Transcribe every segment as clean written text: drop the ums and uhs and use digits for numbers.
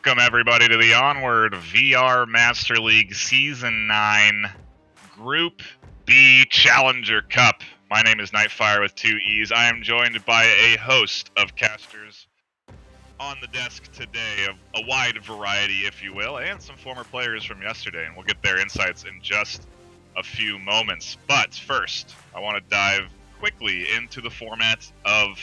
Welcome, everybody, to the Onward VR Master League Season 9 Group B Challenger Cup. My name is NightFiree with 2 E's. I am joined by a host of casters on the desk today, of a wide variety, if you will, and some former players from yesterday, and we'll get their insights in just a few moments. But first, I want to dive quickly into the format of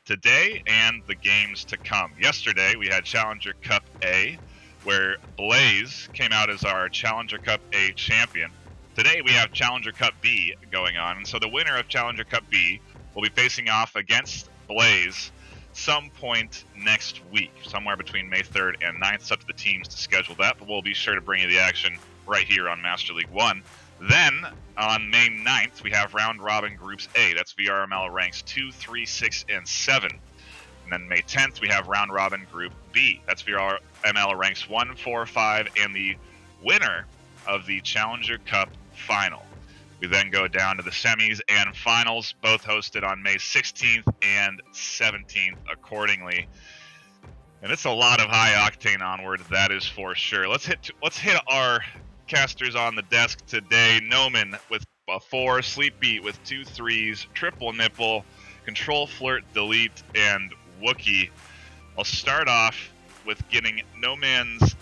today and the games to come. Yesterday, we had Challenger Cup A, where Blaze came out as our Challenger Cup A champion. Today, we have Challenger Cup B going on, and so the winner of Challenger Cup B will be facing off against Blaze some point next week, somewhere between May 3rd and 9th. It's up to the teams to schedule that, but we'll be sure to bring you the action right here on Master League 1. Then, on May 9th, we have Round Robin Groups A. That's VRML ranks 2, 3, 6, and 7. And then May 10th, we have Round Robin Group B. That's VRML ranks 1, 4, 5, and the winner of the Challenger Cup Final. We then go down to the semis and finals, both hosted on May 16th and 17th accordingly. And it's a lot of high-octane Onward, that is for sure. Let's hit our casters on the desk today. Noman with a 4, Sleepbeat with 2 3s, Triple Nipple, ctrl-flirt-del, and Wookie. I'll start off with getting Noman's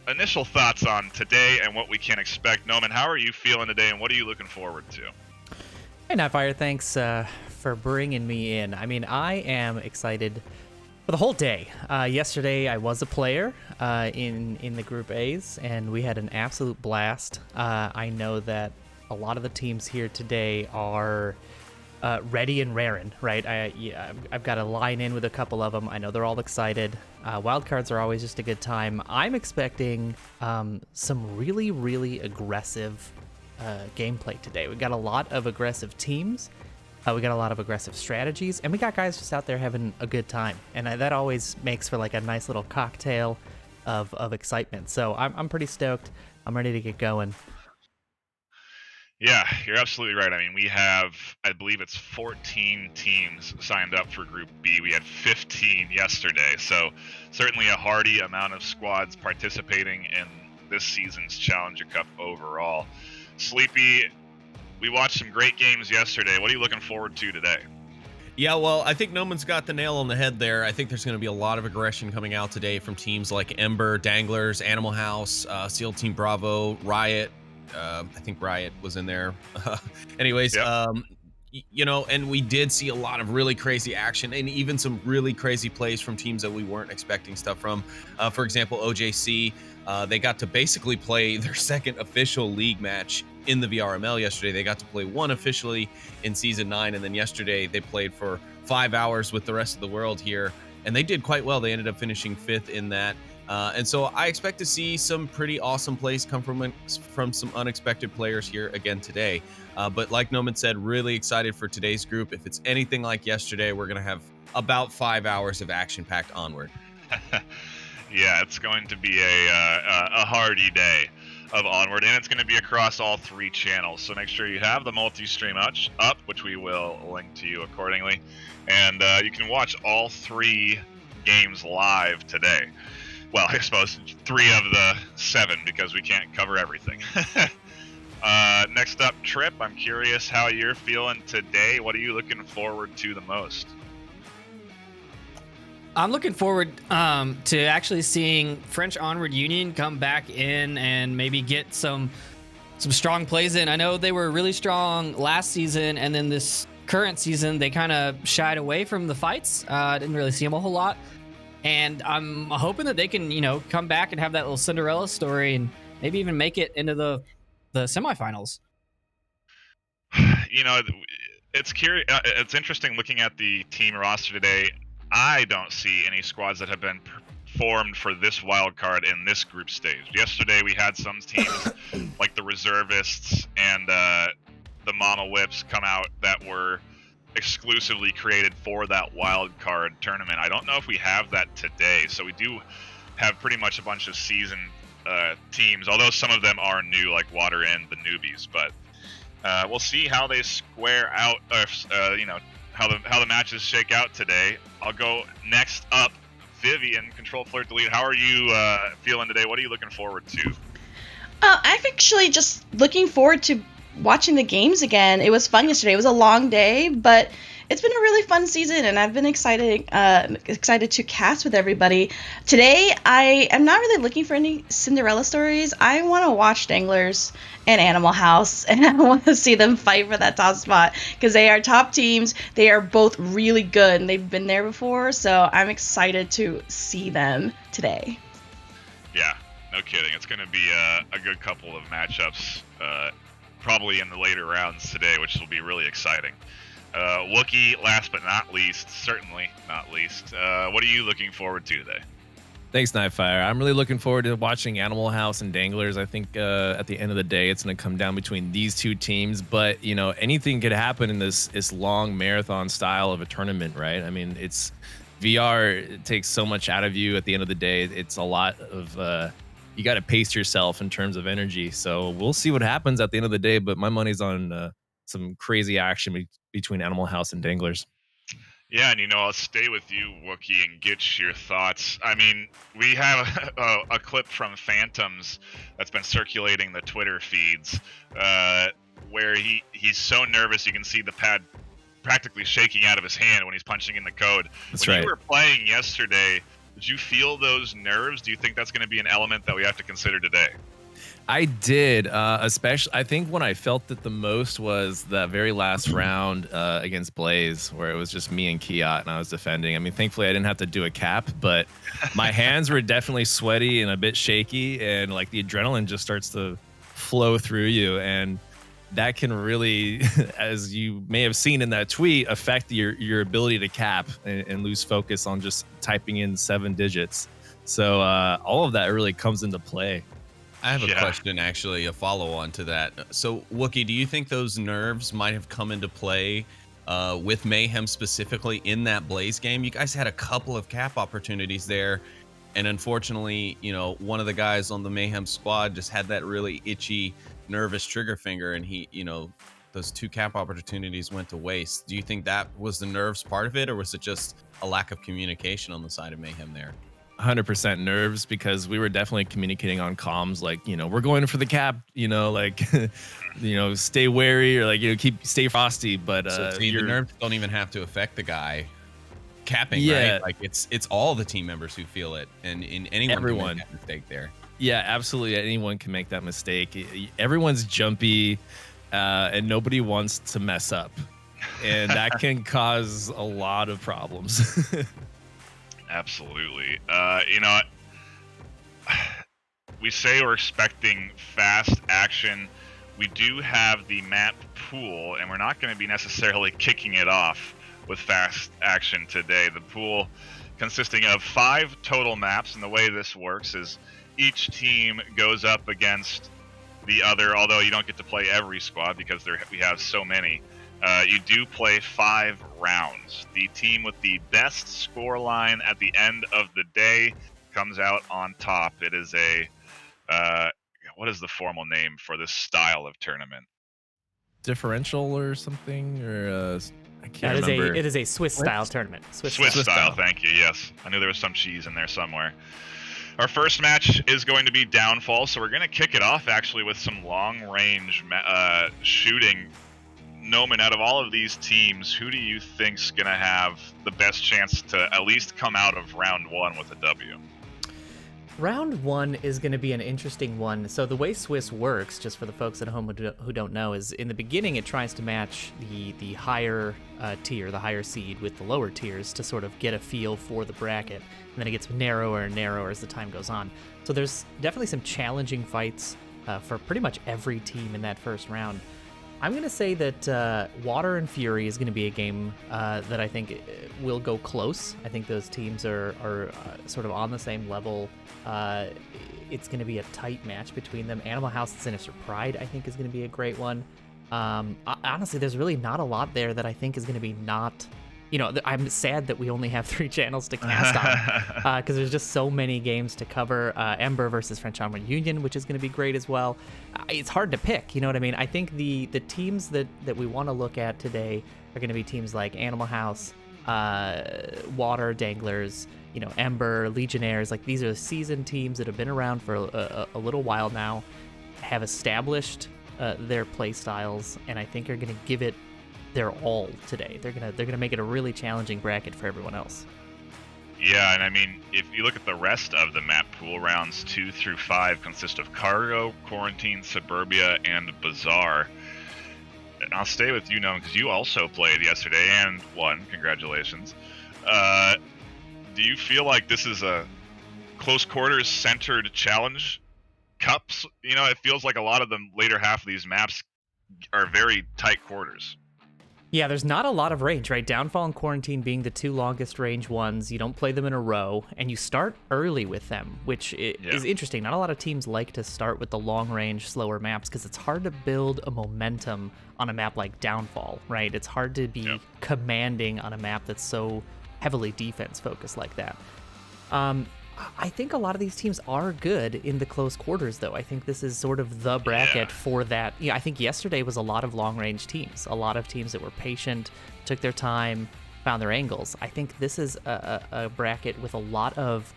initial thoughts on today and what we can expect. Noman, how are you feeling today, and what are you looking forward to? Hey, NightFiree, thanks for bringing me in. I mean, I am excited for the whole day. Yesterday, I was a player in the Group A's, and we had an absolute blast. I know that a lot of the teams here today are ready and raring, right? I've got a line in with a couple of them. I know they're all excited. Wildcards are always just a good time. I'm expecting some really, really aggressive gameplay today. We've got a lot of aggressive teams. We got a lot of aggressive strategies, and we got guys just out there having a good time, and that always makes for like a nice little cocktail of excitement. So I'm pretty stoked. I'm ready to get going. Yeah, you're absolutely right. I mean, we have, I believe it's 14 teams signed up for Group B. We had 15 yesterday, so certainly a hearty amount of squads participating in this season's Challenger Cup overall. Sleepy, we watched some great games yesterday. What are you looking forward to today? Yeah, well, I think Noman's got the nail on the head there. I think there's going to be a lot of aggression coming out today from teams like Ember, Danglers, Animal House, SEAL Team Bravo, Riot. I think Riot was in there. Anyways, yep. And we did see a lot of really crazy action and even some really crazy plays from teams that we weren't expecting stuff from. For example, OJC, they got to basically play their second official league match in the VRML yesterday. They got to play one officially in Season 9, and then yesterday they played for 5 hours with the rest of the world here, and they did quite well. They ended up finishing 5th in that. And so I expect to see some pretty awesome plays come from some unexpected players here again today. But like Noman said, really excited for today's group. If it's anything like yesterday, we're going to have about 5 hours of action-packed Onward. Yeah, it's going to be a hearty day of Onward, and it's going to be across all 3 channels. So make sure you have the multi-stream up, which we will link to you accordingly. And you can watch all 3 games live today. Well, I suppose 3 of the 7, because we can't cover everything. Next up, Trip. I'm curious how you're feeling today. What are you looking forward to the most? I'm looking forward to actually seeing French Onward Union come back in and maybe get some strong plays in. I know they were really strong last season, and then this current season they kind of shied away from the fights. Didn't really see them a whole lot. And I'm hoping that they can, come back and have that little Cinderella story and maybe even make it into the semifinals. It's curious. It's interesting looking at the team roster today. I don't see any squads that have been formed for this wild card in this group stage. Yesterday we had some teams like the reservists and the mono whips come out that were exclusively created for that wild card tournament. I don't know if we have that today, so we do have pretty much a bunch of seasoned teams, although some of them are new, like Water and the newbies. But we'll see how they square out, how the matches shake out today. I'll go next up Vivian, ctrl-flirt-del, how are you feeling today? What are you looking forward to? I'm actually just looking forward to watching the games again. It was fun yesterday. It was a long day, but it's been a really fun season, and I've been excited to cast with everybody. Today, I am not really looking for any Cinderella stories. I want to watch Danglers and Animal House, and I want to see them fight for that top spot because they are top teams. They are both really good, and they've been there before, so I'm excited to see them today. Yeah, no kidding. It's going to be a good couple of matchups, probably in the later rounds today, which will be really exciting. Wookie, last but not least, certainly not least, what are you looking forward to today? Thanks, NightFiree. I'm really looking forward to watching Animal House and Danglers. I think at the end of the day, it's going to come down between these two teams. But, you know, anything could happen in this long marathon style of a tournament, right? I mean, it's VR, it takes so much out of you at the end of the day. It's a lot of, you got to pace yourself in terms of energy. So we'll see what happens at the end of the day. But my money's on some crazy action between Animal House and Danglers. Yeah, and I'll stay with you, Wookie, and get your thoughts. I mean, we have a clip from Phantoms that's been circulating the Twitter feeds, where he's so nervous you can see the pad practically shaking out of his hand when he's punching in the code. That's when right. you were playing yesterday, did you feel those nerves? Do you think that's going to be an element that we have to consider today? I did, especially. I think when I felt it the most was that very last round against Blaze, where it was just me and Kiat, and I was defending. I mean, thankfully I didn't have to do a cap, but my hands were definitely sweaty and a bit shaky, and like the adrenaline just starts to flow through you, and that can really, as you may have seen in that tweet, affect your ability to cap and lose focus on just typing in 7 digits. So all of that really comes into play. I have a question, actually, a follow-on to that. So, Wookie, do you think those nerves might have come into play with Mayhem specifically in that Blaze game? You guys had a couple of cap opportunities there, and unfortunately, one of the guys on the Mayhem squad just had that really itchy, nervous trigger finger, and he, those 2 cap opportunities went to waste. Do you think that was the nerves part of it, or was it just a lack of communication on the side of Mayhem there? 100% nerves, because we were definitely communicating on comms, like, we're going for the cap, like, stay wary, or like, stay frosty. But so the nerves don't even have to affect the guy capping, right? Like it's all the team members who feel it, and everyone can make that mistake there. Yeah, absolutely. Anyone can make that mistake. Everyone's jumpy, and nobody wants to mess up, and that can cause a lot of problems. Absolutely. We say we're expecting fast action. We do have the map pool, and we're not going to be necessarily kicking it off with fast action today. The pool consisting of 5 total maps, and the way this works is each team goes up against the other, although you don't get to play every squad because we have so many. You do play 5 rounds. The team with the best score line at the end of the day comes out on top. It is what is the formal name for this style of tournament? Differential or something, or I can't remember. It is a Swiss style tournament. Swiss style, thank you, yes. I knew there was some cheese in there somewhere. Our first match is going to be Downfall, so we're going to kick it off actually with some long-range shooting. Noman, out of all of these teams, who do you think's going to have the best chance to at least come out of round 1 with a W? Round 1 is going to be an interesting one. So the way Swiss works, just for the folks at home who don't know, is in the beginning it tries to match the higher tier, the higher seed, with the lower tiers to sort of get a feel for the bracket. And then it gets narrower and narrower as the time goes on. So there's definitely some challenging fights for pretty much every team in that first round. I'm going to say that Water and Fury is going to be a game that I think will go close. I think those teams are sort of on the same level. It's going to be a tight match between them. Animal House and Sinister Pride, I think, is going to be a great one. Honestly, there's really not a lot there that I think is going to be not... I'm sad that we only have 3 channels to cast on because there's just so many games to cover. Ember versus French Onward Union, which is going to be great as well. It's hard to pick, you know what I mean? I think the teams that we want to look at today are going to be teams like Animal House, Water, Danglers, Ember, Legionnaires. Like, these are seasoned teams that have been around for a little while now, have established their play styles, and I think are going to give it their all today. They're gonna make it a really challenging bracket for everyone else. Yeah, and I mean, if you look at the rest of the map pool, rounds 2 through 5 consist of Cargo, Quarantine, Suburbia, and Bazaar. And I'll stay with you, Noam, because you also played yesterday and won. Congratulations. Do you feel like this is a close quarters centered challenge cups? It feels like a lot of the later half of these maps are very tight quarters. Yeah, there's not a lot of range, right? Downfall and Quarantine being the two longest range ones. You don't play them in a row, and you start early with them, which is interesting. Not a lot of teams like to start with the long range, slower maps because it's hard to build a momentum on a map like Downfall, right? It's hard to be commanding on a map that's so heavily defense focused like that. I think a lot of these teams are good in the close quarters, though. I think this is sort of the bracket for that. I think yesterday was a lot of long-range teams, a lot of teams that were patient, took their time, found their angles. I think this is a bracket with a lot of,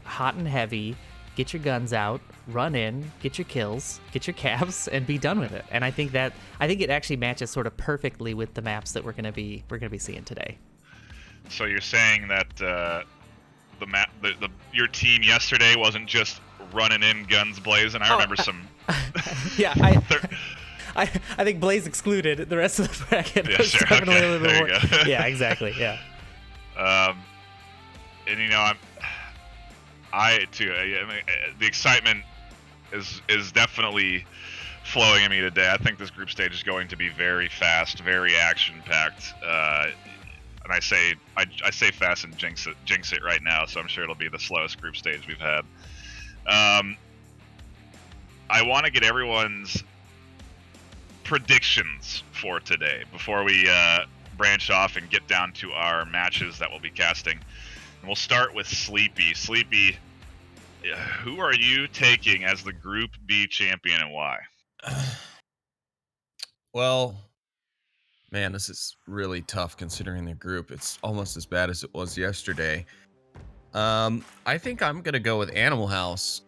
hot and heavy, get your guns out, run in, get your kills, get your caps, and be done with it. And I think it actually matches sort of perfectly with the maps that we're gonna be seeing today. So you're saying that your team yesterday wasn't just running in guns blazing. I remember some. Yeah, I think Blaze excluded. The rest of the bracket was sure. definitely Okay. a little bit There more. you go. Yeah, exactly. Yeah. And I too. I mean, the excitement is definitely flowing in me today. I think this group stage is going to be very fast, very action packed. And I say fast and jinx it right now, so I'm sure it'll be the slowest group stage we've had. I want to get everyone's predictions for today before we branch off and get down to our matches that we'll be casting. And we'll start with Sleepy. Sleepy, who are you taking as the Group B champion and why? Well, man, this is really tough considering the group. It's almost as bad as it was yesterday. I think I'm going to go with Animal House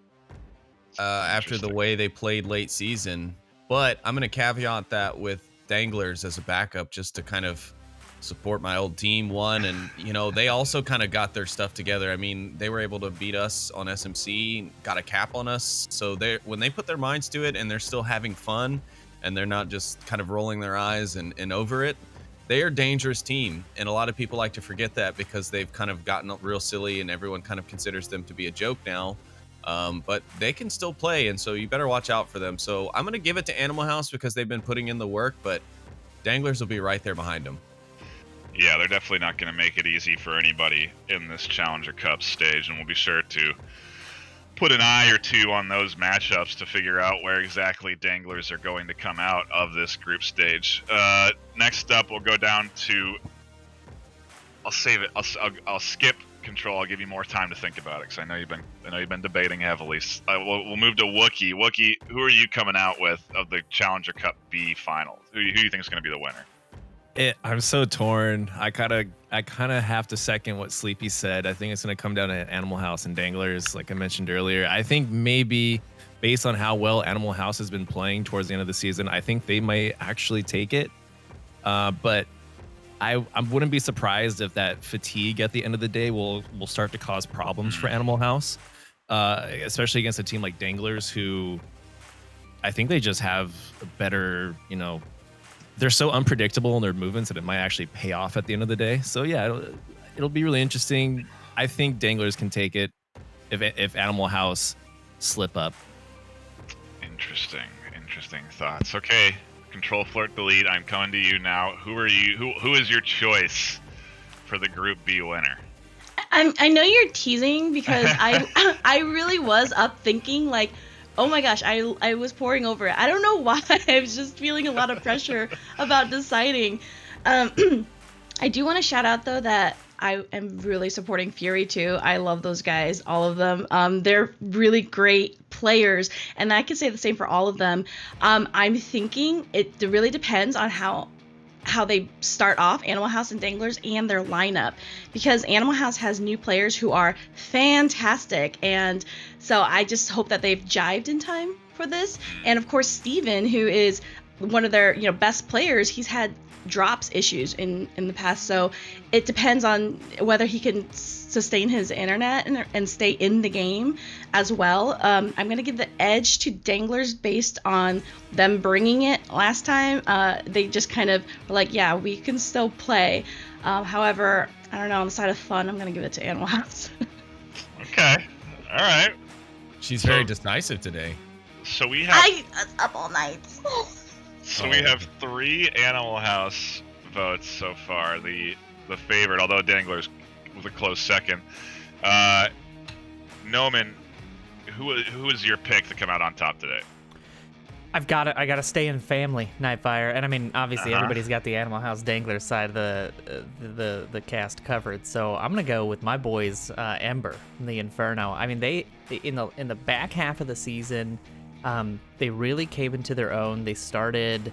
after the way they played late season. But I'm going to caveat that with Danglers as a backup just to kind of support my old team one. And, they also kind of got their stuff together. I mean, they were able to beat us on SMC, got a cap on us. So when they put their minds to it and they're still having fun, and they're not just kind of rolling their eyes and over it, they are a dangerous team. And a lot of people like to forget that because they've kind of gotten real silly and everyone kind of considers them to be a joke now. But they can still play, and so you better watch out for them. So I'm going to give it to Animal House because they've been putting in the work, but Danglers will be right there behind them. Yeah, they're definitely not going to make it easy for anybody in this Challenger Cup stage, and we'll be sure to put an eye or two on those matchups to figure out where exactly Danglers are going to come out of this group stage. Next up, we'll go down to. I'll save it. I'll skip Control. I'll give you more time to think about it because I know you've been debating heavily. We'll move to Wookie. Wookie, who are you coming out with of the Challenger Cup B finals? Who do you think is going to be the winner? I'm so torn. I kind of have to second what Sleepy said. I think it's going to come down to Animal House and Danglers, like I mentioned earlier. I think maybe based on how well Animal House has been playing towards the end of the season, I think they might actually take it. But I wouldn't be surprised if that fatigue at the end of the day will start to cause problems for Animal House, especially against a team like Danglers, who I think they just have a better, they're so unpredictable in their movements that it might actually pay off at the end of the day. So yeah, it'll be really interesting. I think Danglers can take it if Animal House slip up. Interesting thoughts. Okay, ctrl-flirt-del, I'm coming to you now. Who are you? Who is your choice for the Group B winner? I know you're teasing because I really was up thinking like, oh my gosh, I was pouring over it. I don't know why. I was just feeling a lot of pressure about deciding. I do want to shout out, though, that I am really supporting Fury, too. I love those guys, all of them. They're really great players, and I can say the same for all of them. I'm thinking it really depends on how how they start off, Animal House and Danglers, and their lineup, because Animal House has new players who are fantastic, and so I just hope that they've jived in time for this. And of course, Steven, who is one of their best players, he's had drops issues in the past, so it depends on whether he can sustain his internet and stay in the game as well. I'm gonna give the edge to Danglers based on them bringing it last time. They just kind of were like, yeah, we can still play. However, I don't know, on the side of fun, I'm gonna give it to Animal House. Okay, all right. She's very decisive today. So we have I was up all night. So we have 3 Animal House votes so far. The favorite, although Danglers was a close second. Noman, who is your pick to come out on top today? I gotta stay in family, NightFire, and I mean obviously everybody's got the Animal House Dangler side of the cast covered. So I'm gonna go with my boys, Ember and the Inferno. I mean they in the back half of the season, they really came into their own. They started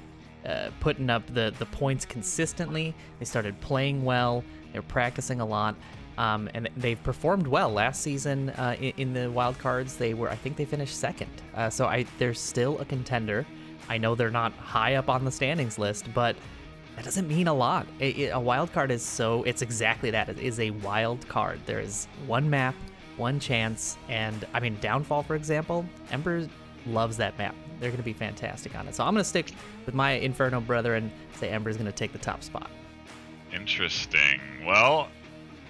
putting up the points consistently. They started playing well. They're practicing a lot. And they've performed well. Last season in the wild cards, I think they finished second. So they're still a contender. I know they're not high up on the standings list, but that doesn't mean a lot. A wild card it's exactly that. It is a wild card. There is one map, one chance, and I mean Downfall, for example, Ember loves that map. They're going to be fantastic on it. So I'm going to stick with my Inferno brother and say Ember's going to take the top spot. Interesting. Well,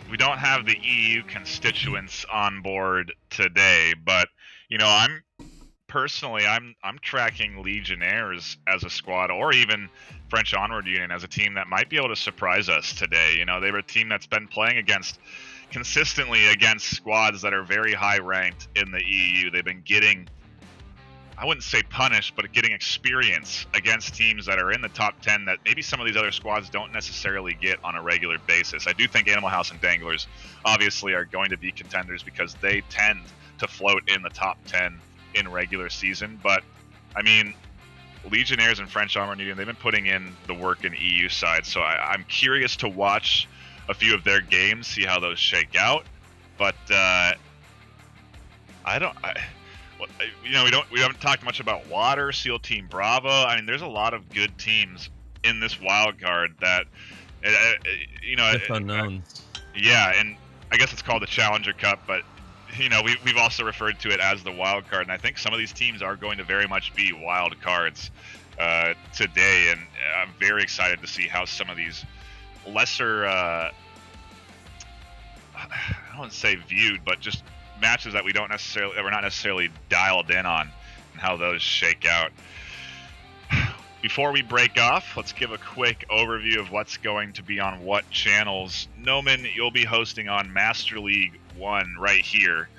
we don't have the EU constituents on board today, but I'm tracking Legionnaires as a squad, or even French Onward Union as a team that might be able to surprise us today. They were a team that's been playing consistently against squads that are very high ranked in the EU. They've been getting, I wouldn't say punished, but getting experience against teams that are in the top 10 that maybe some of these other squads don't necessarily get on a regular basis. I do think Animal House and Danglers obviously are going to be contenders because they tend to float in the top 10 in regular season. But, I mean, Legionnaires and French Armor Union, they've been putting in the work in EU side, so I'm curious to watch a few of their games, see how those shake out. But we haven't talked much about Water, SEAL Team Bravo. I mean, there's a lot of good teams in this wild card that, It's unknowns. Yeah, and I guess it's called the Challenger Cup, but we've also referred to it as the wild card, and I think some of these teams are going to very much be wild cards today, and I'm very excited to see how some of these lesser, I don't want to say viewed, but just matches that we're not necessarily dialed in on, and how those shake out. Before we break off, let's give a quick overview of what's going to be on what channels. Noman, you'll be hosting on Master League 1 right here.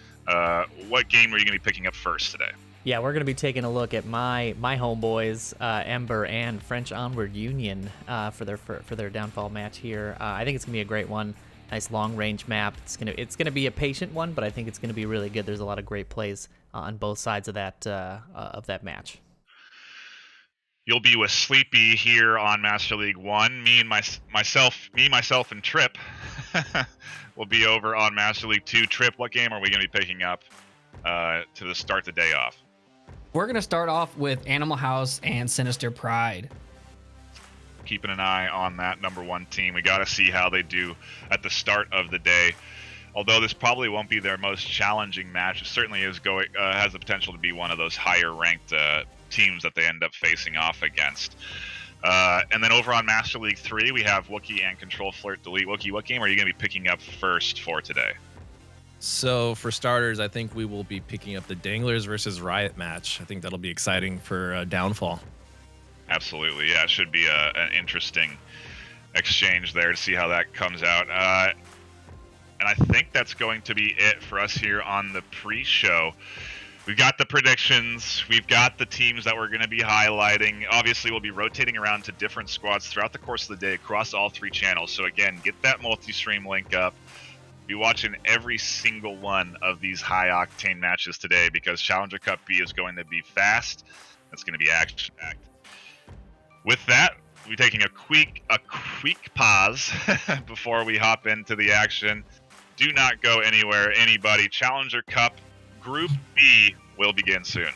What game are you going to be picking up first today? Yeah, we're going to be taking a look at my homeboys, Ember and French Onward Union, for their Downfall match here. I think it's going to be a great one. Nice long range map. It's gonna be a patient one, but I think it's gonna be really good. There's a lot of great plays on both sides of that match. You'll be with Sleepy here on Master League 1. Myself, and Trip will be over on Master League 2. Trip, what game are we gonna be picking up to start the day off? We're gonna start off with Animal House and Sinister Pride. Keeping an eye on that number 1 team. We got to see how they do at the start of the day. Although this probably won't be their most challenging match, it certainly has the potential to be one of those higher ranked teams that they end up facing off against. And then over on Master League 3, we have Wookie and ctrl-flirt-del. Wookie, what game are you going to be picking up first for today? So for starters, I think we will be picking up the Danglers versus Riot match. I think that'll be exciting for Downfall. Absolutely, yeah. It should be an interesting exchange there to see how that comes out. And I think that's going to be it for us here on the pre-show. We've got the predictions. We've got the teams that we're going to be highlighting. Obviously, we'll be rotating around to different squads throughout the course of the day across all 3 channels. So again, get that multi-stream link up. Be watching every single one of these high-octane matches today because Challenger Cup B is going to be fast. It's going to be action-packed. With that, we'll be taking a quick pause before we hop into the action. Do not go anywhere, anybody. Challenger Cup Group B will begin soon.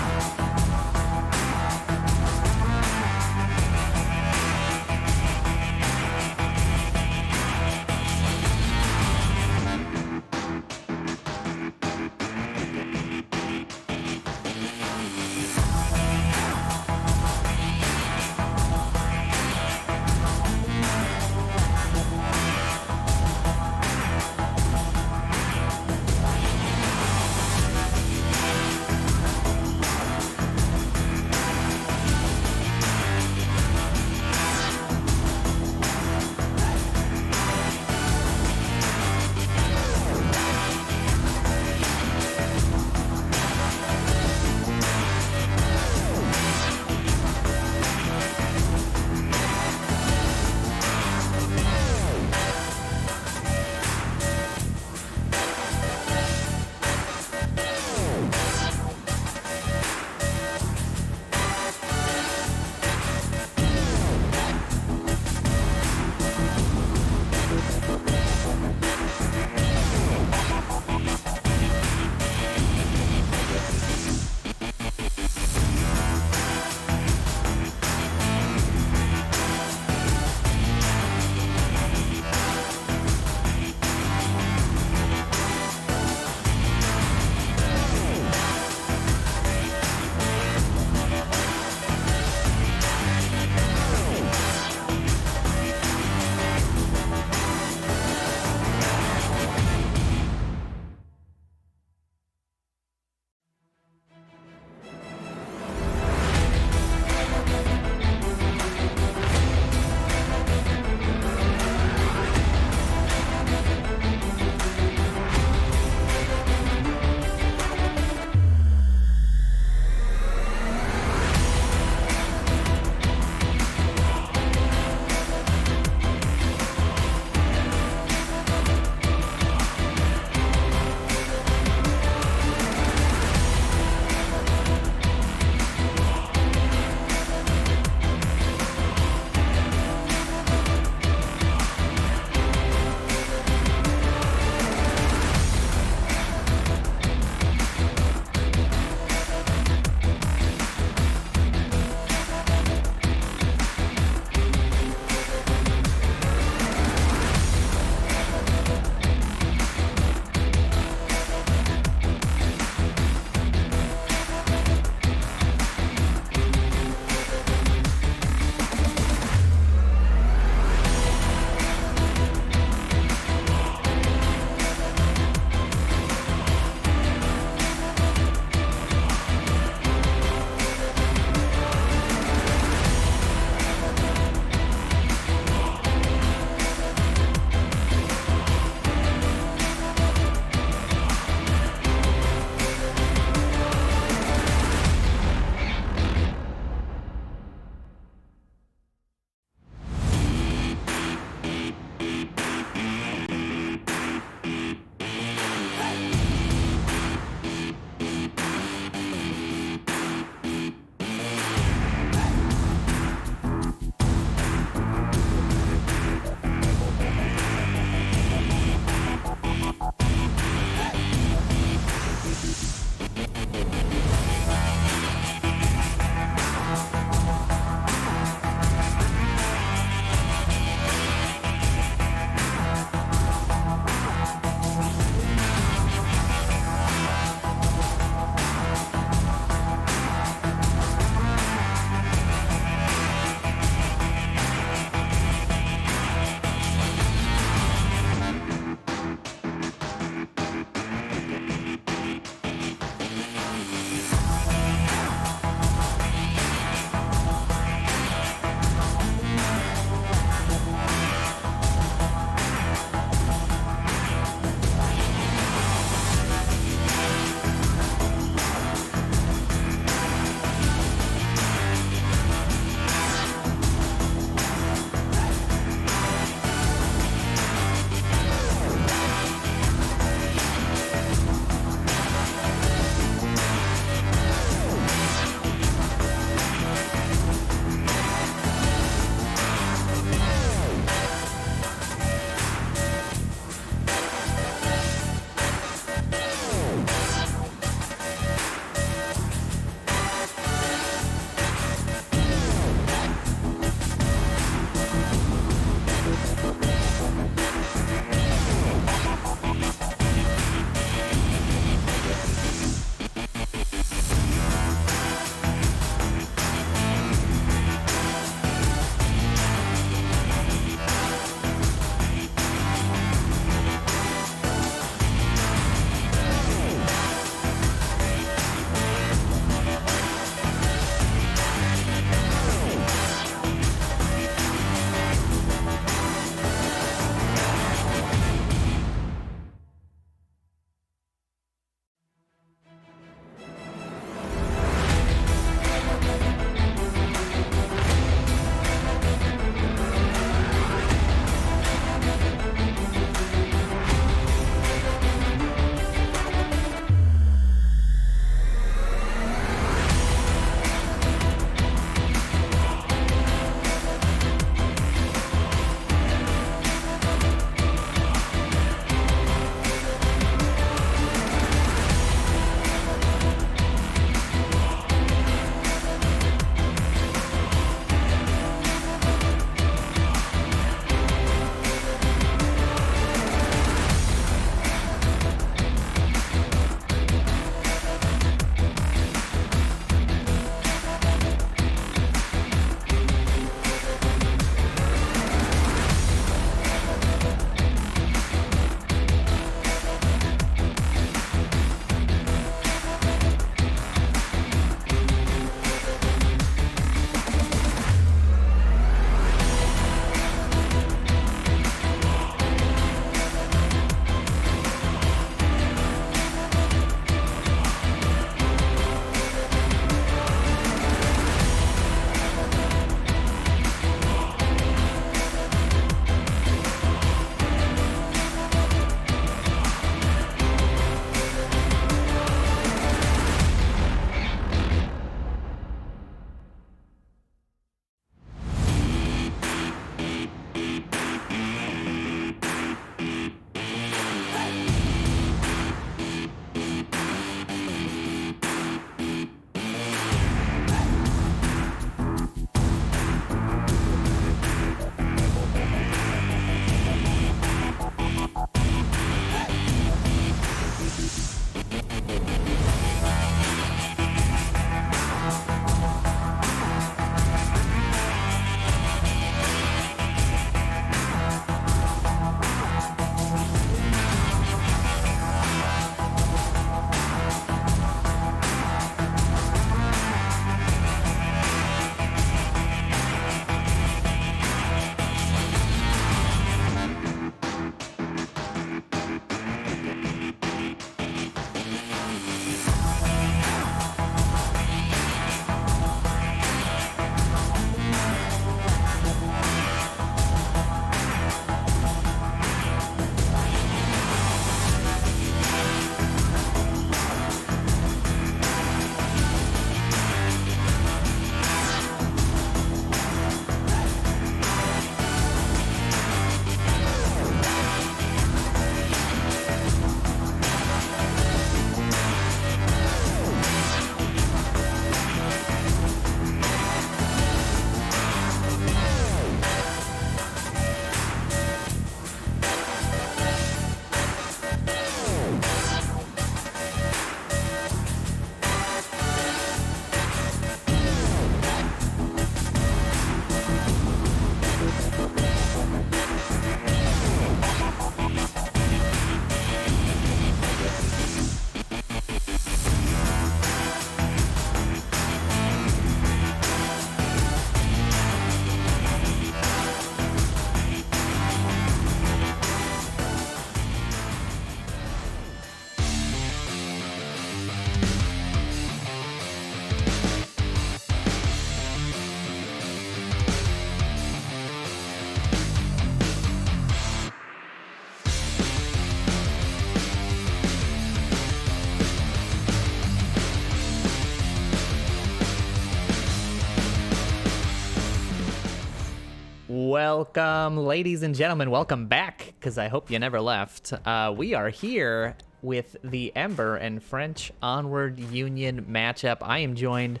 Welcome, ladies and gentlemen. Welcome back, because I hope you never left. We are here with the Ember and French Onward Union matchup. I am joined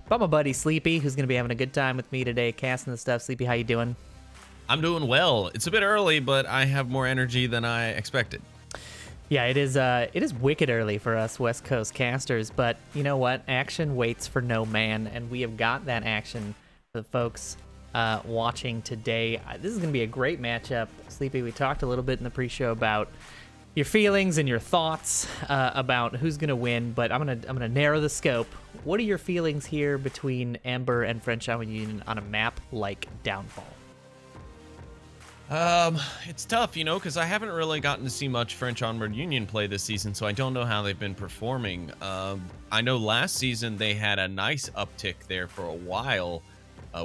by my buddy Sleepy, who's going to be having a good time with me today, casting the stuff. Sleepy, how you doing? I'm doing well. It's a bit early, but I have more energy than I expected. Yeah, it is wicked early for us West Coast casters, but you know what? Action waits for no man, and we have got that action for the folks watching today. This is going to be a great matchup. Sleepy, we talked a little bit in the pre-show about your feelings and your thoughts about who's going to win, but I'm gonna narrow the scope. What are your feelings here between Ember and French Onward Union on a map like Downfall? It's tough, you know, because I haven't really gotten to see much French Onward Union play this season, so I don't know how they've been performing. I know last season they had a nice uptick there for a while,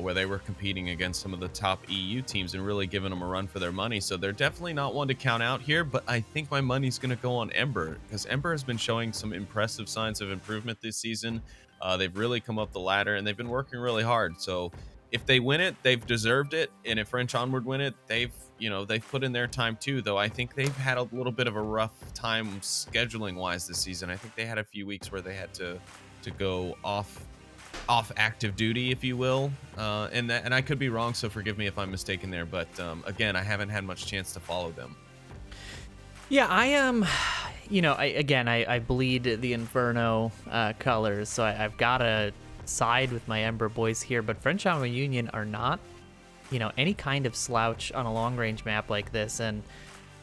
where they were competing against some of the top EU teams and really giving them a run for their money. So they're definitely not one to count out here, but I think my money's going to go on Ember, because Ember has been showing some impressive signs of improvement this season. They've really come up the ladder, and they've been working really hard. So if they win it, they've deserved it. And if French Onward win it, they've put in their time too, though I think they've had a little bit of a rough time scheduling wise this season. I think they had a few weeks where they had to go off active duty, if you will. And I could be wrong, so forgive me if I'm mistaken there. But again, I haven't had much chance to follow them. Yeah, I am. I bleed the Inferno colors, so I've got to side with my Ember boys here, but French Onward Union are not, any kind of slouch on a long-range map like this. And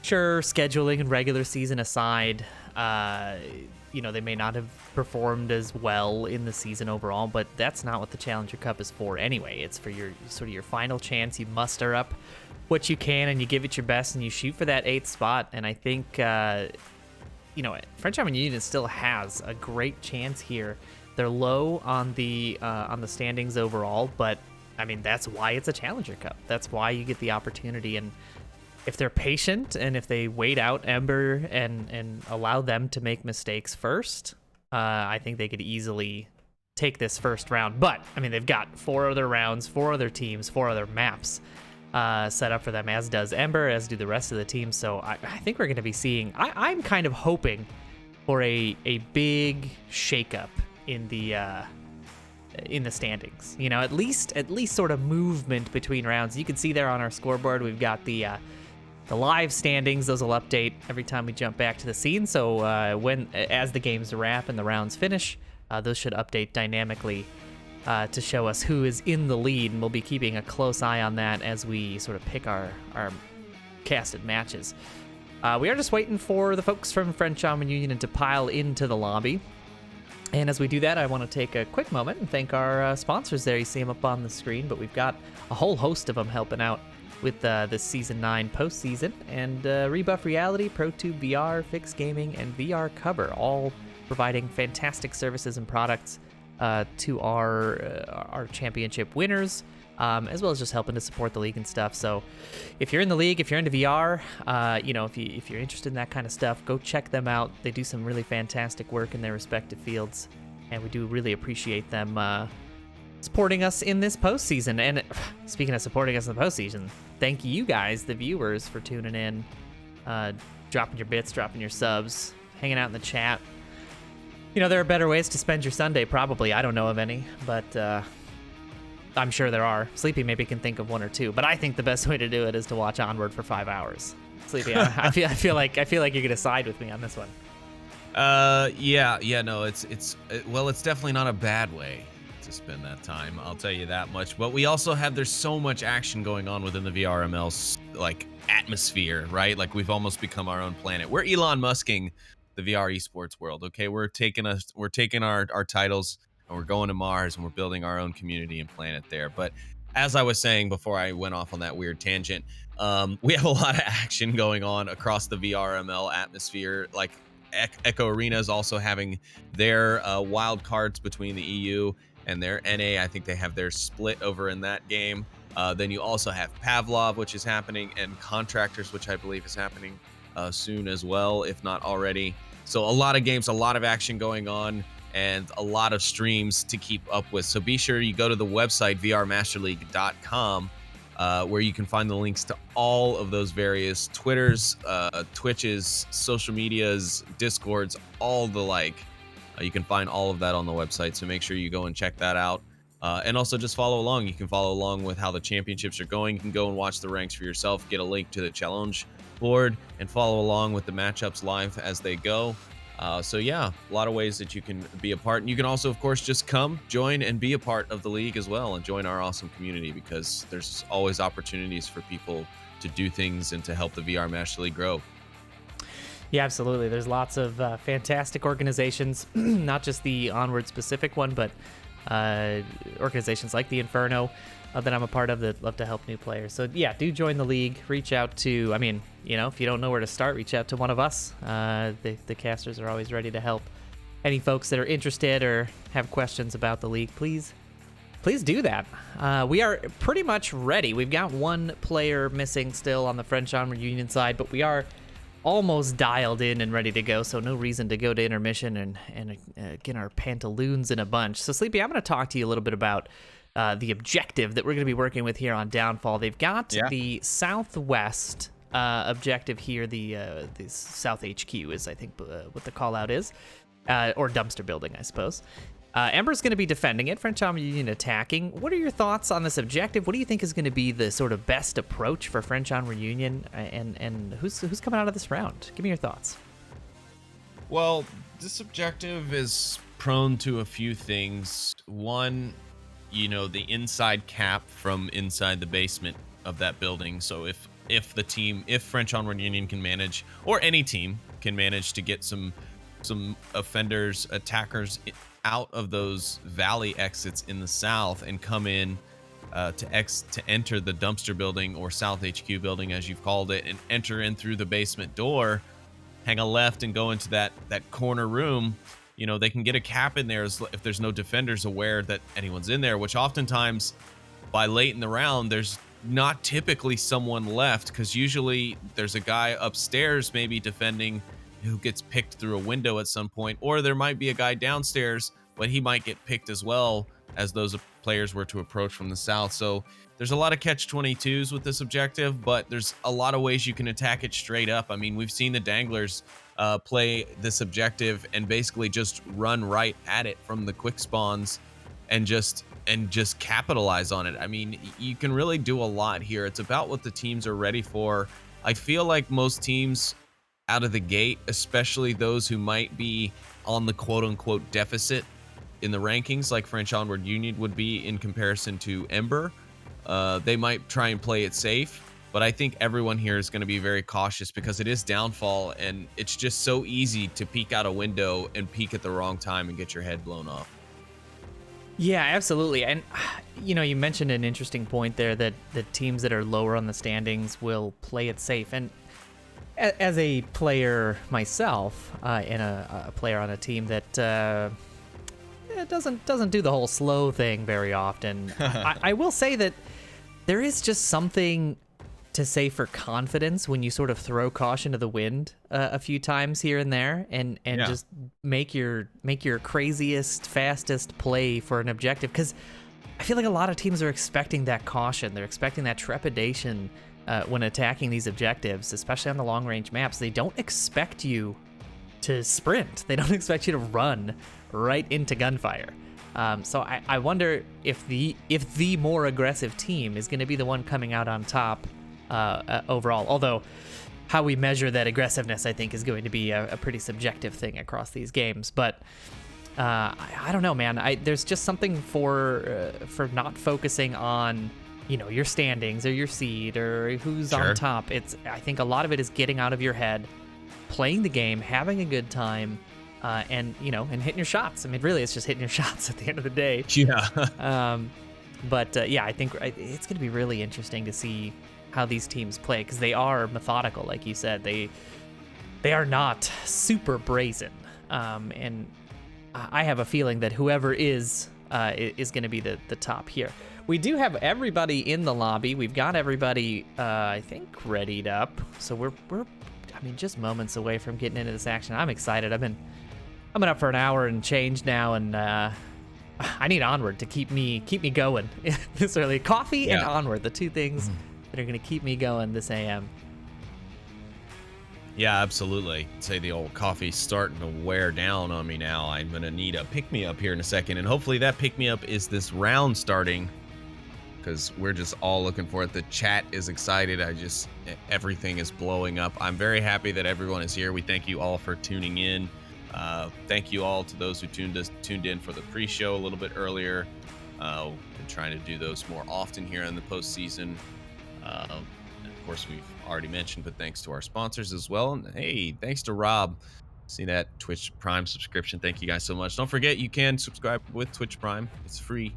sure, scheduling and regular season aside, they may not have performed as well in the season overall, but that's not what the Challenger Cup is for anyway. It's for your final chance. You muster up what you can, and you give it your best, and you shoot for that 8th spot. And I think, French Onward Union still has a great chance here. They're low on the standings overall, but I mean, that's why it's a Challenger Cup. That's why you get the opportunity. And if they're patient and if they wait out Ember and allow them to make mistakes first, I think they could easily take this first round. But I mean, they've got 4 other rounds, 4 other teams, 4 other maps set up for them, as does Ember, as do the rest of the teams. So I think we're going to be seeing. I'm kind of hoping for a big shakeup in the standings, at least sort of movement between rounds. You can see there on our scoreboard, we've got the live standings. Those will update every time we jump back to the scene. So as the games wrap and the rounds finish, those should update dynamically to show us who is in the lead, and we'll be keeping a close eye on that as we sort of pick our casted matches. We are just waiting for the folks from French Onward Union to pile into the lobby. And as we do that, I want to take a quick moment and thank our sponsors there. You see them up on the screen, but we've got a whole host of them helping out with this Season 9 postseason. And Rebuff Reality, ProTube VR, Fix Gaming, and VR Cover, all providing fantastic services and products to our championship winners, as well as just helping to support the league and stuff. So if you're in the league, if you're into VR, if you're interested in that kind of stuff, go check them out. They do some really fantastic work in their respective fields, and we do really appreciate them supporting us in this postseason. And speaking of supporting us in the postseason, thank you guys, the viewers, for tuning in, dropping your bits, dropping your subs, hanging out in the chat. There are better ways to spend your Sunday, probably. I don't know of any, but I'm sure there are. Sleepy maybe can think of one or two, but I think the best way to do it is to watch Onward for 5 hours. Sleepy, I feel like you're gonna side with me on this one. It's definitely not a bad way to spend that time. I'll tell you that much. But we also have, there's so much action going on within the VRML atmosphere, right? Like, we've almost become our own planet. We're Elon Musking the VR esports world. Okay, we're taking our titles, and we're going to Mars, and we're building our own community and planet there. But as I was saying before I went off on that weird tangent, we have a lot of action going on across the VRML atmosphere. Like, Echo Arena is also having their wild cards between the EU and their NA. I think they have their split over in that game. Then you also have Pavlov, which is happening, and Contractors, which I believe is happening soon as well, if not already. So a lot of games, a lot of action going on, and a lot of streams to keep up with. So be sure you go to the website, vrmasterleague.com, where you can find the links to all of those various Twitters, Twitches, social medias, Discords, all the like. You can find all of that on the website, so make sure you go and check that out. And also just follow along. You can follow along with how the championships are going. You can go and watch the ranks for yourself, get a link to the challenge board, and follow along with the matchups live as they go. So yeah, a lot of ways that you can be a part. And you can also, of course, just come, join, and be a part of the league as well, and join our awesome community, because there's always opportunities for people to do things and to help the VR Master League grow. Yeah, absolutely. There's lots of fantastic organizations, not just the Onward specific one, but organizations like the Inferno that I'm a part of that love to help new players. So yeah, do join the league. Reach out to, I mean, you know, if you don't know where to start, reach out to one of us. The casters are always ready to help any folks that are interested or have questions about the league. Please do that. We are pretty much ready. We've got one player missing still on the French Onward Union side, but we are almost dialed in and ready to go, so no reason to go to intermission and get our pantaloons in a bunch. So Sleepy, I'm going to talk to you a little bit about the objective that we're going to be working with here on Downfall. They've got the southwest objective here, the South HQ is, I think, what the call out is, or dumpster building, I suppose. Ember's going to be defending it, French Onward Union attacking. What are your thoughts on this objective? What do you think is going to be the sort of best approach for French Onward Union, and who's coming out of this round? Give me your thoughts. Well, this objective is prone to a few things. One, you know, the inside cap from inside the basement of that building. So if French Onward Union can manage, or any team can manage to get some offenders, attackers out of those valley exits in the south and come in to enter the dumpster building, or South HQ building as you've called it, and enter in through the basement door, hang a left and go into that corner room, you know, they can get a cap in there if there's no defenders aware that anyone's in there, which oftentimes by late in the round there's not typically someone left, because usually there's a guy upstairs maybe defending who gets picked through a window at some point, or there might be a guy downstairs, but he might get picked as well as those players were to approach from the south. So there's a lot of catch-22s with this objective, but there's a lot of ways you can attack it straight up. I mean, we've seen the Danglers play this objective and basically just run right at it from the quick spawns and just capitalize on it. I mean, you can really do a lot here. It's about what the teams are ready for. I feel like most teams out of the gate, especially those who might be on the quote-unquote deficit in the rankings, like French Onward Union would be in comparison to Ember, they might try and play it safe, but I think everyone here is going to be very cautious, because it is Downfall, and it's just so easy to peek out a window and peek at the wrong time and get your head blown off. Yeah, absolutely. And, you know, you mentioned an interesting point there, that the teams that are lower on the standings will play it safe. And as a player myself, and a player on a team that doesn't do the whole slow thing very often, I will say that there is just something to say for confidence when you sort of throw caution to the wind a few times here and there, and just make your craziest, fastest play for an objective. Because I feel like a lot of teams are expecting that caution. They're expecting that trepidation when attacking these objectives, especially on the long range maps. They don't expect you to sprint. They don't expect you to run right into gunfire. So I wonder if the more aggressive team is going to be the one coming out on top overall. Although how we measure that aggressiveness, I think, is going to be a pretty subjective thing across these games. But I don't know, man. There's just something for not focusing on, you know, your standings or your seed or who's on top. I think a lot of it is getting out of your head, playing the game, having a good time, and hitting your shots. I mean, really, it's just hitting your shots at the end of the day. Yeah. But I think it's going to be really interesting to see how these teams play, because they are methodical, like you said. They are not super brazen, and I have a feeling that whoever is going to be the top here. We do have everybody in the lobby. We've got everybody, I think, readied up. So we're just moments away from getting into this action. I'm excited. I've been up for an hour and change now, and I need Onward to keep me going this early. Coffee and Yeah. Onward, the two things that are gonna keep me going this AM. Yeah, absolutely. Say the old coffee's starting to wear down on me now. I'm gonna need a pick-me-up here in a second, and hopefully that pick-me-up is this round starting, because we're just all looking for it. The chat is excited. Everything is blowing up. I'm very happy that everyone is here. We thank you all for tuning in. Thank you all to those who tuned in for the pre-show a little bit earlier. Been trying to do those more often here in the postseason. And of course, we've already mentioned, but thanks to our sponsors as well. And hey, thanks to Rob. See that Twitch Prime subscription. Thank you guys so much. Don't forget, you can subscribe with Twitch Prime. It's free.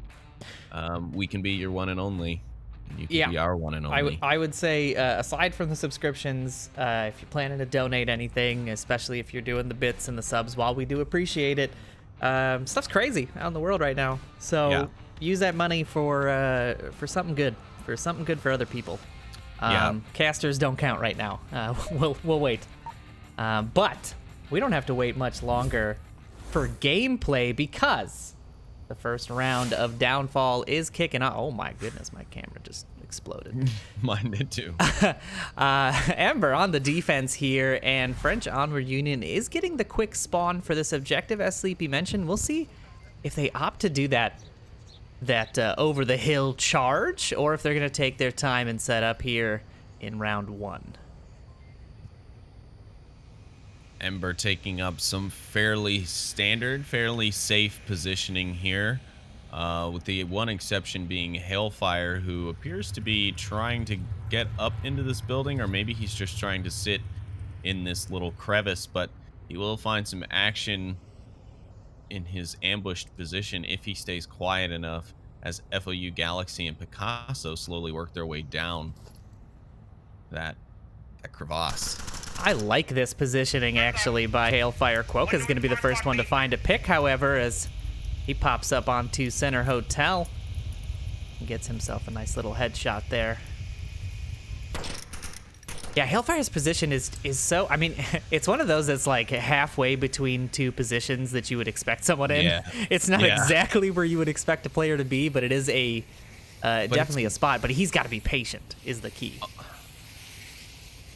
We can be your one and only. And you can be our one and only. I would say, aside from the subscriptions, if you're planning to donate anything, especially if you're doing the bits and the subs, while we do appreciate it, stuff's crazy out in the world right now. So use that money for something good, for other people. Casters don't count right now. We'll wait. But we don't have to wait much longer for gameplay, because the first round of Downfall is kicking off. Oh my goodness, my camera just exploded. Mine did too. Ember on the defense here, and French Onward Union is getting the quick spawn for this objective, as Sleepy mentioned. We'll see if they opt to do that over the hill charge, or if they're going to take their time and set up here in round 1. Ember taking up some fairly standard, fairly safe positioning here, with the one exception being Hailfire, who appears to be trying to get up into this building, or maybe he's just trying to sit in this little crevice, but he will find some action in his ambushed position if he stays quiet enough, as FOU Galaxy and Picasso slowly work their way down that crevasse. I like this positioning, actually, by Hailfire. Quokka is going to be the first one to find a pick, however, as he pops up onto Center Hotel and gets himself a nice little headshot there. Yeah, Hailfire's position is so... I mean, it's one of those that's like halfway between two positions that you would expect someone in. Yeah. It's not exactly where you would expect a player to be, but it is definitely a spot. But he's got to be patient, is the key.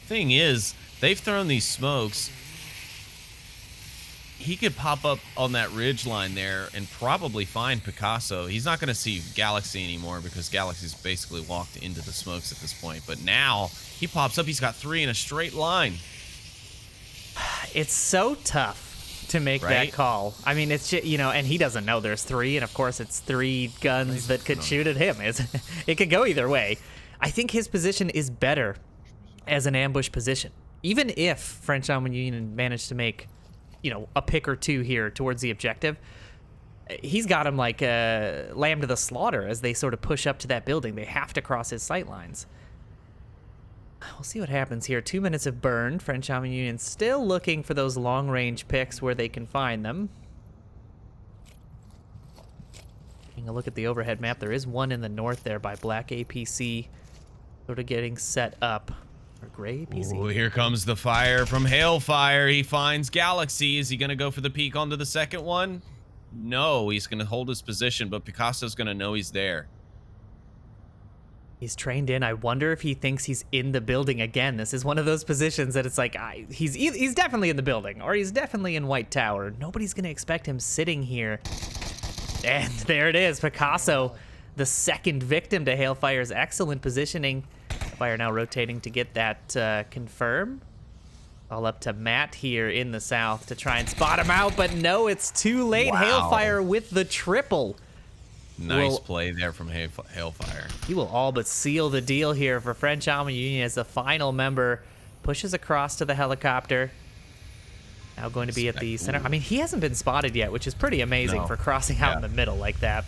Thing is, they've thrown these smokes. He could pop up on that ridge line there and probably find Picasso. He's not going to see Galaxy anymore, because Galaxy's basically walked into the smokes at this point. But now he pops up. He's got 3 in a straight line. It's so tough to make that call. I mean, it's just, and he doesn't know there's 3, and of course it's 3 guns that could shoot at him. It could go either way. I think his position is better as an ambush position. Even if French Onward Union managed to make, a pick or 2 here towards the objective, he's got him like lamb to the slaughter as they sort of push up to that building. They have to cross his sight lines. We'll see what happens here. 2 minutes have burned. French Onward Union still looking for those long-range picks where they can find them. Taking a look at the overhead map, there is one in the north there by Black APC, sort of getting set up. Or Gray APC. Ooh, here comes the fire from Hailfire. He finds Galaxy. Is he going to go for the peek onto the second one? No, he's going to hold his position, but Picasso's going to know he's there. He's trained in. I wonder if he thinks he's in the building again. This is one of those positions that it's like, he's definitely in the building, or he's definitely in White Tower. Nobody's going to expect him sitting here. And there it is. Picasso, the second victim to Hailfire's excellent positioning. Fire now rotating to get that confirm. All up to Matt here in the south to try and spot him out, but no, it's too late. Wow. Hailfire with the triple. Nice play there from Hailfire. He will all but seal the deal here for French Onward Union as the final member pushes across to the helicopter. Now going to be at the center. I mean, he hasn't been spotted yet, which is pretty amazing for crossing out in the middle like that.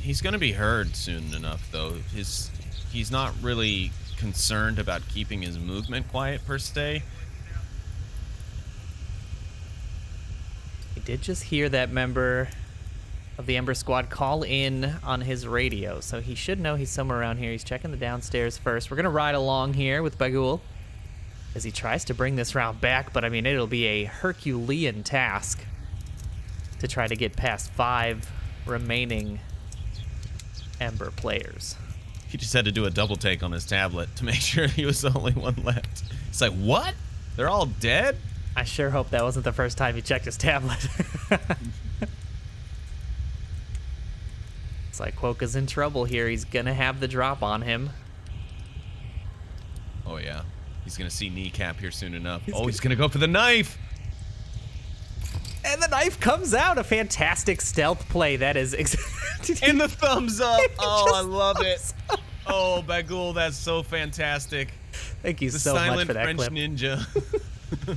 He's going to be heard soon enough, though. He's not really concerned about keeping his movement quiet, per se. He did just hear that member of the Ember Squad call in on his radio, so he should know he's somewhere around here. He's checking the downstairs first. We're going to ride along here with Bagul as he tries to bring this round back, but I mean, it'll be a Herculean task. to try to get past 5 remaining Ember players. He just had to do a double take on his tablet to make sure he was the only one left. It's like, what? They're all dead? I sure hope that wasn't the first time he checked his tablet. It's like Quokka's in trouble here. He's gonna have the drop on him. Oh, yeah. He's going to see Kneecap here soon enough. He's going to go for the knife. And the knife comes out. A fantastic stealth play. That is... And the thumbs up. Oh, I love it. Oh, Bagul, that's so fantastic. Thank you The so much silent for that French clip. ninja.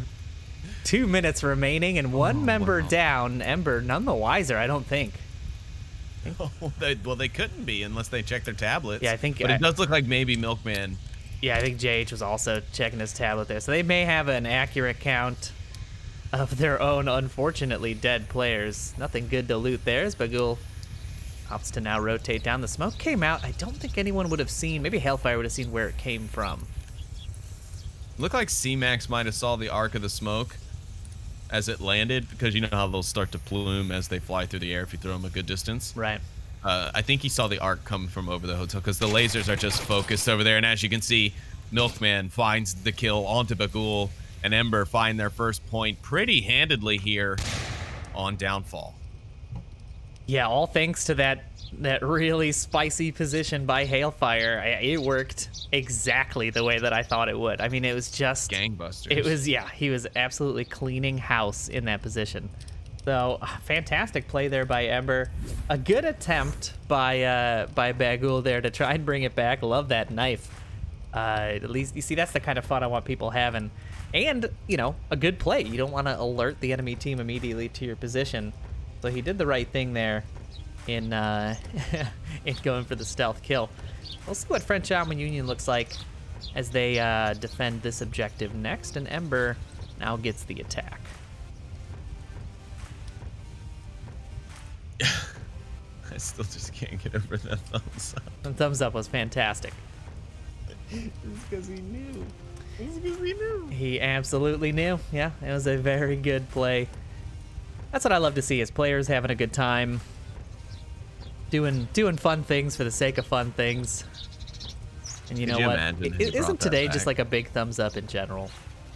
2 minutes remaining and one member wow. down. Ember none the wiser, I don't think. Oh, they couldn't be unless they checked their tablets. Yeah, I think... But it does look like maybe Milkman. Yeah, I think JH was also checking his tablet there. So they may have an accurate count of their own unfortunately dead players. Nothing good to loot there as Bagul opts to now rotate down. The smoke came out. I don't think anyone would have seen, maybe Hailfire would have seen where it came from. Looked like C-Max might have saw the arc of the smoke as it landed, because you know how they'll start to plume as they fly through the air if you throw them a good distance. Right. I think he saw the arc come from over the hotel because the lasers are just focused over there. And as you can see, Milkman finds the kill onto Bagul, and Ember find their first point pretty handedly here on Downfall. Yeah, all thanks to that really spicy position by Hailfire. It worked exactly the way that I thought it would. I mean, it was just... Gangbusters. It was, yeah, he was absolutely cleaning house in that position. So, fantastic play there by Ember. A good attempt by Bagul there to try and bring it back. Love that knife. At least, you see, that's the kind of fun I want people having. And, you know, a good play. You don't want to alert the enemy team immediately to your position. So he did the right thing there in in going for the stealth kill. We'll see what French Alman Union looks like as they defend this objective next. And Ember now gets the attack. I still just can't get over that thumbs up. The thumbs up was fantastic. It's because he knew. It's because he knew. He absolutely knew. Yeah, it was a very good play. That's what I love to see, is players having a good time, doing fun things for the sake of fun things. And you Could know you what? imagine if he Isn't brought that today just back? like a big thumbs up in general?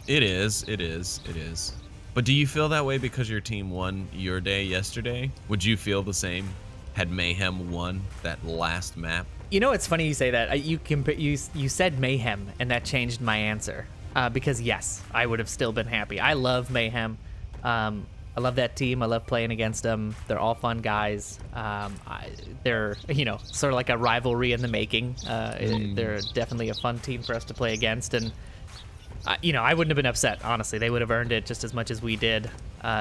It is. It is. It is. But do you feel that way because your team won your day yesterday? Would you feel the same had Mayhem won that last map? You know, it's funny you say that. You said Mayhem, and that changed my answer. Because yes, I would have still been happy. I love Mayhem. I love that team. I love playing against them. They're all fun guys. They're, you know, sort of like a rivalry in the making. They're definitely a fun team for us to play against. And, you know, I wouldn't have been upset, honestly. They would have earned it just as much as we did.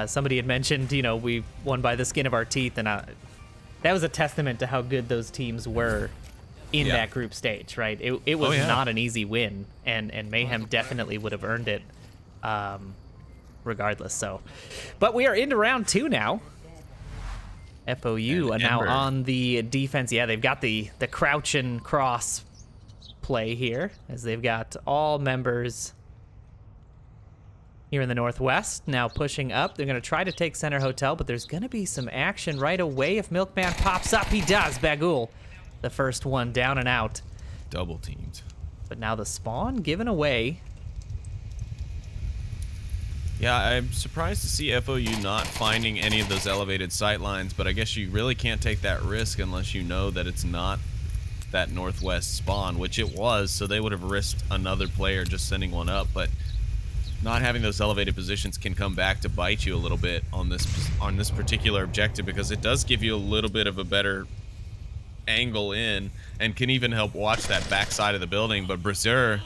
Somebody had mentioned, you know, we won by the skin of our teeth. And that was a testament to how good those teams were in that group stage, right? It was not an easy win. And Mayhem definitely would have earned it. Regardless, so. But we are into round 2 now. FOU are now on the defense. Yeah, they've got the crouch and cross play here, as they've got all members here in the northwest now pushing up. They're going to try to take Center Hotel, but there's going to be some action right away if Milkman pops up. He does. Bagul, the first one down and out. Double teamed. But now the spawn given away. Yeah, I'm surprised to see FOU not finding any of those elevated sight lines, but I guess you really can't take that risk unless you know that it's not that northwest spawn, which it was, so they would have risked another player just sending one up, but not having those elevated positions can come back to bite you a little bit on this particular objective, because it does give you a little bit of a better angle in and can even help watch that backside of the building. But Brazier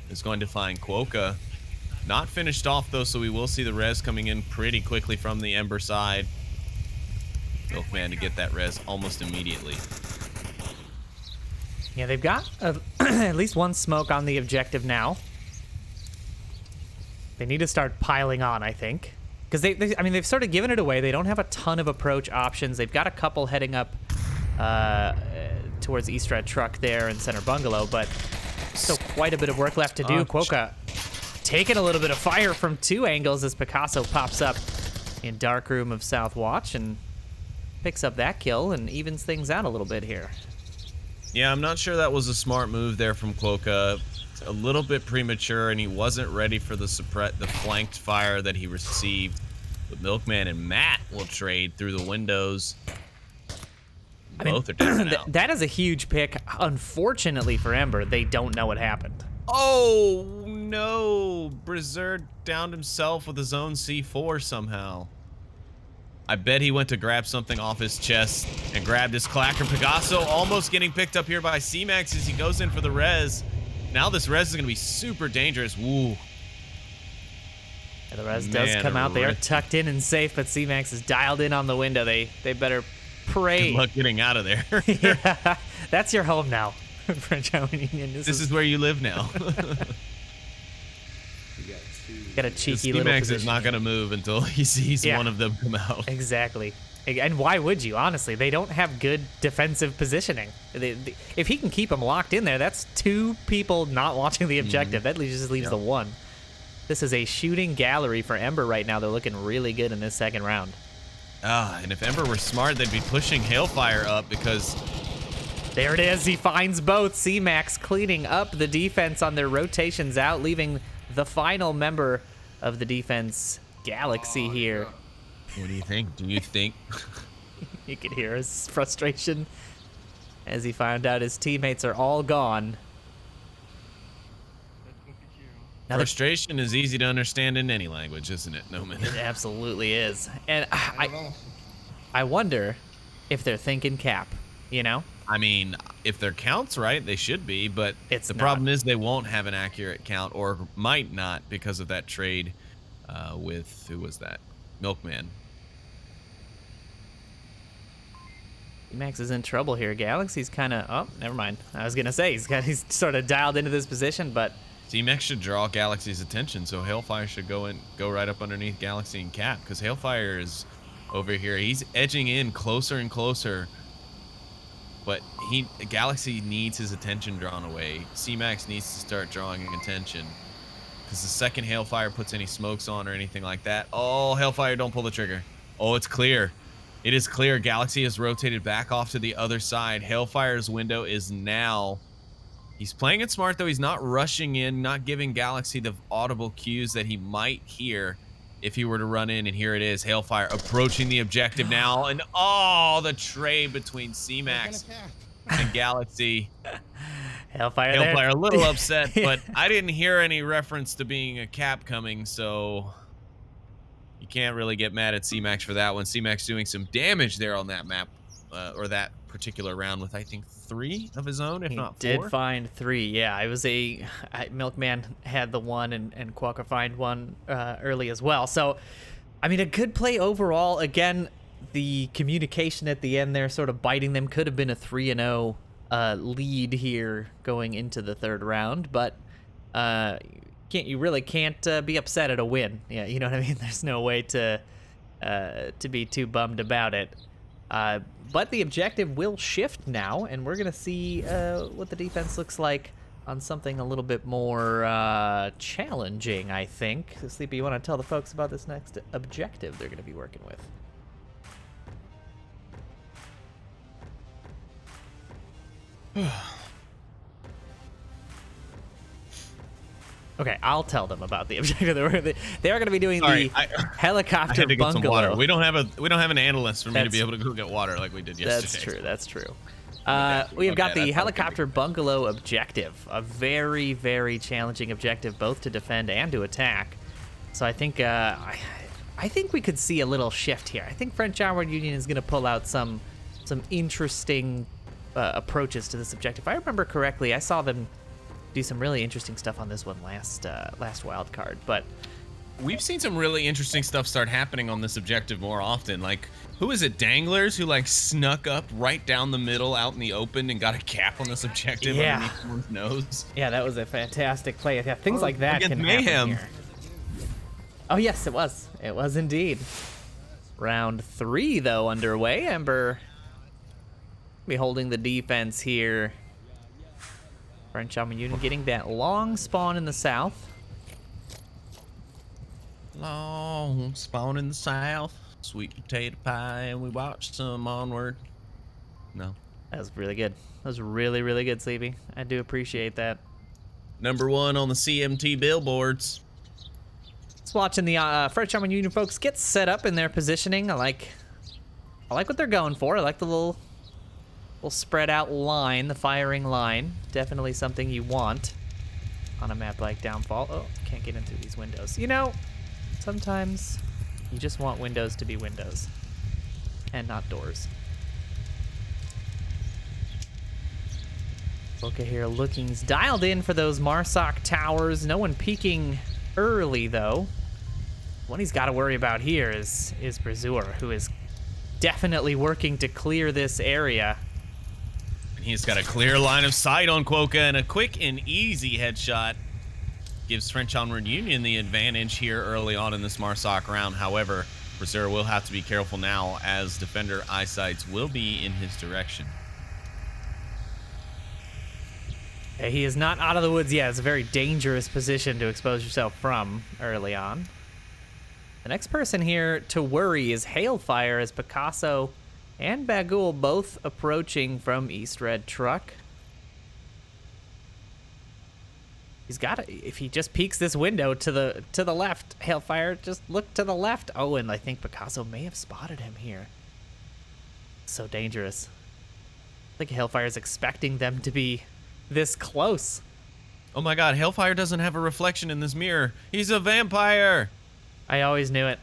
is going to find Quokka. Not finished off though, so we will see the res coming in pretty quickly from the Ember side. Milkman to get that res almost immediately. Yeah, they've got at least one smoke on the objective now. They need to start piling on, I think. Because I mean, they've sort of given it away. They don't have a ton of approach options. They've got a couple heading up towards East Red Truck there and Center Bungalow, but still quite a bit of work left to do. Quokka taking a little bit of fire from 2 angles as Picasso pops up in Dark Room of South Watch and picks up that kill and evens things out a little bit here. Yeah, I'm not sure that was a smart move there from Quokka. A little bit premature, and he wasn't ready for the flanked fire that he received. But Milkman and Matt will trade through the windows. Both are down now. That is a huge pick. Unfortunately for Ember, they don't know what happened. Oh, no. Berserk downed himself with his own C4 somehow. I bet he went to grab something off his chest and grabbed his clacker. Pegaso almost getting picked up here by C-Max as he goes in for the res. Now this res is going to be super dangerous. Woo. Yeah, the res does come out. They are tucked in and safe, but C-Max is dialed in on the window. They better pray. Good luck getting out of there. Yeah, that's your home now, French Island Union. This is where you live now. Got a cheeky little C-Max position. is not going to move until he sees one of them come out. Exactly. And why would you, honestly? They don't have good defensive positioning. If he can keep them locked in there, that's 2 people not watching the objective. That just leaves the 1. This is a shooting gallery for Ember right now. They're looking really good in this second round. And if Ember were smart, they'd be pushing Hailfire up because... There it is. He finds both. C-Max cleaning up the defense on their rotations out, leaving the final member of the defense, Galaxy, here. What do you think? Do you think? You could hear his frustration as he found out his teammates are all gone. Now Frustration is easy to understand in any language, isn't it, Noman? It absolutely is. And I wonder if they're thinking cap, you know? I mean, if their count's right, they should be, but the problem is they won't have an accurate count, or might not, because of that trade with, who was that? Milkman. Max is in trouble here. Galaxy's kind of, oh, never mind. I was going to say, he's sort of dialed into this position, but... C-Max should draw Galaxy's attention, so Hailfire should go right up underneath Galaxy and Cap, because Hailfire is over here. He's edging in closer and closer, but Galaxy needs his attention drawn away. C-Max needs to start drawing attention, because the second Hailfire puts any smokes on or anything like that, oh, Hailfire, don't pull the trigger. Oh, it's clear. It is clear. Galaxy has rotated back off to the other side. Hailfire's window is now... He's playing it smart, though. He's not rushing in, not giving Galaxy the audible cues that he might hear if he were to run in. And here it is, Hailfire approaching the objective now. And oh, the trade between C-Max and Galaxy. Hailfire a little upset, but I didn't hear any reference to being a cap coming, so you can't really get mad at C-Max for that one. C-Max doing some damage there on that map, or that particular round with, I think, 3 of his own, if not 4. Did find 3, yeah. It was Milkman had the 1 and Quokka find 1 early as well. So, I mean, a good play overall. Again, the communication at the end there sort of biting them. Could have been a 3-0 lead here going into the 3rd round, but you really can't be upset at a win. Yeah, you know what I mean? There's no way to be too bummed about it. But the objective will shift now, and we're going to see what the defense looks like on something a little bit more challenging, I think. Sleepy, you want to tell the folks about this next objective they're going to be working with? Okay, I'll tell them about the objective. They are going to be doing the helicopter I had to get bungalow. some water. We don't have an analyst for me to be able to go get water like we did yesterday. That's true. We have got the helicopter bungalow objective, a very, very challenging objective, both to defend and to attack. So I think we could see a little shift here. I think French Onward Union is going to pull out some interesting approaches to this objective. If I remember correctly, I saw them do some really interesting stuff on this one last wild card, but we've seen some really interesting stuff start happening on this objective more often. Like, who is it, Danglers, who like snuck up right down the middle out in the open and got a cap on this objective underneath someone's nose? Yeah, that was a fantastic play. Yeah, things like that can happen here. Oh yes, it was indeed. Round 3 though underway. Ember be holding the defense here. French Onward Union getting that long spawn in the south. long spawn in the south, sweet potato pie, and we watched some Onward. No. That was really good. That was really, really good, Sleepy. I do appreciate that. #1 on the CMT billboards. Just watching the French Army Union folks get set up in their positioning. I like what they're going for. I like the little spread out line, the firing line. Definitely something you want on a map like Downfall. Oh, can't get into these windows. You know, sometimes you just want windows to be windows and not doors. Wookie here looking's dialed in for those Marsoc towers. No one peeking early, though. What he's got to worry about here is Brazoor, who is definitely working to clear this area. And he's got a clear line of sight on Quokka, and a quick and easy headshot gives French Onward Union the advantage here early on in this Marsoc round. However, Brazoor will have to be careful now, as defender eyesights will be in his direction. He is not out of the woods yet. It's a very dangerous position to expose yourself from early on. The next person here to worry is Hailfire, as Picasso and Bagul both approaching from East Red Truck. He's got to, if he just peeks this window to the left, Hailfire, just look to the left. Oh, and I think Picasso may have spotted him here. So dangerous. I think Hailfire is expecting them to be this close. Oh my god, Hailfire doesn't have a reflection in this mirror. He's a vampire! I always knew it.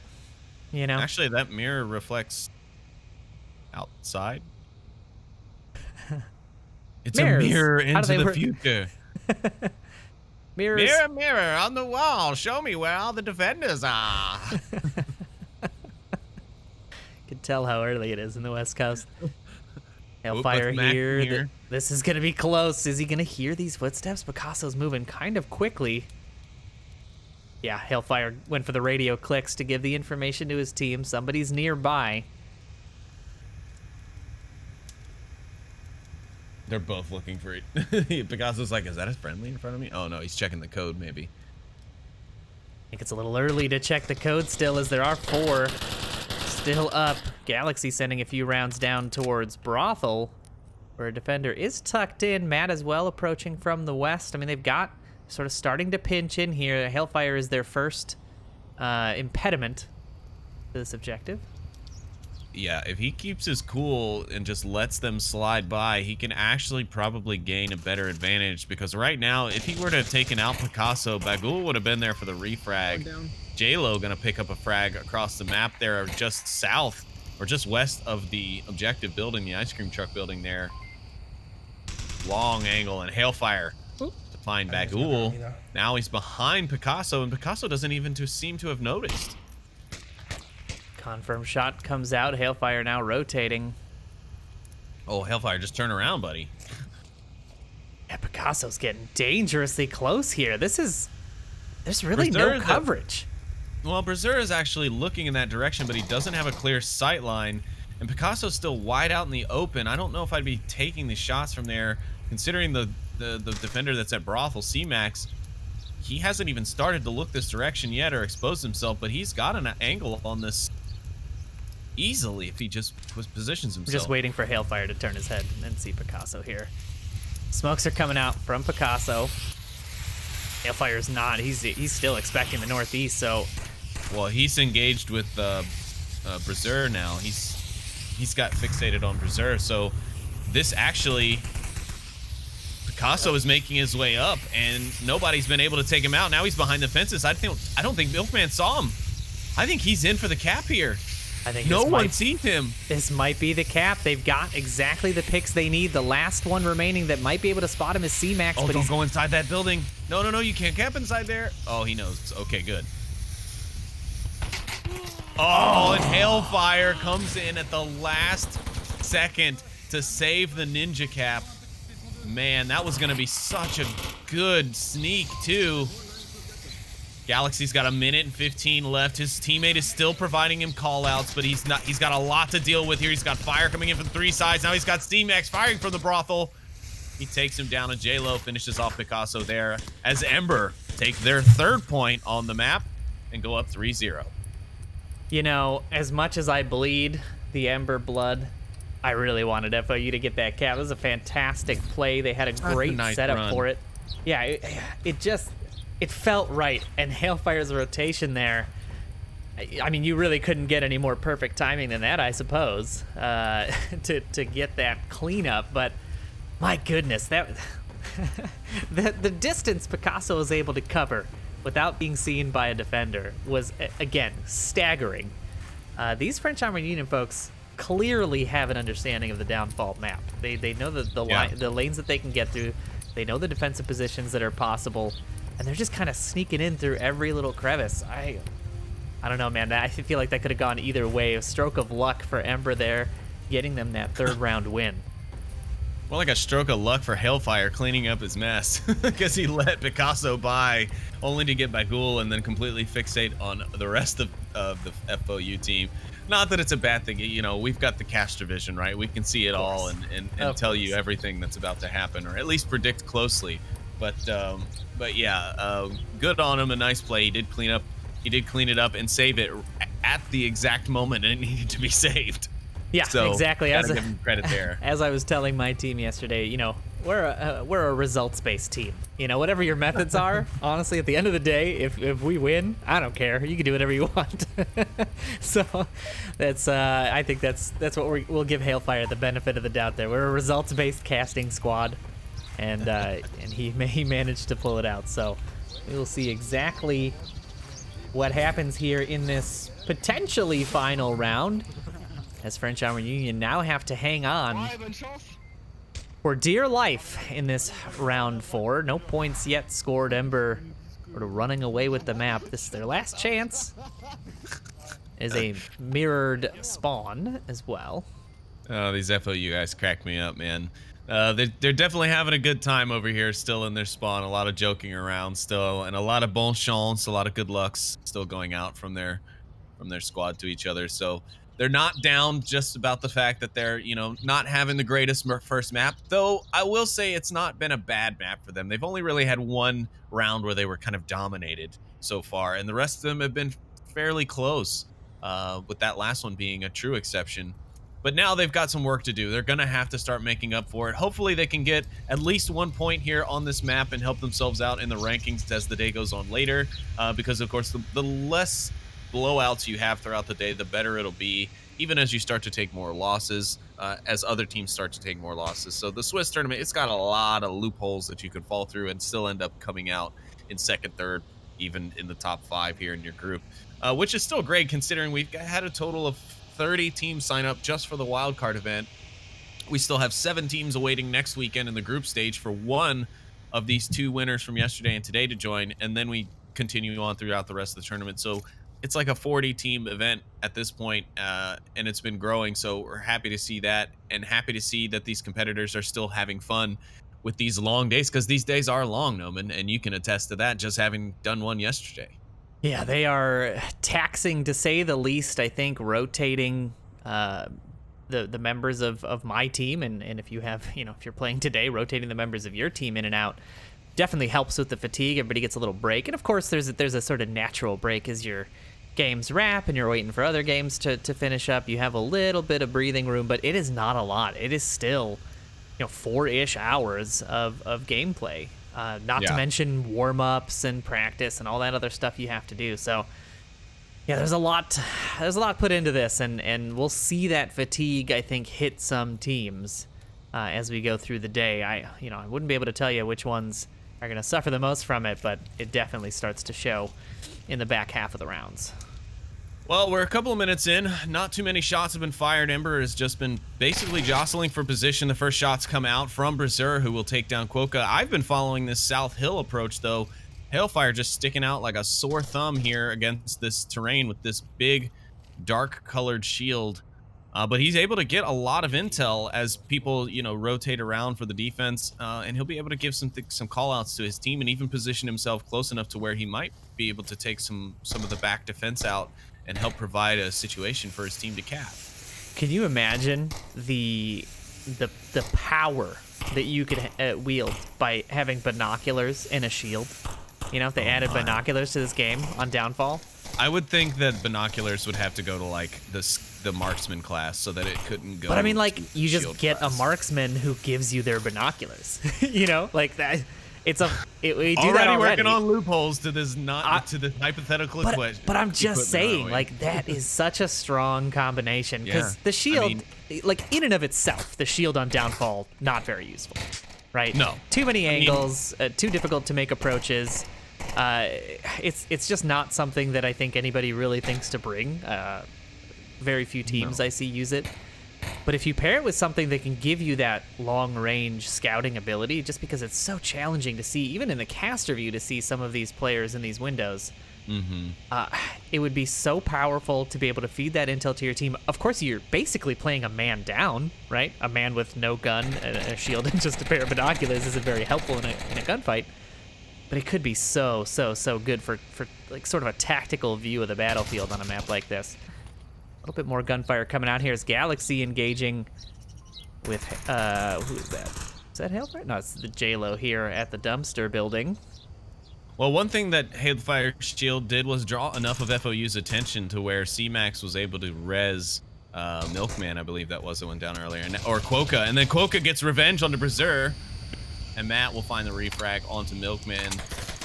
You know? Actually, that mirror reflects outside. It's Mirrors. a mirror How do into they the work? future. Mirrors. Mirror, mirror on the wall, show me where all the defenders are. Can tell how early it is in the West Coast. Oop, Hailfire that's Mac here. here. This is gonna be close. Is he gonna hear these footsteps? Picasso's moving kind of quickly. Yeah, Hailfire went for the radio clicks to give the information to his team. Somebody's nearby. They're both looking for it. Picasso's like, is that a friendly in front of me? Oh no, he's checking the code maybe. I think it's a little early to check the code still, as there are 4 still up. Galaxy sending a few rounds down towards Brothel, where a defender is tucked in. Matt as well approaching from the west. I mean, they've got sort of starting to pinch in here. Hailfire is their first impediment to this objective. Yeah, if he keeps his cool and just lets them slide by, he can actually probably gain a better advantage, because right now, if he were to have taken out Picasso, Bagul would have been there for the refrag. J-Lo gonna pick up a frag across the map there, just south or just west of the objective building, the ice cream truck building there. Long angle, and Hailfire to find Bagul. Now he's behind Picasso, and Picasso doesn't even seem to have noticed. Confirm shot comes out. Hailfire now rotating. Oh, Hailfire, just turn around, buddy. Yeah, Picasso's getting dangerously close here. There's really no coverage. Well, Brazoor is actually looking in that direction, but he doesn't have a clear sight line. And Picasso's still wide out in the open. I don't know if I'd be taking the shots from there, considering the defender that's at Brothel, C-Max. He hasn't even started to look this direction yet or expose himself, but he's got an angle on this easily if he just positions himself. We're just waiting for Hailfire to turn his head and see Picasso here. Smokes are coming out from Picasso. Hailfire's not. He's still expecting the northeast, so... Well, he's engaged with Brazoor now. He's got fixated on Brazoor, so this actually... Picasso is making his way up, and nobody's been able to take him out. Now he's behind the fences. I don't think Milkman saw him. I think he's in for the cap here. I think no one sees him. This might be the cap. They've got exactly the picks they need. The last one remaining that might be able to spot him is C-Max. Oh, but don't go inside that building. No, you can't cap inside there. Oh, he knows. Okay, good. Oh, and Hailfire comes in at the last second to save the ninja cap. Man, that was going to be such a good sneak, too. Galaxy's got 1:15 left. His teammate is still providing him callouts, but he's got a lot to deal with here. He's got fire coming in from 3 sides. Now he's got C-Max firing from the Brothel. He takes him down, and J-Lo finishes off Picasso there as Ember take their 3rd point on the map. and go up 3-0. You know, as much as I bleed the Ember blood, I really wanted FOU to get that cap. It was a fantastic play. They had a great nice setup run. for it. Yeah, it felt right. And Hailfire's rotation there, I mean, you really couldn't get any more perfect timing than that, I suppose, to get that cleanup. But my goodness, that the distance Picasso was able to cover without being seen by a defender was, again, staggering. These French Army Union folks clearly have an understanding of the downfall map. They know the lanes that they can get through. They know the defensive positions that are possible, and they're just kind of sneaking in through every little crevice. I don't know, man. I feel like that could have gone either way. A stroke of luck for Ember there, getting them that third round win. More like a stroke of luck for Hailfire cleaning up his mess, because he let Picasso by, only to get Bagul and then completely fixate on the rest of the FOU team. Not that it's a bad thing, you know, we've got the caster vision, right? We can see it all and tell you everything that's about to happen, or at least predict closely. But yeah, good on him, a nice play. He did clean it up and save it at the exact moment it needed to be saved. Yeah, so, exactly. Gotta give him credit there. As I was telling my team yesterday, you know, we're a results-based team. You know, whatever your methods are, honestly, at the end of the day, if we win, I don't care. You can do whatever you want. So that's I think that's what we'll give Hailfire the benefit of the doubt there. We're a results-based casting squad, and he managed to pull it out. So we will see exactly what happens here in this potentially final round, as French Army Union now have to hang on for dear life in this round 4. No points yet scored. Ember sort of running away with the map. This is their last chance. Is a mirrored spawn as well. Oh, these FOU guys crack me up, man. They're definitely having a good time over here still in their spawn. A lot of joking around still, and a lot of bon chance, a lot of good lucks still going out from their squad to each other. So they're not down just about the fact that they're, you know, not having the greatest first map, though I will say it's not been a bad map for them. They've only really had one round where they were kind of dominated so far, and the rest of them have been fairly close, with that last one being a true exception. But now they've got some work to do. They're going to have to start making up for it. Hopefully they can get at least 1 point here on this map and help themselves out in the rankings as the day goes on later, because, of course, the less blowouts you have throughout the day, the better it'll be, even as you start to take more losses, as other teams start to take more losses. So the Swiss tournament, it's got a lot of loopholes that you could fall through and still end up coming out in second, third, even in the top 5 here in your group, which is still great considering we've had a total of 30 teams sign up just for the wildcard event. We still have 7 teams awaiting next weekend in the group stage for one of these 2 winners from yesterday and today to join, and then we continue on throughout the rest of the tournament. So it's like a 40-team event at this point, and it's been growing, so we're happy to see that, and happy to see that these competitors are still having fun with these long days, because these days are long, Noman, and you can attest to that just having done one yesterday. Yeah, they are taxing, to say the least. I think rotating the members of my team, and if you have, you know, if you're playing today, rotating the members of your team in and out definitely helps with the fatigue. Everybody gets a little break, and of course there's a sort of natural break as your games wrap and you're waiting for other games to finish up. You have a little bit of breathing room, but it is not a lot. It is still, you know, 4-ish hours of gameplay, not to mention warm-ups and practice and all that other stuff you have to do. So yeah, there's a lot put into this, and we'll see that fatigue, I think, hit some teams as we go through the day. I wouldn't be able to tell you which ones are going to suffer the most from it, but it definitely starts to show in the back half of the rounds. Well, we're a couple of minutes in. Not too many shots have been fired. Ember has just been basically jostling for position. The first shots come out from Brazier, who will take down Quokka. I've been following this South Hill approach, though. Hailfire just sticking out like a sore thumb here against this terrain with this big, dark-colored shield. But he's able to get a lot of intel as people, you know, rotate around for the defense, and he'll be able to give some call-outs to his team and even position himself close enough to where he might be able to take some of the back defense out and help provide a situation for his team to cap. Can you imagine the power that you could wield by having binoculars and a shield? You know, if they added binoculars to this game on Downfall, I would think that binoculars would have to go to like the marksman class so that it couldn't go. But I mean, like, to you just shield get class. a marksman who gives you their binoculars. You know, like that. We do already that already. working on loopholes to this to the hypothetical question. But I'm just saying, like, that is such a strong combination because Yeah. the shield, like, in and of itself, the shield on downfall not very useful, right? No. Too many angles, too difficult to make approaches. It's just not something that I think anybody really thinks to bring. Very few teams I see use it. But if you pair it with something that can give you that long-range scouting ability, just because it's so challenging to see, even in the caster view, to see some of these players in these windows, it would be so powerful to be able to feed that intel to your team. Of course, you're basically playing a man down, right? A man with no gun and a shield and just a pair of binoculars isn't very helpful in a gunfight. But it could be so good for like sort of a tactical view of the battlefield on a map like this. A little bit more gunfire coming out here as Galaxy engaging with, who is that? Is that Hailfire? No, it's the J-Lo here at the dumpster building. Well, one thing that Hailfire Shield did was draw enough of FOU's attention to where C-Max was able to res Milkman, I believe that was the one down earlier, or Quokka, and then Quokka gets revenge on the Berserker, and Matt will find the refrag onto Milkman.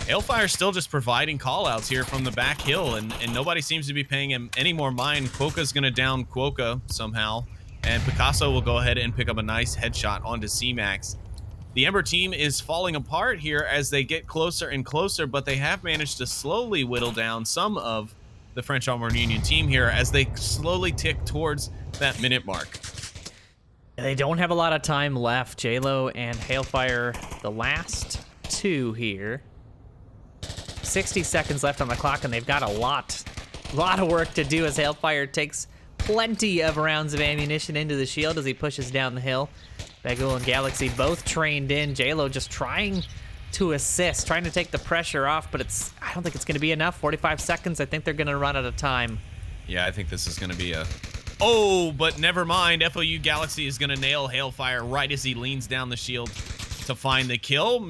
Hailfire still just providing callouts here from the back hill, and nobody seems to be paying him any more mind. Quokka's gonna down Quokka somehow, and Picasso will go ahead and pick up a nice headshot onto C-Max. The Ember team is falling apart here as they get closer and closer, but they have managed to slowly whittle down some of the French Onward Union team here as they slowly tick towards that minute mark. They don't have a lot of time left. J-Lo and Hailfire, the last two here. 60 seconds left on the clock, and they've got a lot of work to do as Hailfire takes plenty of rounds of ammunition into the shield as he pushes down the hill. Bagul and Galaxy both trained in. J-Lo just trying to assist, trying to take the pressure off, but I don't think it's going to be enough. 45 seconds. I think they're going to run out of time. Yeah, I think this is going to be a... Oh, but never mind. FOU Galaxy is going to nail Hailfire right as he leans down the shield to find the kill.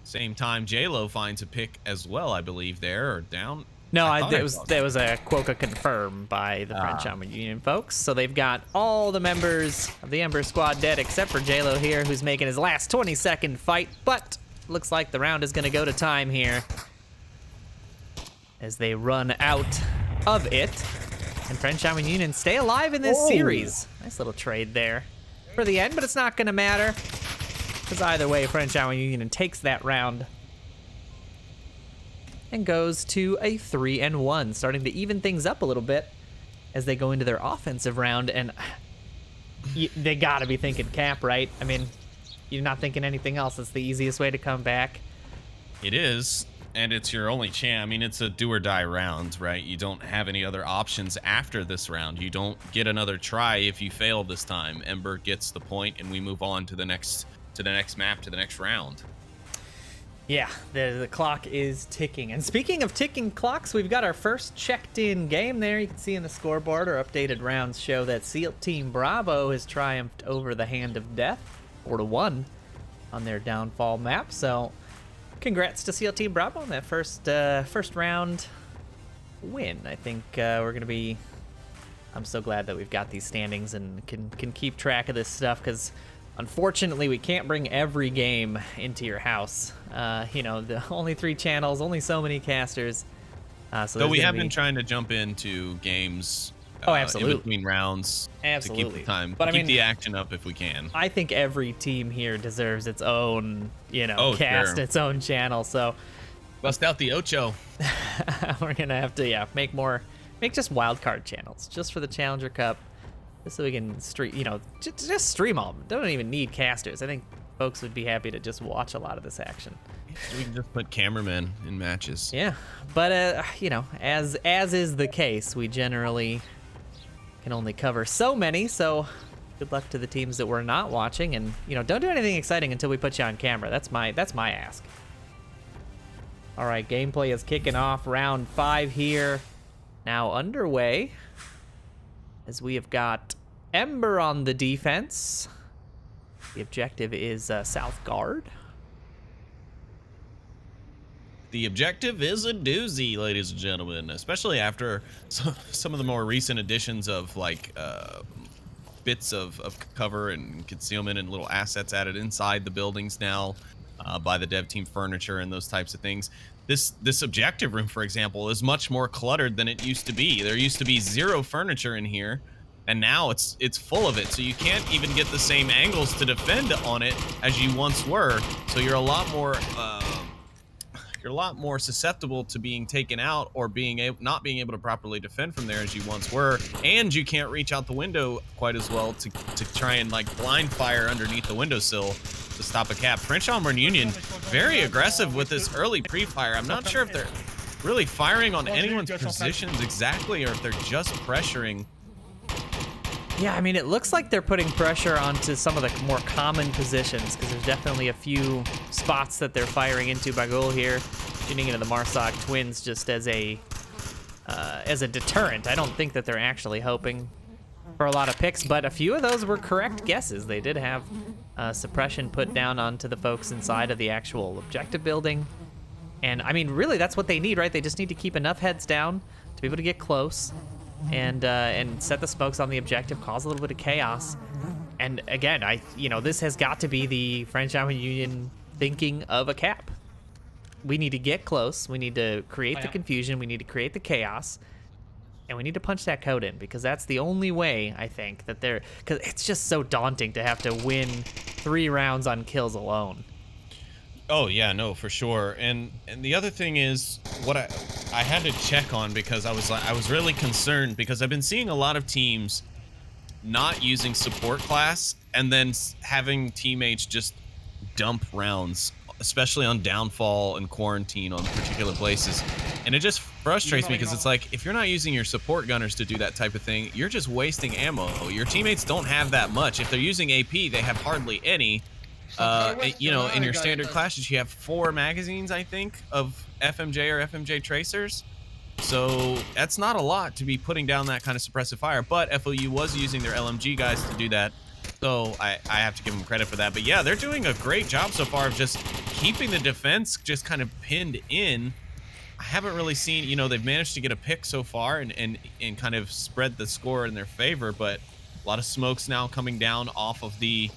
Same time, J-Lo finds a pick as well, I believe, there, or down. No, there was a Quokka confirmed by the French Onward Union folks. So they've got all the members of the Ember squad dead except for J-Lo here, who's making his last 20-second fight. But looks like the round is going to go to time here as they run out of it. And French Onward Union stay alive in this series. Nice little trade there for the end, but it's not going to matter. Because either way, French Onward Union takes that round and goes to a 3-1, starting to even things up a little bit as they go into their offensive round. And they got to be thinking cap, right? I mean, you're not thinking anything else. It's the easiest way to come back. It is, and it's your only chance. I mean, it's a do-or-die round, right? You don't have any other options after this round. You don't get another try if you fail this time. Ember gets the point, and we move on to the next map, to the next round. Yeah, the clock is ticking. And speaking of ticking clocks, we've got our first checked-in game there. You can see in the scoreboard, our updated rounds show that SEAL Team Bravo has triumphed over the Hand of Death, 4-1, on their downfall map. So, congrats to SEAL Team Bravo on that first round win. I think we're gonna be. I'm so glad that we've got these standings and can keep track of this stuff, because unfortunately, we can't bring every game into your house. The only 3 channels, only so many casters. So we have been trying to jump into games absolutely. in between rounds to keep the time, but keep the action up if we can. I think every team here deserves its own, cast, sure. its own channel. So Bust out the Ocho. we're going to have to, make just wildcard channels just for the Challenger Cup. Just so we can stream, just stream all of them. Don't even need casters. I think folks would be happy to just watch a lot of this action. We can just put cameramen in matches. Yeah, but as is the case, we generally can only cover so many. So good luck to the teams that we're not watching, and don't do anything exciting until we put you on camera. That's my ask. All right, gameplay is kicking off. Round 5 here, now underway. As we have got Ember on the defense. The objective is South Guard. The objective is a doozy, ladies and gentlemen, especially after some of the more recent additions of like bits of cover and concealment and little assets added inside the buildings now by the dev team furniture and those types of things. This objective room, for example, is much more cluttered than it used to be. There used to be 0 furniture in here, and now it's full of it. So you can't even get the same angles to defend on it as you once were. So you're a lot more susceptible to being taken out or not being able to properly defend from there as you once were, and you can't reach out the window quite as well to try and like blind fire underneath the windowsill to stop a cap. French Onward Union very aggressive with this early pre-fire. I'm not sure if they're really firing on anyone's positions exactly or if they're just pressuring. Yeah, I mean, it looks like they're putting pressure onto some of the more common positions because there's definitely a few spots that they're firing into. Bagul here, shooting into the Marsok twins just as a deterrent. I don't think that they're actually hoping for a lot of picks, but a few of those were correct guesses. They did have suppression put down onto the folks inside of the actual objective building. And, I mean, really, that's what they need, right? They just need to keep enough heads down to be able to get close and set the smokes on the objective, cause a little bit of chaos. And again, this has got to be the French Onward Union thinking of a cap. We need to get close. We need to create the confusion. We need to create the chaos. And we need to punch that code in because that's the only way, I think, that because it's just so daunting to have to win 3 rounds on kills alone. Oh yeah, no, for sure. And the other thing is what I had to check on because I was really concerned because I've been seeing a lot of teams not using support class and then having teammates just dump rounds, especially on downfall and quarantine on particular places. And it just frustrates me because it's like, if you're not using your support gunners to do that type of thing, you're just wasting ammo. Your teammates don't have that much. If they're using AP, they have hardly any. In your standard classes, you have 4 magazines, I think, of FMJ or FMJ tracers. So that's not a lot to be putting down that kind of suppressive fire. But FOU was using their LMG guys to do that. So I have to give them credit for that. But yeah, they're doing a great job so far of just keeping the defense just kind of pinned in. I haven't really seen, they've managed to get a pick so far and kind of spread the score in their favor. But a lot of smokes now coming down off of the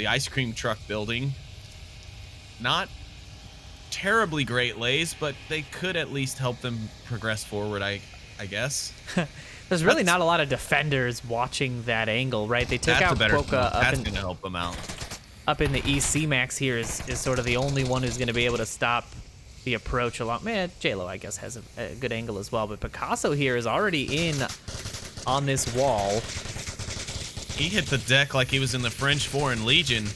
ice cream truck building. Not terribly great lays, but they could at least help them progress forward, I guess. There's really not a lot of defenders watching that angle, right? They took out Quokka up that's going to help them out. Up in the East, C-Max here is sort of the only one who's going to be able to stop the approach a lot. Man, J-Lo, I guess, has a good angle as well. But Picasso here is already in on this wall. He hit the deck like he was in the French Foreign Legion.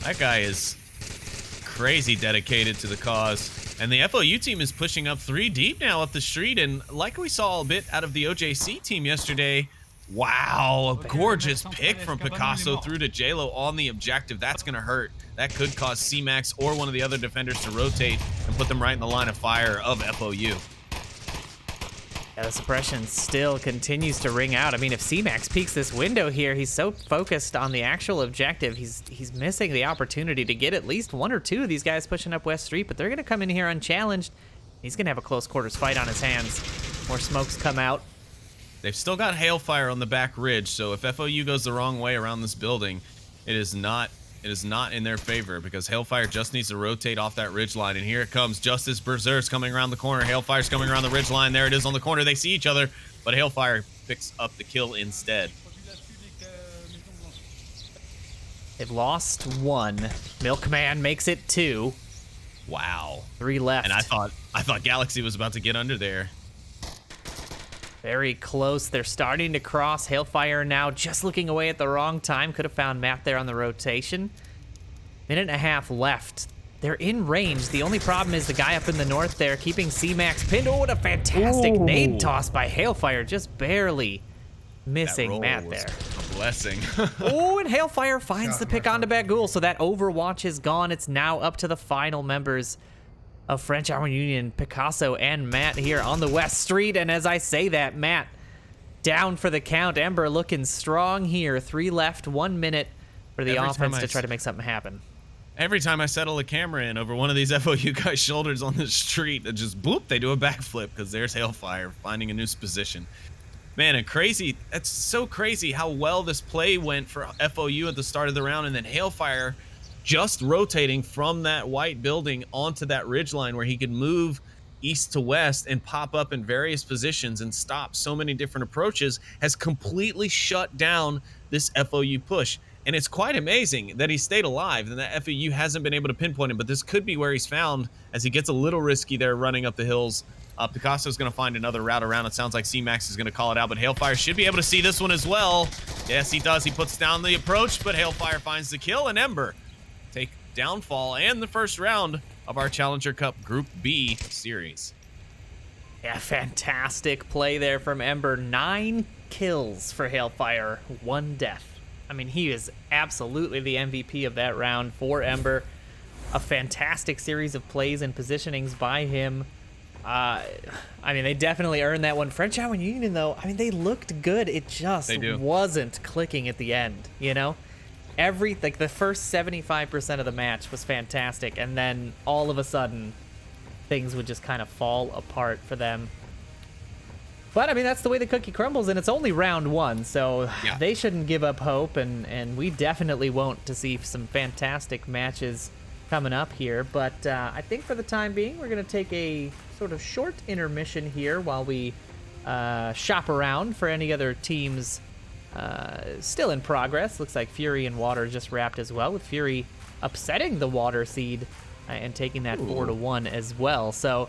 That guy is crazy dedicated to the cause. And the FOU team is pushing up 3 deep now up the street. And like we saw a bit out of the OJC team yesterday, wow, a gorgeous pick from Picasso through to J-Lo on the objective. That's going to hurt. That could cause C-Max or one of the other defenders to rotate and put them right in the line of fire of FOU. Yeah, the suppression still continues to ring out. I mean, if C-Max peeks this window here, he's so focused on the actual objective, he's missing the opportunity to get at least 1 or 2 of these guys pushing up West Street, but they're going to come in here unchallenged. He's going to have a close quarters fight on his hands. More smokes come out. They've still got hailfire on the back ridge, so if FOU goes the wrong way around this building, it is not in their favor because hailfire just needs to rotate off that ridge line. And here it comes. Justice Berserk's coming around the corner. Hailfire's coming around the ridge line. There it is on the corner. They see each other, but hailfire picks up the kill instead. They've lost 1. Milkman makes it 2. Wow. 3 left. And I thought Galaxy was about to get under there. Very close. They're starting to cross. Hailfire now just looking away at the wrong time. Could have found Matt there on the rotation. 1.5 minutes left. They're in range. The only problem is the guy up in the north there keeping C-Max pinned. Oh, what a fantastic nade toss by Hailfire. Just barely missing Matt there. A blessing. Oh, and Hailfire finds the pick onto Bagul. So that Overwatch is gone. It's now up to the final members of French Onward Union, Picasso and Matt here on the West Street. And as I say that, Matt down for the count. Ember looking strong here. 3 left, 1 minute for the offense to try to make something happen. Every time I settle a camera in over one of these FOU guys' shoulders on the street, it just boop, they do a backflip because there's Hailfire finding a new position. Man, and crazy. That's so crazy how well this play went for FOU at the start of the round, and then Hailfire just rotating from that white building onto that ridgeline where he could move east to west and pop up in various positions and stop so many different approaches has completely shut down this FOU push. And it's quite amazing that he stayed alive and that FOU hasn't been able to pinpoint him, but this could be where he's found as he gets a little risky there running up the hills. Picasso's going to find another route around. It sounds like C-Max is going to call it out, but Hailfire should be able to see this one as well. Yes, he does. He puts down the approach, but Hailfire finds the kill, and Ember take downfall and the first round of our Challenger Cup Group B series. Yeah, fantastic play there from Ember. 9 kills for Hailfire, 1 death. I mean, he is absolutely the MVP of that round for Ember. A fantastic series of plays and positionings by him. I mean, they definitely earned that one. French Hour Union, though, I mean, they looked good. It just wasn't clicking at the end, you know? The first 75% of the match was fantastic, and then all of a sudden, things would just kind of fall apart for them. But, I mean, that's the way the cookie crumbles, and it's only round 1, so they shouldn't give up hope, and we definitely won't to see some fantastic matches coming up here. But I think for the time being, we're going to take a sort of short intermission here while we shop around for any other teams still in progress. Looks like Fury and Water just wrapped as well, with Fury upsetting the Water seed and taking that 4-1 as well. So,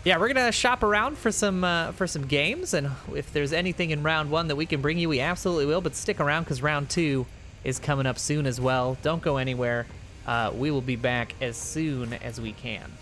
yeah, we're gonna shop around for some games, and if there's anything in round 1 that we can bring you, we absolutely will. But stick around because round 2 is coming up soon as well. Don't go anywhere. We will be back as soon as we can.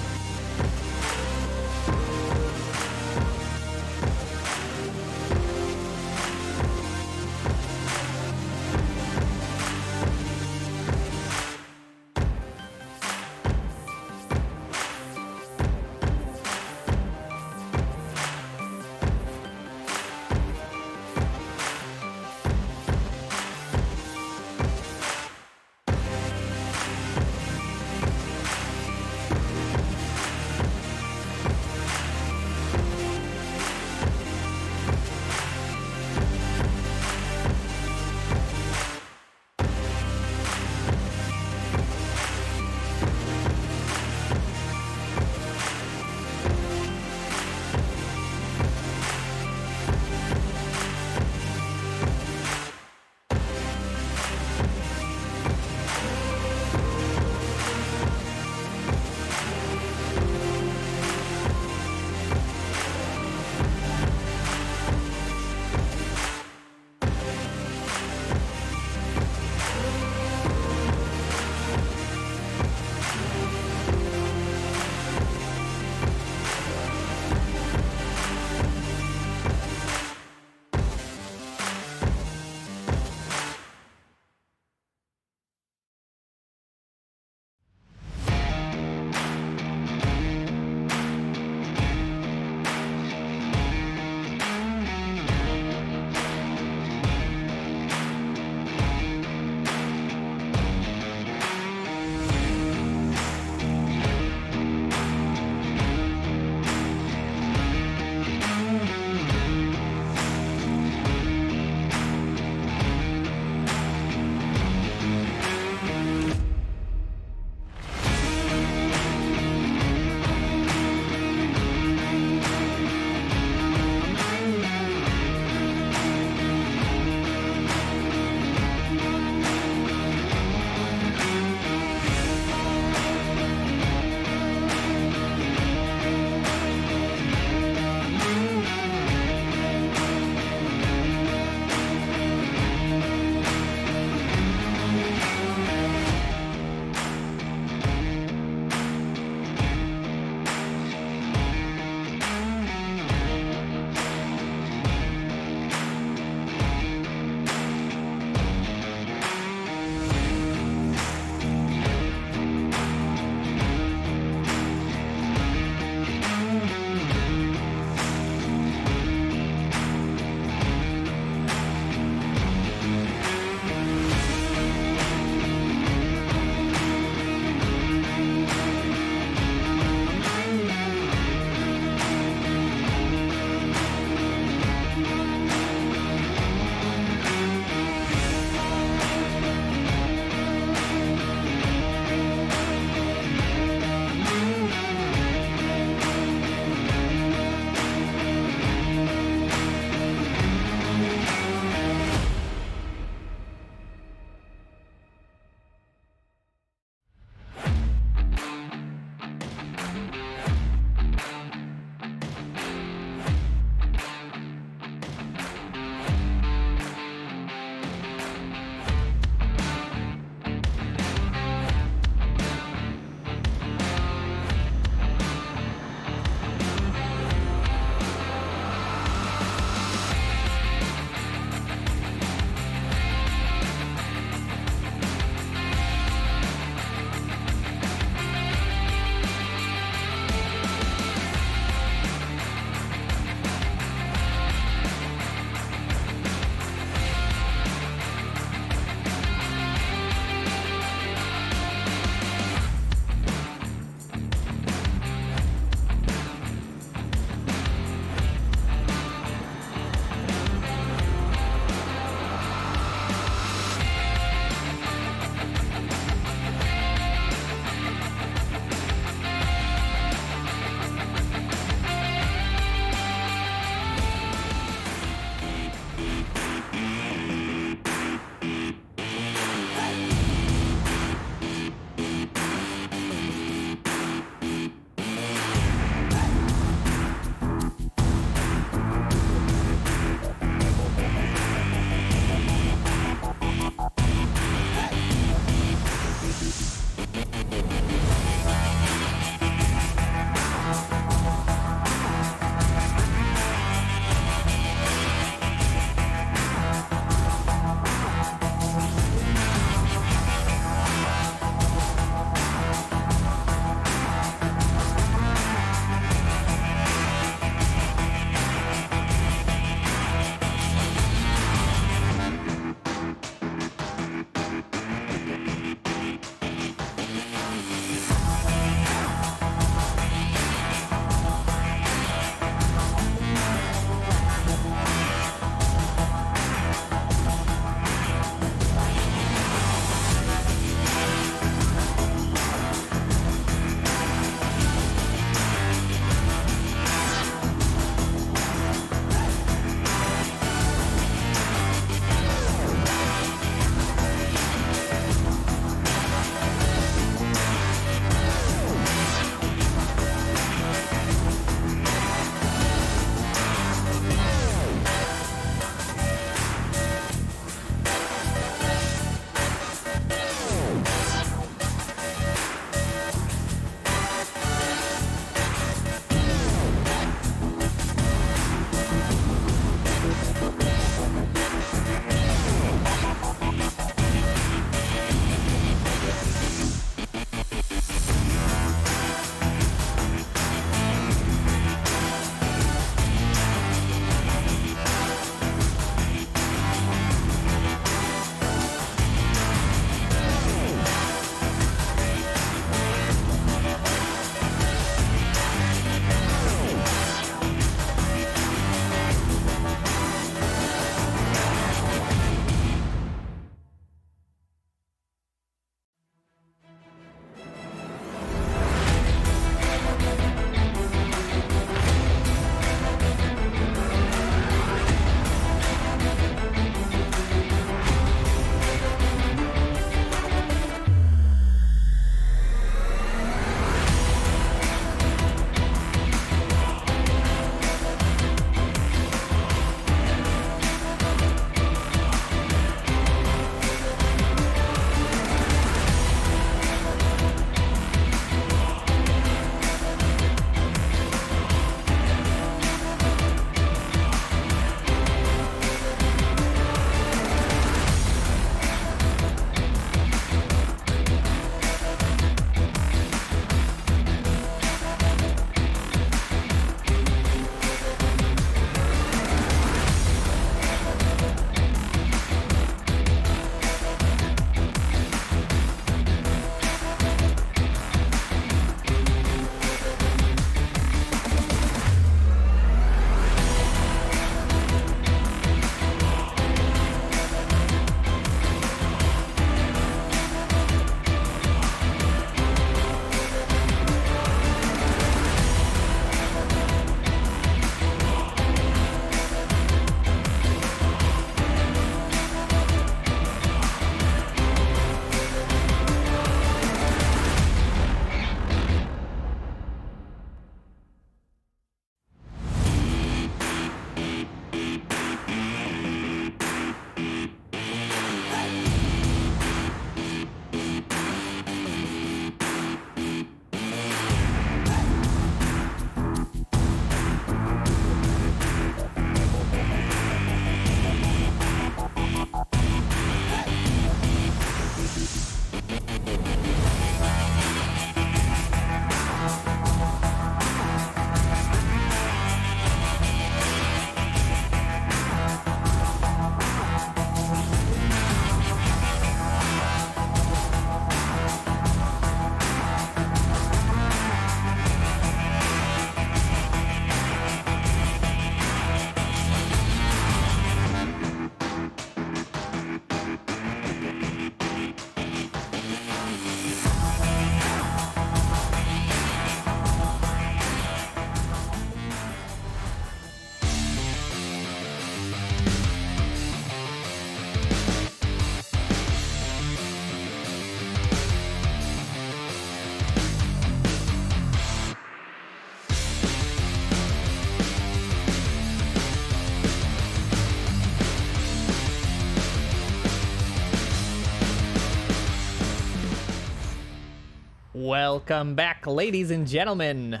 Welcome back, ladies and gentlemen,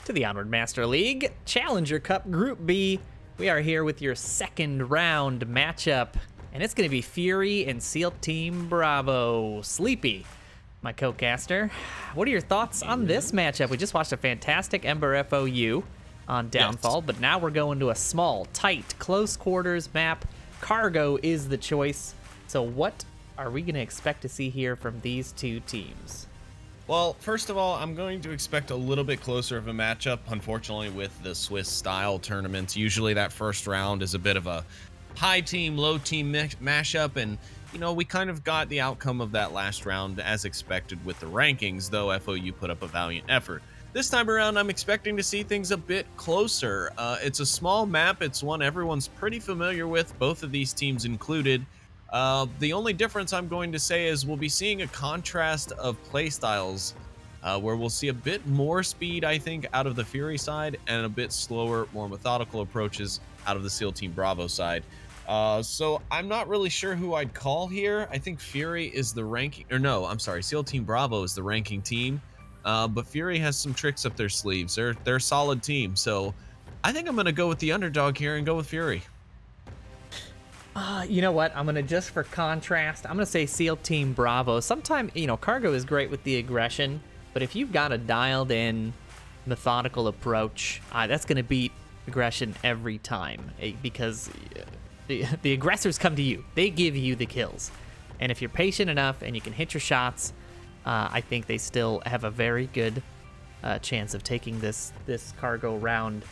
to the Onward Master League Challenger Cup Group B. We are here with your second round matchup, and it's going to be Fury and SEAL Team Bravo. Sleepy, my co-caster, what are your thoughts on this matchup? We just watched a fantastic Ember FOU on Downfall, but now we're going to a small, tight, close quarters map. Cargo is the choice. So what are we going to expect to see here from these two teams? Well, first of all, I'm going to expect a little bit closer of a matchup. Unfortunately, with the Swiss-style tournaments, usually that first round is a bit of a high team, low team mashup, and you know, we kind of got the outcome of that last round as expected with the rankings, though FOU put up a valiant effort. This time around, I'm expecting to see things a bit closer. It's a small map. It's one everyone's pretty familiar with, both of these teams included. The only difference I'm going to say is we'll be seeing a contrast of playstyles where we'll see a bit more speed, I think, out of the Fury side and a bit slower, more methodical approaches out of the SEAL Team Bravo side. So I'm not really sure who I'd call here. I think Fury is the ranking, or no, I'm sorry, SEAL Team Bravo is the ranking team, but Fury has some tricks up their sleeves. They're a solid team, so I think I'm going to go with the underdog here and go with Fury. You know what? I'm going to, just for contrast, I'm going to say SEAL Team Bravo. Sometimes, you know, Cargo is great with the aggression, but if you've got a dialed in methodical approach, that's going to beat aggression every time, because the aggressors come to you. They give you the kills. And if you're patient enough and you can hit your shots, I think they still have a very good chance of taking this Cargo round.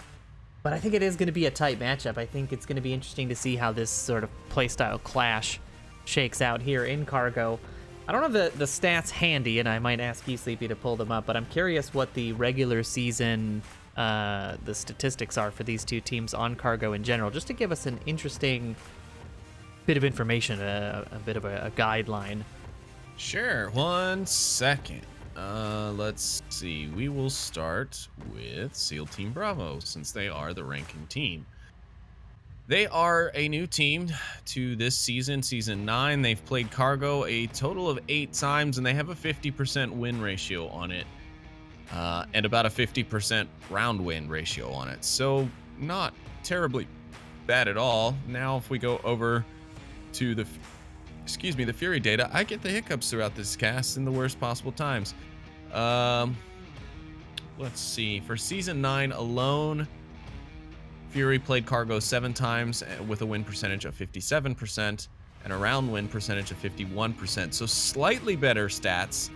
But I think it is going to be a tight matchup. I think it's going to be interesting to see how this sort of playstyle clash shakes out here in Cargo. I don't have the stats handy, and I might ask you, Sleepy, to pull them up, but I'm curious what the regular season the statistics are for these two teams on Cargo in general, just to give us an interesting bit of information, a bit of a guideline. Sure, 1 second. Let's see. We will start with SEAL Team Bravo, since they are the ranking team. They are a new team to this season, Season 9. They've played Cargo a total of 8 times, and they have a 50% win ratio on it, and about a 50% round win ratio on it. So not terribly bad at all. Now, if we go over to the Fury data, I get the hiccups throughout this cast in the worst possible times. Let's see. For Season 9 alone, Fury played Cargo 7 times with a win percentage of 57% and a round win percentage of 51%. So slightly better stats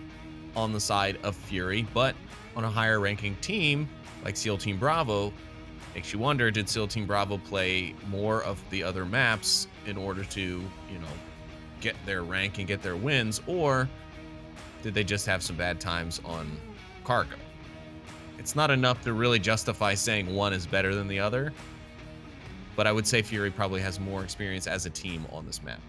on the side of Fury, but on a higher ranking team like SEAL Team Bravo, makes you wonder, did SEAL Team Bravo play more of the other maps in order to, you know, get their rank and get their wins, or did they just have some bad times on Cargo? It's not enough to really justify saying one is better than the other, but I would say Fury probably has more experience as a team on this map.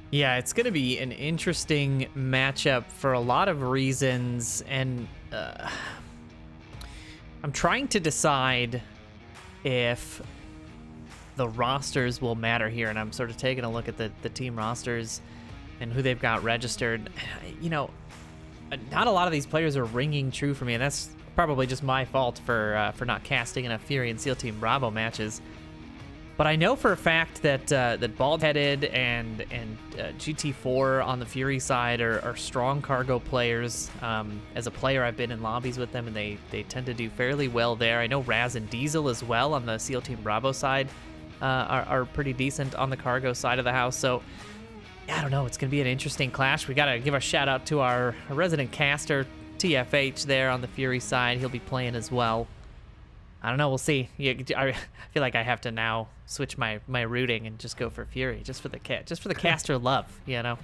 Yeah, it's going to be an interesting matchup for a lot of reasons, and I'm trying to decide if the rosters will matter here, and I'm sort of taking a look at the team rosters and who they've got registered. You know, not a lot of these players are ringing true for me, and that's probably just my fault for not casting enough Fury and SEAL Team Bravo matches. But I know for a fact that that Bald-Headed and GT4 on the Fury side are strong Cargo players. As a player, I've been in lobbies with them, and they tend to do fairly well there. I know Raz and Diesel as well on the SEAL Team Bravo side are pretty decent on the Cargo side of the house. So I don't know. It's going to be an interesting clash. We got to give a shout out to our resident caster, TFH, there on the Fury side. He'll be playing as well. I don't know. We'll see. I feel like I have to now switch my rooting and just go for Fury, just for the caster love, you know.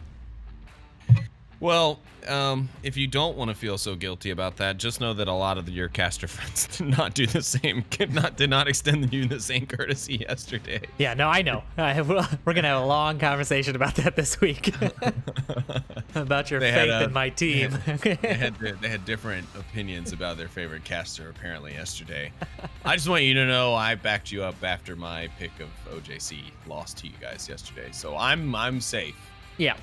Well, if you don't want to feel so guilty about that, just know that a lot of your caster friends did not do the same, did not extend you the same courtesy yesterday. Yeah, no, I know. We're gonna have a long conversation about that this week. About your faith in my team. They had different opinions about their favorite caster apparently yesterday. I just want you to know I backed you up after my pick of OJC lost to you guys yesterday, so I'm safe. Yeah.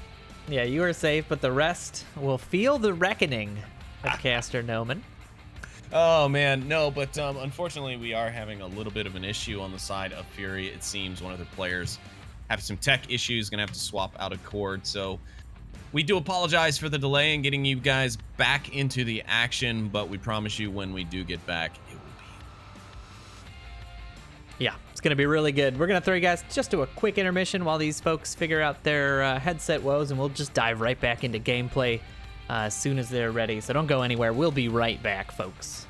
Yeah, you are safe, but the rest will feel the reckoning of Caster Noman. Oh man, no, but unfortunately we are having a little bit of an issue on the side of Fury. It seems one of their players have some tech issues, gonna have to swap out a cord. So we do apologize for the delay in getting you guys back into the action, but we promise you when we do get back, it will be. Yeah, it's going to be really good. We're going to throw you guys just to a quick intermission while these folks figure out their headset woes, and we'll just dive right back into gameplay as soon as they're ready. So don't go anywhere. We'll be right back, folks.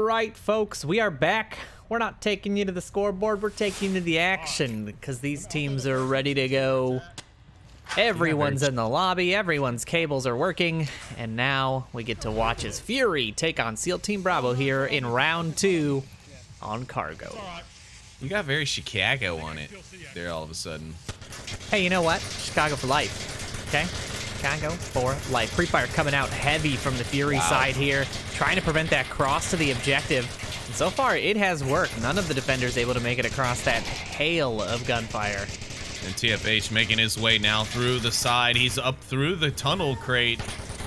right, folks, we are back. We're not taking you to the scoreboard, we're taking you to the action because these teams are ready to go. Everyone's in the lobby, everyone's cables are working, and now we get to watch as Fury take on SEAL Team Bravo here in round 2 on Cargo. You got very Chicago on it there all of a sudden. Hey, you know what? Chicago for life, okay? Chicago for life. Free Fire coming out heavy from the Fury side here, trying to prevent that cross to the objective. And so far, it has worked. None of the defenders able to make it across that hail of gunfire. And TFH making his way now through the side. He's up through the tunnel crate.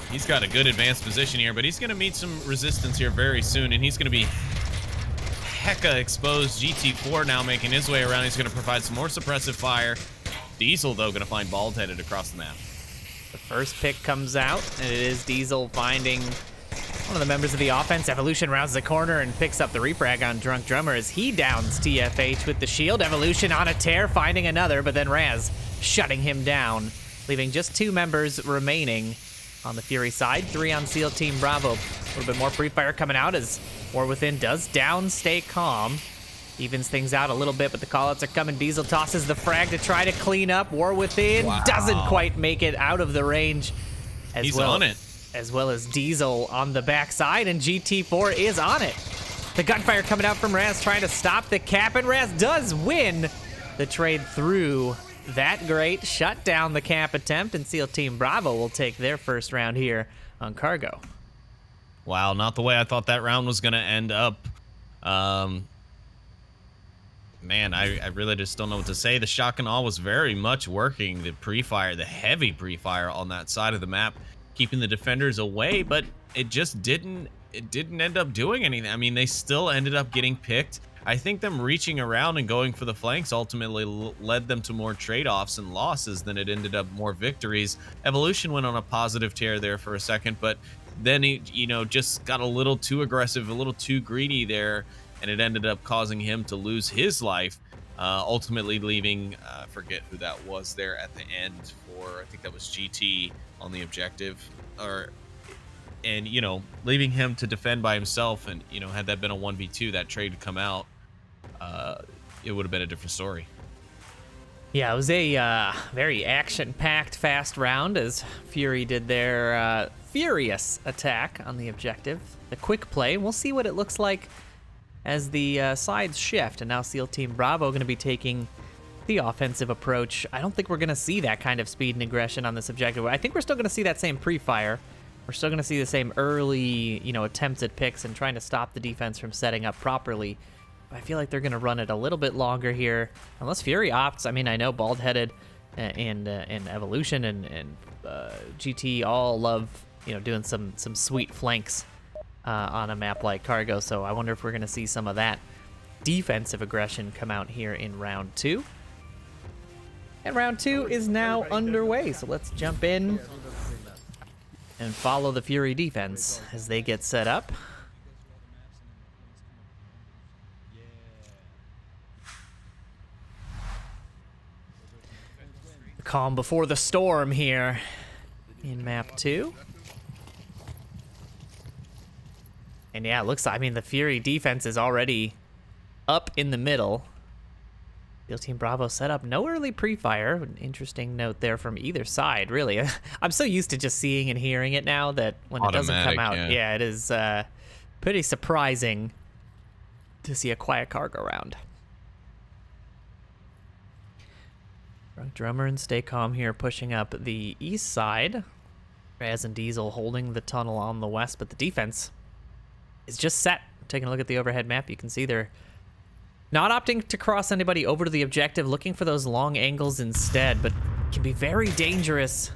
He's got a good advanced position here, but he's going to meet some resistance here very soon, and he's going to be hecka exposed. GT4 now making his way around. He's going to provide some more suppressive fire. Diesel, though, going to find bald-headed across the map. The first pick comes out, and it is Diesel finding one of the members of the offense. Evolution rounds the corner and picks up the refrag on Drunk Drummer as he downs TFH with the shield. Evolution on a tear, finding another, but then Raz shutting him down, leaving just 2 members remaining on the Fury side. 3 on SEAL Team Bravo. A little bit more Free Fire coming out as War Within does down Stay Calm. Evens things out a little bit, but the callouts are coming. Diesel tosses the frag to try to clean up. War Within doesn't quite make it out of the range. He's on it. As well as Diesel on the backside, and GT4 is on it. The gunfire coming out from Raz trying to stop the cap, and Raz does win the trade through that great. Shut down the cap attempt, and SEAL Team Bravo will take their first round here on Cargo. Wow, not the way I thought that round was going to end up. Man, I really just don't know what to say. The shotgun all was very much working. The pre-fire, the heavy pre-fire on that side of the map, keeping the defenders away, but it just didn't end up doing anything. I mean, they still ended up getting picked. I think them reaching around and going for the flanks ultimately led them to more trade-offs and losses than it ended up more victories. Evolution went on a positive tear there for a second, but then he, you know, just got a little too aggressive, a little too greedy there, and it ended up causing him to lose his life, ultimately leaving, forget who that was there at the end for, I think that was GT on the objective, and you know, leaving him to defend by himself. And you know, had that been a 1v2, that trade come out, it would have been a different story. Yeah, it was a very action-packed, fast round as Fury did their furious attack on the objective. The quick play, we'll see what it looks like as the sides shift, and now SEAL Team Bravo going to be taking the offensive approach. I don't think we're going to see that kind of speed and aggression on this objective. I think we're still going to see that same pre-fire. We're still going to see the same early, you know, attempts at picks and trying to stop the defense from setting up properly. But I feel like they're going to run it a little bit longer here, unless Fury opts. I mean, I know Bald-Headed and Evolution and GT all love, you know, doing some sweet flanks on a map like Cargo. So I wonder if we're going to see some of that defensive aggression come out here in round 2. And round 2 is now underway, so let's jump in and follow the Fury defense as they get set up. The calm before the storm here in map 2. And yeah, it looks like, I mean, the Fury defense is already up in the middle. SEAL Team Bravo set up no early pre-fire. An interesting note there from either side, really. I'm so used to just seeing and hearing it now that when it doesn't come out, yeah, it is pretty surprising to see a quiet Cargo round. Drunk Drummer and Stay Calm here pushing up the east side. Raz and Diesel holding the tunnel on the west, but the defense is just set. Taking a look at the overhead map, you can see they're not opting to cross anybody over to the objective, looking for those long angles instead, but can be very dangerous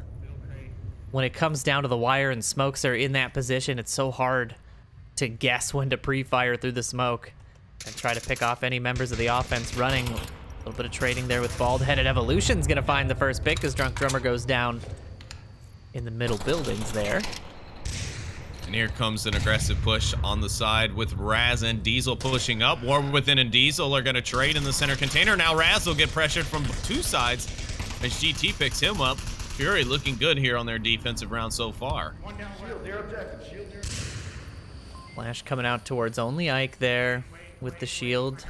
when it comes down to the wire and smokes are in that position. It's so hard to guess when to pre-fire through the smoke and try to pick off any members of the offense running. A little bit of trading there with Bald-Headed. Evolution's gonna find the first pick as Drunk Drummer goes down in the middle buildings there. And here comes an aggressive push on the side with Raz and Diesel pushing up. War Within and Diesel are going to trade in the center container. Now Raz will get pressured from 2 sides as GT picks him up. Fury looking good here on their defensive round so far. Flash coming out towards only Ike there with the shield.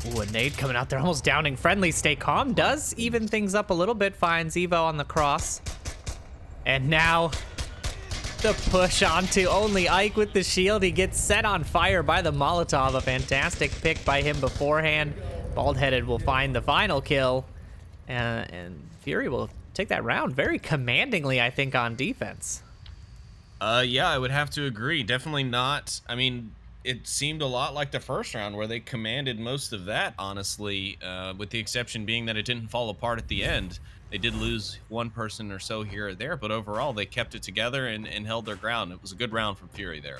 Ooh, a nade coming out there, almost downing Friendly. Stay calm does even things up a little bit. Finds Evo on the cross. And now the push onto only Ike with the shield. He gets set on fire by the Molotov. A fantastic pick by him beforehand. Bald-headed will find the final kill. And Fury will take that round very commandingly, I think, on defense. Yeah, I would have to agree. Definitely not. I mean, it seemed a lot like the first round where they commanded most of that, honestly, with the exception being that it didn't fall apart at the end. They did lose one person or so here or there, but overall they kept it together and held their ground. It was a good round from Fury there.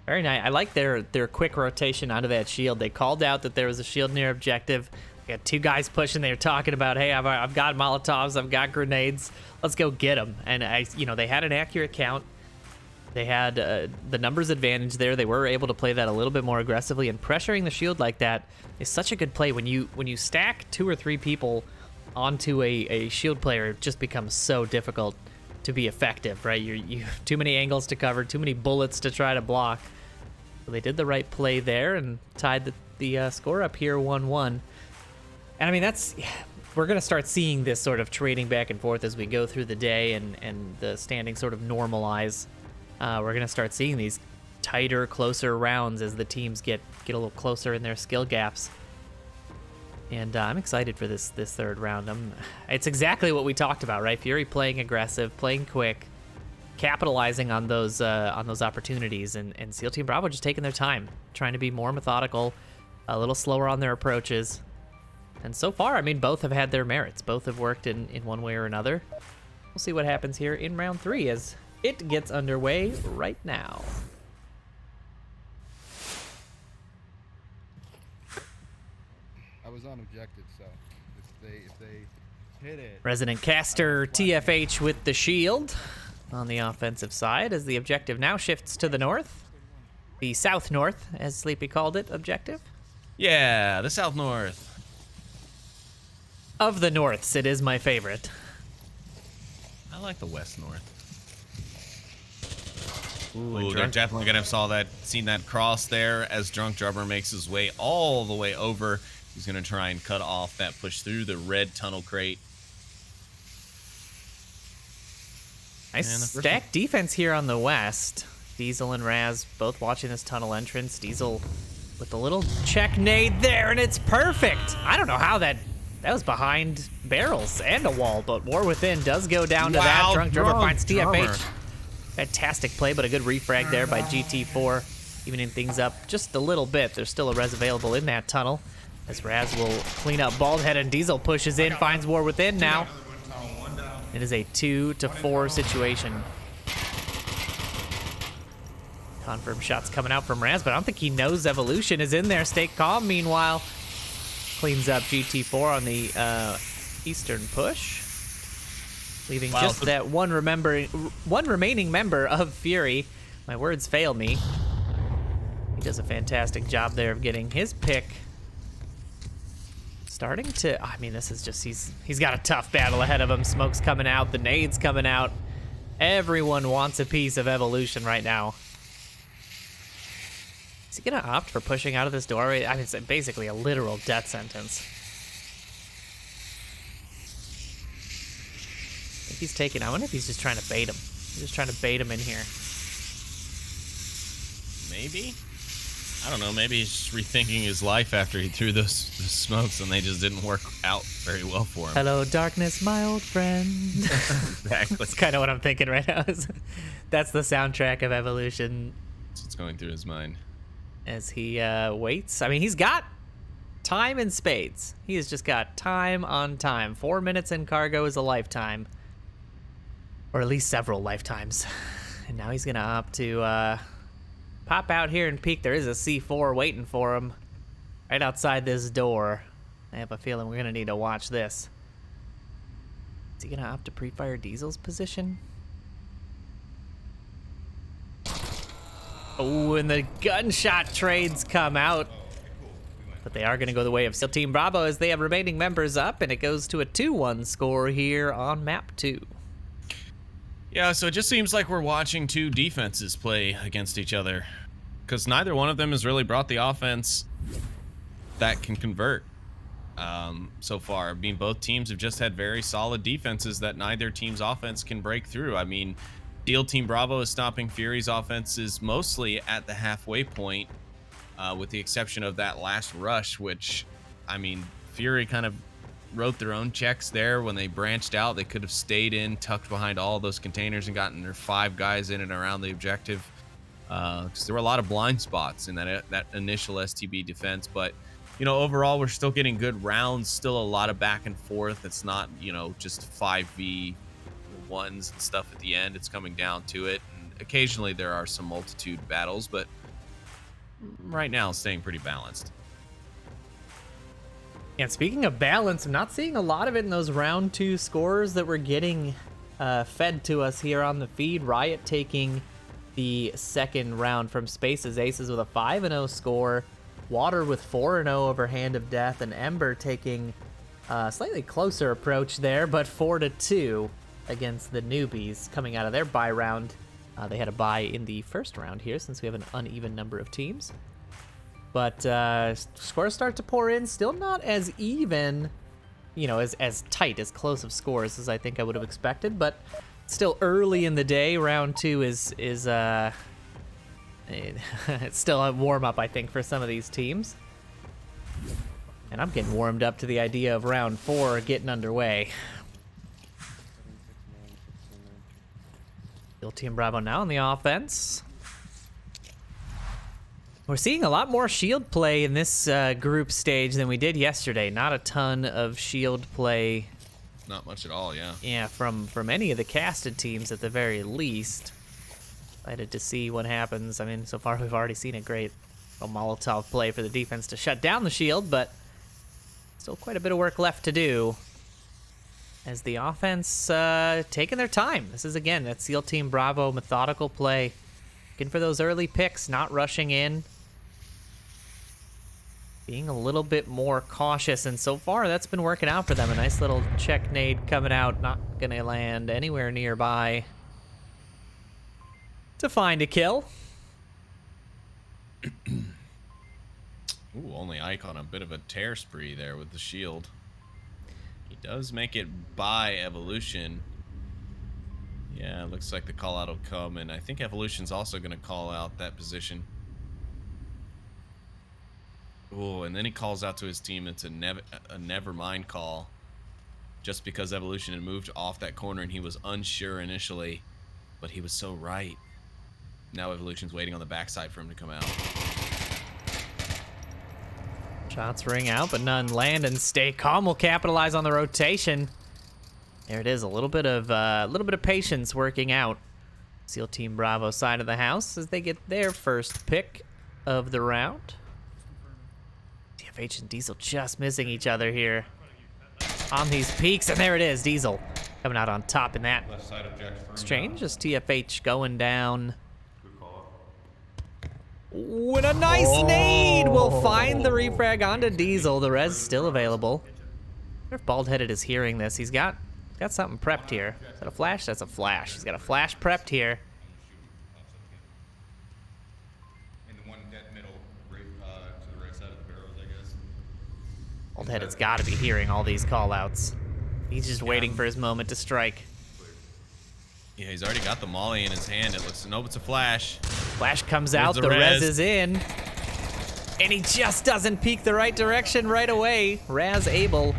Very nice. I like their quick rotation onto that shield. They called out that there was a shield near objective. They had two guys pushing. They were talking about, hey, I've got Molotovs, I've got grenades. Let's go get them. And they had an accurate count. They had the numbers advantage there. They were able to play that a little bit more aggressively, and pressuring the shield like that is such a good play. When you stack 2 or 3 people onto a shield player, it just becomes so difficult to be effective, right? You have too many angles to cover, too many bullets to try to block. So they did the right play there and tied the score up here 1-1. And I mean, we're going to start seeing this sort of trading back and forth as we go through the day and the standings sort of normalize. We're going to start seeing these tighter, closer rounds as the teams get a little closer in their skill gaps. And I'm excited for this third round. It's exactly what we talked about, right? Fury playing aggressive, playing quick, capitalizing on those opportunities, and SEAL Team Bravo just taking their time, trying to be more methodical, a little slower on their approaches. And so far, I mean, both have had their merits. Both have worked in one way or another. We'll see what happens here in round 3 as it gets underway right now. I was on objective, so if they hit it. Resident Caster TFH with the shield on the offensive side as the objective now shifts to the north. The south-north, as Sleepy called it, objective. Yeah, the south-north. Of the norths, it is my favorite. I like the west-north. Ooh, They're definitely gonna have seen that cross there as Drunk Drummer makes his way all the way over. He's gonna try and cut off that push through the red tunnel crate. Nice stack defense here on the west. Diesel and Raz both watching this tunnel entrance. Diesel with a little check nade there, and it's perfect. I don't know how that was behind barrels and a wall, but War Within does go down to that. Drunk Drummer finds TFH. Fantastic play, but a good refrag there by GT4, evening things up just a little bit. There's still a res available in that tunnel as Raz will clean up Baldhead, and Diesel pushes in, finds War Within now. It is a 2-4 situation. Confirm shots coming out from Raz, but I don't think he knows Evolution is in there. Stay calm, meanwhile. Cleans up GT4 on the eastern push. Leaving just that one remaining member of Fury. My words fail me. He does a fantastic job there of getting his pick. Starting to, I mean, this is just, he's got a tough battle ahead of him. Smoke's coming out, the nade's coming out. Everyone wants a piece of Evolution right now. Is he gonna opt for pushing out of this doorway? I mean, it's basically a literal death sentence. I think he's taking, I wonder if he's just trying to bait him. He's just trying to bait him in here. Maybe? I don't know, maybe he's just rethinking his life after he threw those smokes and they just didn't work out very well for him. Hello, darkness, my old friend. Exactly. That's kind of what I'm thinking right now. That's the soundtrack of Evolution. That's what's going through his mind. As he waits. I mean, he's got time in spades. He has just got time on time. 4 minutes in cargo is a lifetime. Or at least several lifetimes. And now he's going to opt to pop out here and peek. There is a C4 waiting for him right outside this door. I have a feeling we're going to need to watch this. Is he going to opt to pre-fire Diesel's position? Oh, and the gunshot trades come out. But they are going to go the way of SEAL Team Bravo as they have remaining members up, and it goes to a 2-1 score here on map 2. Yeah, so it just seems like we're watching two defenses play against each other, because neither one of them has really brought the offense that can convert so far. I mean, both teams have just had very solid defenses that neither team's offense can break through. I mean, Steel Team Bravo is stopping Fury's offenses mostly at the halfway point, with the exception of that last rush, which, I mean, Fury kind of wrote their own checks there. When they branched out, they could have stayed in, tucked behind all those containers, and gotten their 5 guys in and around the objective. Because there were a lot of blind spots in that initial STB defense. But, you know, overall, we're still getting good rounds. Still a lot of back and forth. It's not, you know, just 5v1s and stuff at the end. It's coming down to it. And occasionally there are some multitude battles, but right now it's staying pretty balanced. And speaking of balance, I'm not seeing a lot of it in those round 2 scores that we're getting fed to us here on the feed. Riot taking the second round from Space's Aces with a 5-0 score. Water with 4-0 over Hand of Death, and Ember taking a slightly closer approach there, but 4-2 against the newbies coming out of their bye round. They had a bye in the first round here since we have an uneven number of teams. But scores start to pour in. Still not as even, you know, as tight, as close of scores as I think I would have expected. But still early in the day. Round 2 is it's still a warm-up, I think, for some of these teams. And I'm getting warmed up to the idea of round 4 getting underway. Steel Team Bravo now on the offense. We're seeing a lot more shield play in this group stage than we did yesterday. Not a ton of shield play. Not much at all, yeah. Yeah, from any of the casted teams at the very least. Excited to see what happens. I mean, so far we've already seen a great Molotov play for the defense to shut down the shield, but still quite a bit of work left to do. As the offense taking their time. This is, again, that SEAL Team Bravo methodical play. Looking for those early picks, not rushing in. Being a little bit more cautious, and so far that's been working out for them. A nice little check nade coming out, not gonna land anywhere nearby to find a kill. Ooh, only Ike on a bit of a tear spree there with the shield. He does make it by Evolution. Yeah, it looks like the call out will come, and I think Evolution's also going to call out that position. Ooh, and then he calls out to his team. It's a never mind call, just because Evolution had moved off that corner and he was unsure initially, but he was so right. Now Evolution's waiting on the backside for him to come out. Shots ring out, but none land, and Stay Calm will capitalize on the rotation. There it is, a little bit of patience working out. SEAL Team Bravo side of the house as they get their first pick of the round. TFH and Diesel just missing each other here on these peaks, and there it is, Diesel coming out on top in that exchange. Just TFH going down. With a nice nade, we'll find the refrag onto Diesel. The res still available. I wonder if Bald-Headed is hearing this. He's got something prepped here. Is that a flash? That's a flash. He's got a flash prepped here. And the one dead middle, right, to the right side of the barrels, I guess. Bald-Headed's got to be hearing all these call-outs. He's just waiting for his moment to strike. Yeah, he's already got the molly in his hand. It looks, nope, it's a flash. Flash comes out, the res is in. And he just doesn't peek the right direction right away. Raz able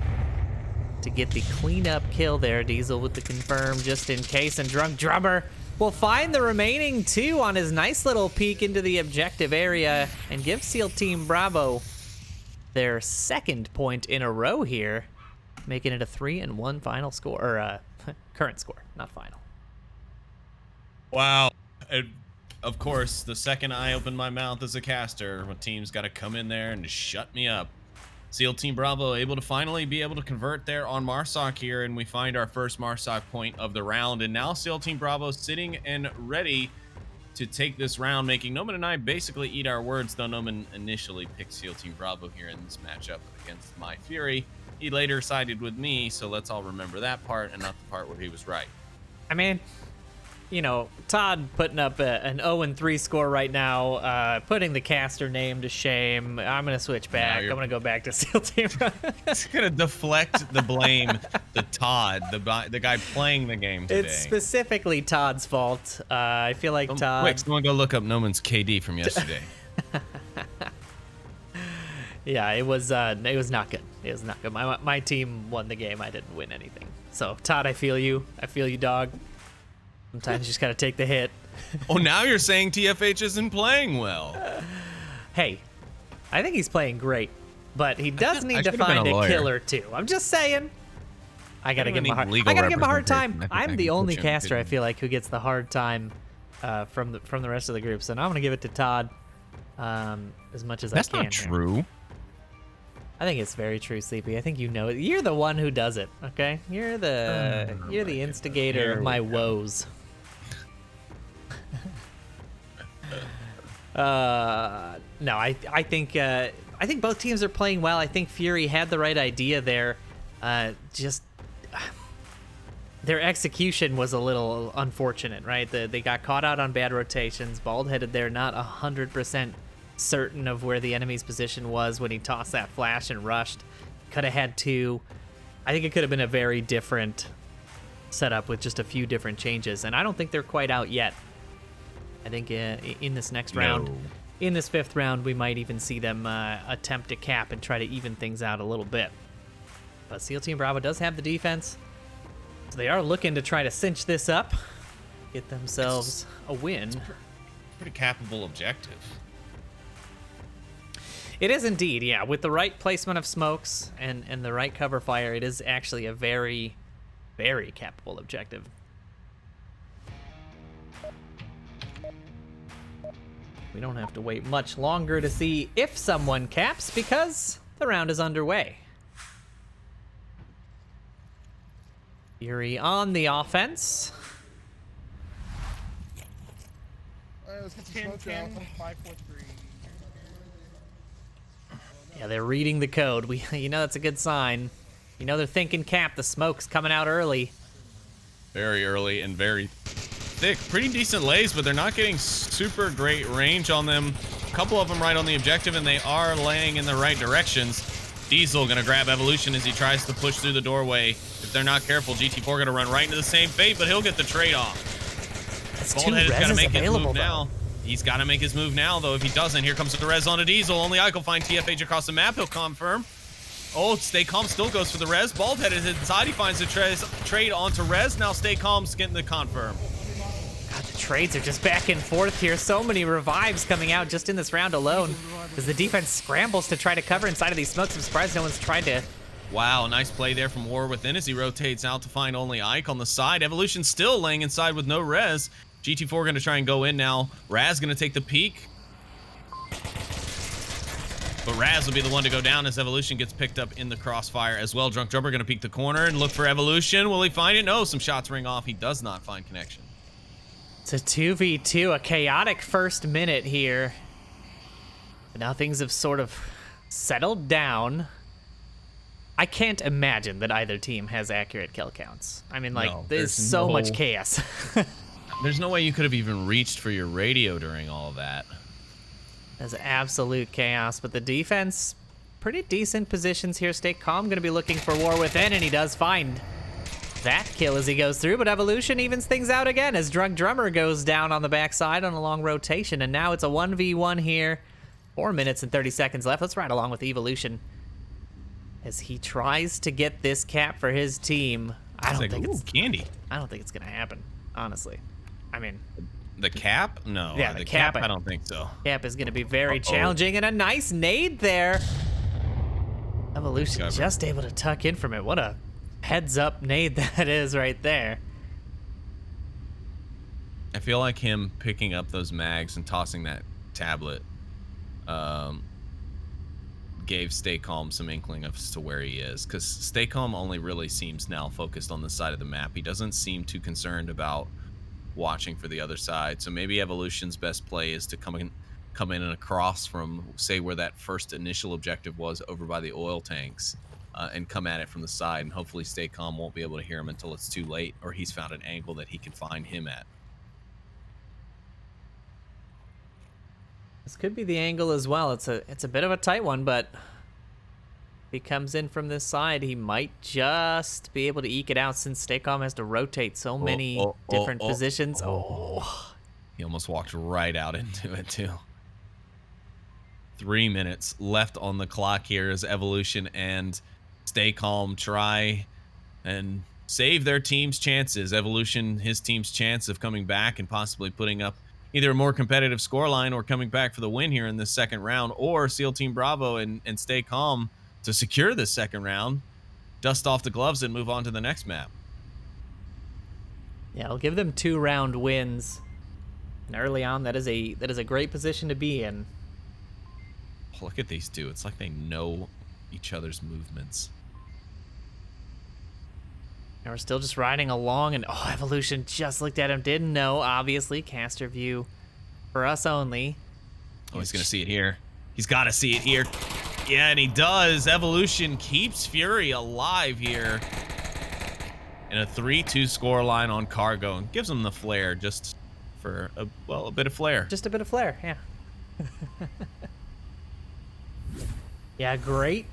to get the cleanup kill there. Diesel with the confirm just in case, and Drunk Drummer will find the remaining 2 on his nice little peek into the objective area and give SEAL Team Bravo their second point in a row here, making it a 3-1 final score, or current score, not final. Wow. And of course, the second I open my mouth as a caster, my team's got to come in there and shut me up. SEAL Team Bravo able to finally be able to convert there on Marsoc here, and we find our first Marsoc point of the round. And now SEAL Team Bravo sitting and ready to take this round, making Noman and I basically eat our words, though Noman initially picked SEAL Team Bravo here in this matchup against NightFiree. He later sided with me, so let's all remember that part and not the part where he was right. I mean, you know, Todd putting up an 0-3 score right now, putting the caster name to shame. I'm gonna switch back. I'm gonna go back to SEAL Team. It's gonna deflect the blame to Todd, the guy playing the game today. It's specifically Todd's fault. I feel like Todd. Quick, someone go look up Noman's KD from yesterday. Yeah, it was not good. It was not good. My team won the game. I didn't win anything. So Todd, I feel you. I feel you, dog. Sometimes you just gotta take the hit. Oh, now you're saying TFH isn't playing well. Hey, I think he's playing great, but he does need to find a killer too. I'm just saying. I gotta give him a hard time. I'm the only caster I feel like who gets the hard time from the rest of the group. So now I'm gonna give it to Todd as much as I can. That's not true. I think it's very true, Sleepy. I think you know it. You're the one who does it, okay? You're the instigator of my woes. No, I think both teams are playing well. I think Fury had the right idea there. Just their execution was a little unfortunate, right? They got caught out on bad rotations. Bald-headed there, not 100% certain of where the enemy's position was when he tossed that flash and rushed. Could have had two. I think it could have been a very different setup with just a few different changes, and I don't think they're quite out yet. I think in this next round, in this 5th round, we might even see them attempt to cap and try to even things out a little bit. But SEAL Team Bravo does have the defense, so they are looking to try to cinch this up, get themselves a win. Pretty capable objective. It is indeed, yeah. With the right placement of smokes and the right cover fire, it is actually a very, very capable objective. We don't have to wait much longer to see if someone caps because the round is underway. Fury on the offense. All right, let's get some smoke out. 5, 4, 3. Yeah, they're reading the code. You know that's a good sign. You know they're thinking cap. The smoke's coming out early. Very early and very thick. Pretty decent lays, but they're not getting super great range on them. A couple of them right on the objective, and they are laying in the right directions. Diesel gonna grab Evolution as he tries to push through the doorway. If they're not careful, GT4 gonna run right into the same fate, but he'll get the trade off. Bald-headed's gotta make his move now. He's got to make his move now, though. If he doesn't, here comes the res on a Diesel. Only I can find TFH across the map. He'll confirm. Oh, Stay Calm still goes for the res. Bald-headed is inside. He finds the trade onto res. Now Stay Calm's getting the confirm. God, the trades are just back and forth here. So many revives coming out just in this round alone as the defense scrambles to try to cover inside of these smokes. I'm surprised no one's tried to. Wow, nice play there from War Within as he rotates out to find only Ike on the side. Evolution still laying inside with no res. GT4 going to try and go in now. Raz going to take the peek. But Raz will be the one to go down as Evolution gets picked up in the crossfire as well. Drunk Drummer going to peek the corner and look for Evolution. Will he find it? No, some shots ring off. He does not find connection. It's a 2v2, a chaotic first minute here. But now things have sort of settled down. I can't imagine that either team has accurate kill counts. I mean, like, no, there's so much chaos. There's no way you could have even reached for your radio during all of that. That's absolute chaos, but the defense, pretty decent positions here. Stay Calm, going to be looking for War Within, and he does find that kill as he goes through, but Evolution evens things out again as Drunk Drummer goes down on the backside on a long rotation, and now it's a 1v1 here. 4 minutes and 30 seconds left. Let's ride along with Evolution as he tries to get this cap for his team. I don't think it's going to happen, honestly. I mean, the cap? No. Yeah, the cap. I don't think so. Cap is going to be very challenging, and a nice nade there. Evolution just able to tuck in from it. What a heads-up nade that is right there. I feel like him picking up those mags and tossing that tablet gave Stay Calm some inkling as to where he is, because Stay Calm only really seems now focused on the side of the map. He doesn't seem too concerned about watching for the other side. So maybe Evolution's best play is to come in and across from, say, where that first initial objective was over by the oil tanks, and come at it from the side, and hopefully Stay Calm won't be able to hear him until it's too late, or he's found an angle that he can find him at. This could be the angle as well. It's a bit of a tight one, but if he comes in from this side, he might just be able to eke it out since Staycom has to rotate so many different positions. He almost walked right out into it too. 3 minutes left on the clock here as Evolution and Stay Calm try and save their team's chances. Evolution, his team's chance of coming back and possibly putting up either a more competitive scoreline or coming back for the win here in this second round, or SEAL Team Bravo and Stay Calm to secure this second round, dust off the gloves and move on to the next map. Yeah, I'll give them 2-round wins. And early on, that is a great position to be in. Look at these two. It's like they know each other's movements. And we're still just riding along, and Evolution just looked at him, didn't know, obviously. Caster view for us only. Oh, he's going to see it here. He's got to see it here. Yeah, and he does. Evolution keeps Fury alive here. And a 3-2 scoreline on Cargo, and gives him the flare just for, a bit of flair. Just a bit of flair, yeah. Yeah, great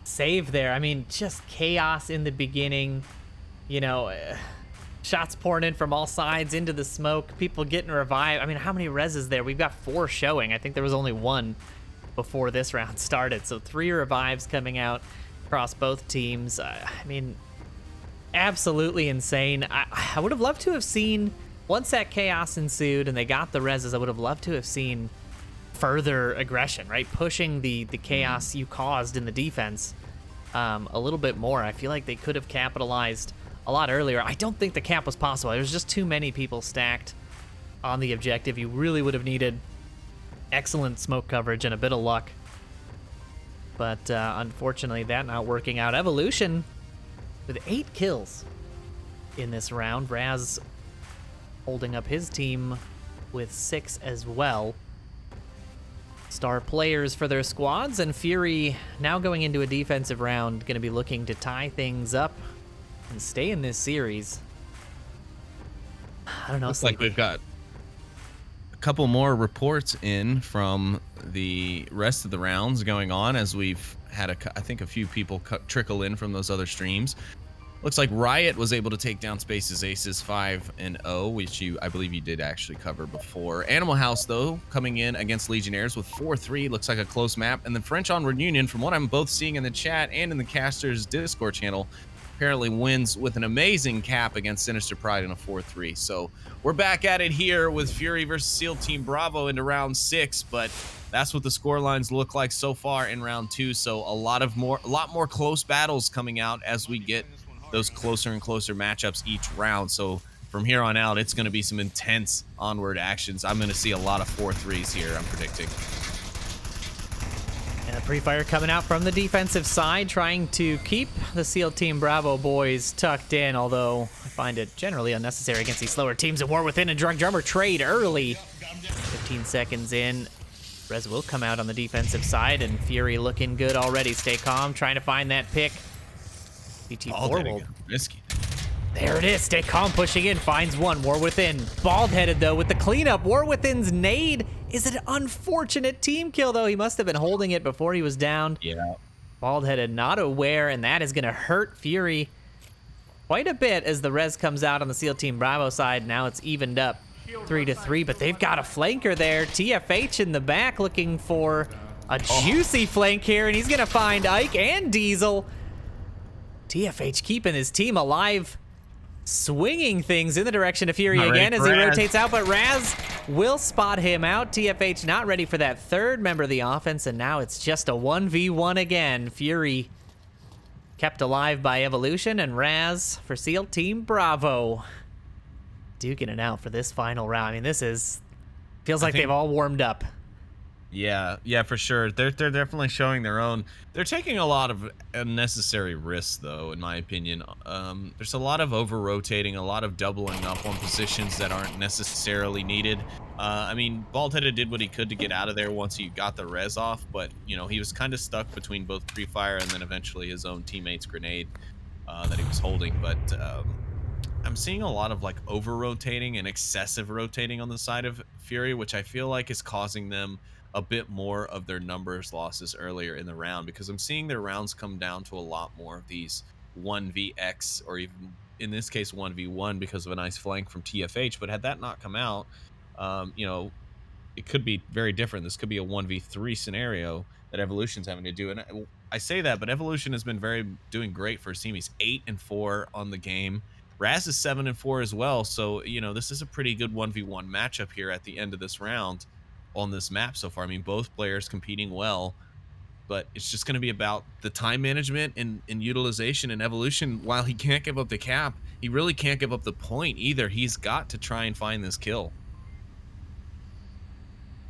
save there. I mean, just chaos in the beginning. You know, shots pouring in from all sides into the smoke. People getting revived. I mean, how many reses there? We've got 4 showing. I think there was only 1 before this round started. So 3 revives coming out across both teams. I mean, absolutely insane. I would have loved to have seen, once that chaos ensued and they got the reses, I would have loved to have seen further aggression, right? Pushing the chaos you caused in the defense a little bit more. I feel like they could have capitalized a lot earlier. I don't think the cap was possible. There was just too many people stacked on the objective. You really would have needed excellent smoke coverage and a bit of luck. But unfortunately, that not working out. Evolution with 8 kills in this round. Raz holding up his team with 6 as well. Star players for their squads, and Fury now going into a defensive round, going to be looking to tie things up and stay in this series. I don't know. Looks like we've got a couple more reports in from the rest of the rounds going on, as we've had I think a few people trickle in from those other streams. Looks like Riot was able to take down Space's Aces 5-0, which I believe you did actually cover before. Animal House, though, coming in against Legionnaires with 4-3. Looks like a close map. And then French Onward Union, from what I'm both seeing in the chat and in the Casters Discord channel, apparently wins with an amazing cap against Sinister Pride in a 4-3. So we're back at it here with Fury versus SEAL Team Bravo into round 6, but that's what the score lines look like so far in round 2. So a lot more close battles coming out as we get those closer and closer matchups each round. So from here on out, it's going to be some intense Onward actions. I'm going to see a lot of 4-3s here, I'm predicting. And a pre-fire coming out from the defensive side, trying to keep the SEAL Team Bravo boys tucked in, although I find it generally unnecessary against these slower teams. A War Within and Drunk Drummer trade early. 15 seconds in. Rez will come out on the defensive side, and Fury looking good already. Stay calm, trying to find that pick. BT4 will... Risky. There it is. Stay calm, pushing in, finds one. War Within. Bald-headed, though, with the cleanup. War Within's nade is an unfortunate team kill, though. He must have been holding it before he was down. Yeah. Bald-headed, not aware, and that is going to hurt Fury quite a bit as the res comes out on the SEAL Team Bravo side. Now it's evened up 3-3, but they've got a flanker there. TFH in the back looking for a juicy flank here, and he's going to find Ike and Diesel. TFH keeping his team alive, swinging things in the direction of Fury again as he rotates out, but Raz will spot him out. TFH not ready for that third member of the offense, and now it's just a 1v1 again. Fury kept alive by Evolution, and Raz for SEAL Team Bravo duking it out for this final round. I mean, this feels like they've all warmed up. Yeah, for sure. They're definitely showing their own. They're taking a lot of unnecessary risks, though, in my opinion. There's a lot of over-rotating, a lot of doubling up on positions that aren't necessarily needed. I mean, Baldheaded did what he could to get out of there once he got the res off, but, you know, he was kind of stuck between both pre-fire and then eventually his own teammate's grenade that he was holding. But I'm seeing a lot of like over rotating and excessive rotating on the side of Fury, which I feel like is causing them a bit more of their numbers losses earlier in the round, because I'm seeing their rounds come down to a lot more of these 1vx, or even in this case 1v1, because of a nice flank from TFH. But had that not come out, you know, it could be very different. This could be a 1v3 scenario that Evolution's having to do. And I say that, but Evolution has been doing great for his team. He's 8-4 on the game. Raz is 7-4 as well. So, you know, this is a pretty good 1v1 matchup here at the end of this round on this map so far. I mean, both players competing well, but it's just going to be about the time management and utilization. And Evolution, while he can't give up the cap, he really can't give up the point either. He's got to try and find this kill.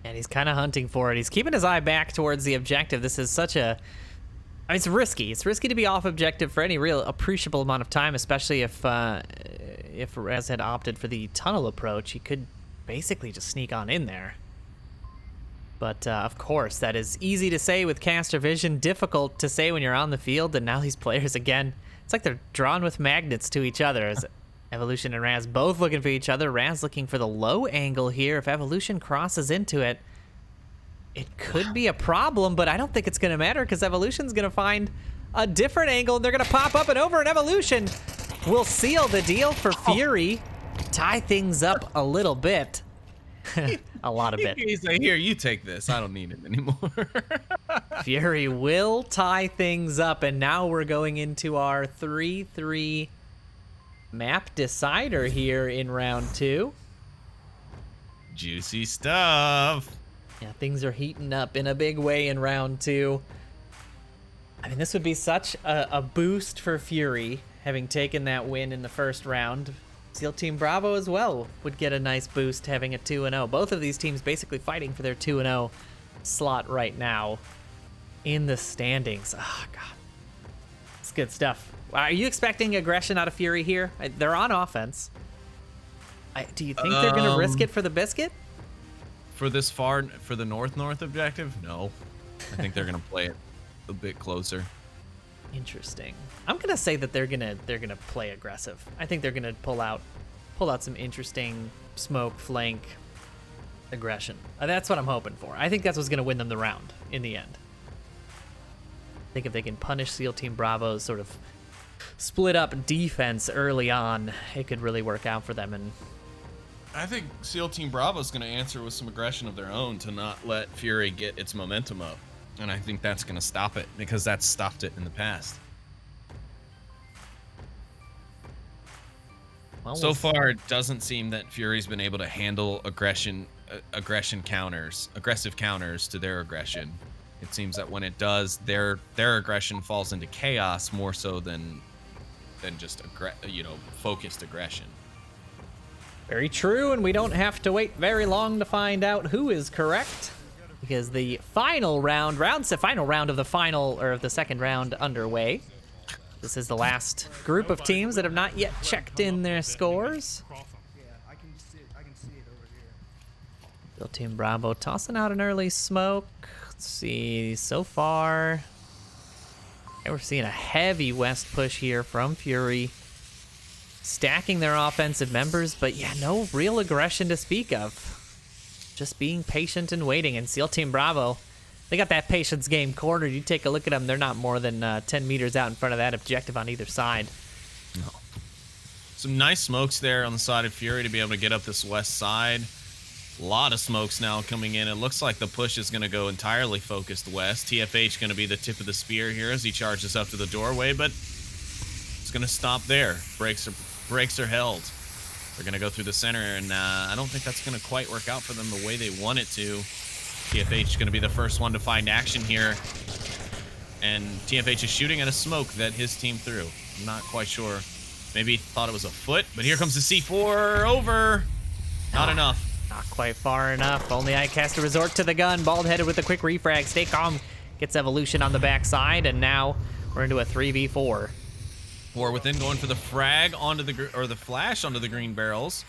And he's kind of hunting for it. He's keeping his eye back towards the objective. This is such a... I mean, it's risky. It's risky to be off objective for any real appreciable amount of time, especially if Raz had opted for the tunnel approach. He could basically just sneak on in there. But, of course, that is easy to say with caster vision, difficult to say when you're on the field. And now these players, again, it's like they're drawn with magnets to each other. As Evolution and Raz both looking for each other. Raz looking for the low angle here. If Evolution crosses into it, it could be a problem, but I don't think it's going to matter because Evolution's going to find a different angle, and they're going to pop up and over, and Evolution will seal the deal for Fury. Tie things up a little bit. A lot of bit. He's like, here, you take this. I don't need it anymore. Fury will tie things up, and now we're going into our 3-3 map decider here in round 2. Juicy stuff. Yeah, things are heating up in a big way in round 2. I mean, this would be such a boost for Fury, having taken that win in the first round. SEAL Team Bravo as well would get a nice boost having a 2-0. Both of these teams basically fighting for their 2-0 slot right now in the standings. Oh, God. It's good stuff. Are you expecting aggression out of Fury here? They're on offense. Do you think they're going to risk it for the biscuit? For this far, for the north objective? No. I think they're going to play it a bit closer. Interesting. I'm gonna say that they're gonna play aggressive. I think they're gonna pull out some interesting smoke flank aggression. That's what I'm hoping for. I think that's what's gonna win them the round in the end. I think if they can punish SEAL Team Bravo's sort of split up defense early on, it could really work out for them. And I think SEAL Team Bravo's gonna answer with some aggression of their own to not let Fury get its momentum up. And I think that's going to stop it, because that's stopped it in the past. Well, so far, it doesn't seem that Fury's been able to handle aggressive counters to their aggression. It seems that when it does, their aggression falls into chaos more so than just focused aggression. Very true, and we don't have to wait very long to find out who is correct. Because the final round of the second round underway. This is the last group of teams that have not yet checked in their scores. SEAL Team Bravo tossing out an early smoke. Let's see, so far, we're seeing a heavy west push here from Fury. Stacking their offensive members, but yeah, no real aggression to speak of. Just being patient and waiting. And SEAL Team Bravo, they got that patience game cornered. You take a look at them, they're not more than 10 meters out in front of that objective on either side. No. Some nice smokes there on the side of Fury to be able to get up this west side. A lot of smokes now coming in. It looks like the push is going to go entirely focused west. TFH going to be the tip of the spear here as he charges up to the doorway, but it's going to stop there. Brakes are held. They're going to go through the center, and I don't think that's going to quite work out for them the way they want it to. TFH is going to be the first one to find action here. And TFH is shooting at a smoke that his team threw. I'm not quite sure. Maybe he thought it was a foot, but here comes the C4 over. Not enough. Not quite far enough. Only I cast a resort to the gun. Bald-headed with a quick refrag. Stay calm. Gets Evolution on the backside, and now we're into a 3v4. Or within going for the frag onto the flash onto the green barrels.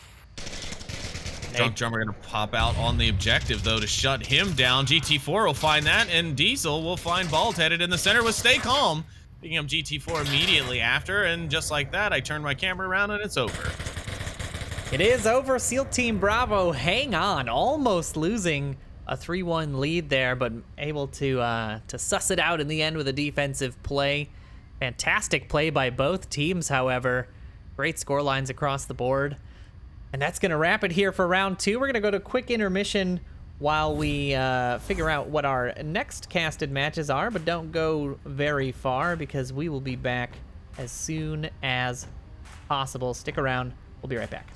Drunk Drummer gonna pop out on the objective though to shut him down. GT4 will find that, and Diesel will find Bald-headed in the center with Stay Calm. picking up GT4 immediately after, and just like that, I turn my camera around and it's over. It is over. SEAL Team Bravo hang on, almost losing a 3-1 lead there, but able to suss it out in the end with a defensive play. Fantastic play by both teams, however. Great score lines across the board. And that's going to wrap it here for round 2. We're going to go to a quick intermission while we figure out what our next casted matches are, but don't go very far because we will be back as soon as possible. Stick around. We'll be right back.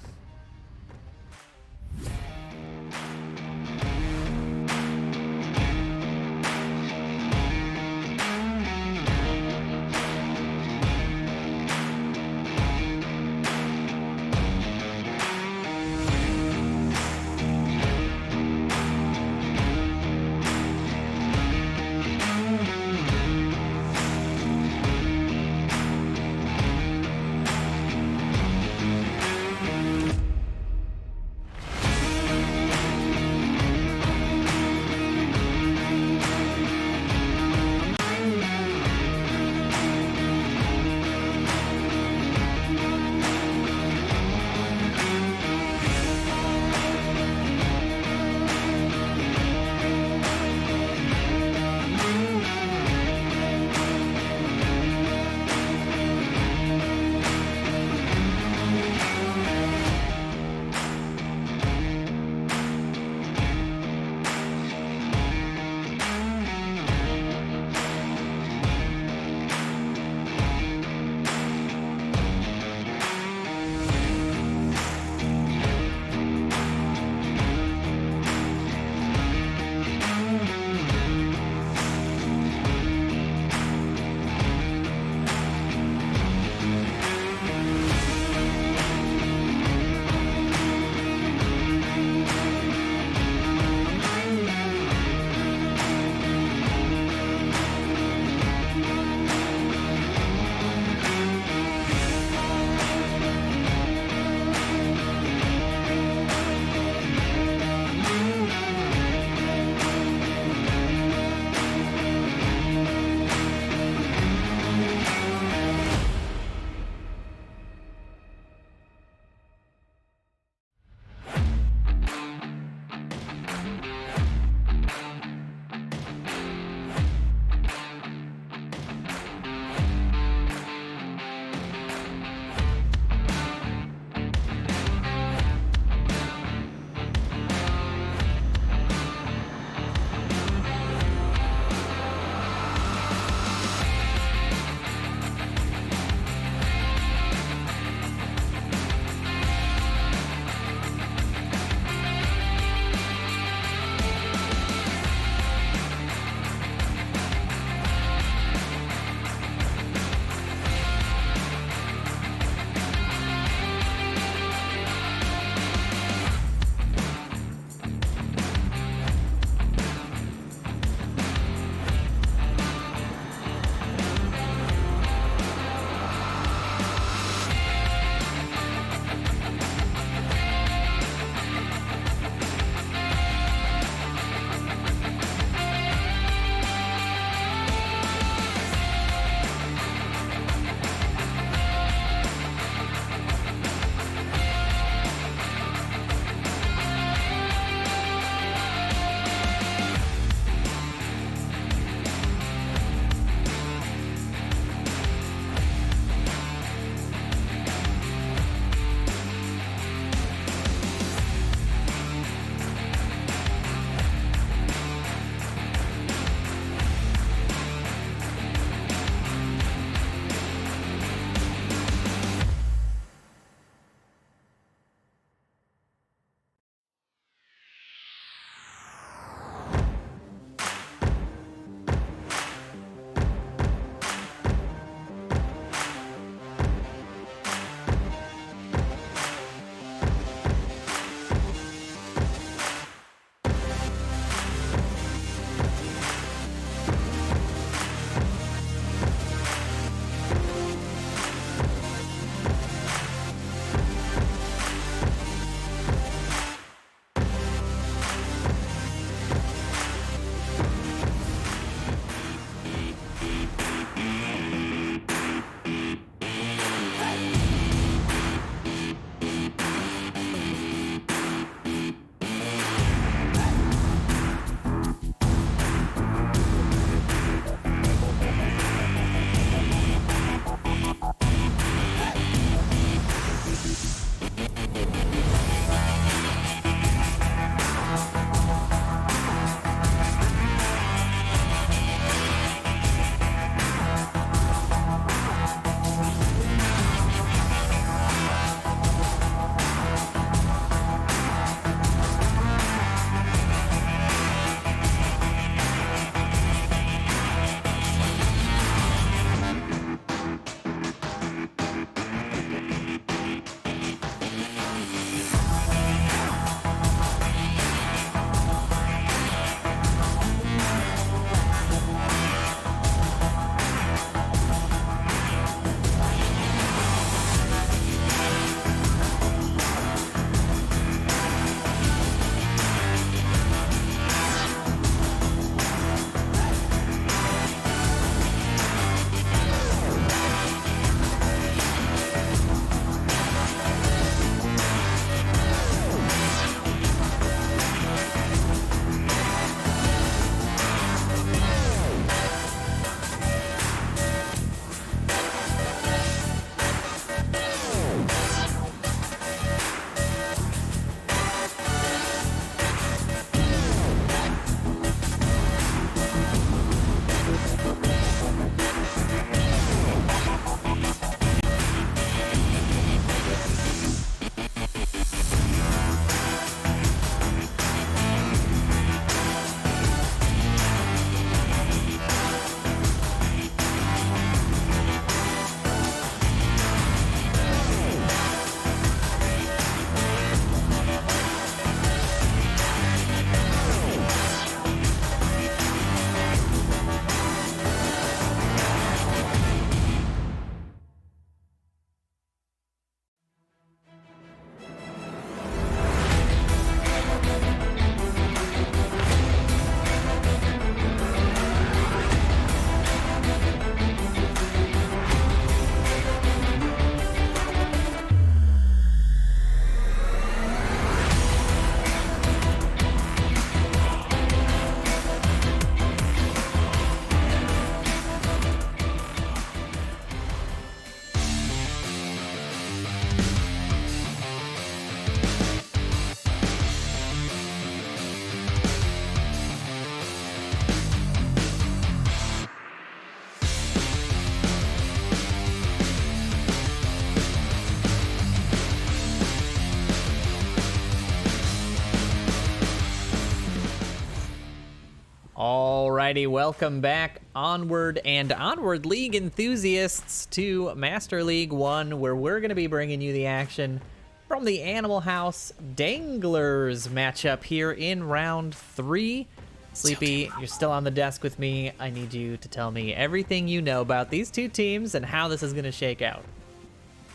Alrighty, welcome back, Onward and Onward League enthusiasts, to Master League 1, where we're going to be bringing you the action from the Animal House Danglers matchup here in round 3. Sleepy, you're still on the desk with me. I need you to tell me everything you know about these two teams and how this is going to shake out.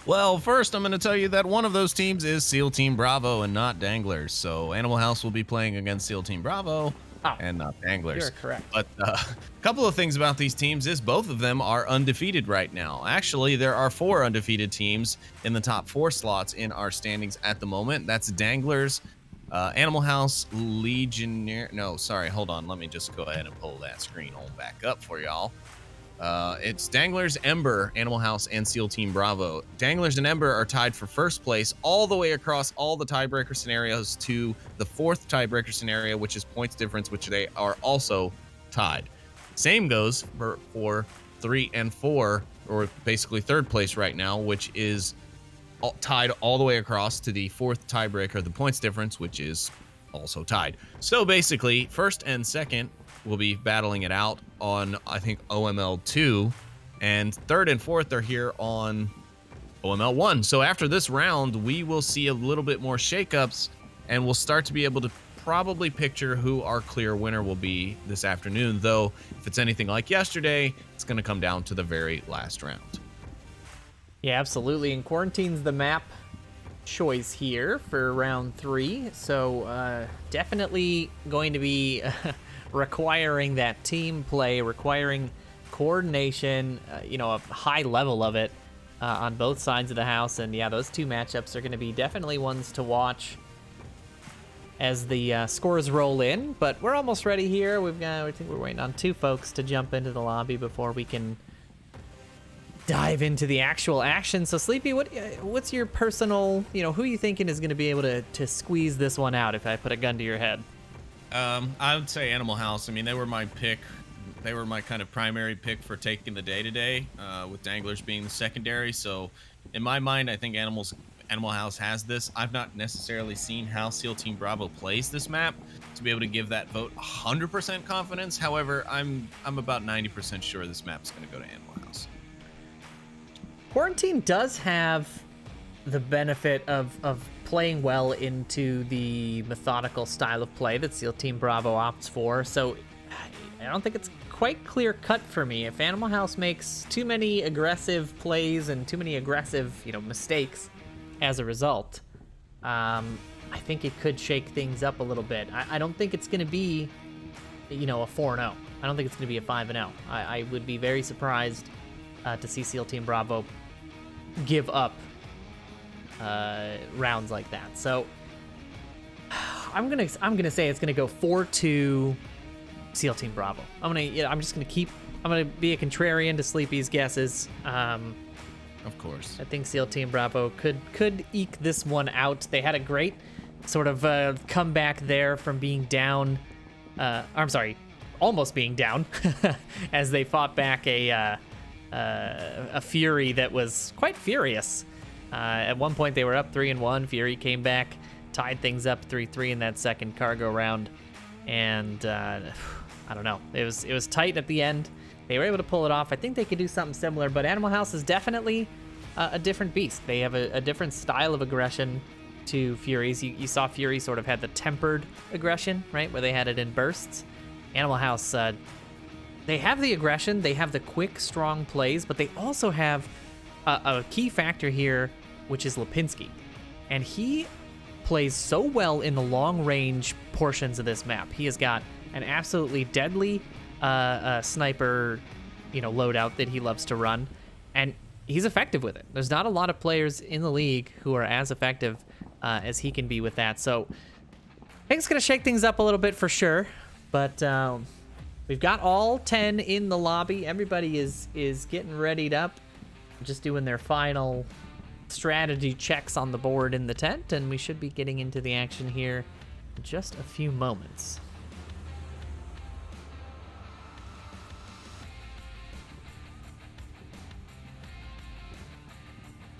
Well, first I'm going to tell you that one of those teams is SEAL Team Bravo and not Danglers. So Animal House will be playing against SEAL Team Bravo and not Danglers. You're correct. But a couple of things about these teams is both of them are undefeated right now. Actually, there are 4 undefeated teams in the top 4 slots in our standings at the moment. That's Danglers, Animal House, Legionnaire. No, sorry, hold on. Let me just go ahead and pull that screen all back up for y'all. It's Danglers, Ember, Animal House, and SEAL Team Bravo. Danglers and Ember are tied for first place all the way across all the tiebreaker scenarios to the 4th tiebreaker scenario, which is points difference, which they are also tied. Same goes for 3 and 4, or basically 3rd place right now, which is tied all the way across to the 4th tiebreaker, the points difference, which is also tied. So basically, 1st and 2nd will be battling it out on, I think, OML 2, and 3rd and 4th are here on OML 1. So after this round, we will see a little bit more shakeups, and we'll start to be able to probably picture who our clear winner will be this afternoon, though if it's anything like yesterday, it's going to come down to the very last round. Yeah, absolutely. And Quarantine's the map choice here for round 3. So definitely going to be requiring that team play, requiring coordination, a high level of it on both sides of the house. And yeah, those 2 matchups are going to be definitely ones to watch as the scores roll in. But we're almost ready here. I think we're waiting on 2 folks to jump into the lobby before we can dive into the actual action. So Sleepy, what's your personal, who are you thinking is going to be able to squeeze this one out if I put a gun to your head? I would say Animal House. I mean, they were my pick. They were my kind of primary pick for taking the day today, with Danglers being the secondary. So in my mind, I think Animal House has this. I've not necessarily seen how SEAL Team Bravo plays this map to be able to give that vote 100% confidence. However, I'm about 90% sure this map's going to go to Animal House. Quarantine does have the benefit of playing well into the methodical style of play that SEAL Team Bravo opts for. So I don't think it's quite clear cut for me. If Animal House makes too many aggressive plays and too many aggressive, mistakes as a result, I think it could shake things up a little bit. I don't think it's going to be, a 4-0. I don't think it's going to be a 5-0. I would be very surprised to see SEAL Team Bravo give up rounds like that. So I'm gonna say it's gonna go 4-2 SEAL Team Bravo. I'm gonna be a contrarian to Sleepy's guesses. Of course. I think SEAL Team Bravo could eke this one out. They had a great sort of comeback there from being down. Almost being down as they fought back a Fury that was quite furious. At one point they were up 3-1. Fury came back, tied things up 3-3 in that second cargo round, and I don't know. It was tight at the end. They were able to pull it off. I think they could do something similar, but Animal House is definitely a different beast. They have a different style of aggression to Fury's. You saw Fury sort of had the tempered aggression, right, where they had it in bursts. Animal House, they have the aggression, they have the quick, strong plays, but they also have a key factor here, which is Lipinski. And he plays so well in the long-range portions of this map. He has got an absolutely deadly sniper, loadout that he loves to run, and he's effective with it. There's not a lot of players in the league who are as effective as he can be with that. So I think it's going to shake things up a little bit for sure, but we've got all 10 in the lobby. Everybody is getting readied up, just doing their final strategy checks on the board in the tent, and we should be getting into the action here in just a few moments.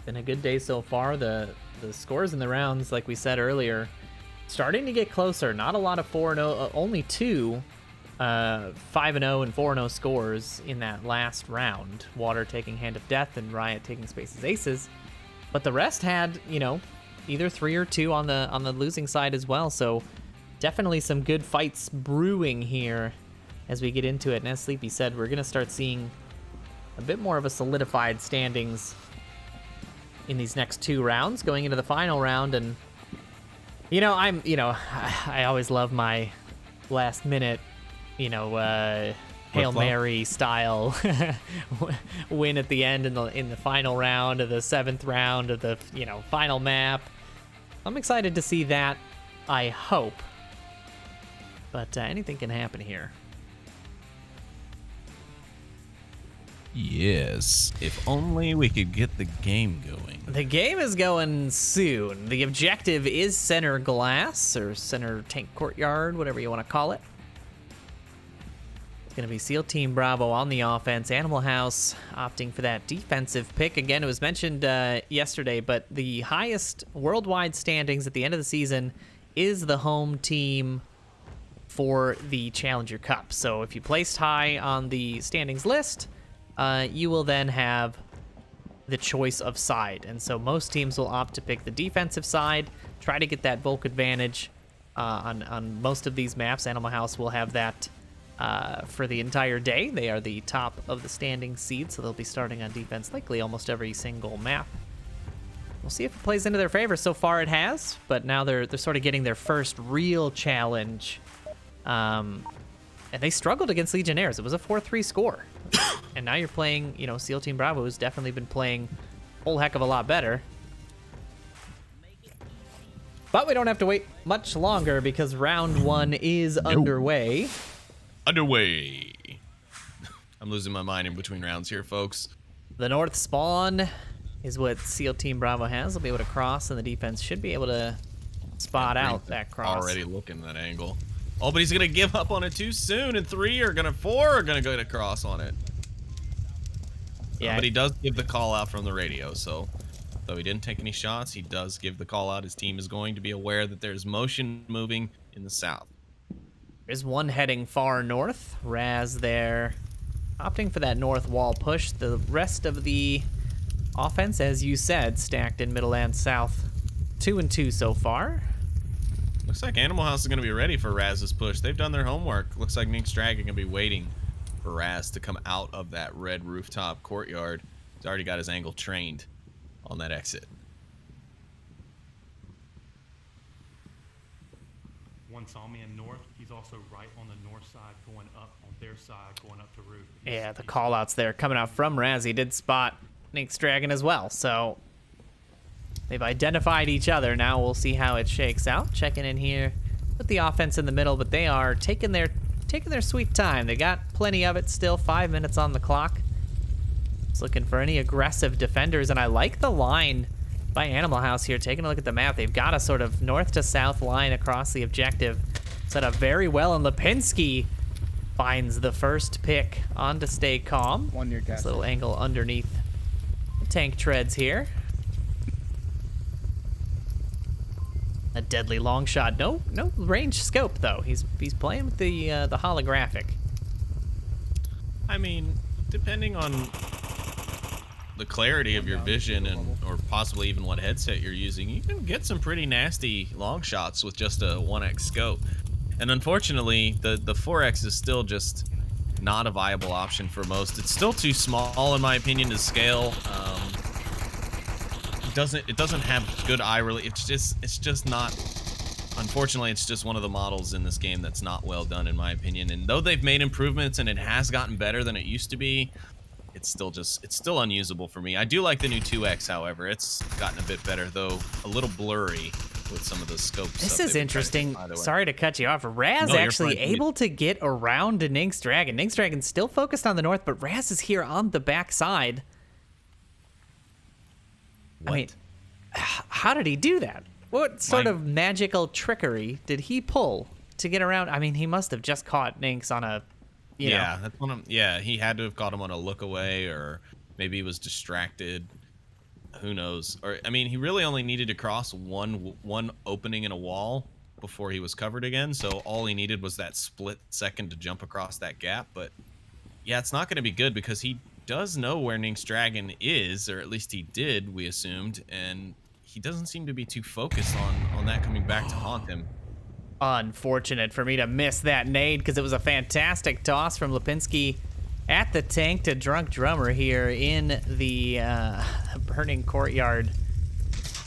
Been a good day so far. The scores in the rounds, like we said earlier, starting to get closer. Not a lot of 4-0, only 2 5-0 and 4-0 scores in that last round. Water taking Hand of Death and Riot taking Spaces Aces. But the rest had, you know, either 3 or 2 on the losing side as well. So definitely some good fights brewing here as we get into it. And as Sleepy said, we're going to start seeing a bit more of a solidified standings in these next 2 rounds going into the final round. And, you know, I always love my last minute, you know, Hail Mary style win at the end in the final round of the 7th round of the, you know, final map. I'm excited to see that, I hope. But anything can happen here. Yes, if only we could get the game going. The game is going soon. The objective is center glass or center tank courtyard, whatever you want to call it. It's going to be SEAL Team Bravo on the offense. Animal House opting for that defensive pick. Again, it was mentioned yesterday, but the highest worldwide standings at the end of the season is the home team for the Challenger Cup. So if you placed high on the standings list, you will then have the choice of side. And so most teams will opt to pick the defensive side, try to get that bulk advantage on most of these maps. Animal House will have that for the entire day. They are the top of the standing seed, so they'll be starting on defense likely almost every single map. We'll see if it plays into their favor. So far it has, but now they're sort of getting their first real challenge. And they struggled against Legionnaires. It was a 4-3 score. And now you're playing, you know, SEAL Team Bravo has definitely been playing a whole heck of a lot better. But we don't have to wait much longer because round 1 is underway. Underway. I'm losing my mind in between rounds here, folks. The north spawn is what SEAL Team Bravo has. They'll be able to cross, and the defense should be able to spot out that cross. Already looking at that angle. Oh, but he's going to give up on it too soon, and 4 are going to go across on it. Yeah. But he does give the call out from the radio, so though he didn't take any shots, he does give the call out. His team is going to be aware that there's motion moving in the south. There's one heading far north. Raz there opting for that north wall push. The rest of the offense, as you said, stacked in middle and south. 2 and 2 so far. Looks like Animal House is going to be ready for Raz's push. They've done their homework. Looks like Nick's Dragon going to be waiting for Raz to come out of that red rooftop courtyard. He's already got his angle trained on that exit. One saw me in north. He's also right on the north side, going up on their side, going up to roof. Yeah, the call-outs there coming out from Raz. He did spot Nick's Dragon as well, so they've identified each other. Now we'll see how it shakes out. Checking in here with the offense in the middle, but they are taking their sweet time. They got plenty of it still. 5 minutes on the clock. Just looking for any aggressive defenders, and I like the line by Animal House here. Taking a look at the map, they've got a sort of north to south line across the objective. Set up very well, and Lipinski finds the first pick on to stay calm. One near gas. This little angle underneath the tank treads here. A deadly long shot. No range scope though. He's playing with the holographic. I mean, depending on the clarity of your vision and or possibly even what headset you're using, you can get some pretty nasty long shots with just a 1x scope. And unfortunately, the 4x is still just not a viable option for most. It's still too small in my opinion to scale. It doesn't have good eye relief. It's just not. Unfortunately, it's just one of the models in this game that's not well done in my opinion. And though they've made improvements and it has gotten better than it used to be, it's still unusable for me. I do like the new 2x, however. It's gotten a bit better, though a little blurry with some of the scopes. This is interesting. Sorry to cut you off. Raz actually able to get around to Nink's Dragon. Nink's Dragon's still focused on the north, but Raz is here on the back side. What? I mean, how did he do that? What sort of magical trickery did he pull to get around? I mean, he must have just caught Ninx on a, you know. That's one of, yeah, he had to have caught him on a look away, or maybe he was distracted. Who knows? Or I mean, he really only needed to cross one opening in a wall, before he was covered again. So all he needed was that split second to jump across that gap. But yeah, it's not going to be good because he does know where Nink's Dragon is, or at least he did, we assumed, and he doesn't seem to be too focused on that coming back to haunt him. Unfortunate for me to miss that nade because it was a fantastic toss from Lipinski at the tank to Drunk Drummer here in the burning courtyard.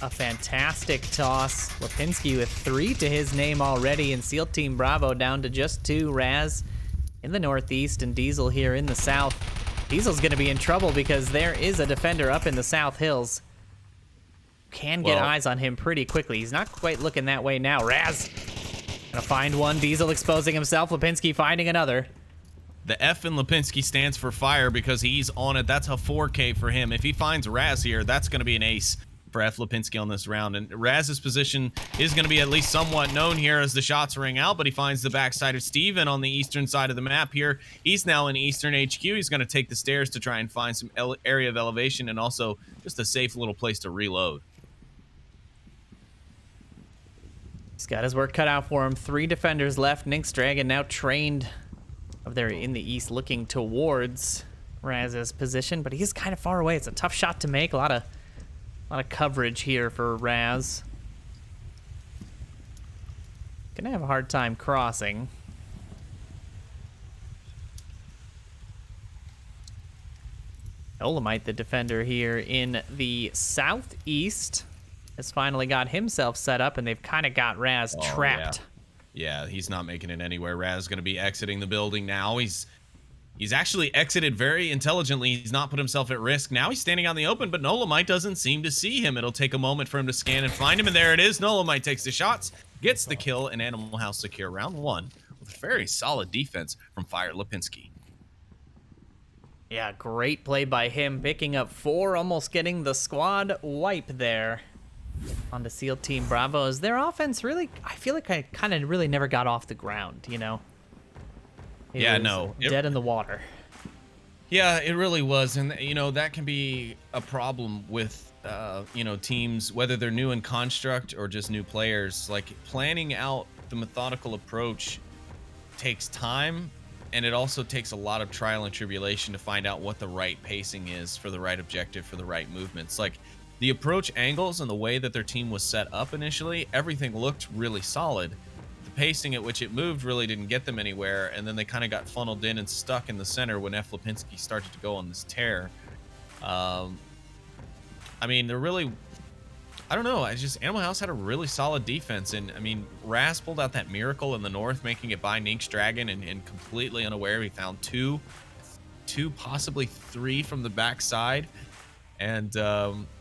A fantastic toss. Lipinski with 3 to his name already, and SEAL Team Bravo down to just 2. Raz in the northeast and Diesel here in the south. Diesel's going to be in trouble because there is a defender up in the South Hills. Can get eyes on him pretty quickly. He's not quite looking that way now. Raz gonna find one. Diesel exposing himself. Lipinski finding another. The F in Lipinski stands for fire because he's on it. That's a 4K for him. If he finds Raz here, that's going to be an ace for F. Lipinski on this round. And Raz's position is going to be at least somewhat known here as the shots ring out, but he finds the backside of Steven on the eastern side of the map here. He's now in Eastern HQ. He's going to take the stairs to try and find some area of elevation and also just a safe little place to reload. He's got his work cut out for him. 3 defenders left. Nink's Dragon now trained up there in the east looking towards Raz's position, but he's kind of far away. It's a tough shot to make. A lot of coverage here for Raz. Gonna have a hard time crossing. Olamite, the defender here in the southeast, has finally got himself set up, and they've kind of got Raz trapped. Yeah, he's not making it anywhere. Raz is going to be exiting the building now. He's actually exited very intelligently. He's not put himself at risk. Now he's standing out in the open, but Nolamite doesn't seem to see him. It'll take a moment for him to scan and find him, and there it is. Nolamite takes the shots, gets the kill, and Animal House secure round 1 with very solid defense from Fire Lipinski. Yeah, great play by him, picking up 4, almost getting the squad wipe there on the SEAL Team Bravos. Their offense really, I feel like I kind of really never got off the ground, you know? It was dead in the water. Yeah, it really was. And, you know, that can be a problem with, you know, teams, whether they're new in construct or just new players. Like, planning out the methodical approach takes time, and it also takes a lot of trial and tribulation to find out what the right pacing is for the right objective, for the right movements. Like, the approach angles and the way that their team was set up initially, everything looked really solid. The pacing at which it moved really didn't get them anywhere, and then they kind of got funneled in and stuck in the center when F. Lipinski started to go on this tear. I mean, they're really, I don't know, Animal House had a really solid defense, and I mean, Raz pulled out that miracle in the north, making it by Nink's Dragon, and completely unaware. He found two, possibly 3 from the backside, and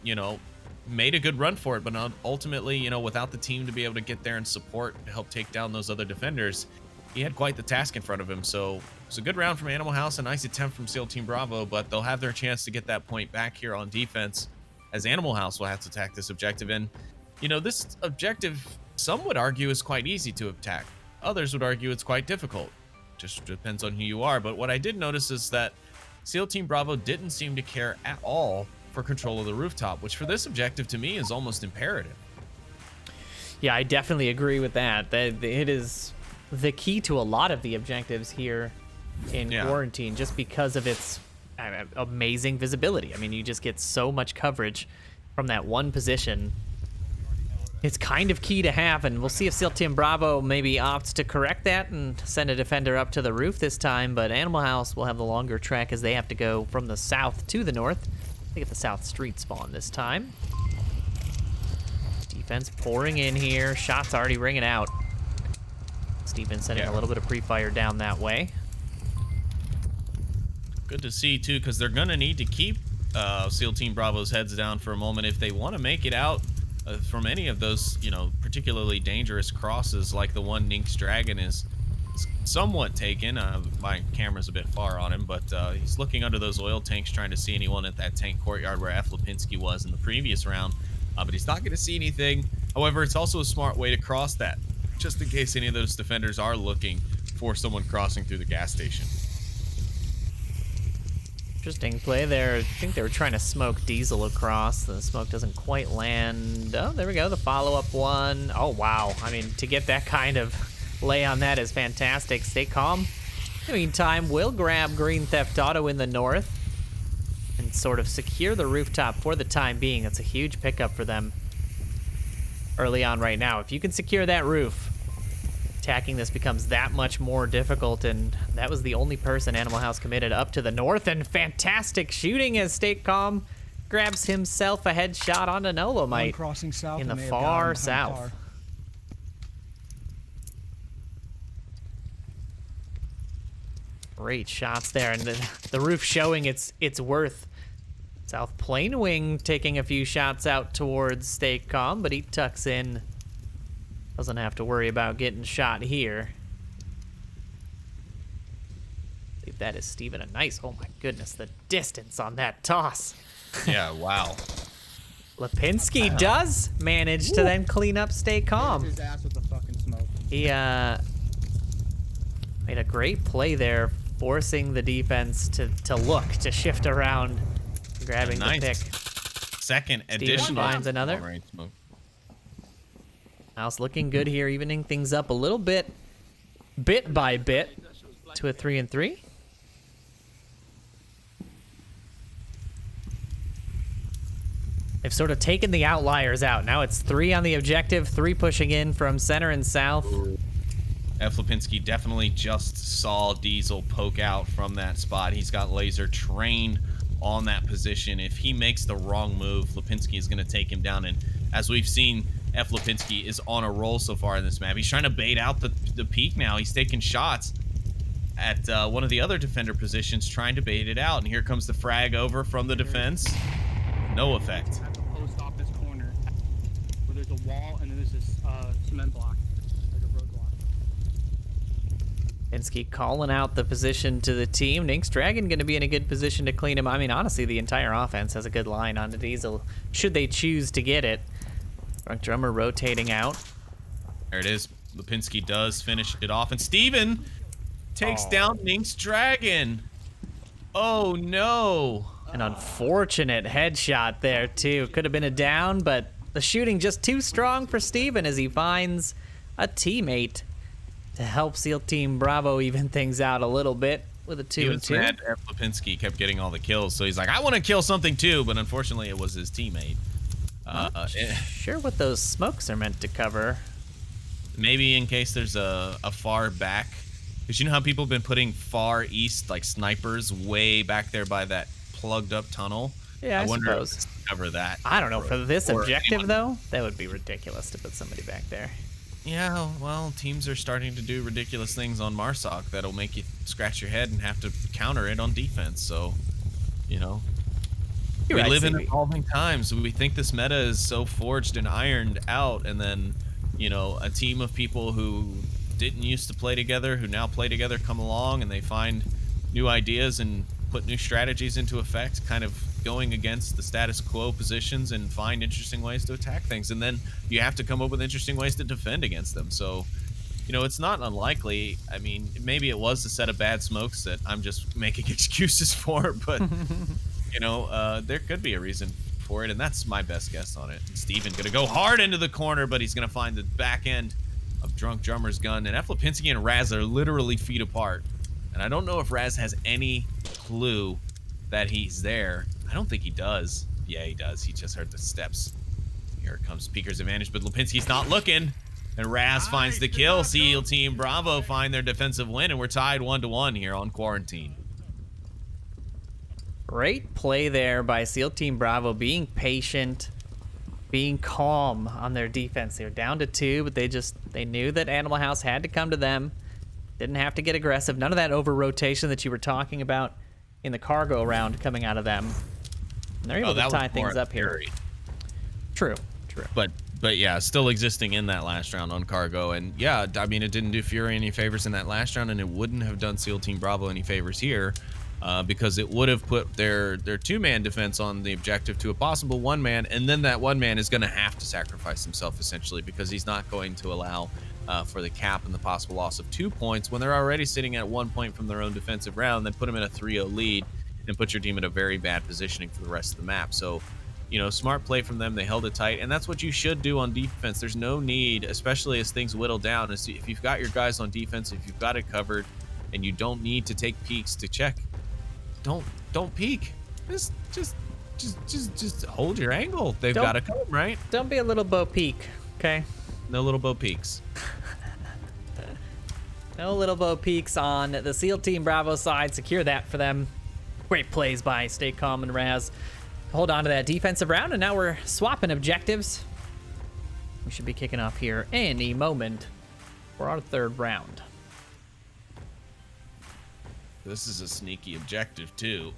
you know, made a good run for it, but ultimately, you know, without the team to be able to get there and support to help take down those other defenders, he had quite the task in front of him. So it was a good round from Animal House, a nice attempt from SEAL Team Bravo, but they'll have their chance to get that point back here on defense, as Animal House will have to attack this objective. And, you know, this objective, some would argue, is quite easy to attack. Others would argue it's quite difficult. Just depends on who you are. But what I did notice is that SEAL Team Bravo didn't seem to care at all for control of the rooftop, which for this objective to me is almost imperative. Yeah, I definitely agree with that. It is the key to a lot of the objectives here in Quarantine, just because of its amazing visibility. I mean, you just get so much coverage from that one position. It's kind of key to have, and we'll see if SEAL Team Bravo maybe opts to correct that and send a defender up to the roof this time, but Animal House will have the longer track as they have to go from the south to the north. They get the south street spawn this time. Defense pouring in here. Shots already ringing out. Steven sending a little bit of pre-fire down that way. Good to see, too, because they're going to need to keep SEAL Team Bravo's heads down for a moment if they want to make it out from any of those, you know, particularly dangerous crosses like the one Nink's Dragon is somewhat taken. My camera's a bit far on him, but he's looking under those oil tanks trying to see anyone at that tank courtyard where F. Lipinski was in the previous round, but he's not going to see anything. However, it's also a smart way to cross that, just in case any of those defenders are looking for someone crossing through the gas station. Interesting play there. I think they were trying to smoke Diesel across. The smoke doesn't quite land. Oh, there we go. The follow-up one. Oh, wow. I mean, to get that kind of lay on that is fantastic. Stay calm. In the meantime, we'll grab Green Theft Auto in the north and sort of secure the rooftop for the time being. That's a huge pickup for them early on right now. If you can secure that roof, attacking this becomes that much more difficult, and that was the only person Animal House committed up to the north, and fantastic shooting as Stay Calm grabs himself a headshot onto Nolomite crossing south in the far south. Great shots there, and the roof showing its worth. South Plane Wing taking a few shots out towards Stay Calm, but he tucks in. Doesn't have to worry about getting shot here. I believe that is Steven. A nice, oh my goodness, the distance on that toss. Yeah, wow. Lipinski does manage to then clean up Stay Calm. His ass with the fucking smoke. He made a great play there, forcing the defense to look, to shift around, grabbing the pick. Second Steven additional finds another. long-range smoke. House looking good here, evening things up a little bit by bit, to a 3-3. They've sort of taken the outliers out. Now it's 3 on the objective, 3 pushing in from center and south. F. Lipinski definitely just saw Diesel poke out from that spot. He's got laser trained on that position. If he makes the wrong move, Lipinski is going to take him down. And as we've seen, F. Lipinski is on a roll so far in this map. He's trying to bait out the peak now. He's taking shots at one of the other defender positions, trying to bait it out. And here comes the frag over from the defense. No effect. At the post office corner, where there's a wall and then there's this cement block, like a road block. Lipinski calling out the position to the team. Nink's Dragon going to be in a good position to clean him. I mean, honestly, the entire offense has a good line on the Diesel, should they choose to get it. Drunk Drummer rotating out. There it is. Lipinski does finish it off, and Steven takes down Nink's Dragon. Oh no. An unfortunate headshot there too. Could have been a down, but the shooting just too strong for Steven as he finds a teammate to help SEAL Team Bravo even things out a little bit with a 2-2. Mad F. Lipinski kept getting all the kills, so he's like, I want to kill something too, but unfortunately it was his teammate. Sure what those smokes are meant to cover. Maybe in case there's a far back, because you know how people have been putting far east like snipers way back there by that plugged up tunnel. Yeah, I wonder suppose. if it's to cover that. I don't know, for this or objective anyone. though, that would be ridiculous to put somebody back there. Yeah, well, teams are starting to do ridiculous things on Marsoc that'll make you scratch your head and have to counter it on defense. So, you know, You're we right, live in CB. evolving times. We think this meta is so forged and ironed out, and then, you know, a team of people who didn't used to play together, who now play together, come along and they find new ideas and put new strategies into effect, kind of going against the status quo positions and find interesting ways to attack things. And then you have to come up with interesting ways to defend against them. So, you know, it's not unlikely. I mean, maybe it was a set of bad smokes that I'm just making excuses for, but, you know, there could be a reason for it, and that's my best guess on it. And Steven gonna go hard into the corner, but he's gonna find the back end of Drunk Drummer's gun. And F. Lipinski and Raz are literally feet apart. And I don't know if Raz has any clue that he's there. I don't think he does. Yeah, he does. He just heard the steps. Here comes Peeker's advantage, but Lipinski's not looking. And Raz finds the kill. SEAL Team Bravo find their defensive win, and we're tied 1-1 here on Quarantine. Great play there by SEAL Team Bravo, being patient, being calm on their defense. They were down to 2, but they knew that Animal House had to come to them. Didn't have to get aggressive. None of that over-rotation that you were talking about in the cargo round coming out of them. And they're able to tie things up here. True. But yeah, still existing in that last round on cargo. And yeah, I mean, it didn't do Fury any favors in that last round, and it wouldn't have done SEAL Team Bravo any favors here, because it would have put their 2-man defense on the objective to a possible 1-man, and then that 1-man is going to have to sacrifice himself essentially, because he's not going to allow for the cap and the possible loss of 2 points when they're already sitting at 1 point from their own defensive round, then put them in a 3-0 lead. and put your team in a very bad positioning for the rest of the map. So, you know, smart play from them. They held it tight, and that's what you should do on defense. There's no need, especially as things whittle down, if you've got your guys on defense, if you've got it covered, and you don't need to take peeks to check, don't peek. Just hold your angle. They've got to come, right? Don't be a little Bo Peek, okay? No little Bo Peeks. No little Bo Peeks on the SEAL Team Bravo side. Secure that for them. Great plays by Stay Calm and Raz. Hold on to that defensive round, and now we're swapping objectives. We should be kicking off here any moment for our third round. This is a sneaky objective, too.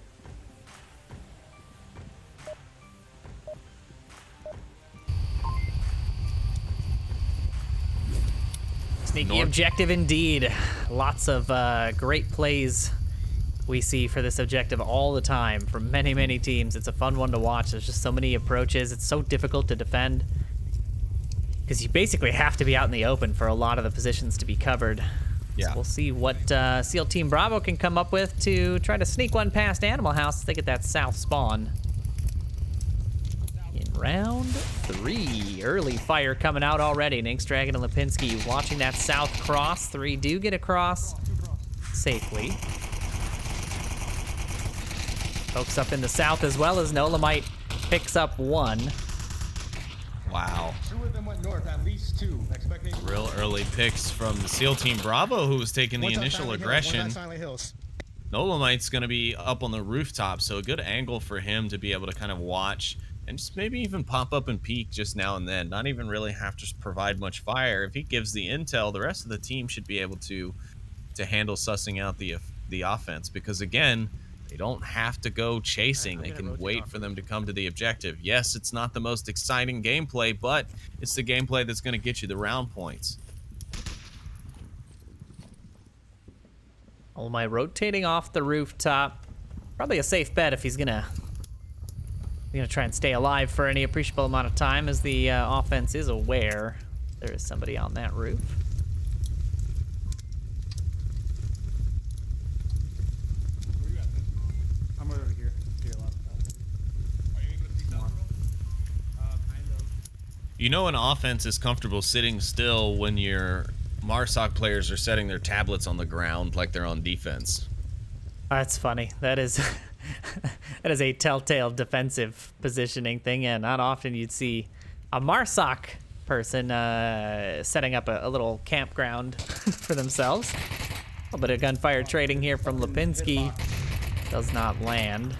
Sneaky objective indeed. Lots of great plays we see for this objective all the time from many, many teams. It's a fun one to watch. There's just so many approaches. It's so difficult to defend because you basically have to be out in the open for a lot of the positions to be covered. Yeah. So we'll see what SEAL Team Bravo can come up with to try to sneak one past Animal House. They get that south spawn. In round 3, early fire coming out already. Nynx, Dragon, and Lipinski watching that south cross. 3 do get across safely. Folks up in the south as well as Nolamite picks up 1. Wow. 2 of them went north, at least 2. Expecting Real early picks from the SEAL Team Bravo, who was taking the initial aggression. Nolamite's going to be up on the rooftop, so a good angle for him to be able to kind of watch and just maybe even pop up and peek just now and then. Not even really have to provide much fire. If he gives the intel, the rest of the team should be able to handle sussing out the offense, because again, they don't have to go chasing. They can wait for them to come to the objective. Yes, it's not the most exciting gameplay, but it's the gameplay that's going to get you the round points. Olmai rotating off the rooftop. Probably a safe bet if he's gonna try and stay alive for any appreciable amount of time, as the offense is aware there is somebody on that roof. I'm over here. Here, left. Are you able to see that? Kind of. You know an offense is comfortable sitting still when your Marsoc players are setting their tablets on the ground like they're on defense. That's funny. That is that is a telltale defensive positioning thing, and not often you'd see a Marsoc person setting up a little campground for themselves. A little bit of gunfire trading here from Lipinski. Does not land.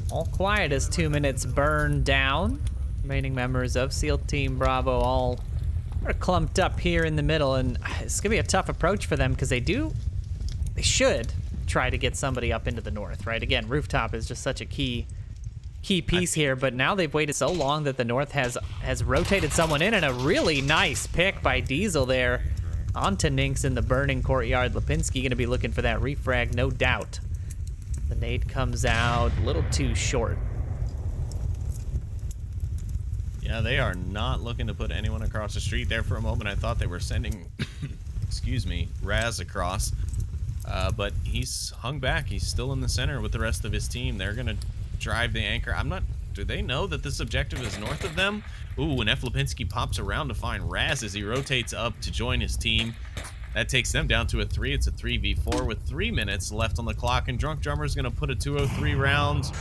All quiet as 2 minutes burn down. Remaining members of SEAL Team Bravo all are clumped up here in the middle, and it's gonna be a tough approach for them because they should try to get somebody up into the north, right? Again, rooftop is just such a key piece here, but now they've waited so long that the north has rotated someone in, and a really nice pick by Diesel there onto Nynx in the burning courtyard. Lipinski gonna be looking for that refrag, no doubt. The nade comes out a little too short. Yeah, they are not looking to put anyone across the street there. For a moment, I thought they were sending, excuse me, Raz across. But he's hung back. He's still in the center with the rest of his team. They're going to drive the anchor. Do they know that this objective is north of them? Ooh, and F. Lipinski pops around to find Raz as he rotates up to join his team. That takes them down to a 3. It's a 3v4 with 3 minutes left on the clock, and Drunk Drummer's going to put a 203 round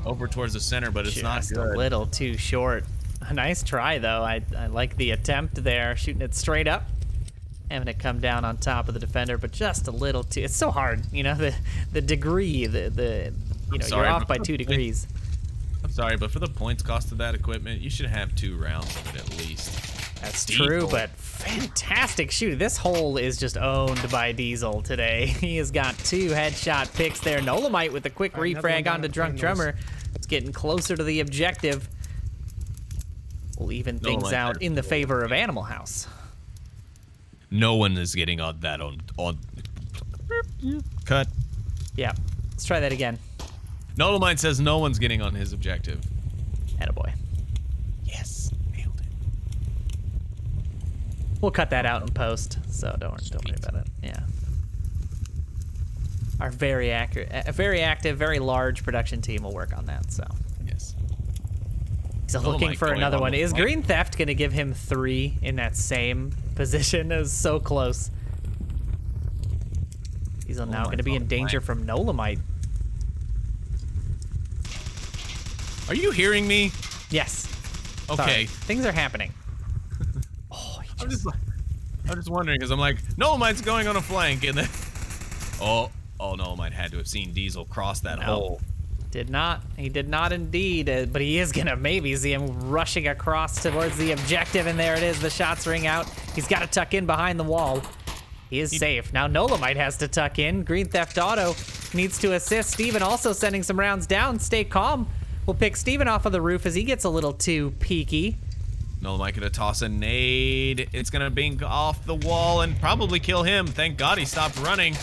over towards the center, but it's not good. A little too short. A nice try, though. I like the attempt there, shooting it straight up, having it come down on top of the defender, but just a little too. It's so hard, the degree, you're off by 2 degrees. I'm sorry, but for the points cost of that equipment, you should have 2 rounds of it at least. That's true, but fantastic shoot. This hole is just owned by Diesel today. He has got 2 headshot picks there. Nolamite with a quick refrag onto Drunk Drummer. It's getting closer to the objective. We'll even things out in the favor of Animal House. No one is getting on that on cut. Yeah, let's try that again. Nolamite says no one's getting on his objective. Attaboy. Yes. We'll cut that out in post, so don't worry about it. Yeah. Our very active, very large production team will work on that. So. Yes. He's looking for another one. Is Green Theft gonna give him 3 in that same position? It was so close. He's now gonna be in danger from Nolamite. Are you hearing me? Yes. Okay. Sorry. Things are happening. I'm just wondering because I'm like, Nolamite's going on a flank, and then oh, Nolamite had to have seen Diesel cross that hole. Did not. He did not indeed, but he is gonna maybe see him rushing across towards the objective, and there it is. The shots ring out. He's got to tuck in behind the wall. He is safe. Now Nolamite has to tuck in. Green Theft Auto needs to assist. Steven also sending some rounds down. Stay calm. We'll pick Steven off of the roof as he gets a little too peaky. Nolamite gonna toss a nade. It's gonna bing off the wall and probably kill him. Thank God he stopped running.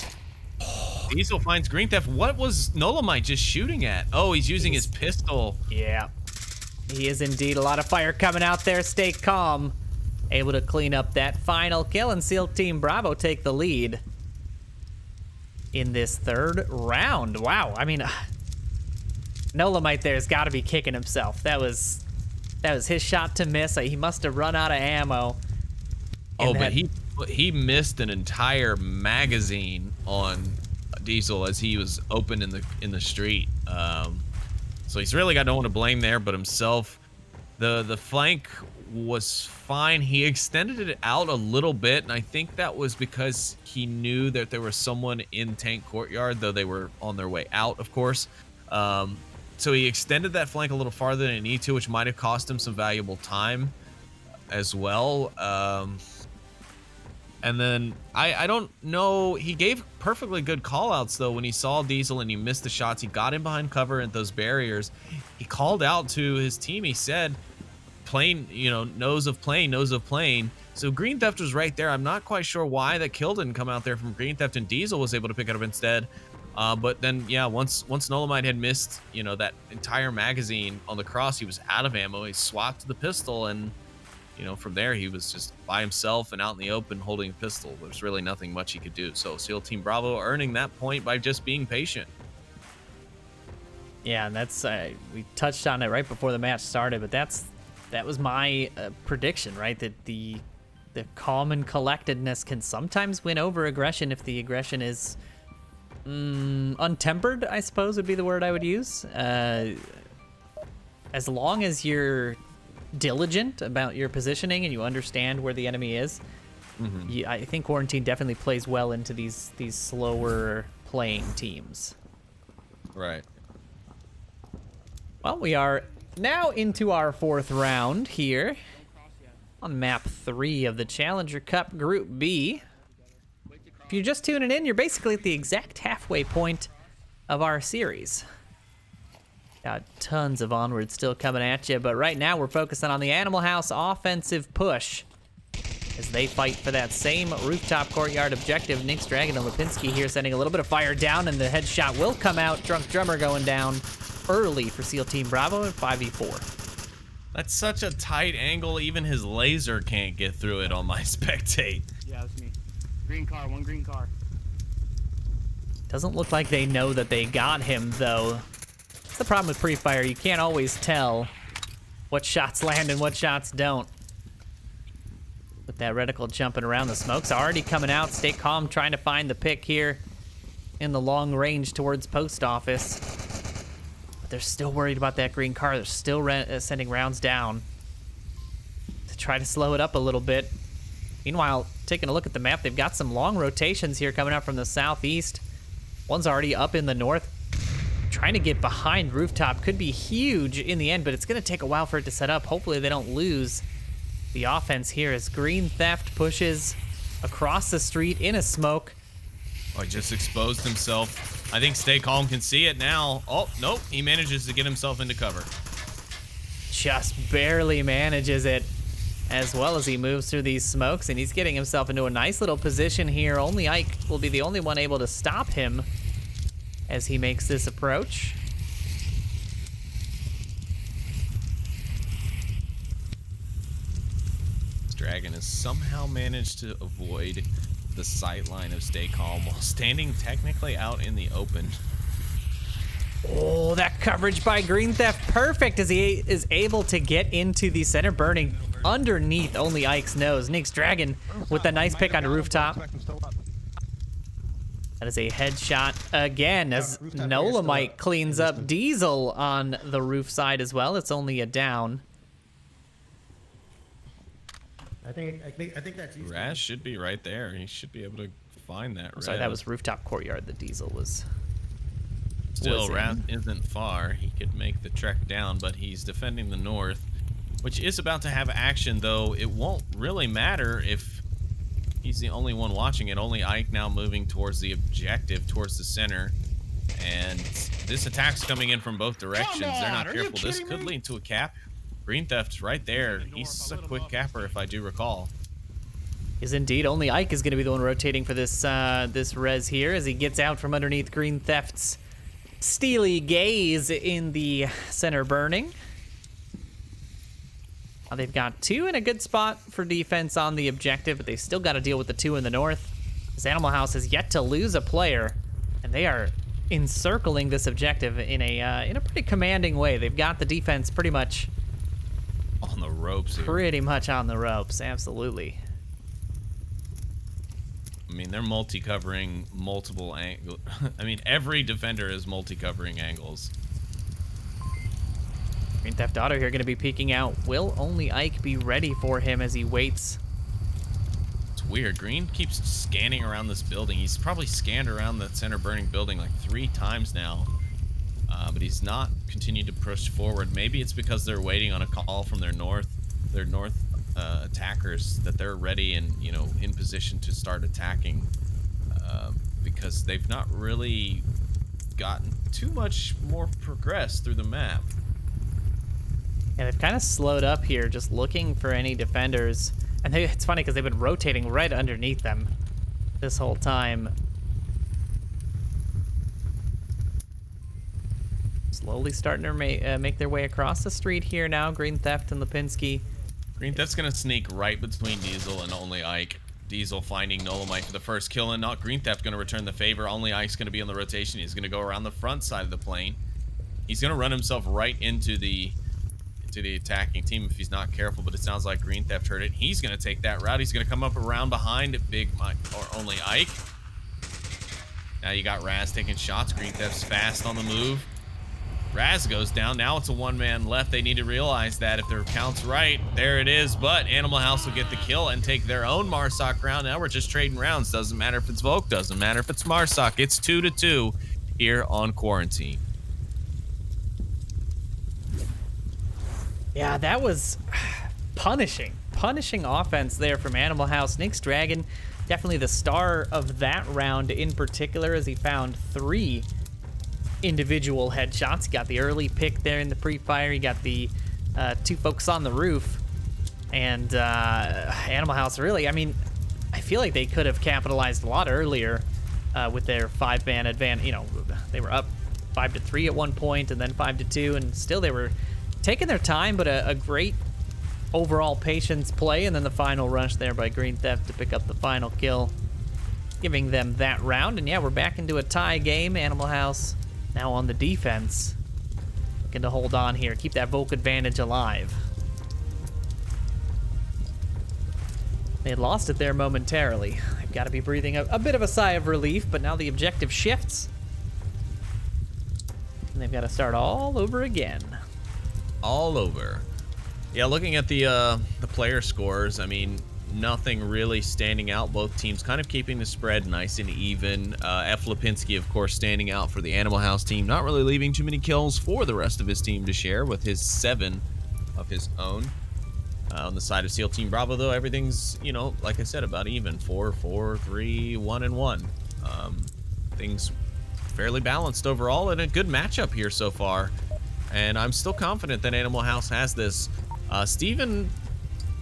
Diesel finds Green Theft. What was Nolamite just shooting at? Oh, he's using his pistol. Yeah. He is indeed. A lot of fire coming out there. Stay calm. Able to clean up that final kill, and SEAL Team Bravo take the lead in this 3rd round. Wow. I mean, Nolamite there's got to be kicking himself. That was his shot to miss. He must have run out of ammo. Oh, but he missed an entire magazine on Diesel as he was open in the street. So he's really got no one to blame there but himself. The flank was fine. He extended it out a little bit, and I think that was because he knew that there was someone in Tank Courtyard, though they were on their way out, of course. So he extended that flank a little farther than he needed to, which might have cost him some valuable time as well. And then I don't know. He gave perfectly good call-outs, though, when he saw Diesel and he missed the shots. He got in behind cover at those barriers. He called out to his team. He said, plane, nose of plane. So Green Theft was right there. I'm not quite sure why that kill didn't come out there from Green Theft and Diesel was able to pick it up instead. But then, yeah, once Nolamite had missed, that entire magazine on the cross, he was out of ammo. He swapped the pistol, and, from there, he was just by himself and out in the open holding a pistol. There's really nothing much he could do. So SEAL Team Bravo earning that point by just being patient. Yeah, and that's, we touched on it right before the match started, but that was my prediction, right? That the calm and collectedness can sometimes win over aggression if the aggression is untempered, I suppose would be the word I would use. As long as you're diligent about your positioning and you understand where the enemy is, I think Quarantine definitely plays well into these slower playing teams. Right. Well, we are now into our 4th round here on map 3 of the Challenger Cup Group B. If you're just tuning in, you're basically at the exact halfway point of our series. Got tons of Onward still coming at you, but right now we're focusing on the Animal House offensive push as they fight for that same rooftop courtyard objective. Nick's Dragon and Lipinski here sending a little bit of fire down, and the headshot will come out. Drunk Drummer going down early for SEAL Team Bravo at 5v4. That's such a tight angle, even his laser can't get through it on my spectate. Yeah, that's me. Green car, one green car. Doesn't look like they know that they got him, though. That's the problem with pre-fire. You can't always tell what shots land and what shots don't. With that reticle jumping around, the smoke's already coming out. Stay calm, trying to find the pick here in the long range towards post office. But they're still worried about that green car. They're still sending rounds down to try to slow it up a little bit. Meanwhile, taking a look at the map, they've got some long rotations here coming out from the southeast. One's already up in the north. Trying to get behind rooftop could be huge in the end, but it's going to take a while for it to set up. Hopefully they don't lose the offense here as Green Theft pushes across the street in a smoke. Oh, he just exposed himself. I think Stay Calm can see it now. Oh, nope. He manages to get himself into cover. Just barely manages it, as well as he moves through these smokes, and he's getting himself into a nice little position here. Only Ike will be the only one able to stop him as he makes this approach. Dragon has somehow managed to avoid the sight line of Stay Calm while standing technically out in the open. Oh, that coverage by Green Theft, perfect as he is able to get into the center burning underneath only Ike's nose. Nyx Dragon with a nice pick on the rooftop. That is a headshot again as Nolamite cleans up Diesel on the roof side as well. It's only a down. I think that's easy. Raz should be right there. He should be able to find that. I'm sorry, that was rooftop courtyard. The Diesel was. Still, Raz isn't far. He could make the trek down, but he's defending the north, which is about to have action, though it won't really matter if he's the only one watching it. Only Ike now moving towards the objective, towards the center. And this attack's coming in from both directions. They're not careful. This could lead to a cap. Green Theft's right there. He's a quick capper, if I do recall. Is indeed. Only Ike is going to be the one rotating for this this res here as he gets out from underneath Green Theft's steely gaze in the center burning. They've got 2 in a good spot for defense on the objective, but they've still got to deal with the 2 in the north. This Animal House has yet to lose a player, and they are encircling this objective in a pretty commanding way. They've got the defense pretty much on the ropes here. Pretty much on the ropes, absolutely. I mean, they're multi-covering multiple angles. I mean, every defender is multi-covering angles. Green Theft Auto here going to be peeking out. Will only Ike be ready for him as he waits? It's weird. Green keeps scanning around this building. He's probably scanned around the center burning building like 3 times now. But he's not continued to push forward. Maybe it's because they're waiting on a call from their north attackers that they're ready and, you know, in position to start attacking, because they've not really gotten too much more progress through the map. Yeah, they've kind of slowed up here, just looking for any defenders. And it's funny because they've been rotating right underneath them this whole time. Slowly starting to make their way across the street here now. Green Theft and Lipinski. Green Theft's gonna sneak right between Diesel and Only Ike. Diesel finding Nolamite for the first kill, and not Green Theft gonna return the favor. Only Ike's gonna be on the rotation. He's gonna go around the front side of the plane. He's gonna run himself right into the attacking team if he's not careful, but it sounds like Green Theft heard it. He's gonna take that route. He's gonna come up around behind Big Mike or Only Ike. Now you got Raz taking shots. Green Theft's fast on the move. Raz goes down. Now it's a 1-man left. They need to realize that if their count's right, there it is. But Animal House will get the kill and take their own Marsoc round. Now we're just trading rounds. Doesn't matter if it's Volk. Doesn't matter if it's Marsoc. It's 2-2 here on Quarantine. Yeah, that was punishing offense there from Animal House. Nyx Dragon, definitely the star of that round in particular, as he found 3 individual headshots. He got the early pick there in the pre-fire. He got the 2 folks on the roof. And Animal House really, I mean, I feel like they could have capitalized a lot earlier with their 5-man advance. You know, they were up 5-3 at one point and then 5-2, and still they were taking their time, but a great overall patience play, and then the final rush there by Green Theft to pick up the final kill, giving them that round. And yeah, we're back into a tie game. Animal House now on the defense, looking to hold on here, keep that Volk advantage alive. They had lost it there momentarily. They've got to be breathing a bit of a sigh of relief, but now the objective shifts, and they've got to start all over again. All over. Yeah, looking at the player scores, I mean, nothing really standing out. Both teams kind of keeping the spread nice and even. F. Lipinski, of course, standing out for the Animal House team, not really leaving too many kills for the rest of his team to share with his 7 of his own. On the side of SEAL Team Bravo, though, everything's, you know, like I said, about even. 4-4, 3, 1-1. Things fairly balanced overall, and a good matchup here so far. And I'm still confident that Animal House has this. Steven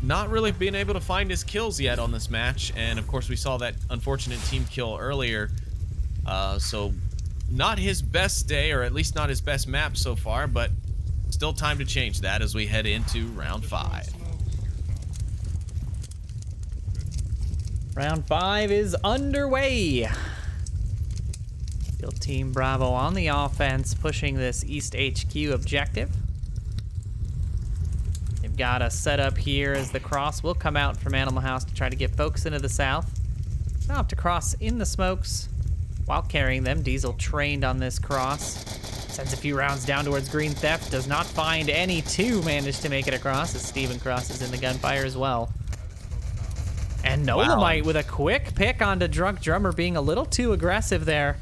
not really being able to find his kills yet on this match, and of course we saw that unfortunate team kill earlier, so not his best day, or at least not his best map so far, but still time to change that as we head into round 5. Round 5 is underway. Still Team Bravo on the offense, pushing this East HQ objective. They've got a setup here as the cross will come out from Animal House to try to get folks into the south. Now have to cross in the smokes while carrying them. Diesel trained on this cross. Sends a few rounds down towards Green Theft. Does not find any. Two manage to make it across as Steven crosses in the gunfire as well. And Nolamite with a quick pick onto Drunk Drummer, being a little too aggressive there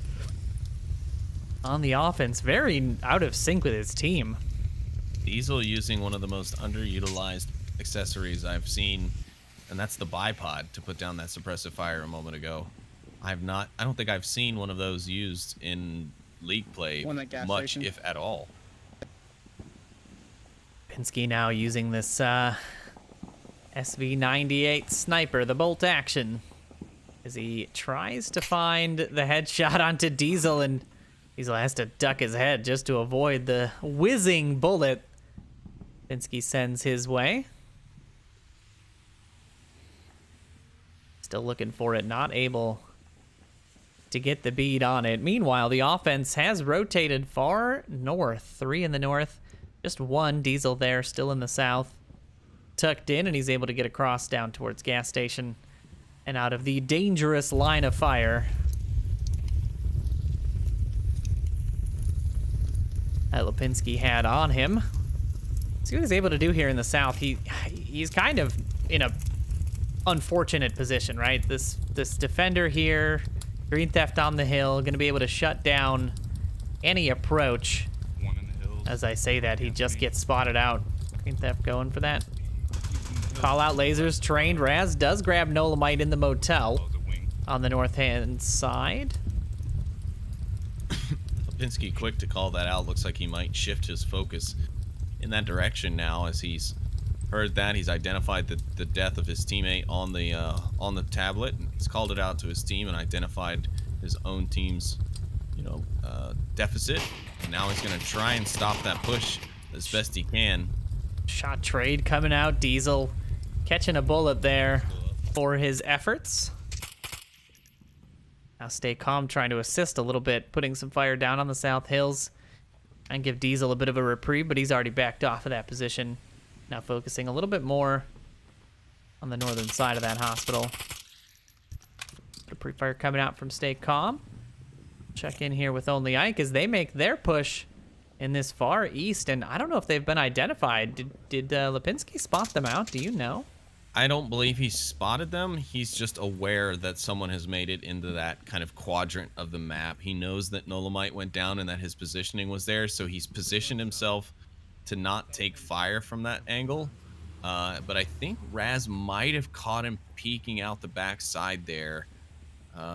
on the offense. Very out of sync with his team. Diesel using one of the most underutilized accessories I've seen, and that's the bipod to put down that suppressive fire a moment ago. I don't think I've seen one of those used in League play much, if at all. Pinsky now using this SV98 sniper, the bolt action, as he tries to find the headshot onto Diesel, and Diesel has to duck his head just to avoid the whizzing bullet Pinsky sends his way. Still looking for it, not able to get the bead on it. Meanwhile, the offense has rotated far north. 3 in the north, just 1 Diesel there, still in the south. Tucked in, and he's able to get across down towards gas station and out of the dangerous line of fire. That Lipinski had on him. See what he's able to do here in the south. He's kind of in a unfortunate position, right? This defender here, Green Theft on the hill, gonna be able to shut down any approach. One in the hills. As I say that, he just gets spotted out. Green Theft going for that. Call out lasers, trained. Raz does grab Nolamite in the motel on the north-hand side. Lipinski quick to call that out. Looks like he might shift his focus in that direction now, as he's heard that. He's identified the death of his teammate on the tablet. He's called it out to his team and identified his own team's, deficit. And now he's going to try and stop that push as best he can. Shot trade coming out. Diesel catching a bullet there for his efforts. Now Stay Calm trying to assist a little bit, putting some fire down on the South Hills and give Diesel a bit of a reprieve, but he's already backed off of that position. Now focusing a little bit more on the northern side of that hospital. The pre-fire coming out from Stay Calm. Check in here with Only Ike as they make their push in this far east, and I don't know if they've been identified. Did Lipinski spot them out? Do you know? I don't believe he spotted them. He's just aware that someone has made it into that kind of quadrant of the map. He knows that Nolamite went down and that his positioning was there, so he's positioned himself to not take fire from that angle. But I think Raz might have caught him peeking out the back side there,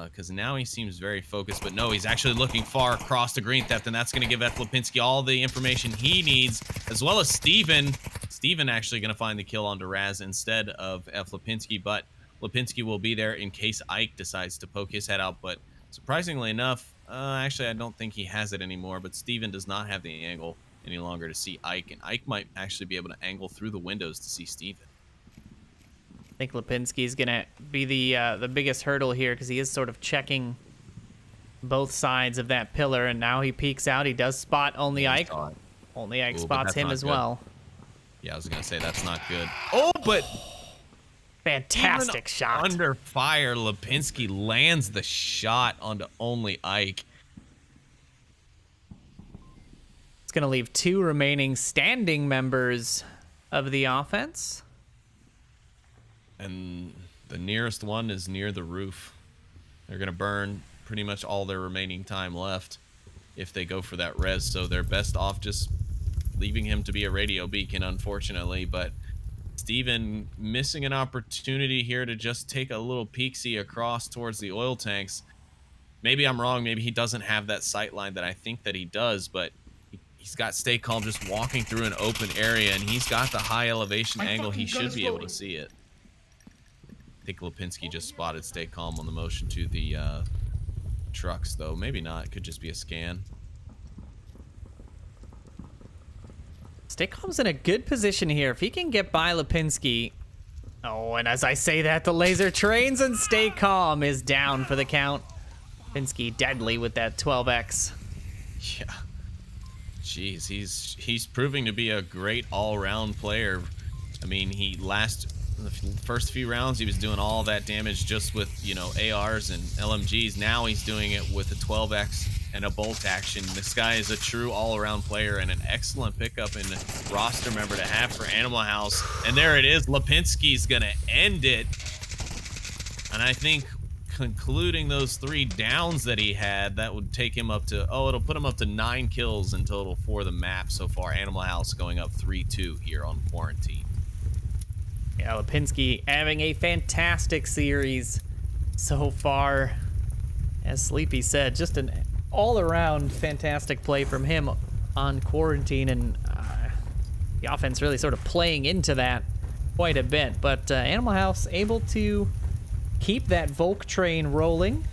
because now he seems very focused. But no, he's actually looking far across the Green Theft, and that's going to give F. Lipinski all the information he needs, as well as Steven. Steven actually going to find the kill onto Raz instead of F. Lipinski, but Lipinski will be there in case Ike decides to poke his head out. But surprisingly enough, actually I don't think he has it anymore, but Steven does not have the angle any longer to see Ike, and Ike might actually be able to angle through the windows to see Steven. I think Lipinski's gonna be the biggest hurdle here, because he is sort of checking both sides of that pillar, and now he peeks out. He does spot Only Ike. Only Ike spots him as well. Yeah, I was gonna say that's not good. Oh, but fantastic shot. Under fire, Lipinski lands the shot onto Only Ike. It's gonna leave 2 remaining standing members of the offense. And the nearest one is near the roof. They're going to burn pretty much all their remaining time left if they go for that res, so they're best off just leaving him to be a radio beacon, unfortunately. But Steven missing an opportunity here to just take a little peek-see across towards the oil tanks. Maybe I'm wrong. Maybe he doesn't have that sight line that I think that he does, but he's got Stay Calm just walking through an open area, and he's got the high elevation angle. He should be able to see it. I think Lipinski just spotted Stay Calm on the motion to the trucks, though. Maybe not. It could just be a scan. Stay Calm's in a good position here. If he can get by Lipinski, Oh, and as I say that, the laser trains and Stay Calm is down for the count. Pinsky deadly with that 12x. Yeah. Jeez, he's proving to be a great all-around player. I mean, in the first few rounds, he was doing all that damage just with, you know, ARs and LMGs. Now he's doing it with a 12x and a bolt action. This guy is a true all-around player and an excellent pickup and roster member to have for Animal House. And there it is. Lipinski's going to end it. And I think concluding those 3 downs that he had, that would take him up to, it'll put him up to 9 kills in total for the map so far. Animal House going up 3-2 here on Quarantine. Yeah, Lipinski having a fantastic series so far. As Sleepy said, just an all-around fantastic play from him on Quarantine, and the offense really sort of playing into that quite a bit. But Animal House able to keep that Volk train rolling,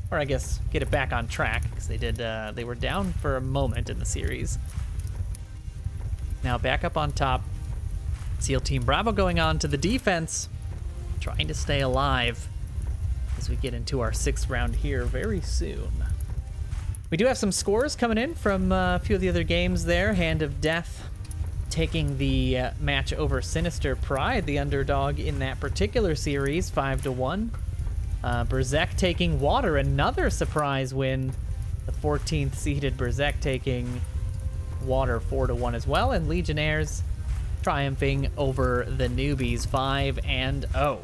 or I guess get it back on track, because they were down for a moment in the series. Now back up on top. SEAL Team Bravo going on to the defense, trying to stay alive as we get into our 6th round here very soon. We do have some scores coming in from a few of the other games there. Hand of Death taking the match over Sinister Pride, the underdog in that particular series, 5-1. Berzek taking Water, another surprise win. The 14th seeded Berzek taking Water 4-1 as well, and Legionnaires triumphing over the newbies 5-0.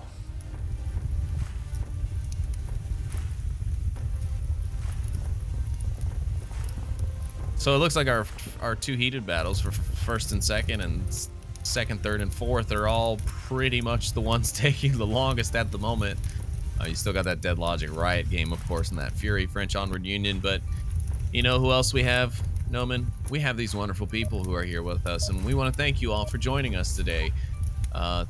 So it looks like our 2 heated battles for 1st and 2nd and 2nd, 3rd, and 4th are all pretty much the ones taking the longest at the moment. You still got that Dead Logic Riot game, of course, and that Fury French Onward Union, but you know who else we have? Noman, we have these wonderful people who are here with us, and we want to thank you all for joining us today.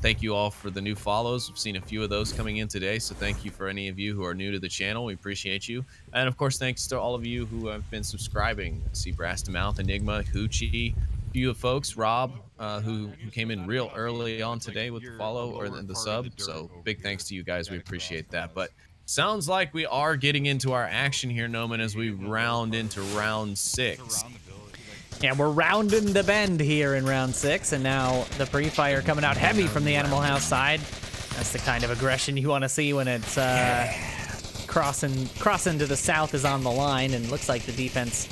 Thank you all for the new follows. We've seen a few of those coming in today, so thank you for any of you who are new to the channel. We appreciate you. And of course, thanks to all of you who have been subscribing. I see Brass to Mouth, Enigma, Hoochie, a few of folks, Rob, who came in real early on today with the follow or the sub. So big thanks to you guys. We appreciate that. But sounds like we are getting into our action here, Noman, as we round into round 6. Yeah, we're rounding the bend here in round 6, and now the pre-fire coming out heavy from the Animal House side. That's the kind of aggression you want to see when it's crossing to the south is on the line, and looks like the defense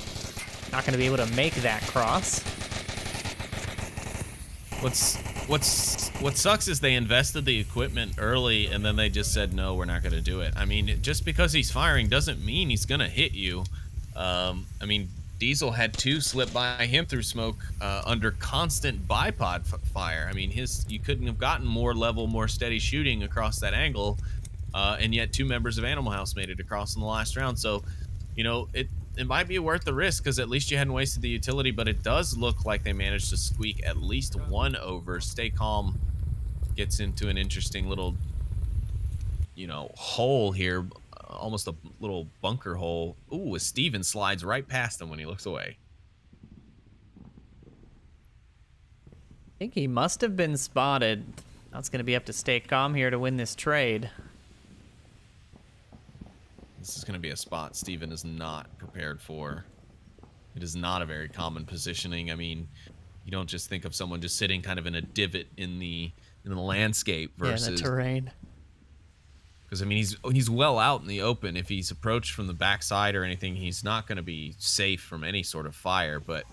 not going to be able to make that cross. What sucks is they invested the equipment early, and then they just said, no, we're not going to do it. I mean, just because he's firing doesn't mean he's going to hit you. I mean, Diesel had 2 slip by him through smoke under constant bipod fire. I mean, you couldn't have gotten more level, more steady shooting across that angle, and yet 2 members of Animal House made it across in the last round. So, you know, it might be worth the risk, because at least you hadn't wasted the utility, but it does look like they managed to squeak at least 1 over. Stay Calm gets into an interesting little, you know, hole here. Almost a little bunker hole. Ooh, Steven slides right past him when he looks away. I think he must have been spotted. Now it's going to be up to Stay Calm here to win this trade. This is going to be a spot Steven is not prepared for. It is not a very common positioning. I mean, you don't just think of someone just sitting kind of in a divot in the landscape versus the terrain. Because, I mean, he's well out in the open. If he's approached from the backside or anything, he's not going to be safe from any sort of fire. But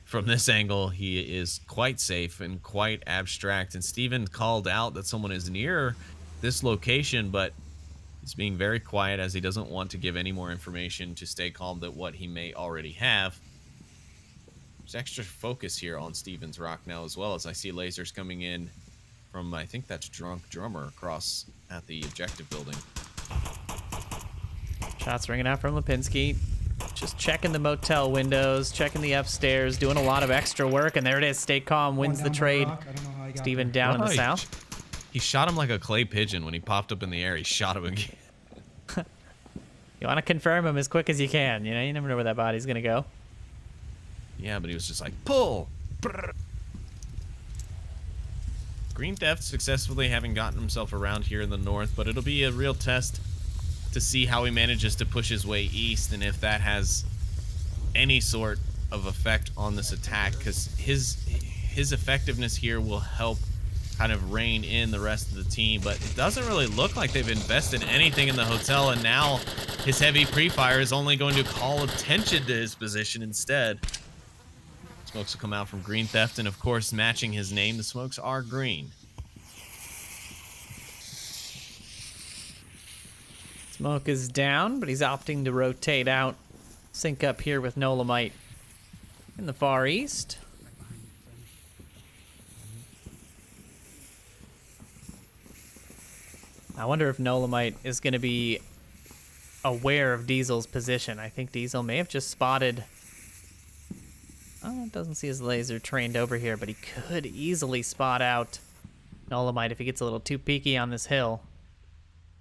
from this angle, he is quite safe and quite abstract. And Steven called out that someone is near this location, but he's being very quiet as he doesn't want to give any more information to Stay Calm than what he may already have. There's extra focus here on Steven's rock now, as well as I see lasers coming in from, I think that's Drunk Drummer across at the objective building. Shots ringing out from Lipinski. Just checking the motel windows, checking the upstairs, doing a lot of extra work, and there it is. Stay Calm wins the trade. Steven down in the south. He shot him like a clay pigeon when he popped up in the air. He shot him again. You want to confirm him as quick as you can. You know, you never know where that body's going to go. Yeah, but he was just like, pull! Green Theft successfully having gotten himself around here in the north, but it'll be a real test to see how he manages to push his way east and if that has any sort of effect on this attack, because his effectiveness here will help kind of rein in the rest of the team. But it doesn't really look like they've invested anything in the hotel, and now his heavy pre-fire is only going to call attention to his position instead. Smokes will come out from Green Theft, and of course, matching his name, the smokes are green. Smoke is down, but he's opting to rotate out. Sync up here with Nolamite in the far east. I wonder if Nolamite is going to be aware of Diesel's position. I think Diesel may have just spotted... Oh, doesn't see his laser trained over here, but he could easily spot out Nolamite if he gets a little too peeky on this hill.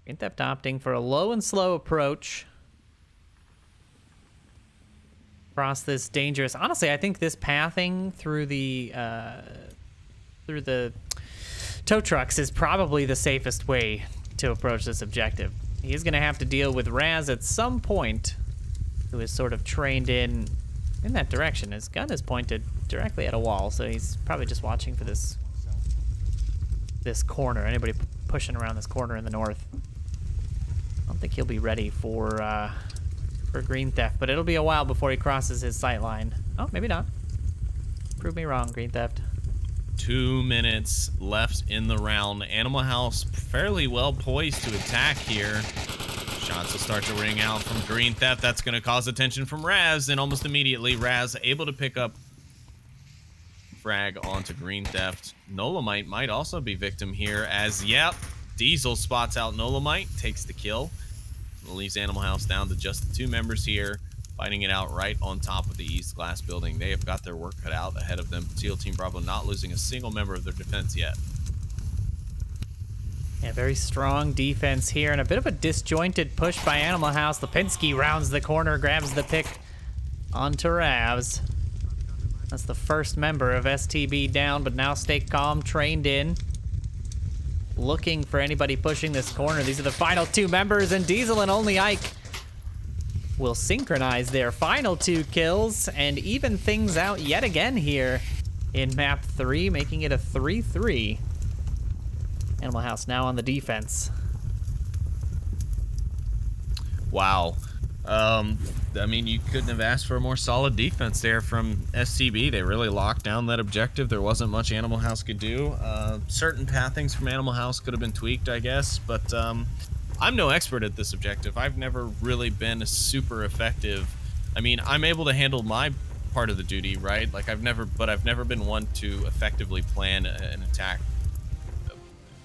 Green Theft opting for a low and slow approach across this dangerous... Honestly, I think this pathing through the tow trucks is probably the safest way to approach this objective. He's going to have to deal with Raz at some point, who is sort of trained in that direction. His gun is pointed directly at a wall, so he's probably just watching for this corner. Anybody pushing around this corner in the north. I don't think he'll be ready for Green Theft, but it'll be a while before he crosses his sight line. Oh, maybe not. Prove me wrong, Green Theft. 2 minutes left in the round. Animal House fairly well poised to attack here. Shots will start to ring out from Green Theft. That's going to cause attention from Raz, and almost immediately Raz able to pick up frag onto Green Theft. Nolamite might also be victim here as, yep, Diesel spots out Nolamite, takes the kill. Leaves Animal House down to just the 2 members here, fighting it out right on top of the East Glass building. They have got their work cut out ahead of them. SEAL Team Bravo not losing a single member of their defense yet. Yeah, very strong defense here, and a bit of a disjointed push by Animal House. Lipinski rounds the corner, grabs the pick onto Ravs. That's the first member of STB down, but now stay calm, trained in. Looking for anybody pushing this corner. These are the final 2 members, and Diesel and Only Ike will synchronize their final 2 kills and even things out yet again here in map 3, making it a 3-3. Animal House now on the defense. Wow. I mean, you couldn't have asked for a more solid defense there from STB. They really locked down that objective. There wasn't much Animal House could do. Certain pathings from Animal House could have been tweaked, I guess, but I'm no expert at this objective. I've never really been super effective. I mean, I'm able to handle my part of the duty, right? Like I've never been one to effectively plan an attack.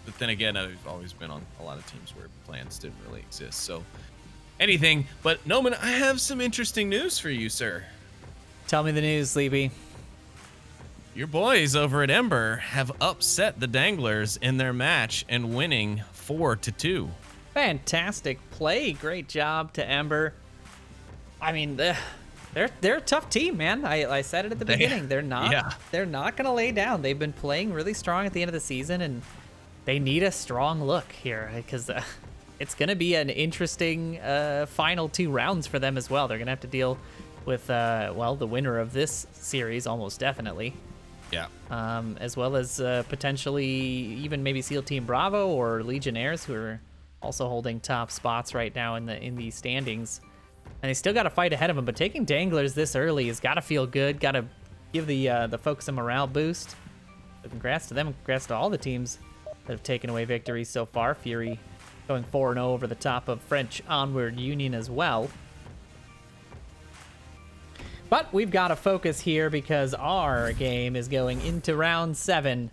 But then again, I've always been on a lot of teams where plans didn't really exist. So anything, but Noman, I have some interesting news for you, sir. Tell me the news, Sleepy. Your boys over at Ember have upset the Danglers in their match and winning 4-2. Fantastic play. Great job to Ember. I mean, they're a tough team, man. I said it at the beginning. They're not gonna lay down. They've been playing really strong at the end of the season, and they need a strong look here because it's gonna be an interesting final 2 rounds for them as well. They're gonna have to deal with well, the winner of this series almost definitely. Yeah. As well as potentially even maybe SEAL Team Bravo or Legionnaires, who are also holding top spots right now in the standings. And they still got a fight ahead of them, but taking Danglers this early has got to feel good. Got to give the folks a morale boost. So congrats to them. Congrats to all the teams that have taken away victories so far. Fury going 4-0 over the top of French Onward Union as well. But we've got to focus here because our game is going into round 7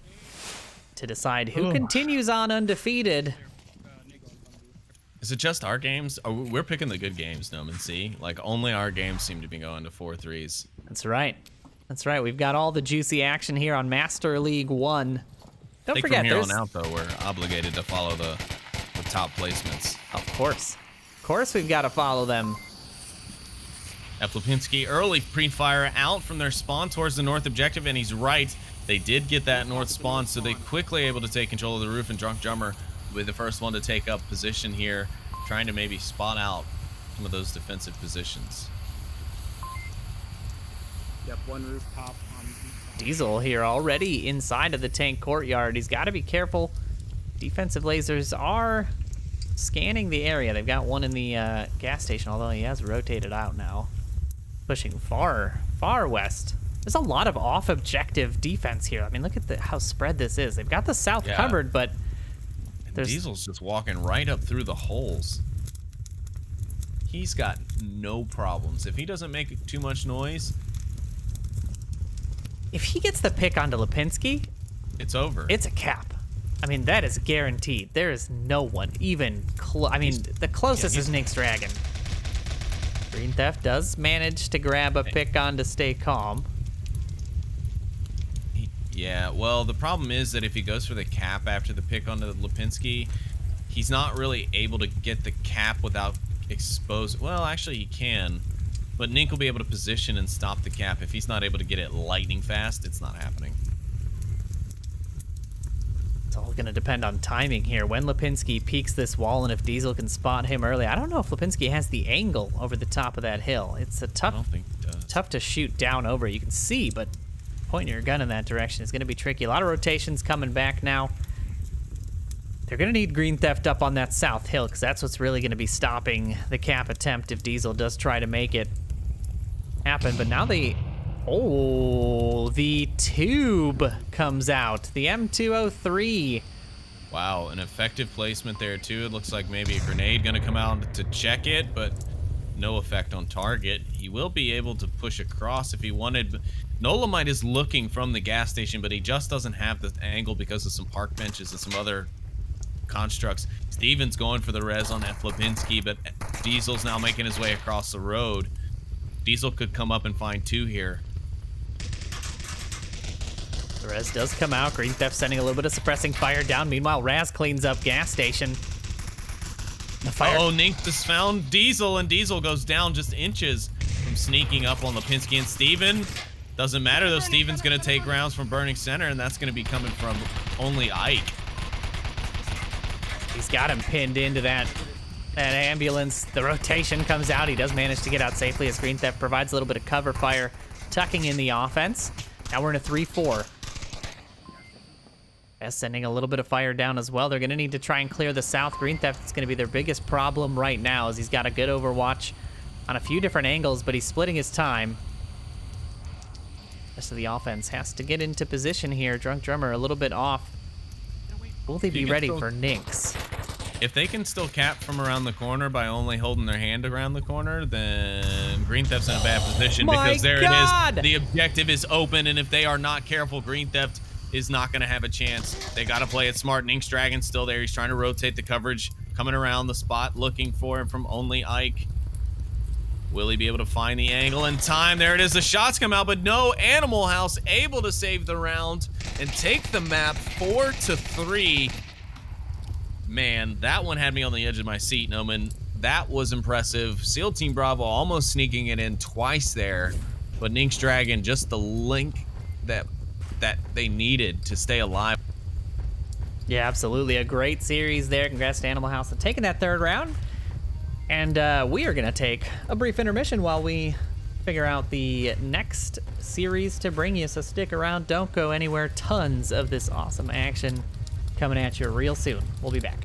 to decide who continues on undefeated. Is it just our games? Oh, we're picking the good games, Noman, see? Like, only our games seem to be going to 4-3s. That's right. That's right. We've got all the juicy action here on Master League 1. Don't forget, from here on out, though, we're obligated to follow the top placements. Of course. Of course we've got to follow them. Lipinski early pre-fire out from their spawn towards the north objective, and he's right. They did get that north spawn, so they quickly able to take control of the roof, and Drunk Drummer will be the first one to take up position here, trying to maybe spot out some of those defensive positions. Yep, one rooftop on each side. Diesel here already inside of the tank courtyard. He's got to be careful. Defensive lasers are scanning the area. They've got one in the gas station, although he has rotated out now. Pushing far west. There's a lot of off-objective defense here. I mean, look at how spread this is. They've got the south covered, but there's... Diesel's just walking right up through the holes. He's got no problems. If he doesn't make too much noise... If he gets the pick onto Lipinski... It's over. It's a cap. I mean, that is guaranteed. There is no one even close. I mean, the closest is Nick's Dragon. Green Theft does manage to grab a pick on to stay calm. Yeah, well, the problem is that if he goes for the cap after the pick onto Lipinski, he's not really able to get the cap without exposing... Well, actually, he can. But Nink will be able to position and stop the cap. If he's not able to get it lightning fast, it's not happening. It's all going to depend on timing here. When Lipinski peeks this wall and if Diesel can spot him early. I don't know if Lipinski has the angle over the top of that hill. It's a tough, I don't think he does. tough to shoot down over. You can see, but pointing your gun in that direction is going to be tricky. A lot of rotations coming back now. They're going to need Green Theft up on that south hill because that's what's really going to be stopping the cap attempt if Diesel does try to make it happen. But now the tube comes out. The M203. Wow, an effective placement there too. It looks like maybe a grenade going to come out to check it, but no effect on target. He will be able to push across if he wanted. Nolamite is looking from the gas station, but he just doesn't have the angle because of some park benches and some other constructs. Steven's going for the res on Lipinski, but Diesel's now making his way across the road. Diesel could come up and find two here. The res does come out. Green Theft sending a little bit of suppressing fire down. Meanwhile, Raz cleans up gas station. The fire. Oh, Nink just found Diesel, and Diesel goes down just inches from sneaking up on Lipinski and Steven. Doesn't matter though, Steven's gonna take rounds from Burning Center, and that's gonna be coming from only Ike. He's got him pinned into that ambulance. The rotation comes out. He does manage to get out safely as Green Theft provides a little bit of cover fire, tucking in the offense. Now we're in a 3-4. Best sending a little bit of fire down as well. They're going to need to try and clear the south. Green Theft is going to be their biggest problem right now as he's got a good overwatch on a few different angles, but he's splitting his time. Rest of the offense has to get into position here. Drunk Drummer a little bit off. Will they be ready for Ninx? If they can still cap from around the corner by only holding their hand around the corner, then Green Theft's in a bad position because there it is. The objective is open, and if they are not careful, Green Theft is not going to have a chance. They got to play it smart. Nink's Dragon's still there. He's trying to rotate the coverage, coming around the spot, looking for him from only Ike. Will he be able to find the angle in time? There it is. The shots come out, but no. Animal House able to save the round and take the map 4-3. Man, that one had me on the edge of my seat, Noman. That was impressive. SEAL Team Bravo almost sneaking it in twice there, but Nink's Dragon just the link that they needed to stay alive. Yeah, absolutely. A great series there. Congrats to Animal House on taking that third round. And we are going to take a brief intermission while we figure out the next series to bring you. So stick around. Don't go anywhere. Tons of this awesome action coming at you real soon. We'll be back.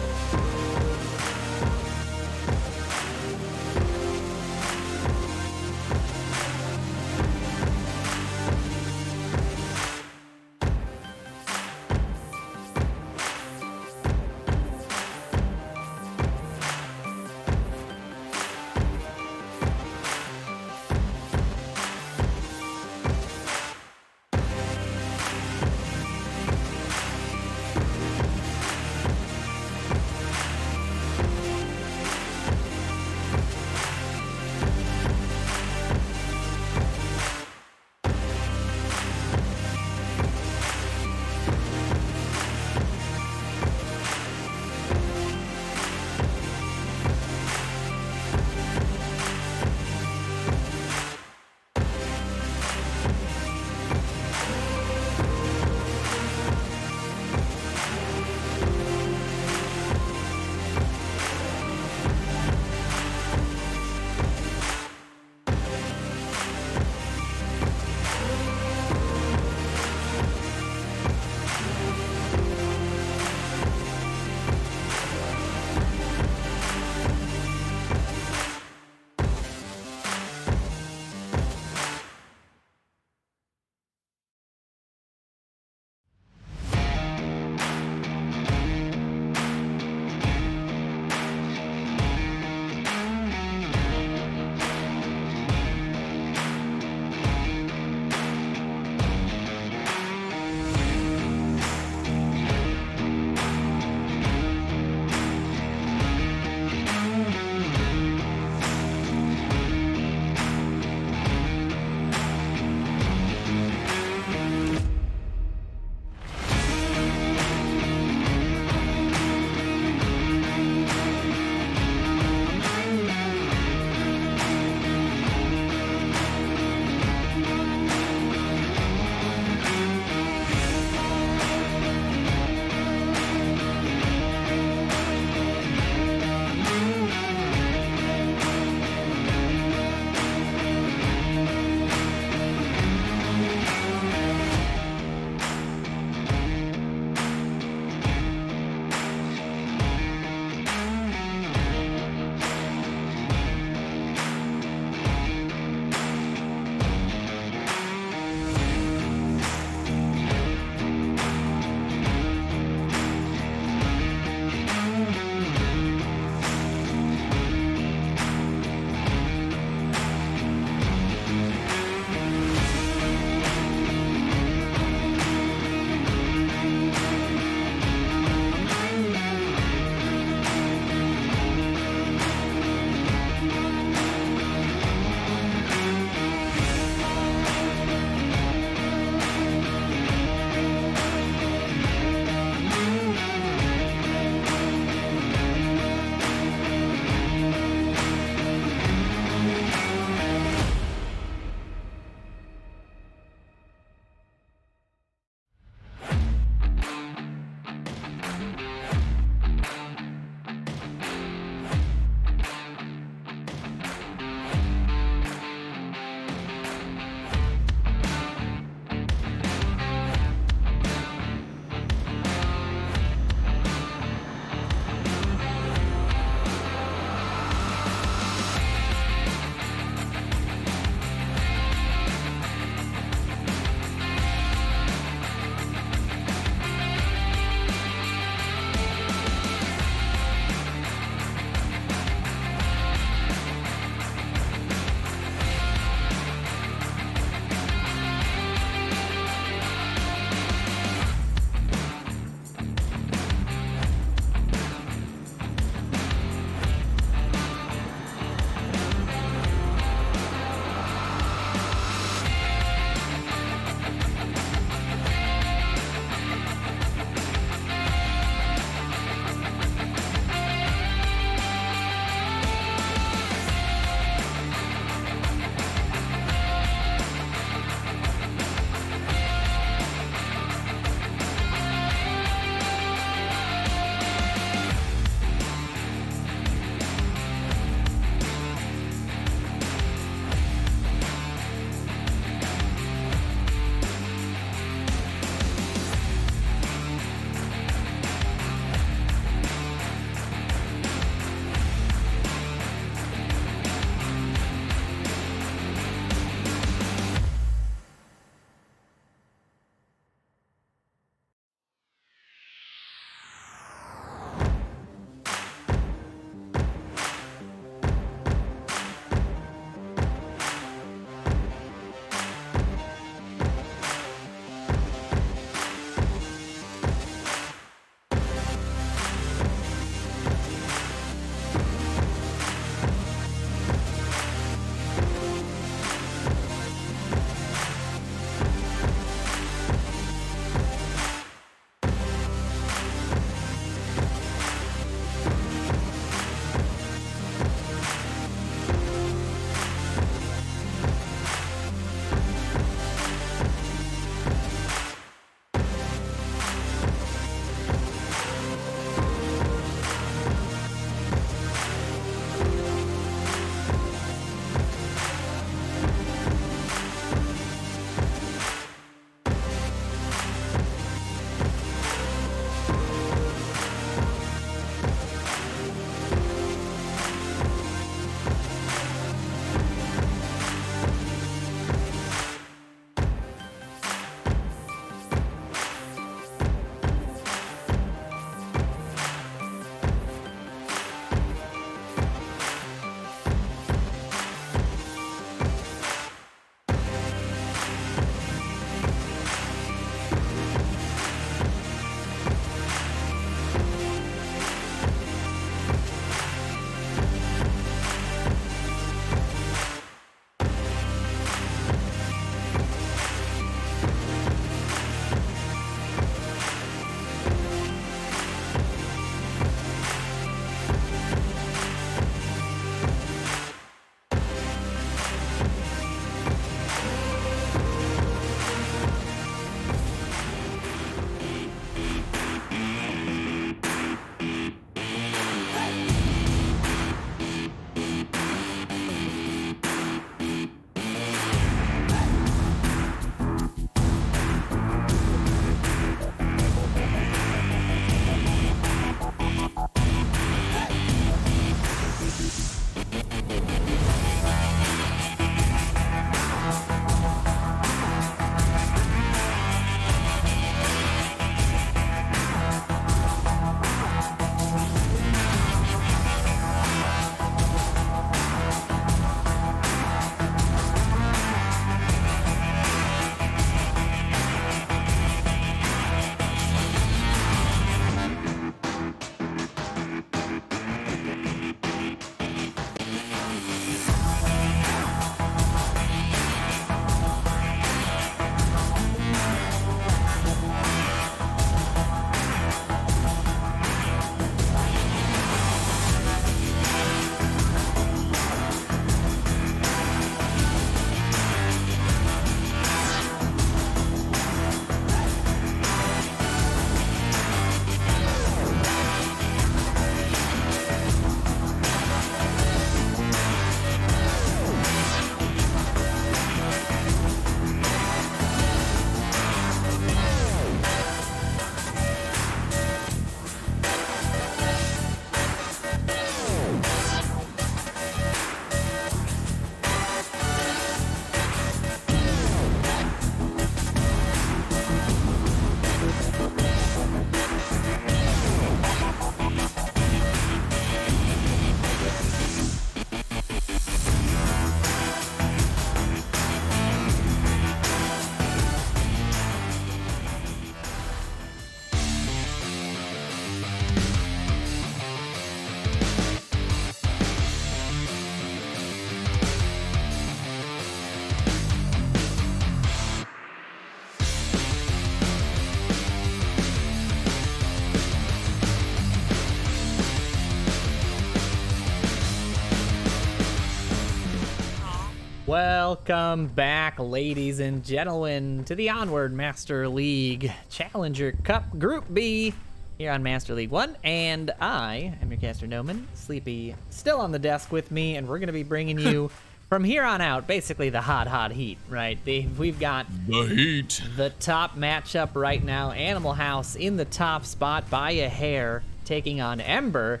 Welcome back, ladies and gentlemen, to the Onward Master League Challenger Cup Group B here on Master League 1. And I am your caster, Noman. Sleepy still on the desk with me, and we're going to be bringing you, from here on out, basically the hot heat, right? We've got The heat. the top matchup right now. Animal House in the top spot by a hair, taking on Ember.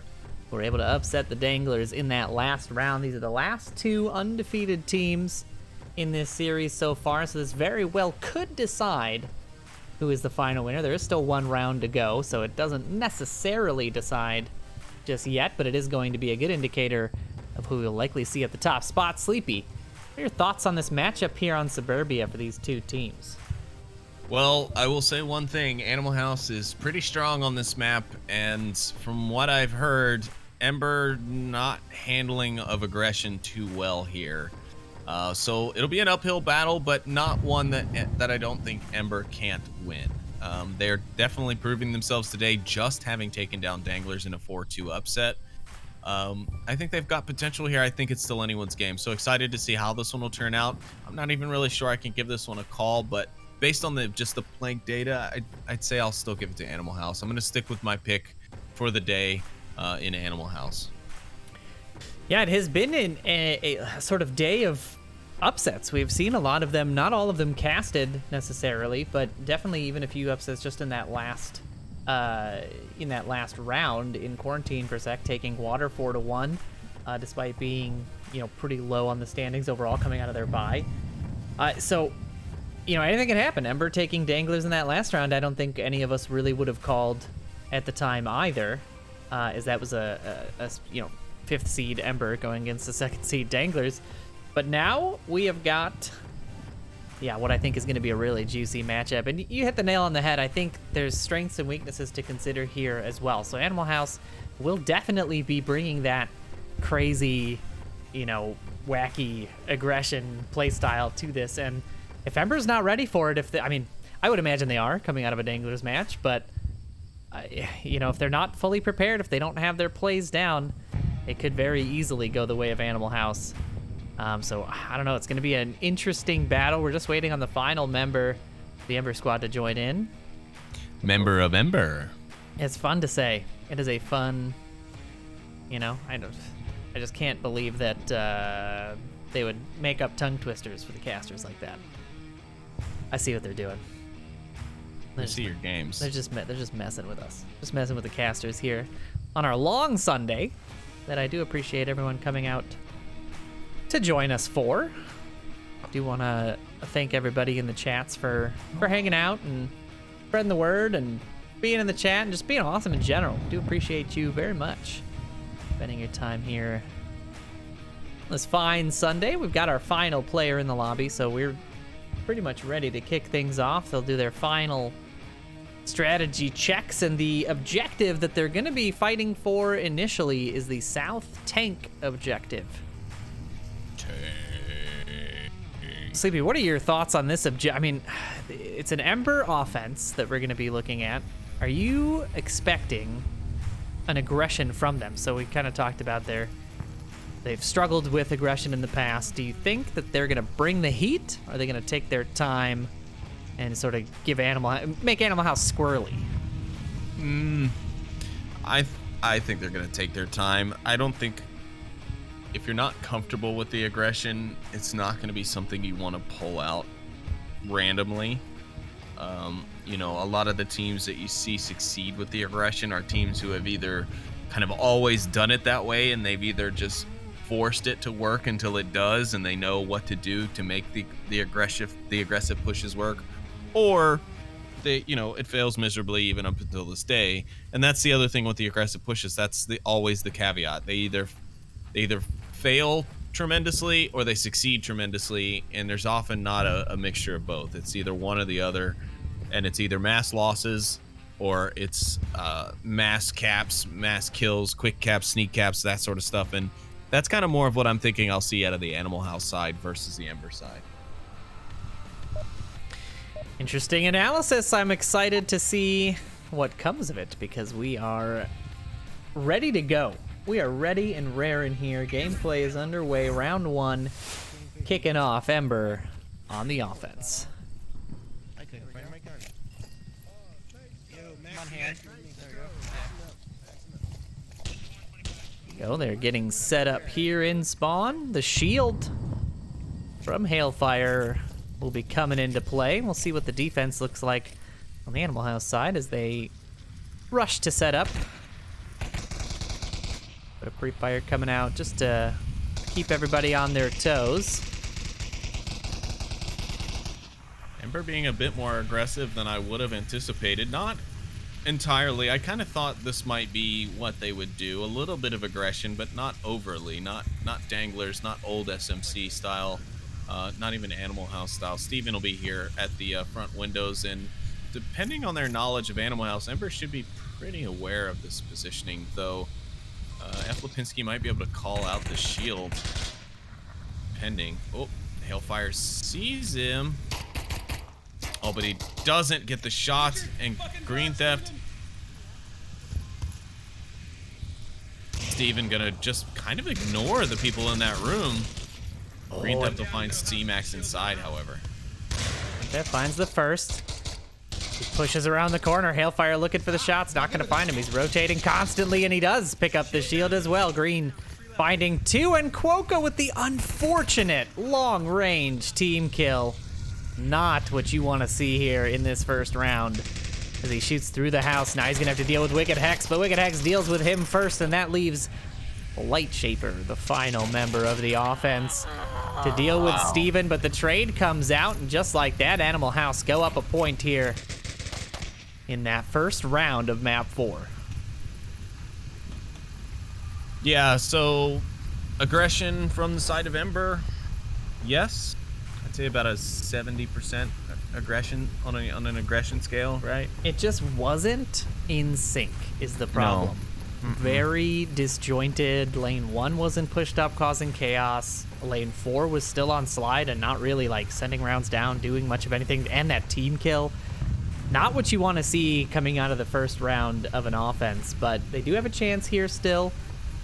We're able to upset the Danglers in that last round. These are the last two undefeated teams in this series so far, so this very well could decide who is the final winner. There is still one round to go, so it doesn't necessarily decide just yet, but it is going to be a good indicator of who we'll likely see at the top spot. Sleepy, what are your thoughts on this matchup here on Suburbia for these two teams? Well, I will say one thing. Animal House is pretty strong on this map, and from what I've heard, Ember not handling of aggression too well here. So it'll be an uphill battle, but not one that I don't think Ember can't win. They're definitely proving themselves today, just having taken down Danglers in a 4-2 upset. I think they've got potential here. I think it's still anyone's game. So excited to see how this one will turn out. I'm not even really sure I can give this one a call, but based on just the plank data, I'd say I'll still give it to Animal House. I'm going to stick with my pick for the day in Animal House. Yeah, it has been a sort of day of upsets. We've seen a lot of them, not all of them casted necessarily, but definitely even a few upsets just in that last round in Quarantine for Sec, taking Water 4-1, despite being pretty low on the standings overall coming out of their bye. So anything can happen. Ember taking Danglers in that last round, I don't think any of us really would have called at the time either, as that was a 5th seed Ember going against the 2nd seed Danglers. But now we have got, what I think is going to be a really juicy matchup. And you hit the nail on the head. I think there's strengths and weaknesses to consider here as well. So Animal House will definitely be bringing that crazy, wacky aggression playstyle to this. And if Ember's not ready for it, I would imagine they are coming out of a Danglers match, but if they're not fully prepared, if they don't have their plays down, it could very easily go the way of Animal House. So I don't know. It's going to be an interesting battle. We're just waiting on the final member, the Ember squad, to join in. Member of Ember. It's fun to say. It is a fun. I just can't believe that they would make up tongue twisters for the casters like that. I see what they're doing. I see your games. They're just messing with us. Just messing with the casters here on our long Sunday that I do appreciate everyone coming out to join us for. I do want to thank everybody in the chats for hanging out and spreading the word and being in the chat and just being awesome in general. Do appreciate you very much spending your time here this fine Sunday. We've got our final player in the lobby, so we're pretty much ready to kick things off. They'll do their final strategy checks, and the objective that they're going to be fighting for initially is the South Tank objective. Sleepy, what are your thoughts on this objective? It's an Ember offense that we're going to be looking at. Are you expecting an aggression from them? So we kind of talked about they've struggled with aggression in the past. Do you think that they're going to bring the heat? Or are they going to take their time and sort of make Animal House squirrely? I think they're going to take their time. I don't think, if you're not comfortable with the aggression, it's not going to be something you want to pull out randomly. A lot of the teams that you see succeed with the aggression are teams who have either kind of always done it that way, and they've either just forced it to work until it does, and they know what to do to make the aggressive pushes work, or it fails miserably even up until this day. And that's the other thing with the aggressive pushes. That's always the caveat. They either fail tremendously or they succeed tremendously, and there's often not a mixture of both. It's either one or the other, and it's either mass losses or it's mass caps, mass kills, quick caps, sneak caps, that sort of stuff. And that's kind of more of what I'm thinking I'll see out of the Animal House side versus the Ember side. Interesting analysis. I'm excited to see what comes of it, because we are ready to go. We are ready and raring here. Gameplay is underway. Round 1 kicking off Ember on the offense. I couldn't find my gun. Come on, hand. There Go, they're getting set up here in spawn. The shield from Hailfire will be coming into play. We'll see what the defense looks like on the Animal House side as they rush to set up. But a pre-fire coming out just to keep everybody on their toes. Ember being a bit more aggressive than I would have anticipated. Not entirely. I kind of thought this might be what they would do. A little bit of aggression, but not overly. Not danglers, not old SMC style, not even Animal House style. Steven will be here at the front windows, and depending on their knowledge of Animal House, Ember should be pretty aware of this positioning, though. F. Lipinski might be able to call out the shield. Pending. Oh, Hailfire sees him. Oh, but he doesn't get the shot, and Green Theft. Steven gonna just kind of ignore the people in that room. Green Theft will find C-Max inside, however. That finds the first. He pushes around the corner. Hailfire looking for the shots. Not going to find him. He's rotating constantly, and he does pick up the shield as well. Green finding two, and Cuoco with the unfortunate long-range team kill. Not what you want to see here in this first round. As he shoots through the house. Now he's going to have to deal with Wicked Hex, but Wicked Hex deals with him first, and that leaves Light Shaper, the final member of the offense, to deal with Steven. But the trade comes out, and just like that, Animal House go up a point here in that first round of map 4. Yeah, so aggression from the side of Ember, yes. I'd say about a 70% aggression on an aggression scale, right? It just wasn't in sync is the problem. No. Very disjointed. Lane 1 wasn't pushed up, causing chaos. Lane 4 was still on slide and not really like sending rounds down, doing much of anything. And that team kill. Not what you want to see coming out of the first round of an offense, but they do have a chance here still.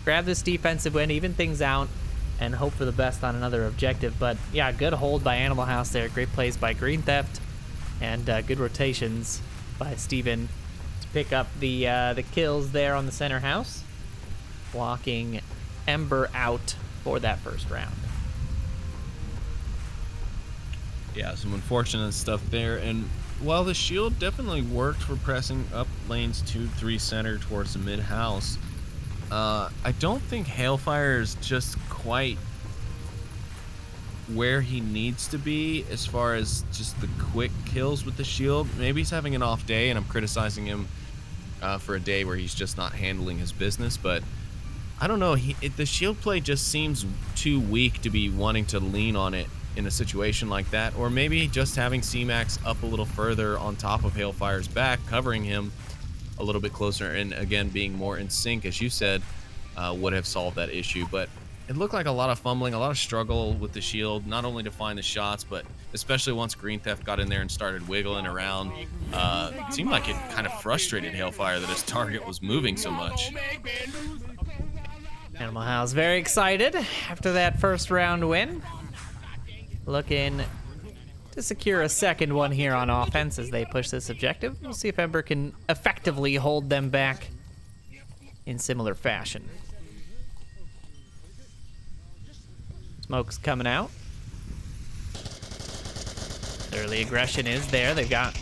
Grab this defensive win, even things out, and hope for the best on another objective. But yeah, good hold by Animal House there. Great plays by Green Theft, and good rotations by Steven to pick up the kills there on the center house, blocking Ember out for that first round. Yeah, some unfortunate stuff there, and while the shield definitely worked for pressing up lanes 2, 3 center towards the mid house, I don't think Hailfire is just quite where he needs to be as far as just the quick kills with the shield. Maybe he's having an off day, and I'm criticizing him for a day where he's just not handling his business, but I don't know. The shield play just seems too weak to be wanting to lean on it in a situation like that, or maybe just having C-Max up a little further on top of Hailfire's back, covering him a little bit closer, and again being more in sync, as you said, would have solved that issue. But it looked like a lot of fumbling, a lot of struggle with the shield, not only to find the shots, but especially once Green Theft got in there and started wiggling around. It seemed like it kind of frustrated Hailfire that his target was moving so much. Animal House very excited after that first round win. Looking to secure a second one here on offense as they push this objective. We'll see if Ember can effectively hold them back in similar fashion. Smoke's coming out. Early aggression is there. They've got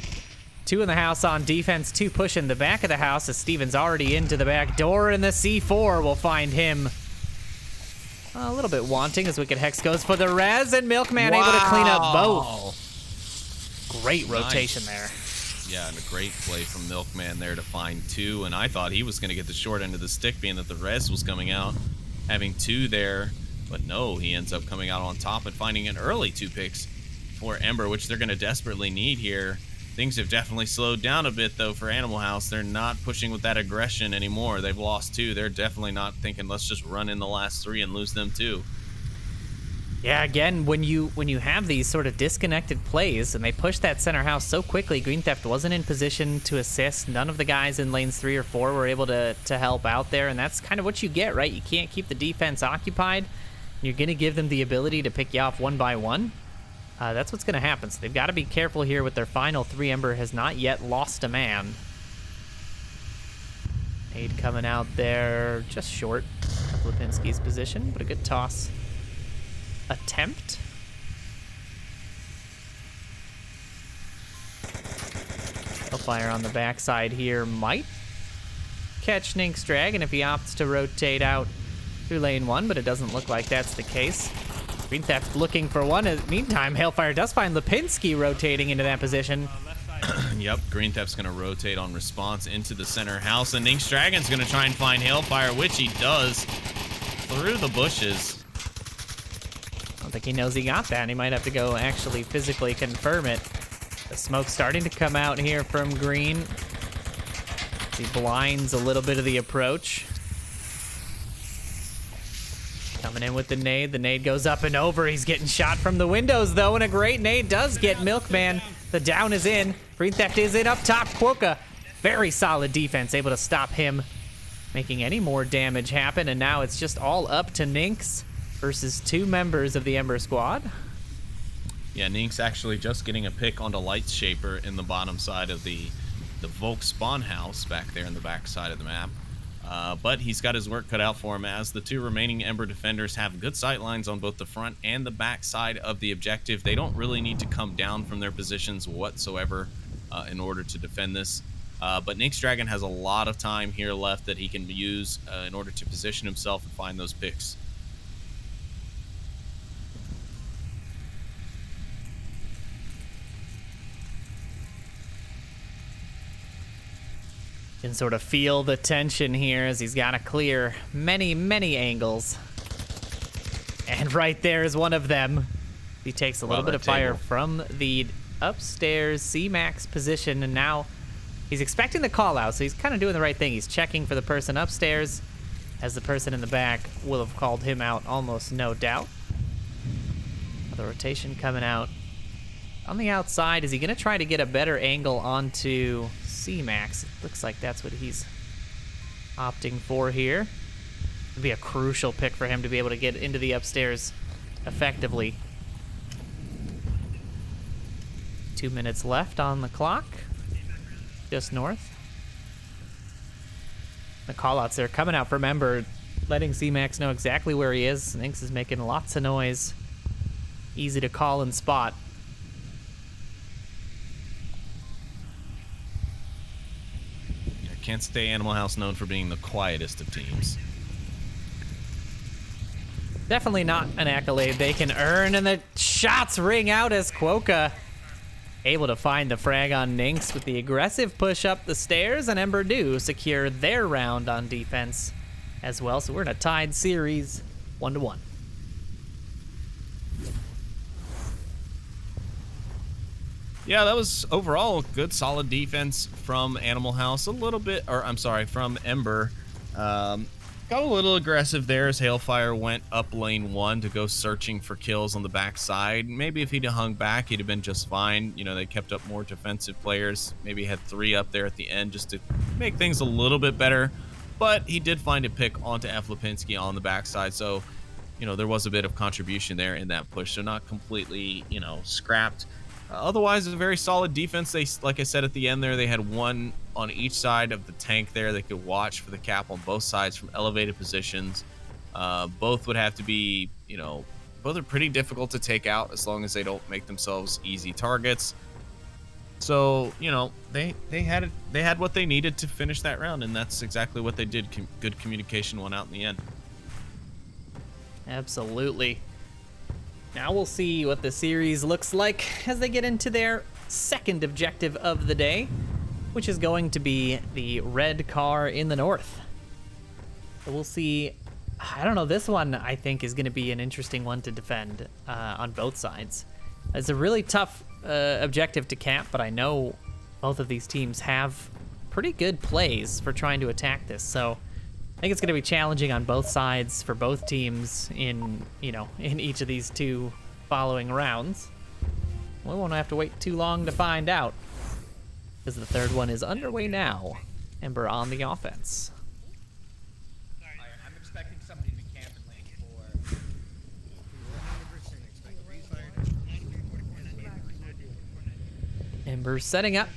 2 in the house on defense, 2 pushing the back of the house as Steven's already into the back door, and the C4 will find him a little bit wanting as Wicked Hex goes for the res, and Milkman able to clean up both. Great rotation there. Yeah, and a great play from Milkman there to find 2, and I thought he was going to get the short end of the stick, being that the res was coming out, having 2 there, but no, he ends up coming out on top and finding an early 2 picks for Ember, which they're going to desperately need here. Things have definitely slowed down a bit, though, for Animal House. They're not pushing with that aggression anymore. They've lost 2. They're definitely not thinking, let's just run in the last 3 and lose them too. Yeah, again, when you have these sort of disconnected plays and they push that center house so quickly, Green Theft wasn't in position to assist. None of the guys in lanes 3 or 4 were able to help out there, and that's kind of what you get, right? You can't keep the defense occupied. you're going to give them the ability to pick you off one by one, that's what's going to happen. So they've got to be careful here with their final 3. Ember has not yet lost a man. Nade coming out there just short of Lipinski's position, but a good toss attempt. Hellfire on the backside here might catch Nink's Dragon if he opts to rotate out through lane 1, but it doesn't look like that's the case. Green Theft looking for one. Meantime, Hellfire does find Lipinski rotating into that position. Yep, Green Theft's going to rotate on response into the center house, and Nink's Dragon's going to try and find Hellfire, which he does through the bushes. I don't think he knows he got that. He might have to go actually physically confirm it. The smoke's starting to come out here from Green. He blinds a little bit of the approach. Coming in with the nade. The nade goes up and over. He's getting shot from the windows, though, and a great nade does get Milkman. The down is in. Green Theft is in up top. Quokka, very solid defense, able to stop him making any more damage happen, and now it's just all up to Ninx versus 2 members of the Ember squad. Yeah, Nink's actually just getting a pick onto Light Shaper in the bottom side of the Volk spawn house back there in the back side of the map. But he's got his work cut out for him, as the 2 remaining Ember defenders have good sight lines on both the front and the back side of the objective. They don't really need to come down from their positions whatsoever in order to defend this. But Nink's Dragon has a lot of time here left that he can use in order to position himself and find those picks. Can sort of feel the tension here as he's got to clear many, many angles. And right there is one of them. He takes a little bit of fire from the upstairs C-Max position, and now he's expecting the call out, so he's kind of doing the right thing. He's checking for the person upstairs, as the person in the back will have called him out almost no doubt. The rotation coming out on the outside. Is he going to try to get a better angle onto C-Max? It looks like that's what he's opting for here. It'd be a crucial pick for him to be able to get into the upstairs effectively. 2 minutes left on the clock, just north. The callouts there coming out from Ember, letting C-Max know exactly where he is. Ninx is making lots of noise. Easy to call and spot. Can't stay Animal House known for being the quietest of teams. Definitely not an accolade they can earn, and the shots ring out as Quokka able to find the frag on Ninx with the aggressive push up the stairs, and Ember do secure their round on defense as well. So we're in a tied series, 1-1. Yeah, that was overall good, solid defense from Animal House. A little bit, or I'm sorry, from Ember. Got a little aggressive there as Hailfire went up lane 1 to go searching for kills on the backside. Maybe if he'd have hung back, he'd have been just fine. You know, they kept up more defensive players. Maybe had 3 up there at the end just to make things a little bit better. But he did find a pick onto F. Lipinski on the backside. So, you know, there was a bit of contribution there in that push. So not completely, you know, scrapped. Otherwise, a very solid defense. They, like I said at the end there, they had 1 on each side of the tank there. They could watch for the cap on both sides from elevated positions. Both would have to be, you know, both are pretty difficult to take out as long as they don't make themselves easy targets. So, you know, they had what they needed to finish that round, and that's exactly what they did. Good communication won out in the end. Absolutely. Now we'll see what the series looks like as they get into their second objective of the day, which is going to be the red car in the north. So we'll see. I don't know, this one I think is going to be an interesting one to defend on both sides. It's a really tough objective to cap, but I know both of these teams have pretty good plays for trying to attack this. So I think it's going to be challenging on both sides for both teams in each of these 2 following rounds. We won't have to wait too long to find out, because the third one is underway now. Ember on the offense. I'm expecting somebody to camp in lane 4. Ember's setting up.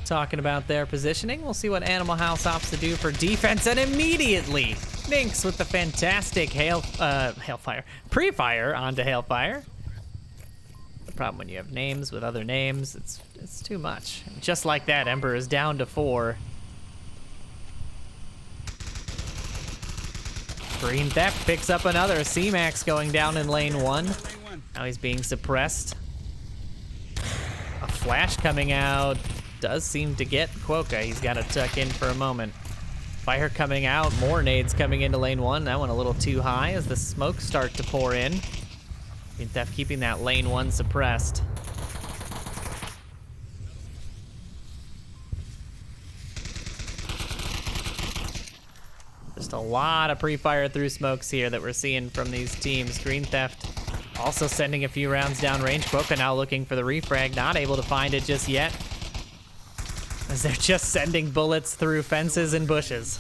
Talking about their positioning. We'll see what Animal House opts to do for defense, and immediately Nynx with the fantastic Hailfire. Pre-fire onto Hailfire. The problem when you have names with other names, it's too much. And just like that, Ember is down to 4. Green Theft picks up another. C-Max going down in lane 1. Now he's being suppressed. A flash coming out. Does seem to get Quokka. He's got to tuck in for a moment. Fire coming out. More nades coming into lane 1. That one a little too high as the smokes start to pour in. Green Theft keeping that lane 1 suppressed. Just a lot of pre-fire through smokes here that we're seeing from these teams. Green Theft also sending a few rounds downrange. Quokka now looking for the refrag, not able to find it just yet, as they're just sending bullets through fences and bushes.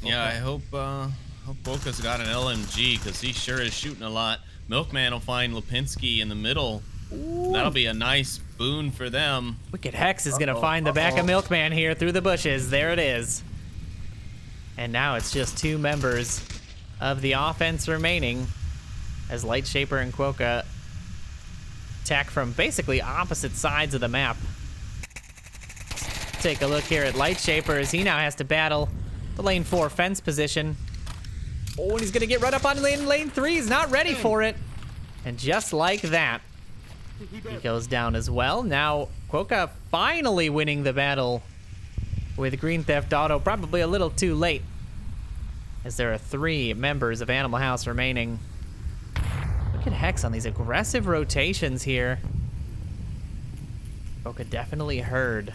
Yeah, I hope Quokka's got an LMG, because he sure is shooting a lot. Milkman will find Lipinski in the middle. Ooh. That'll be a nice boon for them. Wicked Hex is gonna find the back of Milkman here through the bushes. There it is. And now it's just 2 members of the offense remaining as Lightshaper and Quokka attack from basically opposite sides of the map. Take a look here at Lightshaper as he now has to battle the lane 4 fence position. Oh, and he's gonna get right up on lane 3. He's not ready for it. And just like that, he goes down as well. Now, Quokka finally winning the battle with Green Theft Auto, probably a little too late, as there are 3 members of Animal House remaining. Look at Hex on these aggressive rotations here. Quokka definitely heard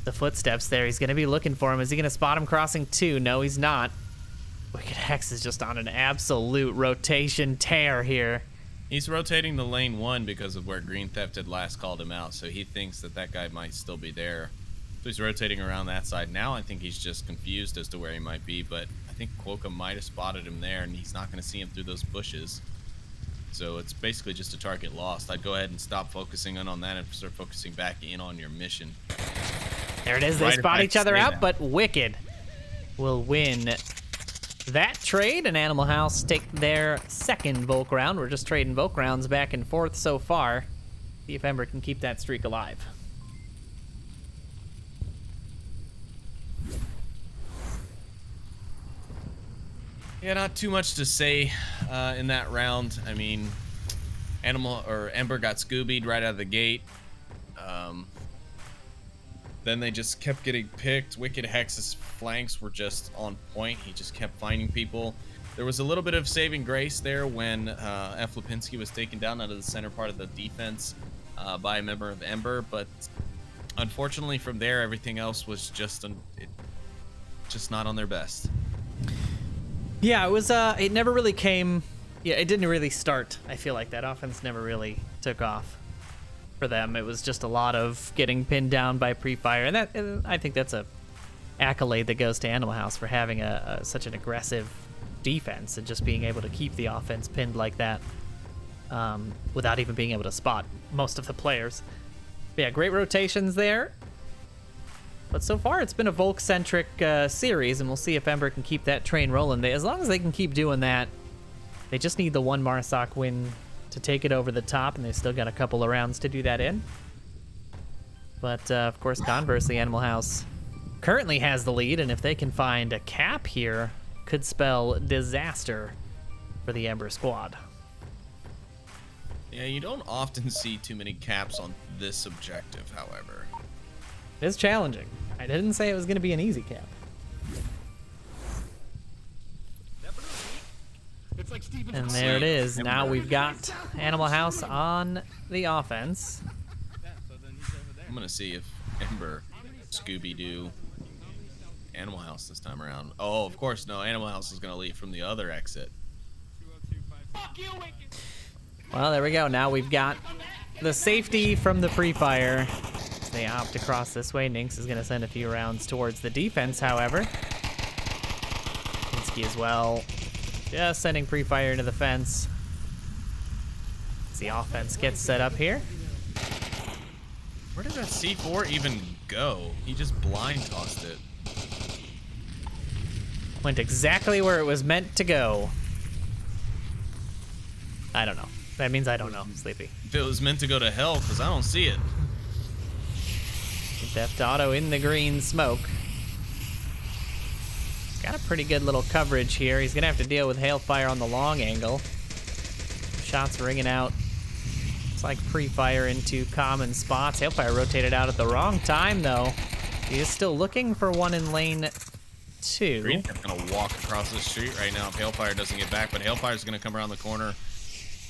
the footsteps there. He's gonna be looking for him. Is he gonna spot him crossing 2? No, he's not. Wicked Hex is just on an absolute rotation tear here. He's rotating the lane 1 because of where Green Theft had last called him out, so he thinks that that guy might still be there. So he's rotating around that side. Now I think he's just confused as to where he might be, but I think Quokka might have spotted him there, and he's not going to see him through those bushes. So it's basically just a target lost. I'd go ahead and stop focusing on that and start focusing back in on your mission. There it is. They spot each other out, but Wicked will win that trade, and Animal House take their second Volk round. We're just trading Volk rounds back and forth so far. See if Ember can keep that streak alive. Yeah, not too much to say in that round. I mean, Ember got Scoobied right out of the gate. Then they just kept getting picked. Wicked Hex's flanks were just on point. He just kept finding people. There was a little bit of saving grace there when F. Lipinski was taken down out of the center part of the defense by a member of Ember, but unfortunately from there, everything else was just not on their best. Yeah, it was. It never really came. Yeah, it didn't really start. I feel like that offense never really took off for them. It was just a lot of getting pinned down by pre-fire, and I think that's a accolade that goes to Animal House for having such an aggressive defense and just being able to keep the offense pinned like that without even being able to spot most of the players. But yeah, great rotations there. But so far, it's been a Volk-centric series, and we'll see if Ember can keep that train rolling. As long as they can keep doing that, they just need the 1 Marsoc win to take it over the top, and they've still got a couple of rounds to do that in. But, of course, conversely, Animal House currently has the lead, and if they can find a cap here, could spell disaster for the Ember squad. Yeah, you don't often see too many caps on this objective, however. It is challenging. I didn't say it was going to be an easy cap. And there it is. Now we've got Animal House on the offense. I'm going to see if Ember Scooby-Doo Animal House this time around. Oh, of course, no. Animal House is going to leave from the other exit. Well, there we go. Now we've got the safety from the pre-fire. They opt to cross this way. Nynx is going to send a few rounds towards the defense, however. Pinsky as well. Just sending pre-fire into the fence. As the offense gets set up here. Where did that C4 even go? He just blind tossed it. Went exactly where it was meant to go. I don't know. That means I don't know, Sleepy. If it was meant to go to hell, because I don't see it. Theft Auto in the green smoke. Got a pretty good little coverage here. He's gonna have to deal with hailfire on the long angle. Shots ringing out. It's like pre-fire into common spots. Hailfire rotated out at the wrong time, though. He is still looking for one in lane 2. Green's gonna walk across the street right now if Hailfire doesn't get back, but Hailfire's gonna come around the corner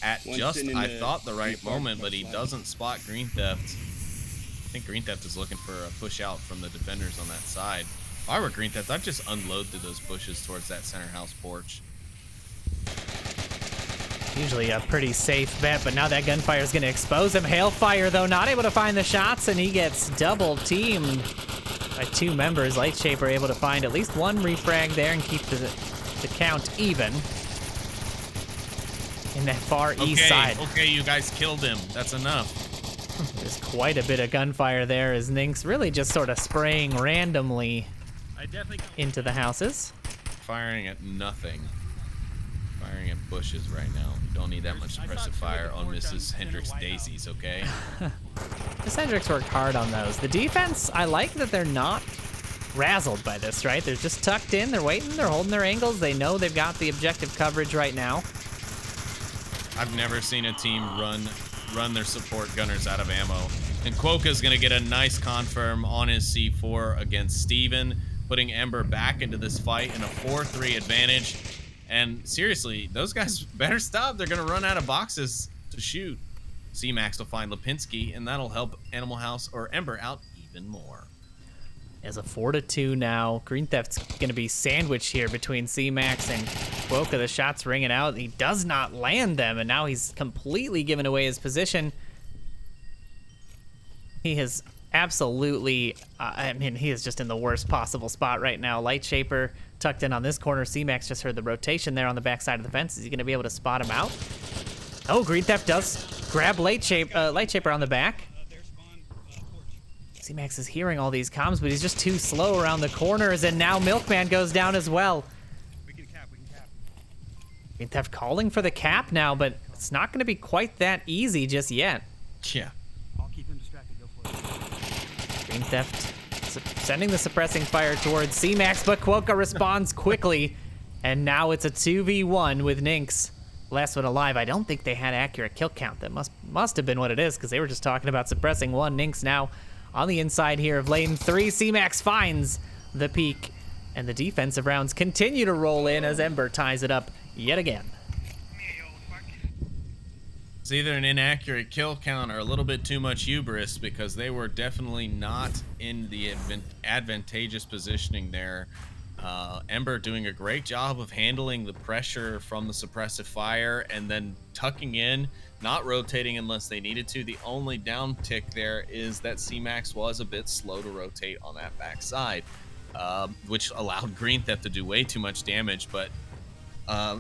at I thought, the right moment, but he doesn't spot Green Theft. I think Green Theft is looking for a push out from the defenders on that side. If I were Green Theft, I'd just unload through those bushes towards that center house porch. Usually a pretty safe bet, but now that gunfire is going to expose him. Hailfire, though, not able to find the shots, and he gets double teamed by 2 members. Lightshaper able to find at least 1 refrag there and keep the count even. In that far east side. Okay, you guys killed him. That's enough. There's quite a bit of gunfire there as Nynx really just sort of spraying randomly into the houses. Firing at nothing. Firing at bushes right now. You don't need that much suppressive fire on Mrs. Hendricks daisies, okay? Miss Hendricks worked hard on those. The defense, I like that they're not razzled by this, right? They're just tucked in, they're waiting, they're holding their angles. They know they've got the objective coverage right now. I've never seen a team run their support gunners out of ammo. And Quokka's gonna get a nice confirm on his C4 against Steven, putting Ember back into this fight in a 4-3 advantage. And seriously, those guys better stop. They're gonna run out of boxes to shoot. C-Max will find Lipinski, and that'll help Animal House or Ember out even more. As a 4-2 now, Green Theft's going to be sandwiched here between C-Max and Quokka. The shots ringing out. He does not land them, and now he's completely given away his position. He has absolutely, I mean, he is just in the worst possible spot right now. Lightshaper tucked in on this corner. C-Max just heard the rotation there on the backside of the fence. Is he going to be able to spot him out? Oh, Green Theft does grab Lightshaper on the back. C-Max is hearing all these comms, but he's just too slow around the corners, and now Milkman goes down as well. We can cap. Green Theft calling for the cap now, but it's not going to be quite that easy just yet. Yeah. I'll keep him distracted. Go for it. Green Theft sending the suppressing fire towards C-Max, but Quokka responds quickly, and now it's a 2v1 with Nynx. Last one alive. I don't think they had accurate kill count. That must have been what it is, because they were just talking about suppressing one. Nynx now on the inside here of lane 3. C-Max finds the peak, and the defensive rounds continue to roll in as Ember ties it up yet again. It's either an inaccurate kill count or a little bit too much hubris, because they were definitely not in the advantageous positioning there. Ember doing a great job of handling the pressure from the suppressive fire and then tucking in, not rotating unless they needed to. The only down tick there is that C-Max was a bit slow to rotate on that backside, which allowed Green Theft to do way too much damage. But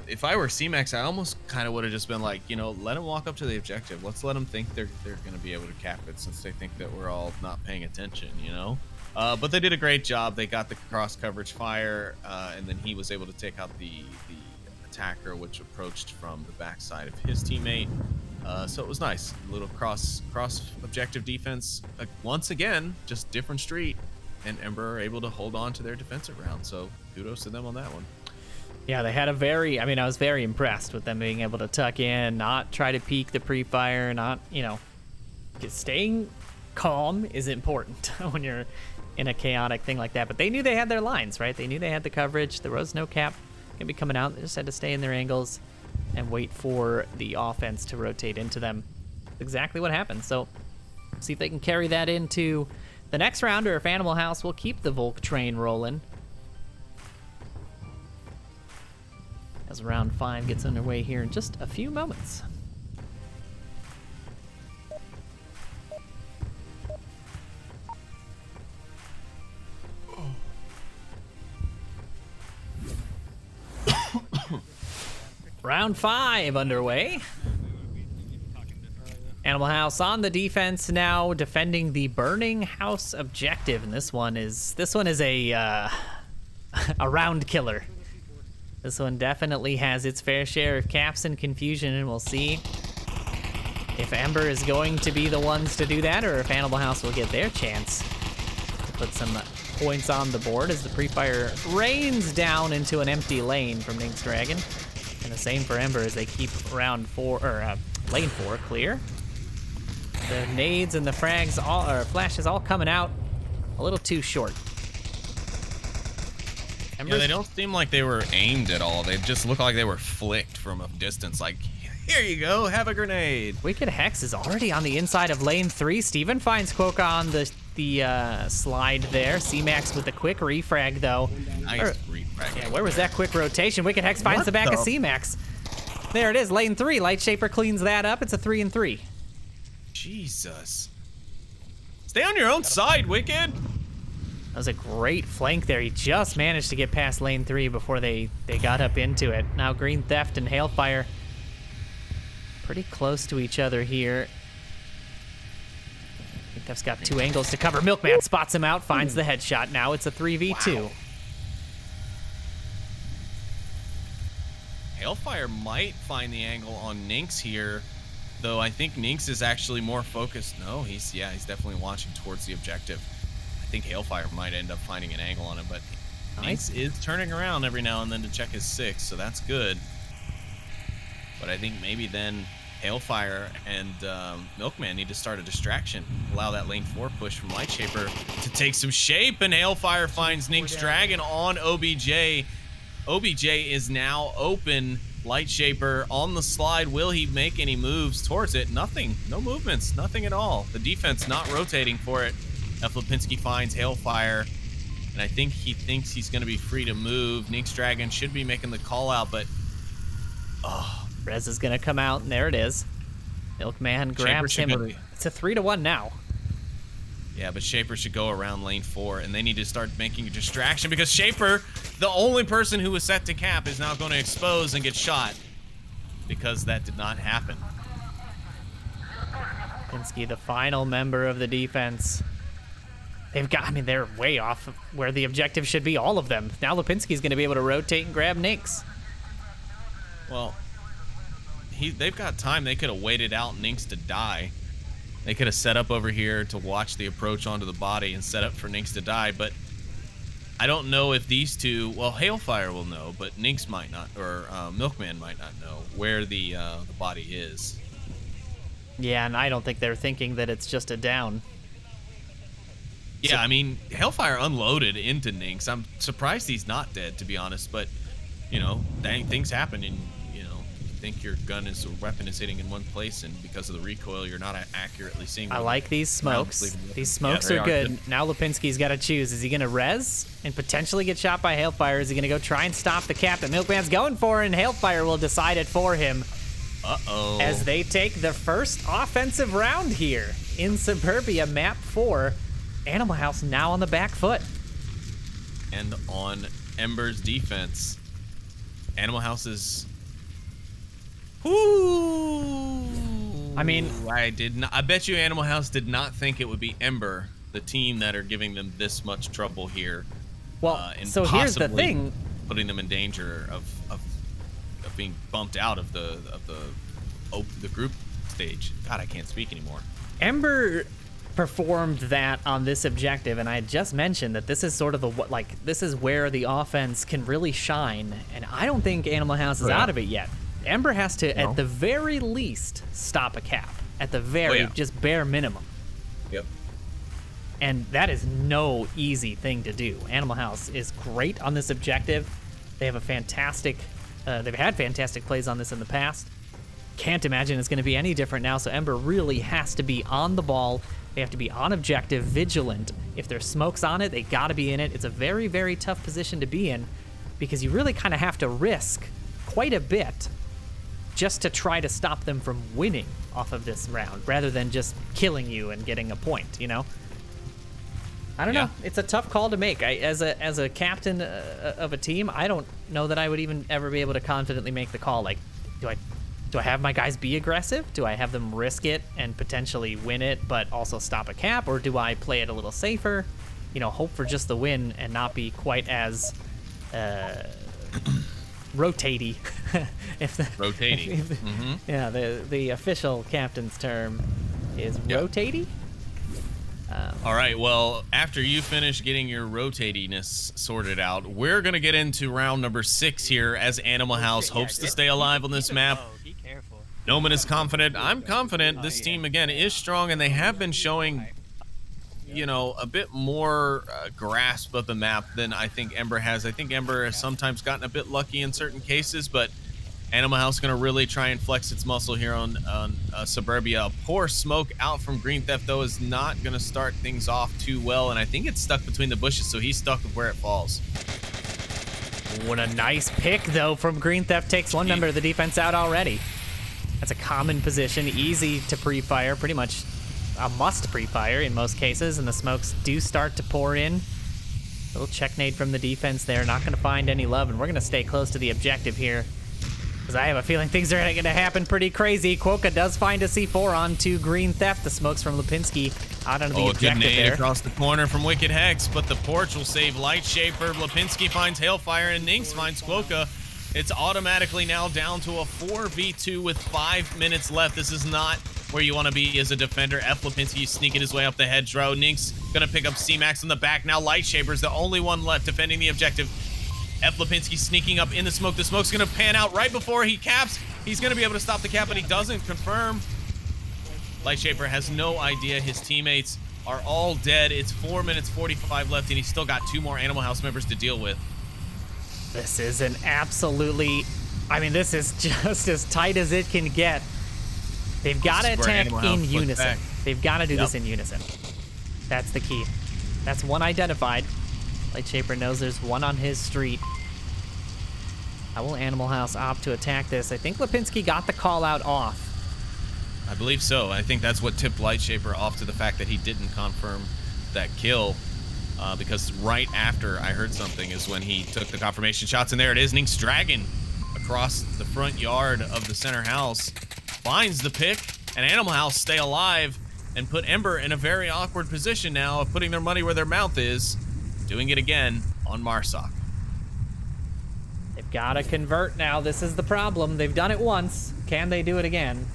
if I were C-Max, I almost kind of would have just been like, you know, let him walk up to the objective. Let's let them think they're going to be able to cap it, since they think that we're all not paying attention, you know? But they did a great job. They got the cross coverage fire, and then he was able to take out the attacker, which approached from the backside of his teammate. So it was nice. A little cross objective defense. Once again, just different street, and Ember are able to hold on to their defensive round. So kudos to them on that one. Yeah, they had I was very impressed with them being able to tuck in, not try to peek the pre-fire, not, staying calm is important when you're in a chaotic thing like that. But they knew they had their lines, right? They knew they had the coverage. There was no cap gonna be coming out. They just had to stay in their angles and wait for the offense to rotate into them. That's exactly what happened. So see if they can carry that into the next round, or if Animal House will keep the Volk train rolling. As round 5 gets underway here in just a few moments. Round 5 underway. Animal House on the defense now, defending the Burning House objective, and this one is a a round killer. This one definitely has its fair share of caps and confusion, and we'll see if Ember is going to be the ones to do that, or if Animal House will get their chance to put some points on the board as the pre-fire rains down into an empty lane from Nink's Dragon, and the same for Ember as they keep round 4 or lane 4 clear. The nades and the frags all, or flashes all coming out a little too short. Yeah, they don't seem like they were aimed at all. They just look like they were flicked from a distance. Like, here you go, have a grenade. Wicked Hex is already on the inside of lane 3. Steven finds Quokka on the slide there. C-Max with the quick refrag though. Nice refrag. Yeah, where was that quick rotation? Wicked Hex finds the back of C-Max. There it is, lane 3. Light Shaper cleans that up. It's a 3 and 3. Jesus. Stay on your own side, Wicked. That was a great flank there. He just managed to get past lane 3 before they got up into it. Now Green Theft and Hailfire pretty close to each other here. Green Theft's got 2 angles to cover. Milkman spots him out, finds the headshot. Now it's a 3v2. Wow. Hailfire might find the angle on Ninx here, though I think Ninx is actually more focused. No, he's definitely launching towards the objective. I think Hailfire might end up finding an angle on him, but Nice. Ninx is turning around every now and then to check his 6, so that's good. But I think maybe then Hailfire and Milkman need to start a distraction. Allow that lane 4 push from Light Shaper to take some shape, and Hailfire finds Nink's Dragon on OBJ. OBJ is now open. Light Shaper on the slide. Will he make any moves towards it? Nothing. No movements. Nothing at all. The defense not rotating for it. Lipinski finds Hailfire, and I think he thinks he's going to be free to move. Nink's Dragon should be making the call out, but Rez is gonna come out, and there it is. Milkman grabs him. It's a 3-1 now. Yeah, but Shaper should go around lane 4, and they need to start making a distraction because Shaper, the only person who was set to cap, is now going to expose and get shot because that did not happen. Lipinski, the final member of the defense. They're way off of where the objective should be, all of them. Now Lipinski's gonna be able to rotate and grab Ninx. Well, they've got time. They could have waited out Ninx to die. They could have set up over here to watch the approach onto the body and set up for Ninx to die, but I don't know if these two, well, Hailfire will know, but Ninx might not, or Milkman might not know where the body is. Yeah, and I don't think they're thinking that it's just a down. Yeah, I mean, Hailfire unloaded into Ninx. I'm surprised he's not dead, to be honest, but, you know, things happen, and, you know, you think your gun is, or weapon is hitting in one place, and because of the recoil, you're not accurately seeing. I like these smokes. These smokes are good. Now Lipinski's got to choose. Is he going to res and potentially get shot by Hailfire? Is he going to go try and stop the cap that Milkman's going for, and Hailfire will decide it for him? Uh-oh. As they take the first offensive round here in Suburbia, map 4. Animal House now on the back foot. And on Ember's defense, Animal House is... Ooh. I mean, I bet you Animal House did not think it would be Ember, the team that are giving them this much trouble here. Well, and so here's the thing. Putting them in danger of being bumped out of the group stage. God, I can't speak anymore. Ember performed that on this objective, and I had just mentioned that this is sort of this is where the offense can really shine, and I don't think Animal House is out of it yet. Ember has to, at the very least, stop a cap. At the very, just bare minimum. Yep. And that is no easy thing to do. Animal House is great on this objective. They have a fantastic, they've had fantastic plays on this in the past. Can't imagine it's going to be any different now, so Ember really has to be on the ball. They have to be on objective, vigilant. If there's smokes on it, they got to be in it. It's a very, very tough position to be in because you really kind of have to risk quite a bit just to try to stop them from winning off of this round rather than just killing you and getting a point, you know? I don't know. It's a tough call to make. As a captain of a team, I don't know that I would even ever be able to confidently make the call. Like, Do I have my guys be aggressive? Do I have them risk it and potentially win it, but also stop a cap? Or do I play it a little safer? You know, hope for just the win and not be quite as rotatey. Rotatey. Yeah, the official captain's term is rotatey. All right, well, after you finish getting your rotatiness sorted out, we're going to get into round number 6 here as Animal House hopes to stay alive on this map. Be careful. Noman is confident. I'm confident. This team, again, is strong, and they have been showing, you know, a bit more grasp of the map than I think Ember has. I think Ember has sometimes gotten a bit lucky in certain cases, but Animal House going to really try and flex its muscle here on Suburbia. A poor smoke out from Green Theft, though, is not going to start things off too well, and I think it's stuck between the bushes, so he's stuck with where it falls. What a nice pick, though, from Green Theft. Takes one member of the defense out already. That's a common position, easy to pre-fire, pretty much a must pre-fire in most cases, and the smokes do start to pour in. A little check nade from the defense there, not going to find any love, and we're going to stay close to the objective here, because I have a feeling things are going to happen pretty crazy. Quokka does find a C4 onto Green Theft. The smokes from Lipinski out onto the objective good nade there. Across the corner from Wicked Hex, but the porch will save Light Shaper. Lipinski finds Hailfire, and Ninx finds Quokka. It's automatically now down to a 4v2 with 5 minutes left. This is not where you want to be as a defender. F. Lipinski sneaking his way up the hedgerow. Ninx going to pick up C-Max in the back. Now Light Shaper's the only one left defending the objective. F. Lipinski sneaking up in the smoke. The smoke's going to pan out right before he caps. He's going to be able to stop the cap, but he doesn't confirm. Light Shaper has no idea. His teammates are all dead. It's 4 minutes 45 left, and he's still got 2 more Animal House members to deal with. This is an absolutely, I mean, this is just as tight as it can get. They've got to attack in unison. They've got to do this in unison. That's the key. That's one identified. Light Shaper knows there's one on his street. How will Animal House opt to attack this? I think Lipinski got the call out off. I believe so. I think that's what tipped Light Shaper off to the fact that he didn't confirm that kill. Because right after I heard something is when he took the confirmation shots, and there it is. Ninx Dragon across the front yard of the center house finds the pick, and Animal House stay alive and put Ember in a very awkward position now of putting their money where their mouth is, doing it again on Marsoc. They've got to convert now. This is the problem. They've done it once. Can they do it again?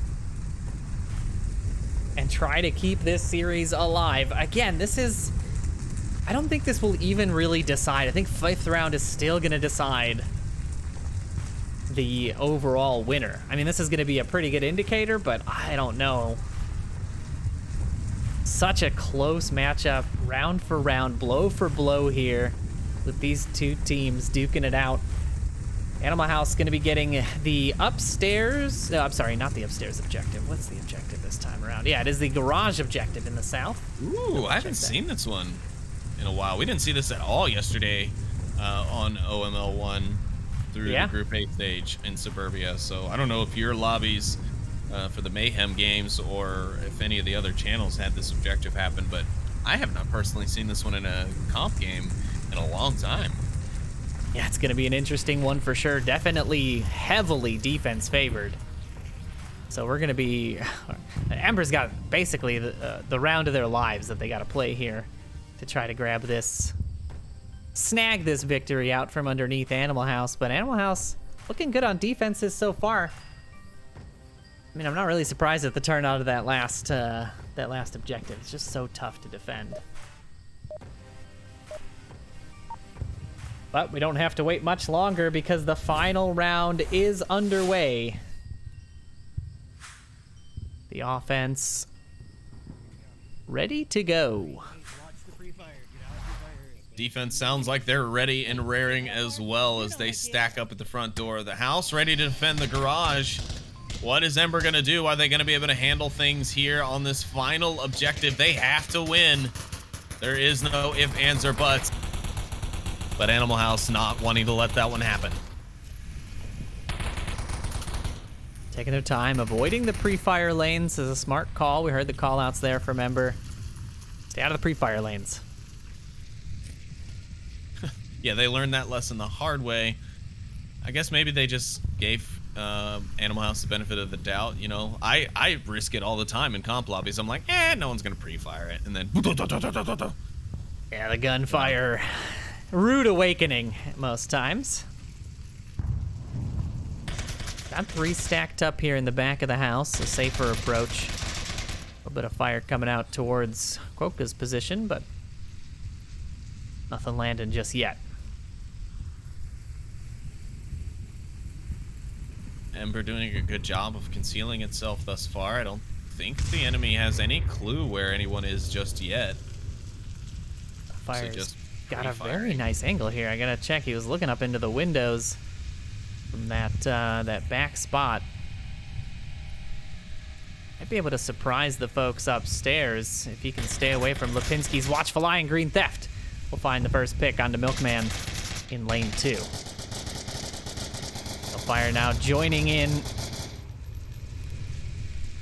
And try to keep this series alive. Again, this is... I don't think this will even really decide. I think 5th round is still going to decide the overall winner. I mean, this is going to be a pretty good indicator, but I don't know. Such a close matchup, round for round, blow for blow here, with these two teams duking it out. Animal House going to be getting the upstairs... No, I'm sorry, not the upstairs objective. What's the objective this time around? Yeah, it is the garage objective in the south. Ooh, I haven't seen this one in a while. We didn't see this at all yesterday on OML1 through the Group A stage in Suburbia. So I don't know if your lobbies for the Mayhem games or if any of the other channels had this objective happen, but I have not personally seen this one in a comp game in a long time. Yeah, it's going to be an interesting one for sure. Definitely heavily defense favored. So we're going to be... Ember's got basically the round of their lives that they got to play here to try to grab this, snag this victory out from underneath Animal House. But Animal House looking good on defenses so far. I mean, I'm not really surprised at the turnout of that last objective. It's just so tough to defend. But we don't have to wait much longer because the final round is underway. The offense ready to go. Defense sounds like they're ready and raring as well as they stack up at the front door of the house, ready to defend the garage. What is Ember going to do? Are they going to be able to handle things here on this final objective? They have to win. There is no ifs, ands, or buts. But Animal House not wanting to let that one happen. Taking their time, avoiding the pre-fire lanes is a smart call. We heard the call-outs there from Ember. Stay out of the pre-fire lanes. Yeah, they learned that lesson the hard way. I guess maybe they just gave Animal House the benefit of the doubt. You know, I risk it all the time in comp lobbies. I'm like, no one's gonna pre-fire it, and then Yeah, the gunfire, rude awakening most times. Got 3 stacked up here in the back of the house, a safer approach. A little bit of fire coming out towards Quokka's position, but nothing landing just yet. Ember doing a good job of concealing itself thus far. I don't think the enemy has any clue where anyone is just yet. Fire's just got a pre-firing. very nice angle here. I gotta check. He was looking up into the windows from that back spot. Might be able to surprise the folks upstairs if he can stay away from Lipinski's watchful eye and green theft. We'll find the first pick onto Milkman in lane 2. Fire now joining in,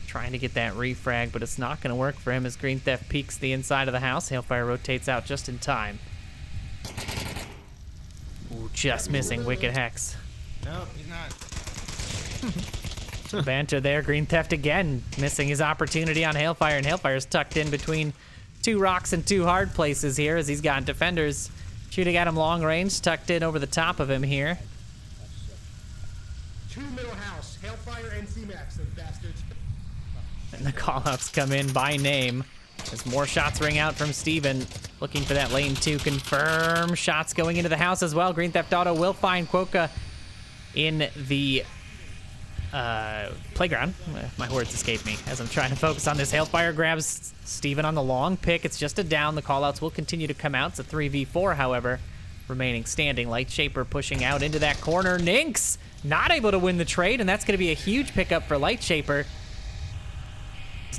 trying to get that refrag, but it's not going to work for him as Green Theft peeks the inside of the house. Hailfire rotates out just in time. Ooh, just missing Wicked Hex. No, he's not. Some banter there. Green Theft again missing his opportunity on Hailfire, and Hailfire's tucked in between 2 rocks and 2 hard places here as he's got defenders shooting at him long range, tucked in over the top of him here. 2 middle house, Hailfire and C-Max, those bastards. And the callouts come in by name as more shots ring out from Steven, looking for that lane 2 confirm. Shots going into the house as well. Green Theft Auto will find Quokka in the playground. My words escape me as I'm trying to focus on this. Hailfire grabs Steven on the long pick. It's just a down. The callouts will continue to come out. It's a 3v4, however, remaining standing. Light Shaper pushing out into that corner. Nynx not able to win the trade, and that's going to be a huge pickup for Light Shaper.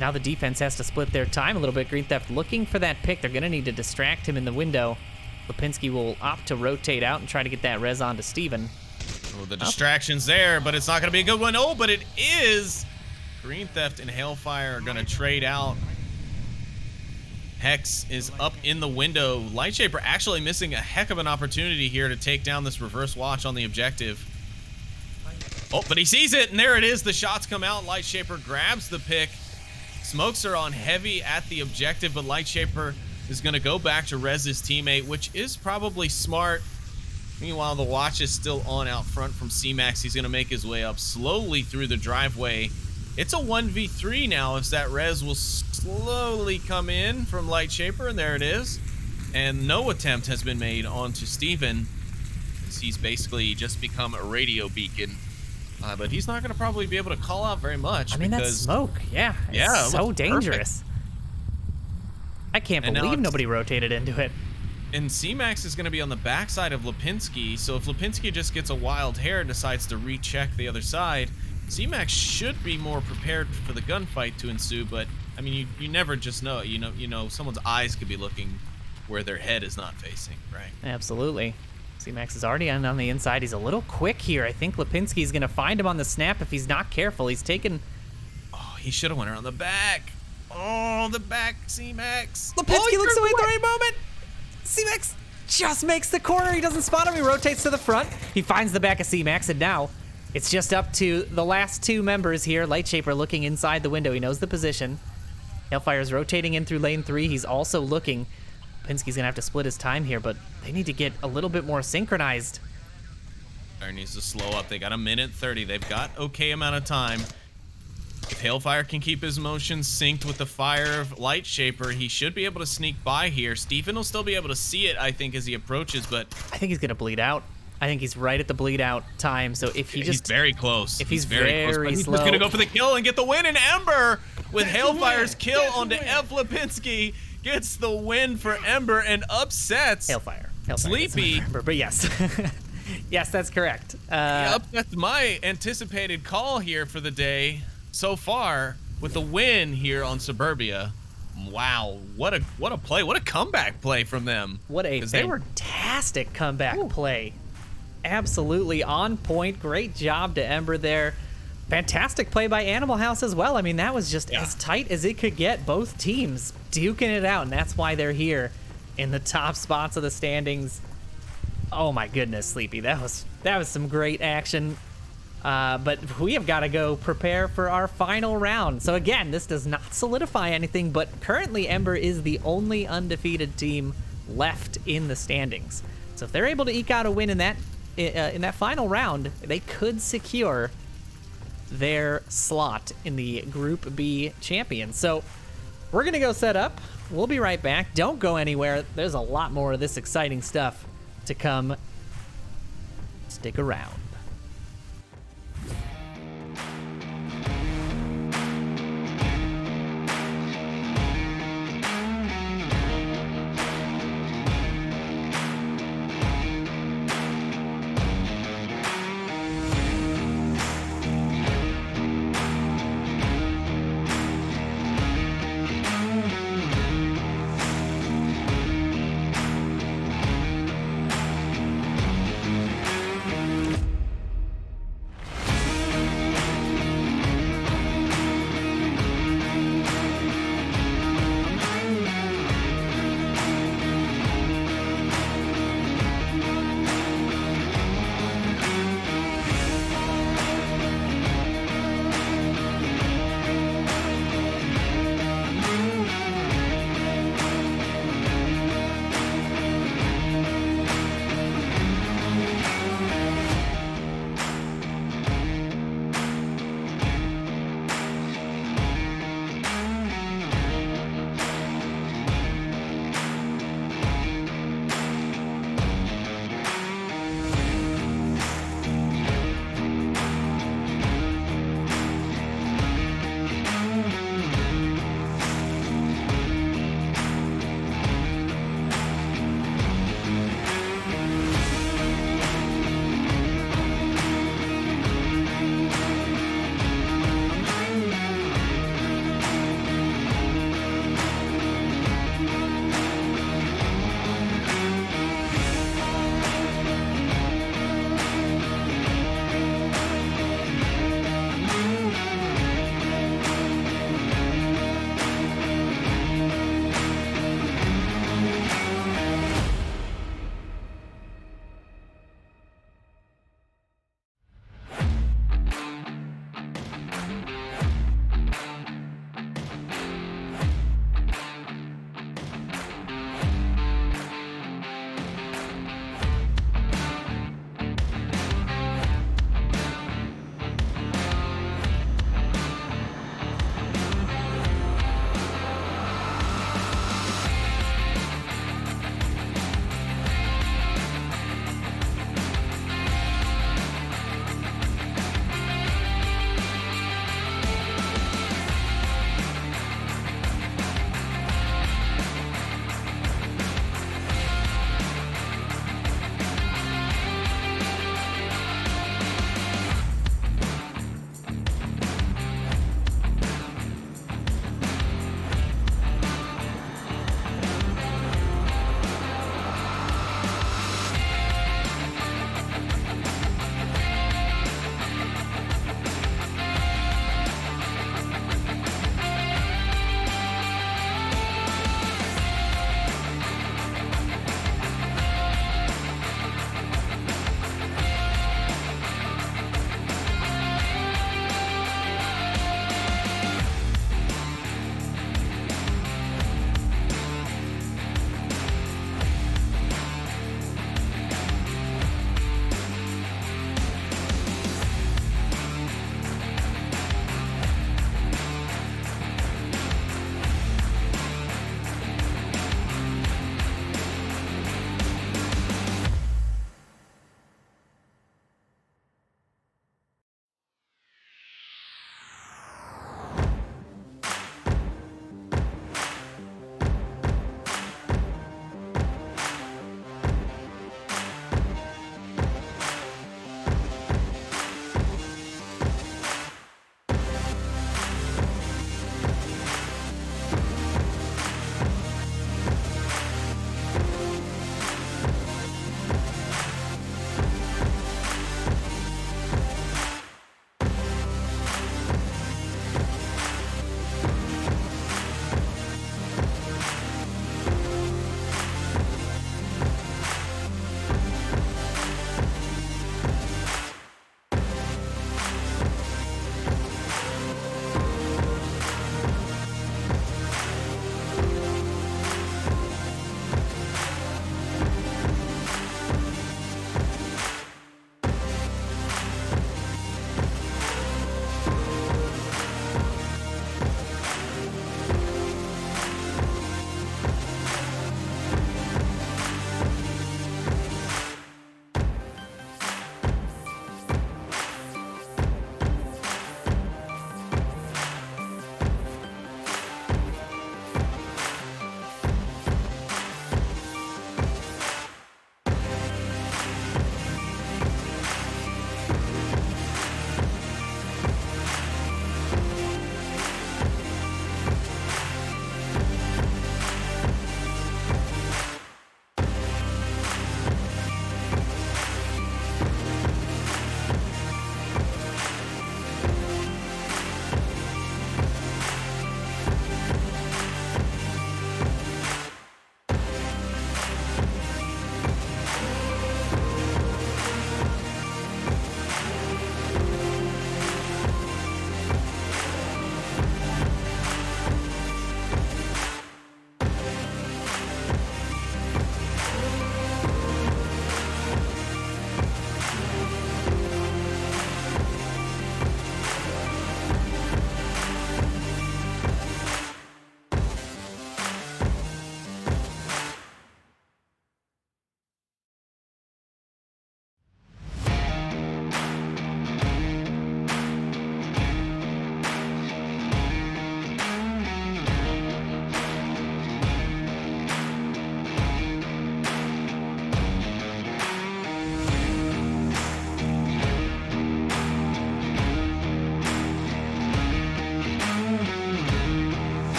Now the defense has to split their time a little bit. Green Theft looking for that pick. They're going to need to distract him in the window. Lipinski will opt to rotate out and try to get that res onto Steven. Oh, the distraction's there, but it's not going to be a good one. Oh, but it is. Green Theft and Hailfire are going to trade out. Hex is up in the window. Light Shaper actually missing a heck of an opportunity here to take down this reverse watch on the objective. Oh, but he sees it, and there it is. The shots come out. Light Shaper grabs the pick. Smokes are on heavy at the objective, but Light Shaper is going to go back to res his teammate, which is probably smart. Meanwhile, the watch is still on out front from C-Max. He's going to make his way up slowly through the driveway. It's a 1v3 now as that res will slowly come in from Light Shaper, and there it is. And no attempt has been made onto Steven, as he's basically just become a radio beacon. But he's not going to probably be able to call out very much. I mean, because, that's smoke. Yeah, it's so dangerous. I can't believe nobody rotated into it. And C-Max is going to be on the backside of Lipinski, so if Lipinski just gets a wild hair and decides to recheck the other side, C-Max should be more prepared for the gunfight to ensue. But I mean, you never just know. You know, someone's eyes could be looking where their head is not facing, right? Absolutely. C-Max is already on the inside. He's a little quick here. I think Lipinski's going to find him on the snap if he's not careful. He's taken... Oh, he should have went around the back. Oh, the back, C-Max. Lipinski looks away at the right moment. C-Max just makes the corner. He doesn't spot him. He rotates to the front. He finds the back of C-Max, and now it's just up to the last 2 members here. Light Shaper looking inside the window. He knows the position. Hailfire's rotating in through lane 3. He's also looking... Lipinski's gonna have to split his time here, but they need to get a little bit more synchronized. Fire needs to slow up. They got 1:30. They've got okay amount of time. If Hailfire can keep his motion synced with the fire of Light Shaper, he should be able to sneak by here. Steven will still be able to see it, I think, as he approaches, but... I think he's gonna bleed out. I think he's right at the bleed out time, so if he just... He's very close. If he's very close, but he's slow... just gonna go for the kill and get the win, and Ember, with Hailfire's kill onto F. Lipinski, gets the win for Ember and upsets Hailfire Sleepy. Ember, but yes. Yes, that's correct. He upsets my anticipated call here for the day so far with the win here on Suburbia. Wow, what a play. What a comeback play from them. What a fantastic comeback play. Absolutely on point. Great job to Ember there. Fantastic play by Animal House as well. I mean, that was just as tight as it could get. Both teams duking it out, and that's why they're here in the top spots of the standings. Oh my goodness, Sleepy. That was some great action. But we have got to go prepare for our final round. So again, this does not solidify anything, but currently Ember is the only undefeated team left in the standings. So if they're able to eke out a win in that final round, they could secure their slot in the Group B champion. So we're gonna go set up. We'll be right back. Don't go anywhere. There's a lot more of this exciting stuff to come. Stick around.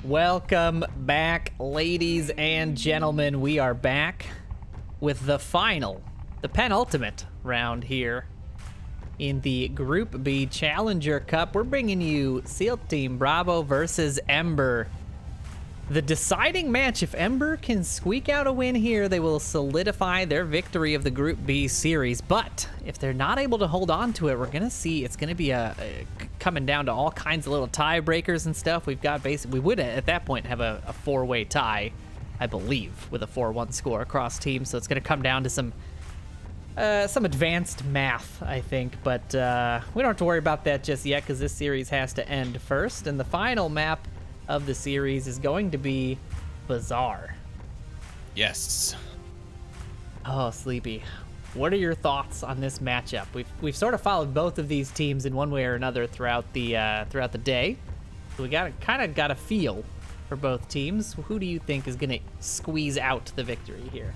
Welcome back, ladies and gentlemen. We are back with the penultimate round here in the Group B Challenger Cup. We're bringing you SEAL Team Bravo versus Ember. The deciding match, if Ember can squeak out a win here, they will solidify their victory of the Group B series. But if they're not able to hold on to it, we're gonna see it's gonna be coming down to all kinds of little tiebreakers and stuff. We've got we would at that point have a four-way tie, I believe, with a 4-1 score across teams. So it's gonna come down to some advanced math, I think. But we don't have to worry about that just yet because this series has to end first. And the final map of the series is going to be Bazaar. Yes. Oh, Sleepy. What are your thoughts on this matchup? We've sort of followed both of these teams in one way or another throughout the day. So we got a feel for both teams. Who do you think is going to squeeze out the victory here?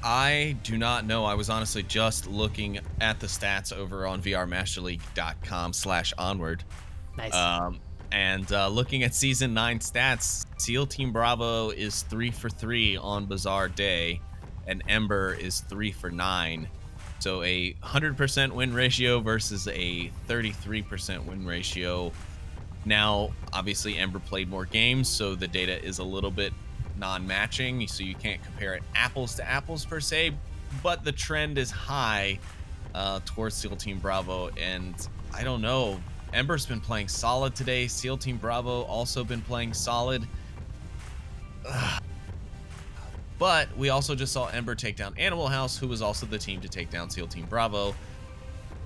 I do not know. I was honestly just looking at the stats over on vrmasterleague.com/onward. Nice. And looking at Season 9 stats, SEAL Team Bravo is 3 for 3 on Bazaar Day, and Ember is 3 for 9. So a 100% win ratio versus a 33% win ratio. Now, obviously, Ember played more games, so the data is a little bit non-matching, so you can't compare it apples to apples per se, but the trend is high towards SEAL Team Bravo, and I don't know. Ember's been playing solid today. SEAL Team Bravo also been playing solid. But we also just saw Ember take down Animal House, who was also the team to take down SEAL Team Bravo.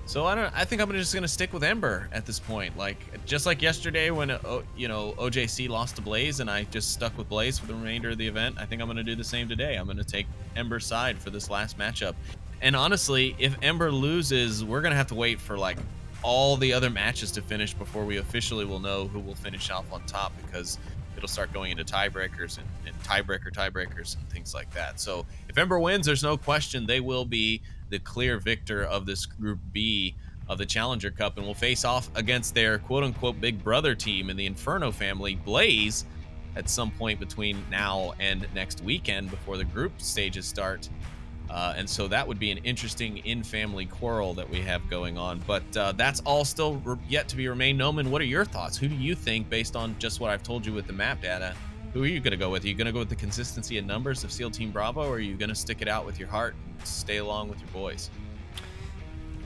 So I think I'm just gonna stick with Ember at this point. Like just like yesterday when OJC lost to Blaze, and I just stuck with Blaze for the remainder of the event. I think I'm gonna do the same today. I'm gonna take Ember's side for this last matchup. And honestly, if Ember loses, we're gonna have to wait for like all the other matches to finish before we officially will know who will finish off on top, because it'll start going into tiebreakers and tiebreakers and things like that. So if Ember wins, there's no question they will be the clear victor of this Group B of the Challenger Cup, and will face off against their quote-unquote big brother team in the Inferno family, Blaze, at some point between now and next weekend before the group stages start. And so that would be an interesting in-family quarrel that we have going on. But that's all still yet to be remain. Noman, what are your thoughts? Who do you think, based on just what I've told you with the map data, who are you going to go with? Are you going to go with the consistency in numbers of SEAL Team Bravo, or are you going to stick it out with your heart and stay along with your boys?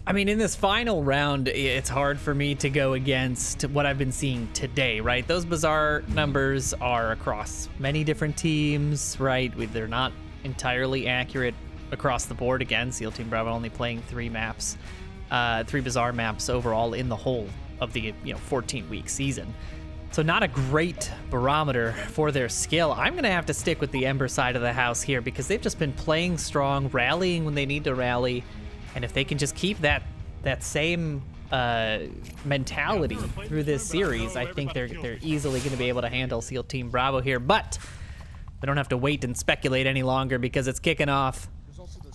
I mean, in this final round, it's hard for me to go against what I've been seeing today, right? Those Bazaar numbers are across many different teams, right? They're not entirely accurate across the board. Again, SEAL Team Bravo only playing 3 Bazaar maps overall in the whole of the 14-week season. So not a great barometer for their skill. I'm going to have to stick with the Ember side of the house here, because they've just been playing strong, rallying when they need to rally. And if they can just keep that same mentality through this series, I think they're easily going to be able to handle SEAL Team Bravo here. But we don't have to wait and speculate any longer, because it's kicking off.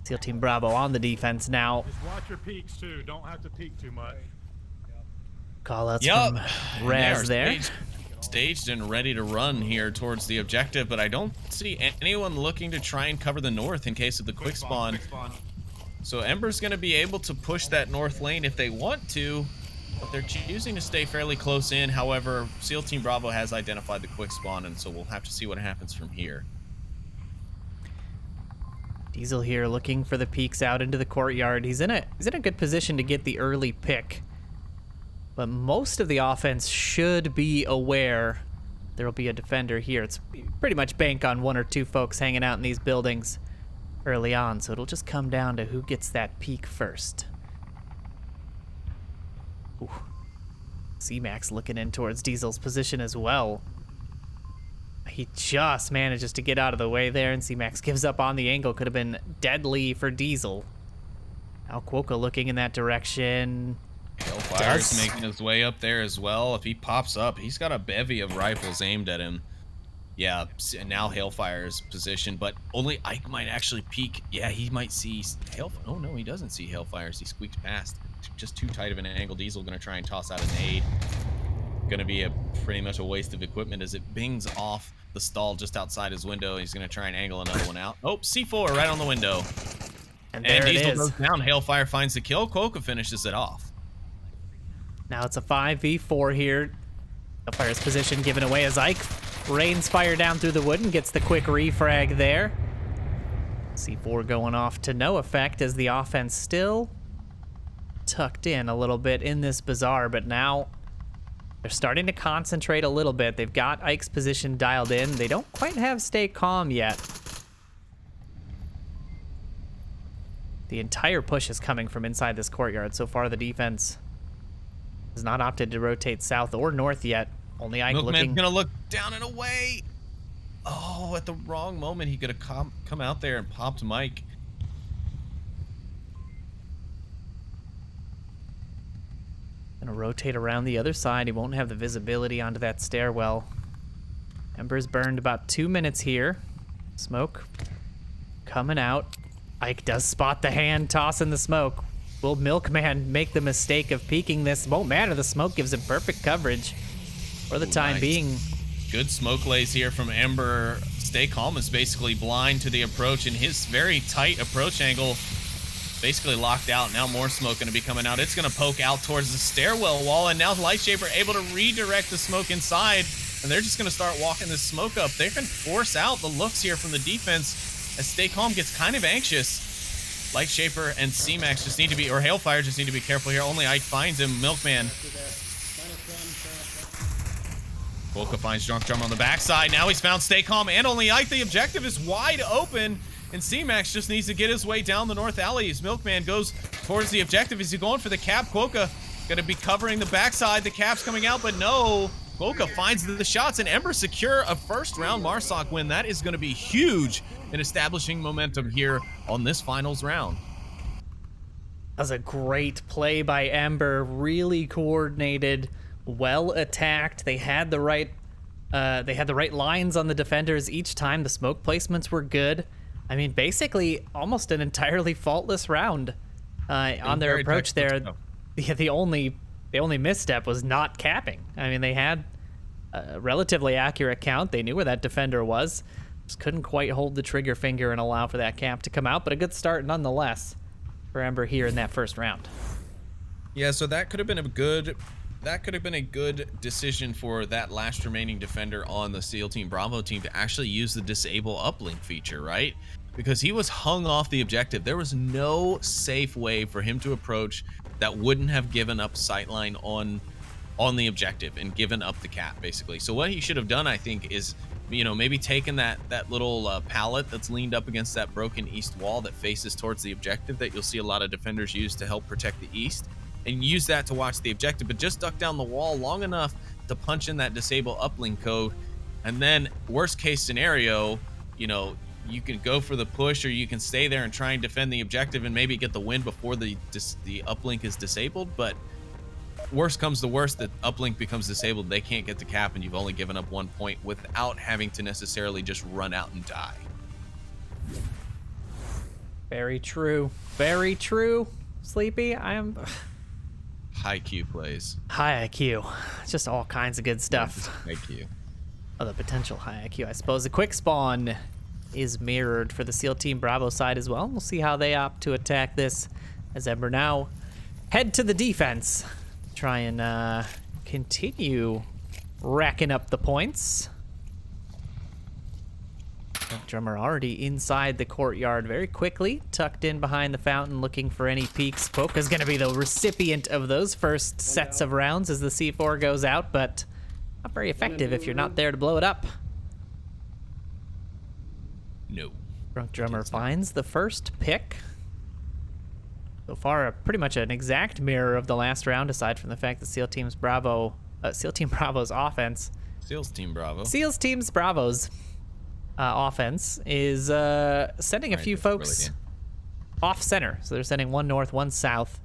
SEAL Team Bravo on the defense now. Just watch your peaks too. Don't have to peek too much. Call-outs from Raz there. Staged and ready to run here towards the objective, but I don't see anyone looking to try and cover the north in case of the quick spawn. So Ember's going to be able to push that north lane if they want to, but they're choosing to stay fairly close in. However, SEAL Team Bravo has identified the quick spawn, and so we'll have to see what happens from here. Diesel here looking for the peeks out into the courtyard. He's in a good position to get the early pick, but most of the offense should be aware there will be a defender here. It's pretty much bank on 1 or 2 folks hanging out in these buildings early on, so it'll just come down to who gets that peek first. Ooh. C-Max looking in towards Diesel's position as well. He just manages to get out of the way there, and C-Max gives up on the angle. Could have been deadly for Diesel. Now Quokka looking in that direction. Hellfire's making his way up there as well. If he pops up, he's got a bevy of rifles aimed at him. Yeah, and now Hailfire's position, but only Ike might actually peek. Yeah, he might see Hailfire. Oh no, he doesn't see Hailfire as he squeaks past. Just too tight of an angle. Diesel gonna try and toss out a nade. going to be a pretty much a waste of equipment as it bings off the stall just outside his window. He's going to try and angle another one out. Oh, C4 right on the window. And there it Diesel is. goes down. Hailfire finds the kill. Quokka finishes it off. Now it's a 5v4 here. Hailfire's position given away as Ike rains fire down through the wood and gets the quick refrag there. C4 going off to no effect as the offense still tucked in a little bit in this bazaar, but now they're starting to concentrate a little bit. They've got Ike's position dialed in. They don't quite have stay calm yet. The entire push is coming from inside this courtyard. So far, the defense has not opted to rotate south or north yet. Only Ike Milkman's looking. gonna look down and away. Oh, at the wrong moment, he could have come out there and popped Mike. Gonna rotate around the other side. He won't have the visibility onto that stairwell. Ember's burned about 2 minutes here. Smoke coming out. Ike does spot the hand tossing the smoke. Will Milkman make the mistake of peeking this? Won't matter. The smoke gives him perfect coverage for the time being. Good smoke lays here from Ember. Stay calm is basically blind to the approach, and his very tight approach angle basically locked out. Now more smoke going to be coming out. It's going to poke out towards the stairwell wall, and now Lightshaper able to redirect the smoke inside, and they're just going to start walking this smoke up. They can force out the looks here from the defense as Stay Calm gets kind of anxious. Lightshaper and C-Max just need to be, or Hailfire just need to be careful here. Only Ike finds him. Milkman. Quokka finds Drunk Drummer on the backside. Now he's found Stay Calm and Only Ike. The objective is wide open, and C-Max just needs to get his way down the north alley as Milkman goes towards the objective. Is he going for the cap? Quokka gonna be covering the backside. The cap's coming out, but no. Quokka finds the shots, and Ember secure a first round Marsoc win. That is gonna be huge in establishing momentum here on this finals round. That was a great play by Ember. Really coordinated, well attacked. They had the right lines on the defenders each time. The smoke placements were good. I mean, basically almost an entirely faultless round on their approach there. Yeah, the only misstep was not capping. I mean, they had a relatively accurate count. They knew where that defender was. Just couldn't quite hold the trigger finger and allow for that cap to come out, but a good start nonetheless for Ember here in that first round. Yeah, so that could have been a good decision for that last remaining defender on the SEAL Team Bravo team to actually use the disable uplink feature, right? Because he was hung off the objective. There was no safe way for him to approach that wouldn't have given up sightline on the objective and given up the cap, basically. So what he should have done, I think, is, you know, maybe taken that little pallet that's leaned up against that broken east wall that faces towards the objective that you'll see a lot of defenders use to help protect the east, and use that to watch the objective, but just duck down the wall long enough to punch in that disable uplink code. And then worst case scenario, you know, you can go for the push, or you can stay there and try and defend the objective and maybe get the win before the uplink is disabled. But worst comes to worst, the uplink becomes disabled, they can't get the cap, and you've only given up 1 point without having to necessarily just run out and die. Very true. Very true. Sleepy, I am... High Q plays. High IQ. Just all kinds of good stuff. High Q. Oh, the potential high IQ, I suppose. The quick spawn is mirrored for the SEAL Team Bravo side as well. We'll see how they opt to attack this as Ember now head to the defense. Try and continue racking up the points. Drummer already inside the courtyard very quickly, tucked in behind the fountain, looking for any peeks. Quokka's going to be the recipient of those first sets of rounds as the C4 goes out, but not very effective if you're not there to blow it up. No. Drunk Drummer finds the first pick. So far, pretty much an exact mirror of the last round, aside from the fact that SEAL Team Bravo's offense. SEALs Team Bravo. SEALs Team Bravo's offense is sending a few folks off center. So they're sending one north, one south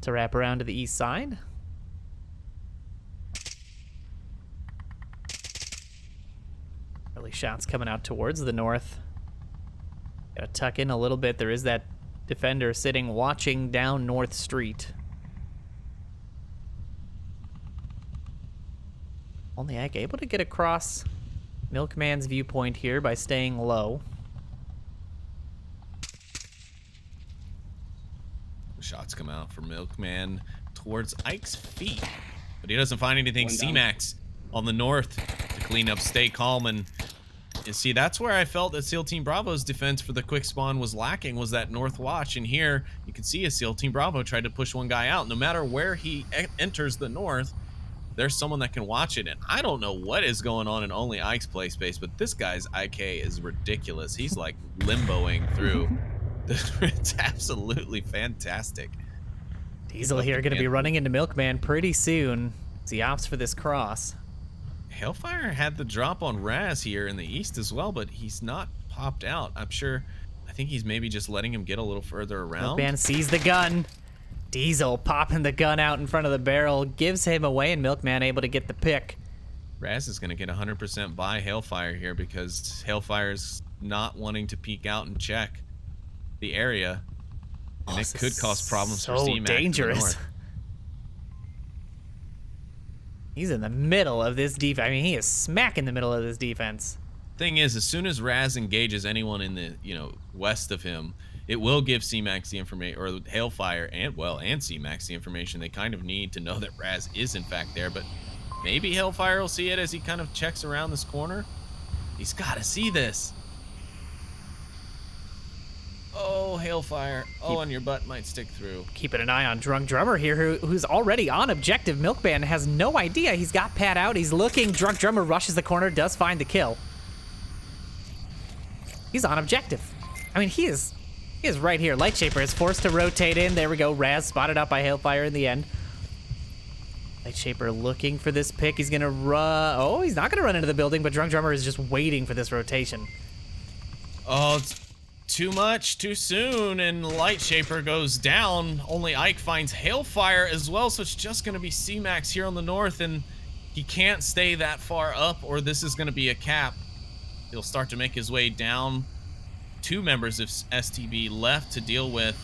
to wrap around to the east side. Early shots coming out towards the north. Gotta tuck in a little bit. There is that defender sitting watching down North Street. Only Ike able to get across Milkman's viewpoint here by staying low. Shots come out for Milkman towards Ike's feet, but he doesn't find anything. C-Max on the north to clean up, stay calm, and see, that's where I felt that SEAL Team Bravo's defense for the quick spawn was lacking, was that north watch. And here you can see a SEAL Team Bravo tried to push one guy out. No matter where he enters the north, there's someone that can watch it. And I don't know what is going on in Only Ike's play space, but this guy's IK is ridiculous. He's like limboing through. It's absolutely fantastic. Diesel here going to be running into Milkman pretty soon as he opts for this cross. Hellfire had the drop on Raz here in the east as well, but he's not popped out. I think he's maybe just letting him get a little further around. Milkman sees the gun. Diesel popping the gun out in front of the barrel, gives him away, and Milkman able to get the pick. Raz is going to get 100% by Hellfire here because Hellfire's not wanting to peek out and check the area. And it could cause problems for C-Mac. So dangerous. He's in the middle of this defense. I mean, he is smack in the middle of this defense. Thing is, as soon as Raz engages anyone in the, west of him, it will give C-Max the information, or Hailfire and C-Max the information they kind of need to know that Raz is in fact there. But maybe Hailfire will see it as he kind of checks around this corner. He's got to see this. Oh, Hailfire. Oh, and your butt might stick through. Keeping an eye on Drunk Drummer here, who's already on objective. Milkman has no idea. He's got Pat out. He's looking. Drunk Drummer rushes the corner, does find the kill. He's on objective. I mean, he is right here. Lightshaper is forced to rotate in. There we go. Raz spotted out by Hailfire in the end. Lightshaper looking for this pick. He's going to run. Oh, he's not going to run into the building, but Drunk Drummer is just waiting for this rotation. Oh, it's too much, too soon, and Lightshaper goes down. Only Ike finds Hailfire as well, so it's just going to be C-Max here on the north, and he can't stay that far up, or this is going to be a cap. He'll start to make his way down. 2 members of STB left to deal with.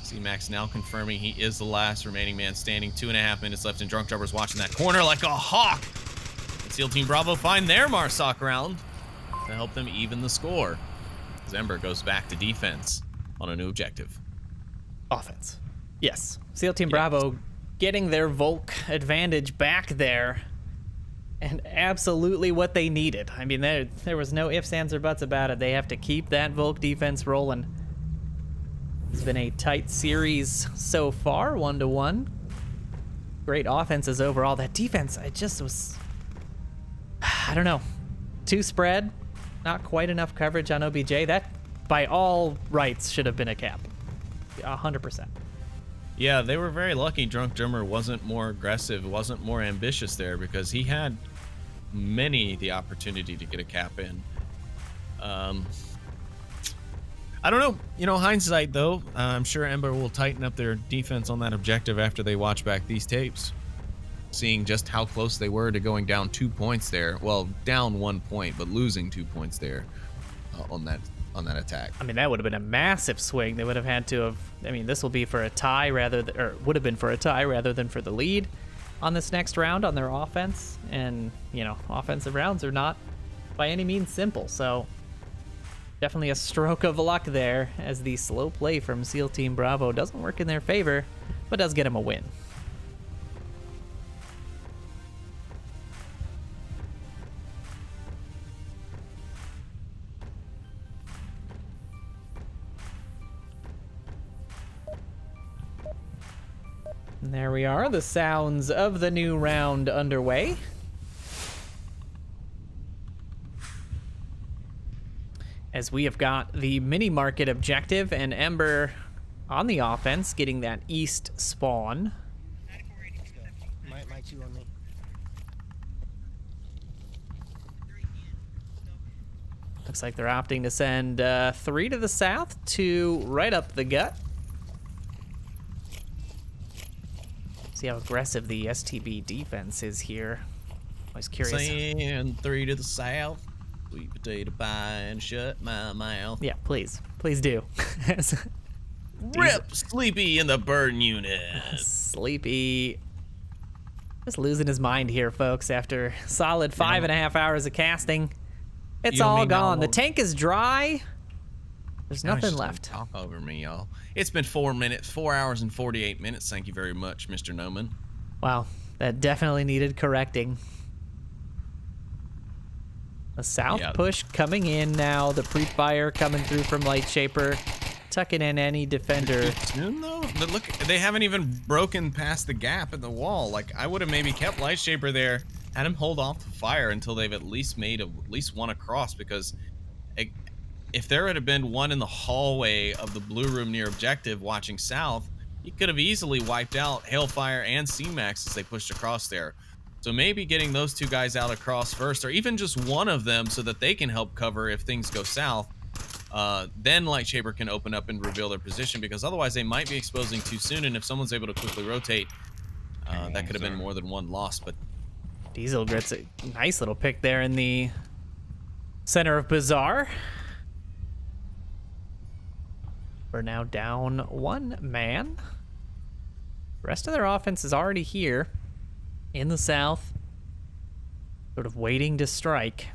C-Max now confirming he is the last remaining man standing. 2.5 minutes left, and Drunk Drummer's watching that corner like a hawk. And SEAL Team Bravo find their Marsoc round to help them even the score. Ember goes back to defense on a new objective. Offense. Yes. SEAL Team Bravo getting their Volk advantage back there. And absolutely what they needed. I mean, there was no ifs, ands, or buts about it. They have to keep that Volk defense rolling. It's been a tight series so far, 1-1. Great offenses overall. That defense, I don't know. 2 spread. Not quite enough coverage on OBJ. That, by all rights, should have been a cap. 100%. Yeah, they were very lucky Drunk Drummer wasn't more aggressive, wasn't more ambitious there, because he had the opportunity to get a cap in. I don't know. Hindsight, though, I'm sure Ember will tighten up their defense on that objective after they watch back these tapes. Seeing just how close they were to going down 2 points there. Well, down 1 point, but losing 2 points there on that attack. I mean, that would have been a massive swing. They would have had to have. I mean, this will be for a tie or would have been for a tie rather than for the lead on this next round on their offense. And offensive rounds are not by any means simple. So definitely a stroke of luck there, as the slow play from SEAL Team Bravo doesn't work in their favor, but does get them a win. And there we are, the sounds of the new round underway. As we have got the mini market objective and Ember on the offense, getting that east spawn. My 2 on me. Looks like they're opting to send 3 to the south, 2 right up the gut. See how aggressive the STB defense is here. Always curious. Send 3 to the south. Sweet potato pie and shut my mouth. Yeah, please do. Rip Sleepy in the burn unit. Sleepy Just losing his mind here, folks, after solid 5.5 hours of casting. It's You know all me now. gone. The tank is dry. There's Now nothing just left. Talk over me, y'all. It's been 4 hours and 48 minutes. Thank you very much, Mr. Noman. Wow, that definitely needed correcting. The south push coming in now. The pre-fire coming through from Lightshaper, tucking in any defender. Soon though, but look, they haven't even broken past the gap in the wall. Like I would have maybe kept Lightshaper there, had him hold off the fire until they've at least made at least one across. Because if there had been one in the hallway of the blue room near objective watching south, he could have easily wiped out Hailfire and C-Max as they pushed across there. So maybe getting those two guys out across first, or even just one of them so that they can help cover if things go south. Then Lightshaper can open up and reveal their position, because otherwise they might be exposing too soon, and if someone's able to quickly rotate, that could have been more than one loss. But Diesel gets a nice little pick there in the center of Bazaar. We're now down 1 man. The rest of their offense is already here in the south, sort of waiting to strike.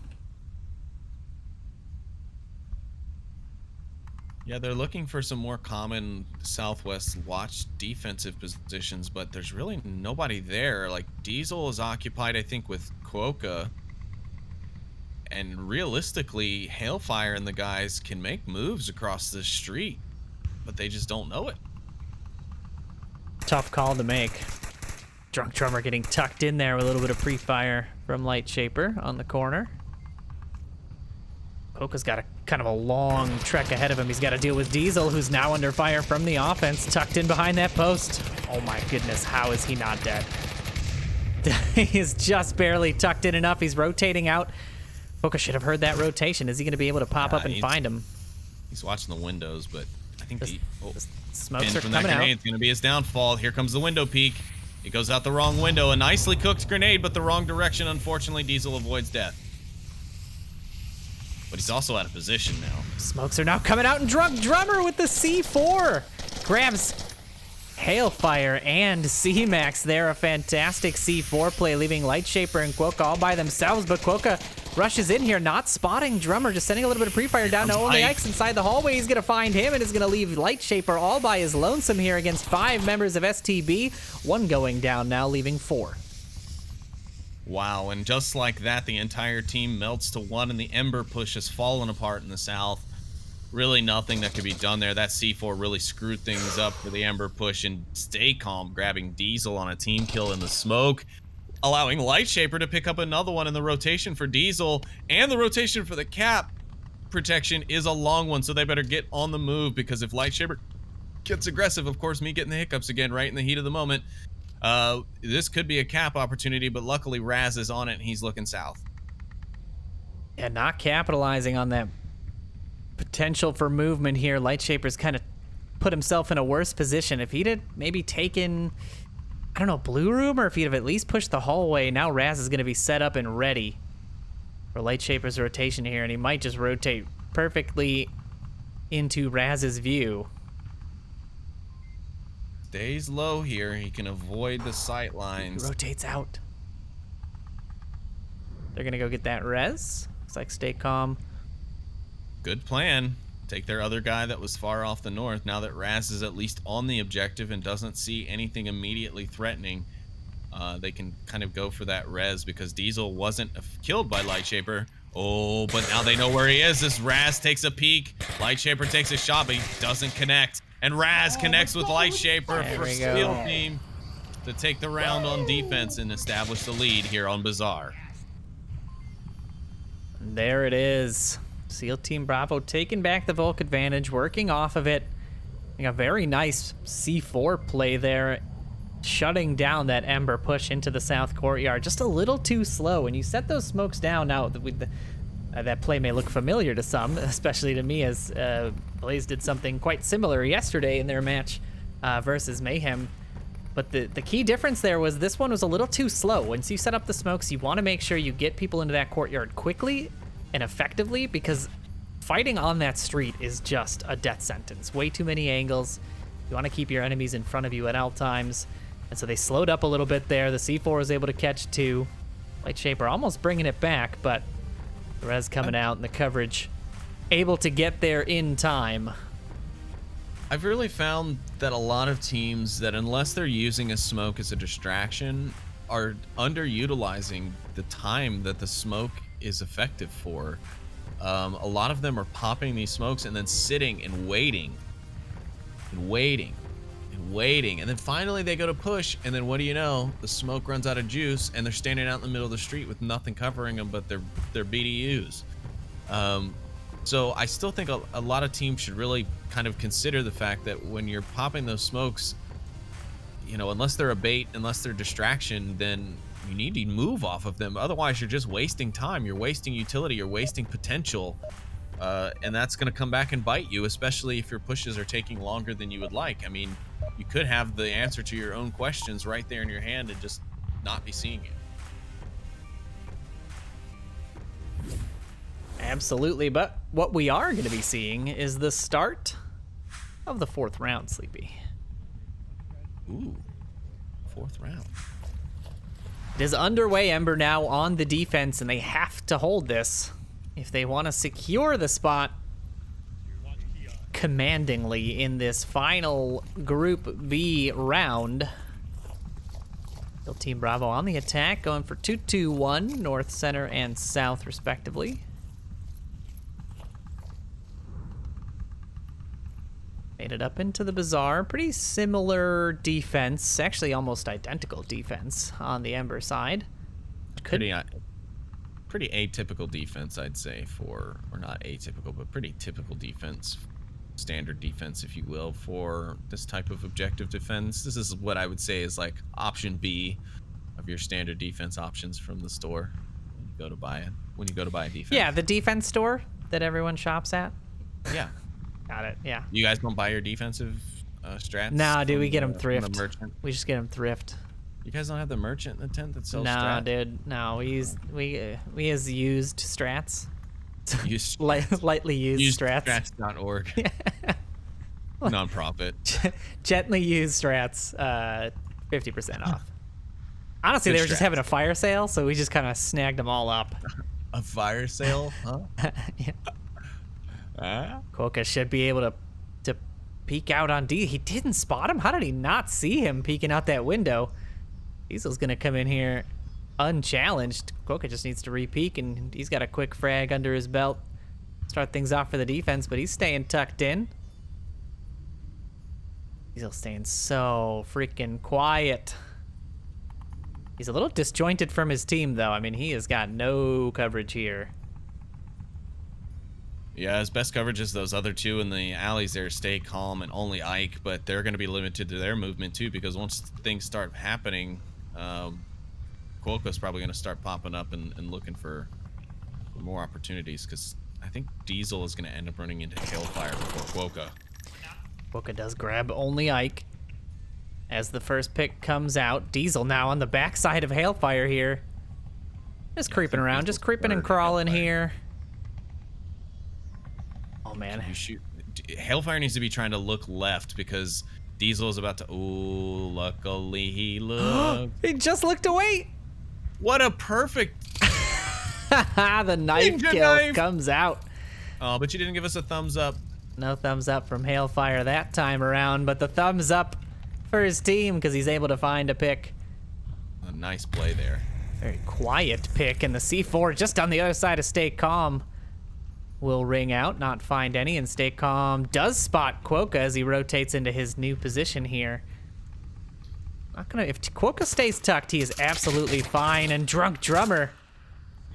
yeah, they're looking for some more common Southwest watch defensive positions, but there's really nobody there. Like Diesel is occupied, I think, with Quokka. And realistically, Hailfire and the guys can make moves across the street, but they just don't know it. Tough call to make. Drunk Drummer getting tucked in there with a little bit of pre-fire from Lightshaper on the corner. Quokka's got a kind of a long trek ahead of him. He's got to deal with Diesel, who's now under fire from the offense, tucked in behind that post. Oh my goodness, how is he not dead? He is just barely tucked in enough. He's rotating out. Quokka should have heard that rotation. Is he going to be able to pop up and find him? He's watching the windows, but I think the smokes are from that coming out. grenade is going to be his downfall. Here comes the window peek. It goes out the wrong window. A nicely cooked grenade, but the wrong direction. Unfortunately, Diesel avoids death. But he's also out of position now. Smokes are now coming out, and Drunk Drummer with the C4 grabs Hailfire and C-Max there. A fantastic C4 play, leaving Lightshaper and Quokka all by themselves, but Quokka rushes in here, not spotting Drummer, just sending a little bit of pre-fire down to Only Ike's inside the hallway. He's going to find him and is going to leave Lightshaper all by his lonesome here against 5 members of STB. 1 going down now, leaving 4. Wow, and just like that, the entire team melts to 1, and the Ember push has fallen apart in the south. Really nothing that could be done there. That C4 really screwed things up for the Ember push, and Stay Calm grabbing Diesel on a team kill in the smoke, allowing Lightshaper to pick up another one in the rotation for Diesel, and the rotation for the cap protection is a long one, so they better get on the move, because if Lightshaper gets aggressive, of course, me getting the hiccups again right in the heat of the moment, this could be a cap opportunity, but luckily Raz is on it and he's looking south. Yeah, not capitalizing on that potential for movement here. Lightshaper's kind of put himself in a worse position. If he'd have maybe taken, I don't know, Blue Room, or if he'd have at least pushed the hallway, now Raz is going to be set up and ready for Lightshaper's rotation here, and he might just rotate perfectly into Raz's view. Stays low here. He can avoid the sight lines. Rotates out. They're going to go get that res. Looks like Stay Calm. Good plan. Take their other guy that was far off the north. Now that Raz is at least on the objective and doesn't see anything immediately threatening, they can kind of go for that res, because Diesel wasn't killed by Lightshaper. Oh, but now they know where he is. This Raz takes a peek. Lightshaper takes a shot, but he doesn't connect. And Raz connects with Lightshaper for Steel Team to take the round on defense and establish the lead here on Bazaar. There it is. SEAL Team Bravo taking back the Volk advantage, working off of it. A very nice C4 play there, shutting down that Ember push into the south courtyard. Just a little too slow. When you set those smokes down, now that play may look familiar to some, especially to me, as Blaze did something quite similar yesterday in their match versus Mayhem. But the key difference there was this one was a little too slow. Once you set up the smokes, you want to make sure you get people into that courtyard quickly and effectively, because fighting on that street is just a death sentence. Way too many angles. You want to keep your enemies in front of you at all times. And so they slowed up a little bit there. The C4 was able to catch 2. Light Shaper almost bringing it back, but the res coming out and the coverage able to get there in time. I've really found that a lot of teams that, unless they're using a smoke as a distraction, are underutilizing the time that the smoke is effective for. A lot of them are popping these smokes and then sitting and waiting and waiting and waiting, and then finally they go to push, and then what do you know, the smoke runs out of juice and they're standing out in the middle of the street with nothing covering them but their BDUs. So I still think a lot of teams should really kind of consider the fact that when you're popping those smokes, you know, unless they're a bait, unless they're distraction, then you need to move off of them. Otherwise, you're just wasting time. You're wasting utility. You're wasting potential. And that's going to come back and bite you, especially if your pushes are taking longer than you would like. I mean, you could have the answer to your own questions right there in your hand and just not be seeing it. Absolutely, but what we are going to be seeing is the start of the 4th round, Sleepy. Ooh, 4th round. It is underway. Ember now on the defense, and they have to hold this if they want to secure the spot commandingly in this final Group B round. Still Team Bravo on the attack, going for 2-2-1, north, center, and south, respectively. Made it up into the bazaar. Pretty similar defense, actually almost identical defense on the Ember side. Pretty atypical defense, I'd say, or not atypical, but pretty typical defense, standard defense, if you will, for this type of objective defense. This is what I would say is like option B of your standard defense options from the store when you go to buy a defense. Yeah, the defense store that everyone shops at. Yeah. Got it, yeah. You guys don't buy your defensive strats? Nah, dude, we get them from thrift. the merchant? We just get them thrift. You guys don't have the merchant in the tent that sells No, strats? dude, no. We use used strats. Used lightly used strats. Usedstrats.org. Nonprofit. Gently used strats, 50% off. Honestly, Good they were just strats. having a fire sale, so we just kind of snagged them all up. A fire sale? Huh? Yeah. Quokka should be able to peek out on D. He didn't spot him. How did he not see him peeking out that window? Diesel's gonna come in here unchallenged. Quokka just needs to re-peek, and he's got a quick frag under his belt. Start things off for the defense, but he's staying tucked in. Diesel staying so freaking quiet. He's a little disjointed from his team, though. I mean, he has got no coverage here. Yeah, his best coverage is those other two in the alleys there, Stay Calm and Only Ike, but they're going to be limited to their movement too, because once things start happening, Quokka's probably going to start popping up and looking for more opportunities, because I think Diesel is going to end up running into Hailfire before Quokka. Quokka does grab Only Ike as the first pick comes out. Diesel now on the backside of Hailfire here. Just creeping around, just creeping and crawling here. Oh, man. You shoot. Hailfire needs to be trying to look left, because Diesel is about to... Ooh, luckily he looked. He just looked away. What a perfect... The knife Ninja kill knife. comes out. Oh, but you didn't give us a thumbs up. No thumbs up from Hailfire that time around, but the thumbs up for his team because he's able to find a pick. A nice play there. Very quiet pick, and the C4 just on the other side of Stay Calm will ring out, not find any, and Stay Calm does spot Quokka as he rotates into his new position here. Not gonna. If Quokka stays tucked, he is absolutely fine, and Drunk Drummer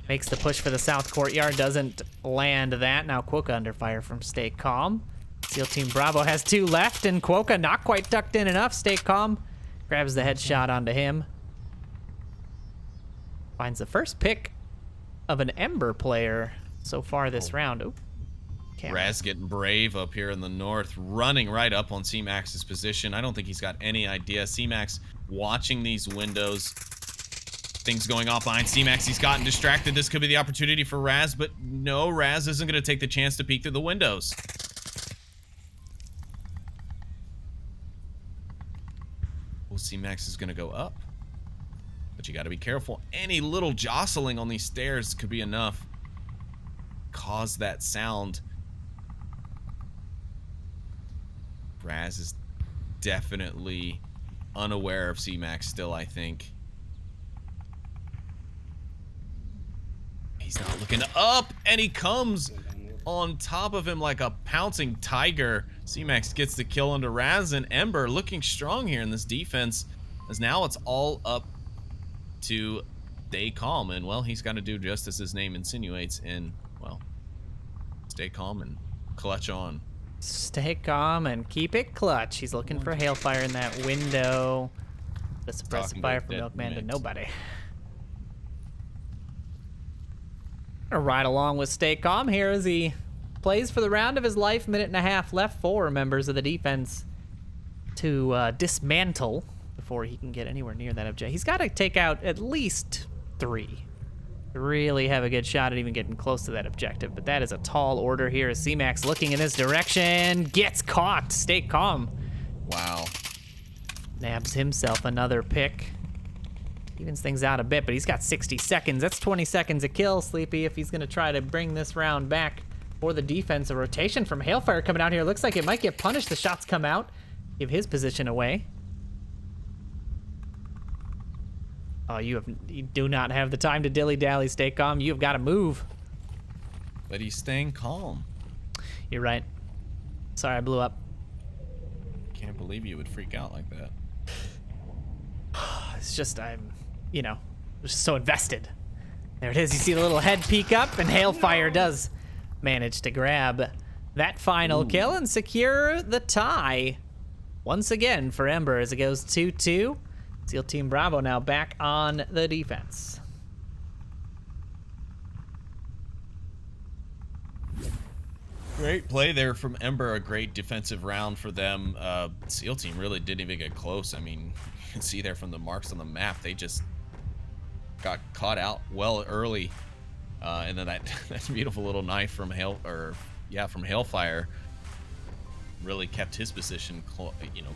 makes the push for the south courtyard, doesn't land that. Now Quokka under fire from Stay Calm. SEAL Team Bravo has 2 left, and Quokka not quite tucked in enough. Stay Calm grabs the headshot onto him. Finds the first pick of an Ember player so far this round. Ooh. Raz getting brave up here in the north, running right up on C-Max's position. I don't think he's got any idea. C-Max watching these windows. Things going off behind C-Max. He's gotten distracted. This could be the opportunity for Raz, but no, Raz isn't going to take the chance to peek through the windows. Well, C-Max is going to go up. But you got to be careful. Any little jostling on these stairs could be enough. Cause that sound. Raz is definitely unaware of C-Max still, I think. He's not looking up, and he comes on top of him like a pouncing tiger. C-Max gets the kill under Raz, and Ember looking strong here in this defense, as now it's all up to stay calm, and well, he's got to do just as his name insinuates, and well, stay calm and clutch on. Stay calm and keep it clutch. He's looking for Hailfire in that window. The suppressive fire from Milkman to nobody. Gonna ride along with Stay Calm here as he plays for the round of his life. Minute and a half left for members of the defense to dismantle before he can get anywhere near that objective. He's got to take out at least 3 to really have a good shot at even getting close to that objective, but that is a tall order here as C-Max looking in this direction, gets caught. Stay calm. Wow. Nabs himself another pick. Evens things out a bit, but he's got 60 seconds. That's 20 seconds a kill, Sleepy, if he's going to try to bring this round back for the defense. A rotation from Hailfire coming out here. Looks like it might get punished. The shots come out, give his position away. Oh, you do not have the time to dilly-dally. Stay calm. You've got to move. But he's staying calm. You're right. Sorry, I blew up. Can't believe you would freak out like that. It's just, just so invested. There it is. You see the little head peek up, and Hailfire does manage to grab that final kill and secure the tie once again for Ember as it goes 2-2. SEAL Team Bravo now back on the defense. Great play there from Ember. A great defensive round for them. SEAL Team really didn't even get close. I mean, you can see there from the marks on the map, they just got caught out well early. And then that beautiful little knife from Hailfire really kept his position,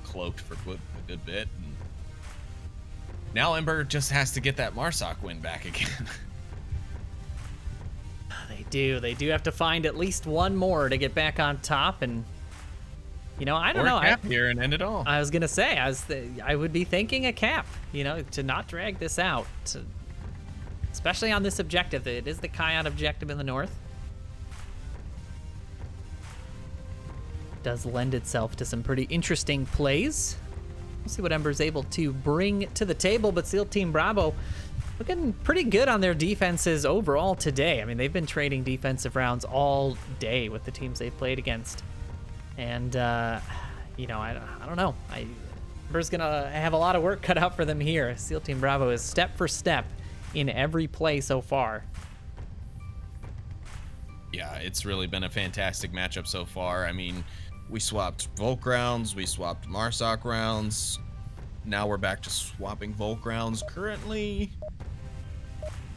cloaked for a good bit. And now Ember just has to get that Marsoc win back again. They do have to find at least one more to get back on top, and I don't know. Cap here and end it all. I was gonna say I would be thinking a cap, to not drag this out, especially on this objective. It is the Coyote objective in the north. Does lend itself to some pretty interesting plays. We'll see what Ember's able to bring to the table, but SEAL Team Bravo looking pretty good on their defenses overall today. I mean, they've been trading defensive rounds all day with the teams they've played against. And, I don't know. Ember's going to have a lot of work cut out for them here. SEAL Team Bravo is step for step in every play so far. Yeah, it's really been a fantastic matchup so far. I mean, we swapped Volk rounds, we swapped Marsoc rounds. Now we're back to swapping Volk rounds currently.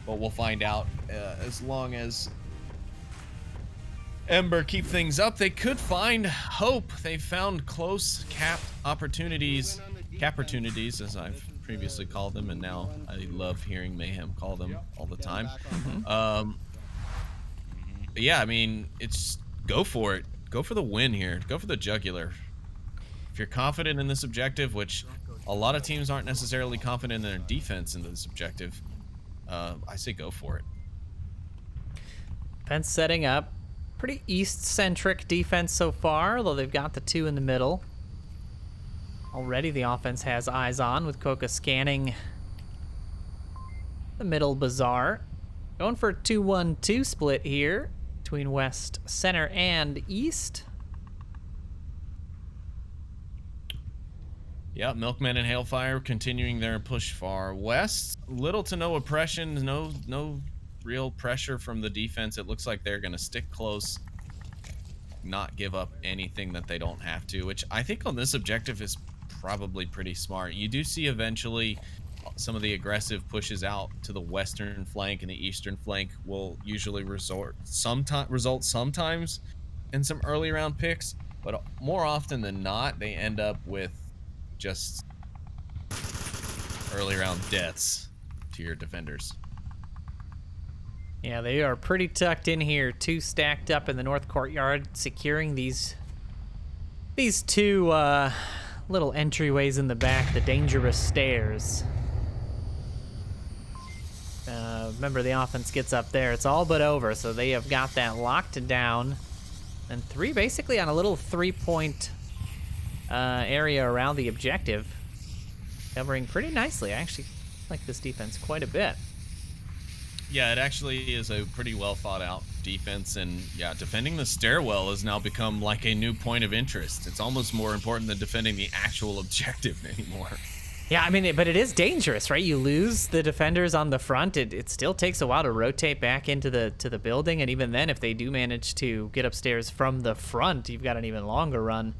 But we'll find out as long as Ember keep things up. They could find hope. They found close cap opportunities as I've previously called them, and now I love hearing Mayhem call them all the time. But yeah, I mean, it's go for it. Go for the win here. Go for the jugular. If you're confident in this objective, which a lot of teams aren't necessarily confident in their defense in this objective, I say go for it. Defense setting up. Pretty east-centric defense so far, although they've got the 2 in the middle. Already the offense has eyes on with Coca scanning the middle bazaar. Going for a 2-1-2 split here between west, center, and east. Yeah, Milkman and Hailfire continuing their push far west. Little to no oppression, no real pressure from the defense. It looks like they're going to stick close, not give up anything that they don't have to, which I think on this objective is probably pretty smart. You do see eventually some of the aggressive pushes out to the western flank, and the eastern flank will usually result sometimes in some early round picks, but more often than not, they end up with just early round deaths to your defenders. Yeah, they are pretty tucked in here. 2 stacked up in the north courtyard, securing these two little entryways in the back, the dangerous stairs. Remember, the offense gets up there. It's all but over, so they have got that locked down. And 3 basically on a little 3-point area around the objective. Covering pretty nicely. I actually like this defense quite a bit. Yeah, it actually is a pretty well thought out defense, and yeah, defending the stairwell has now become like a new point of interest. It's almost more important than defending the actual objective anymore. Yeah, I mean, but it is dangerous, right? You lose the defenders on the front. It still takes a while to rotate back into the building, and even then, if they do manage to get upstairs from the front, you've got an even longer run,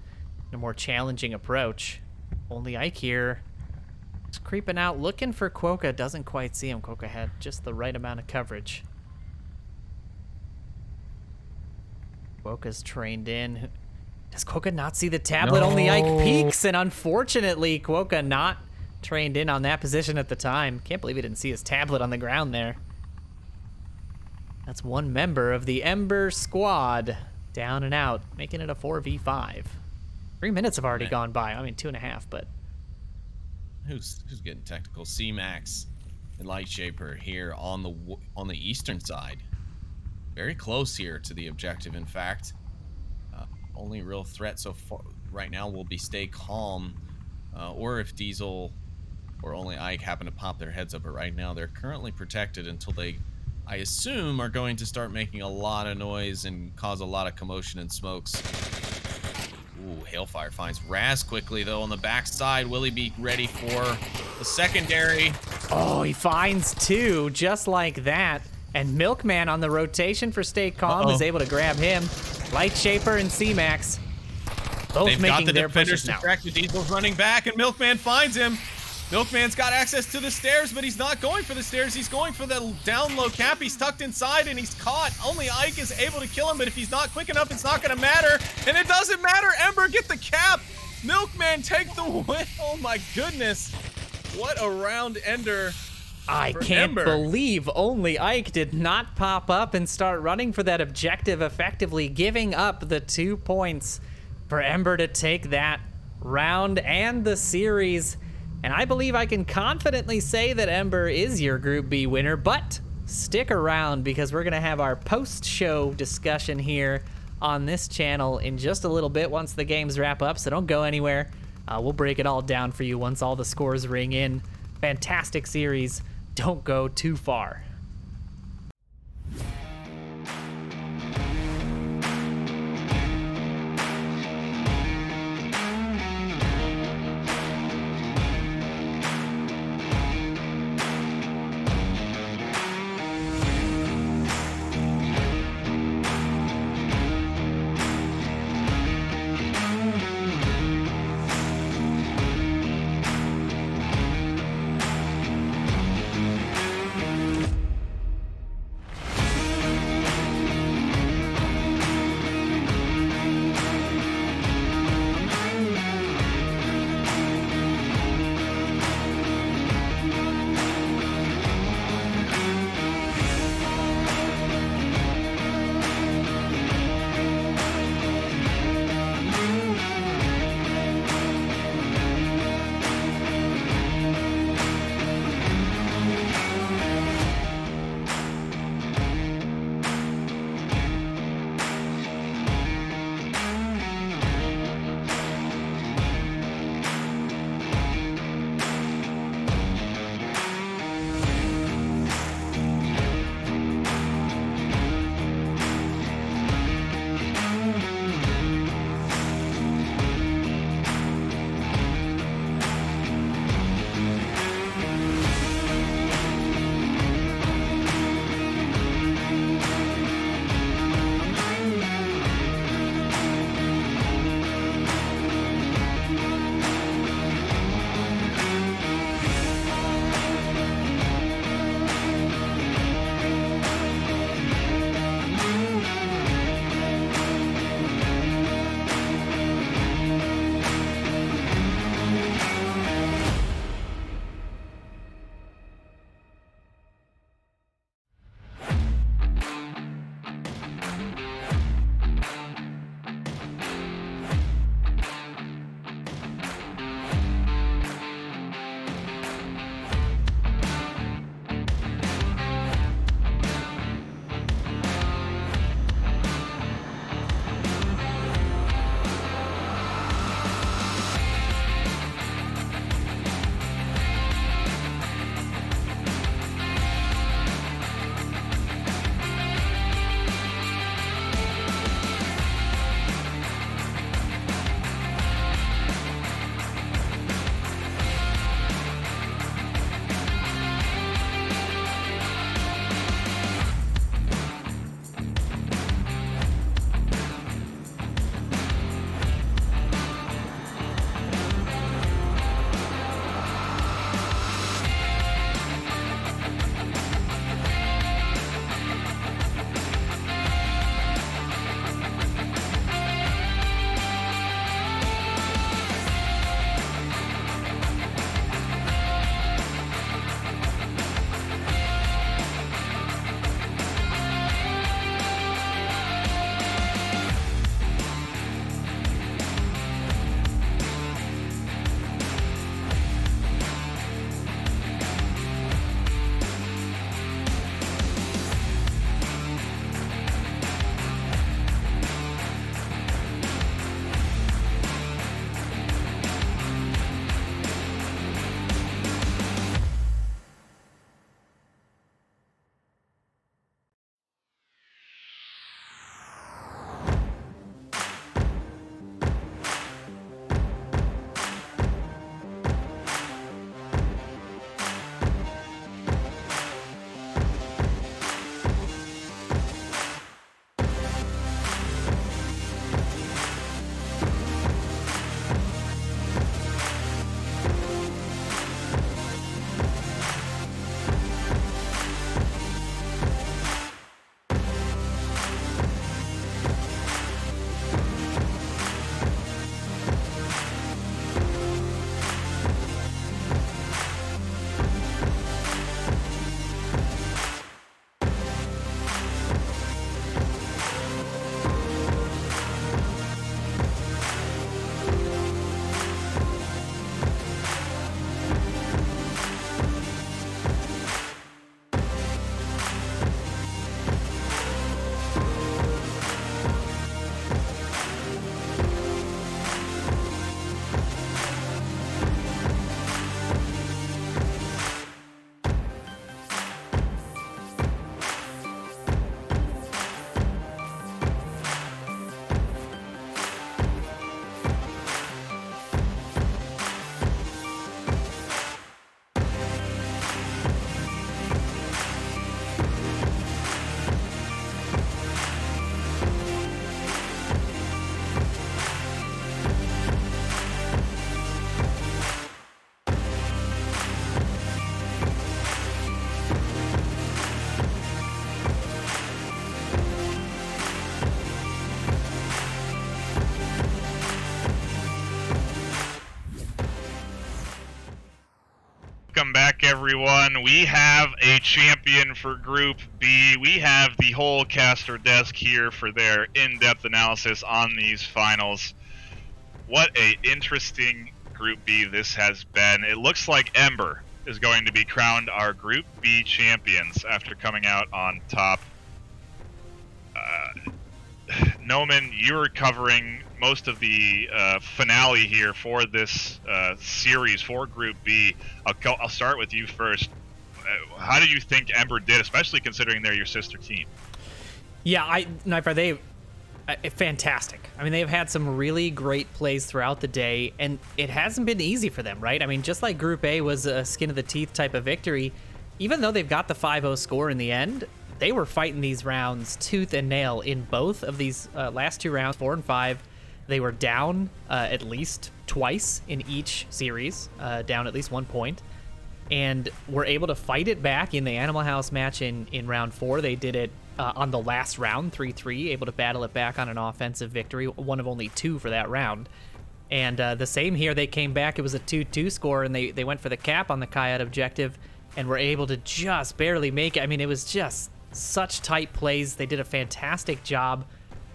a more challenging approach. Only Ike here. Creeping out, looking for Quokka. Doesn't quite see him. Quokka had just the right amount of coverage. Quokka's trained in. Does Quokka not see the tablet? No. Only Ike peeks, and unfortunately, Quokka not trained in on that position at the time. Can't believe he didn't see his tablet on the ground there. That's one member of the Ember squad down and out, making it a 4v5. 3 minutes have already gone by. I mean, 2.5, but Who's getting technical? C-Max and Lightshaper here on the eastern side. Very close here to the objective, in fact. Only real threat so far right now will be stay calm, or if Diesel or only Ike happen to pop their heads up. But right now they're currently protected until they, I assume, are going to start making a lot of noise and cause a lot of commotion and smokes. Ooh, Hailfire finds Raz quickly, though, on the backside. Will he be ready for the secondary? oh, he finds 2 just like that. And Milkman on the rotation for Stay Calm is able to grab him. Lightshaper and C-Max both They've making got the their defenders pushes now. distracted. Diesel's running back, and Milkman finds him. Milkman's got access to the stairs, but he's not going for the stairs. He's going for the down low cap. He's tucked inside, and he's caught. Only Ike is able to kill him, but if he's not quick enough, it's not going to matter. And it doesn't matter. Ember, get the cap. Milkman, take the win. Oh, my goodness. What a round ender. I for can't Ember. believe only Ike did not pop up and start running for that objective, effectively giving up the 2 points for Ember to take that round and the series. And I believe I can confidently say that Ember is your Group B winner, but stick around because we're going to have our post-show discussion here on this channel in just a little bit once the games wrap up, so don't go anywhere. We'll break it all down for you once all the scores ring in. Fantastic series. Don't go too far. everyone. We have a champion for Group B. We have the whole caster desk here for their in-depth analysis on these finals. What a interesting Group B this has been. It looks like Ember is going to be crowned our Group B champions after coming out on top. Noman, you were covering most of the finale here for this series for Group B. I'll start with you first. How do you think Ember did, especially considering they're your sister team? Yeah, NightFiree, fantastic. I mean, they've had some really great plays throughout the day, and it hasn't been easy for them, right? I mean, just like Group A was a skin of the teeth type of victory, even though they've got the 5-0 score in the end, they were fighting these rounds tooth and nail in both of these last two rounds, 4 and 5. They were down at least twice in each series, down at least 1 point, and were able to fight it back in the Animal House match in round 4. They did it on the last round, 3-3, able to battle it back on an offensive victory, one of only 2 for that round. And the same here, they came back, it was a 2-2 score, and they went for the cap on the Coyote objective and were able to just barely make it. I mean, it was just such tight plays. They did a fantastic job.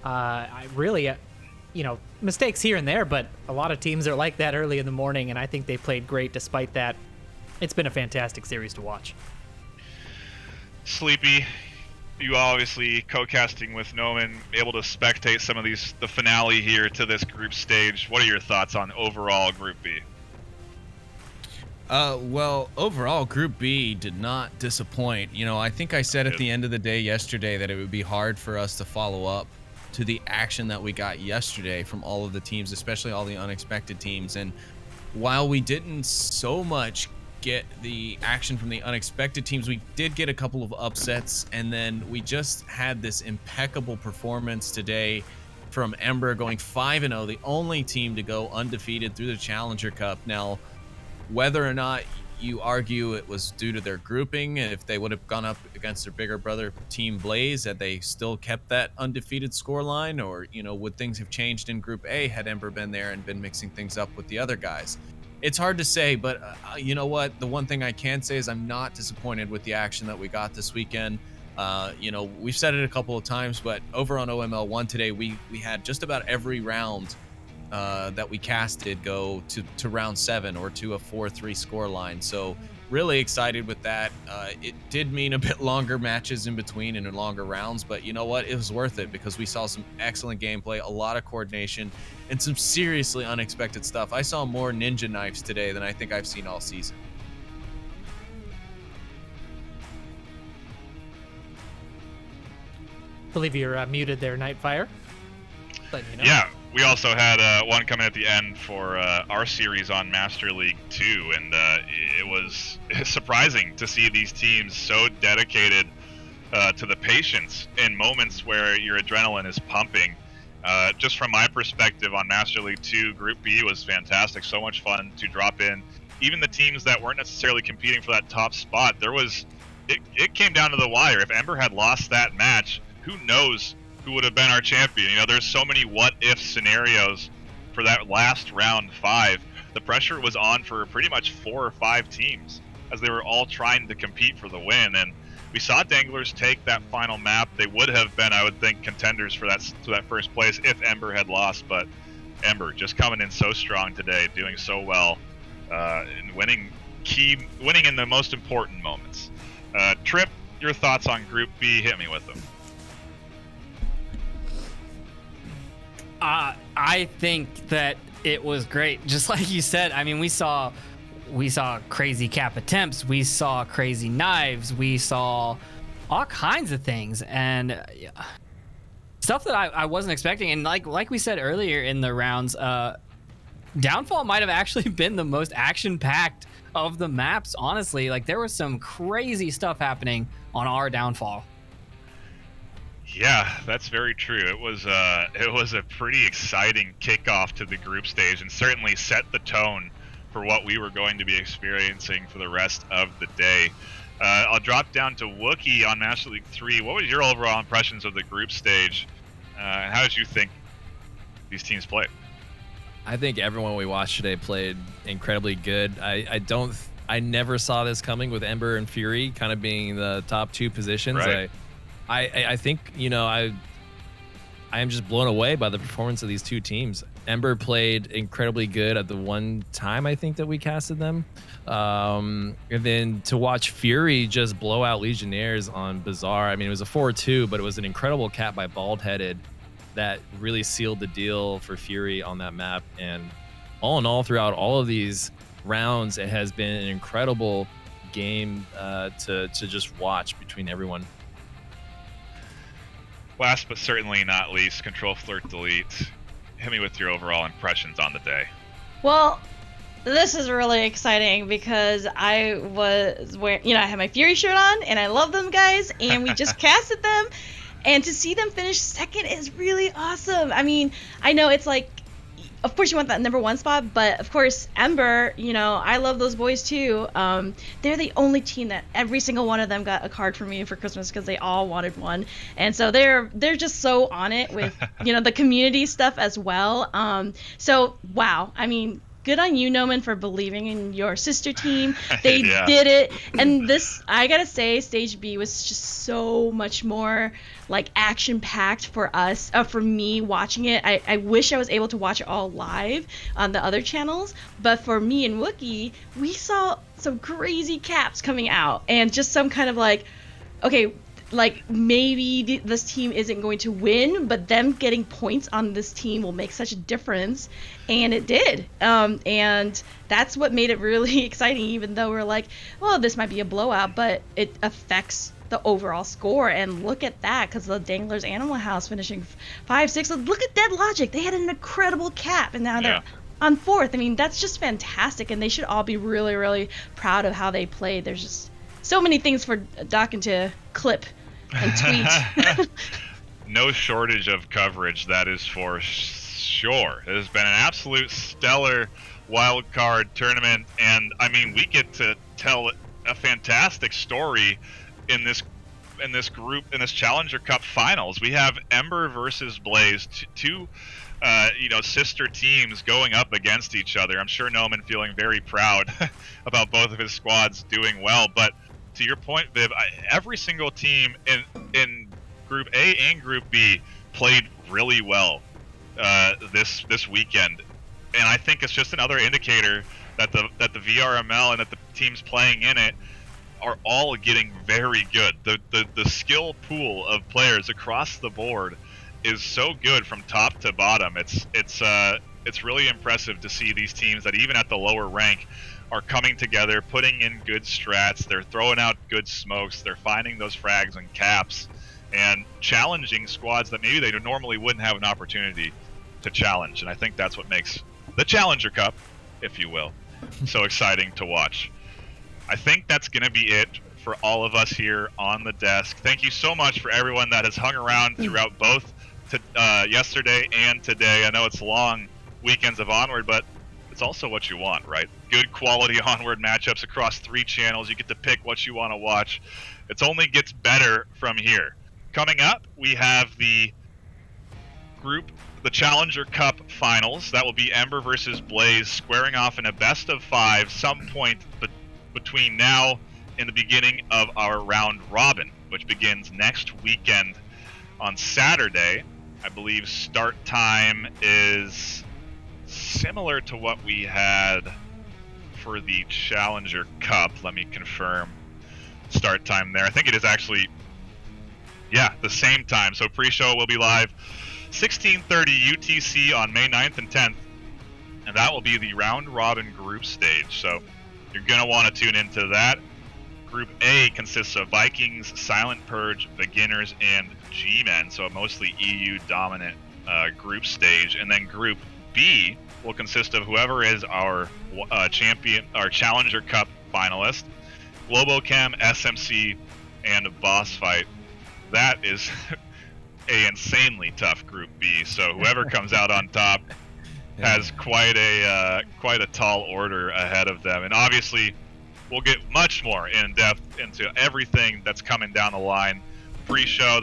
I really, mistakes here and there, but a lot of teams are like that early in the morning, and I think they played great despite that. It's been a fantastic series to watch. Sleepy, you obviously co-casting with Noman, able to spectate some of the finale here to this group stage. What are your thoughts on overall Group B? Well, overall, Group B did not disappoint. I think I said at the end of the day yesterday that it would be hard for us to follow up to the action that we got yesterday from all of the teams, especially all the unexpected teams. And while we didn't so much get the action from the unexpected teams, we did get a couple of upsets, and then we just had this impeccable performance today from Ember, going 5-0, the only team to go undefeated through the Challenger Cup. Now, whether or not you argue it was due to their grouping, if they would have gone up against their bigger brother team Blaze, had they still kept that undefeated scoreline, or would things have changed in Group A had Ember been there and been mixing things up with the other guys? It's hard to say, but you know what? The one thing I can say is I'm not disappointed with the action that we got this weekend. We've said it a couple of times, but over on OML 1 today, we had just about every round that we casted go to round 7 or to a 4-3 score line. So really excited with that. It did mean a bit longer matches in between and longer rounds, but you know what? It was worth it because we saw some excellent gameplay, a lot of coordination, and some seriously unexpected stuff. I saw more ninja knives today than I think I've seen all season. I believe you're muted there, Nightfire. Yeah, we also had one coming at the end for our series on Master League 2, and it was surprising to see these teams so dedicated to the patience in moments where your adrenaline is pumping. Just from my perspective on Master League 2, Group B was fantastic. So much fun to drop in. Even the teams that weren't necessarily competing for that top spot, it came down to the wire. If Ember had lost that match, who knows who would have been our champion? There's so many what-if scenarios for that last round 5. The pressure was on for pretty much 4 or 5 teams as they were all trying to compete for the win. And we saw Danglers take that final map. They would have been, I would think, contenders for that first place if Ember had lost. But Ember just coming in so strong today, doing so well, and winning in the most important moments. Trip, your thoughts on Group B? Hit me with them. I think that it was great. Just like you said, I mean, we saw crazy cap attempts, we saw crazy knives, we saw all kinds of things, and stuff that I wasn't expecting. And like we said earlier in the rounds, Downfall might have actually been the most action-packed of the maps, honestly. Like, there was some crazy stuff happening on our Downfall. Yeah, that's very true. It was a pretty exciting kickoff to the group stage, and certainly set the tone for what we were going to be experiencing for the rest of the day. I'll drop down to Wookie on Master League 3. What was your overall impressions of the group stage, and how did you think these teams played? I think everyone we watched today played incredibly good. I I never saw this coming with Ember and Fury kind of being the top 2 positions. Right. I think, you know, I am just blown away by the performance of these 2 teams. Ember played incredibly good at the one time I think that we casted them. And then to watch Fury just blow out Legionnaires on Bazaar. I mean, it was a 4-2, but it was an incredible cap by Bald-Headed that really sealed the deal for Fury on that map. And all in all, throughout all of these rounds, it has been an incredible game to just watch between everyone. Last but certainly not least, ctrl-flirt-delete. Hit me with your overall impressions on the day. Well, this is really exciting because I was wearing, you know, I had my Fury shirt on and I love them guys and we just casted them, and to see them finish second is really awesome. I mean, I know it's like, of course you want that number 1 spot, but of course Ember, you know, I love those boys too. They're the only team that every single one of them got a card from me for Christmas because they all wanted one, and so they're just so on it with, you know, the community stuff as well. So wow, I mean, good on you, Noman, for believing in your sister team. They Yeah. did it. And this, I gotta say, Stage B was just so much more like action-packed for us, for me watching it. I wish I was able to watch it all live on the other channels, but for me and Wookie, we saw some crazy caps coming out and just some kind of like, okay, like maybe this team isn't going to win, but them getting points on this team will make such a difference, and it did. And that's what made it really exciting, even though we're like, well, this might be a blowout, but it affects the overall score. And look at that, because the Danglers Animal House finishing 5-6. Look at Dead Logic, they had an incredible cap, and now they're on 4th. I mean, that's just fantastic, and they should all be really, really proud of how they played. There's just so many things for Dawkins to clip and tweet. No shortage of coverage, that is for sure. It has been an absolute stellar wild card tournament, and I mean, we get to tell a fantastic story in this group, in this Challenger Cup finals. We have Ember versus Blaze, two you know, sister teams going up against each other. I'm sure Noman feeling very proud about both of his squads doing well, but to your point, Viv, every single team in Group A and Group B played really well this weekend, and I think it's just another indicator that the VRML and that the teams playing in it are all getting very good. The skill pool of players across the board is so good from top to bottom. It's really impressive to see these teams that even at the lower rank are coming together, putting in good strats, they're throwing out good smokes, they're finding those frags and caps, and challenging squads that maybe they normally wouldn't have an opportunity to challenge. And I think that's what makes the Challenger Cup, if you will, so exciting to watch. I think that's going to be it for all of us here on the desk. Thank you so much for everyone that has hung around throughout both yesterday and today. I know it's long weekends of Onward, but it's also what you want, right? Good quality Onward matchups across 3 channels. You get to pick what you want to watch. It only gets better from here. Coming up, we have the Challenger Cup finals. That will be Ember versus Blaze squaring off in a best of 5 some point between now and the beginning of our round robin, which begins next weekend on Saturday. I believe start time is similar to what we had for the Challenger Cup. Let me confirm start time there. I think it is actually, yeah, the same time. So pre-show will be live 16:30 UTC on May 9th and 10th, and that will be the round robin group stage. So you're going to want to tune into that. Group A consists of Vikings, Silent Purge, Beginners, and G-Men, so a mostly EU dominant group stage. And then Group B will consist of whoever is our champion, our Challenger Cup finalist, Globochem, SMC, and a boss fight. That is a insanely tough Group B. So whoever comes out on top has quite a tall order ahead of them. And obviously, we'll get much more in depth into everything that's coming down the line. Pre-show,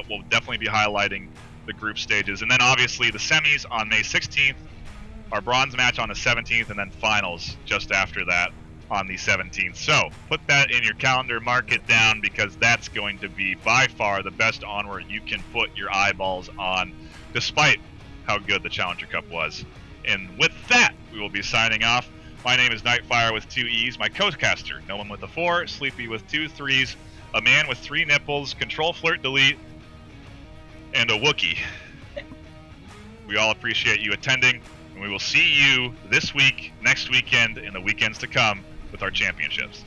we'll definitely be highlighting the group stages, and then obviously the semis on May 16th, our bronze match on the 17th, and then finals just after that. on the 17th. So put that in your calendar, mark it down, because that's going to be by far the best Onward you can put your eyeballs on, despite how good the Challenger Cup was. And with that, we will be signing off. My name is NightFiree with 2 E's, my co-caster, No One with a 4, Sleepy with 2 3s, a man with 3 nipples, ctrl-flirt-del, and a Wookie. We all appreciate you attending, and we will see you this week, next weekend, and the weekends to come with our championships.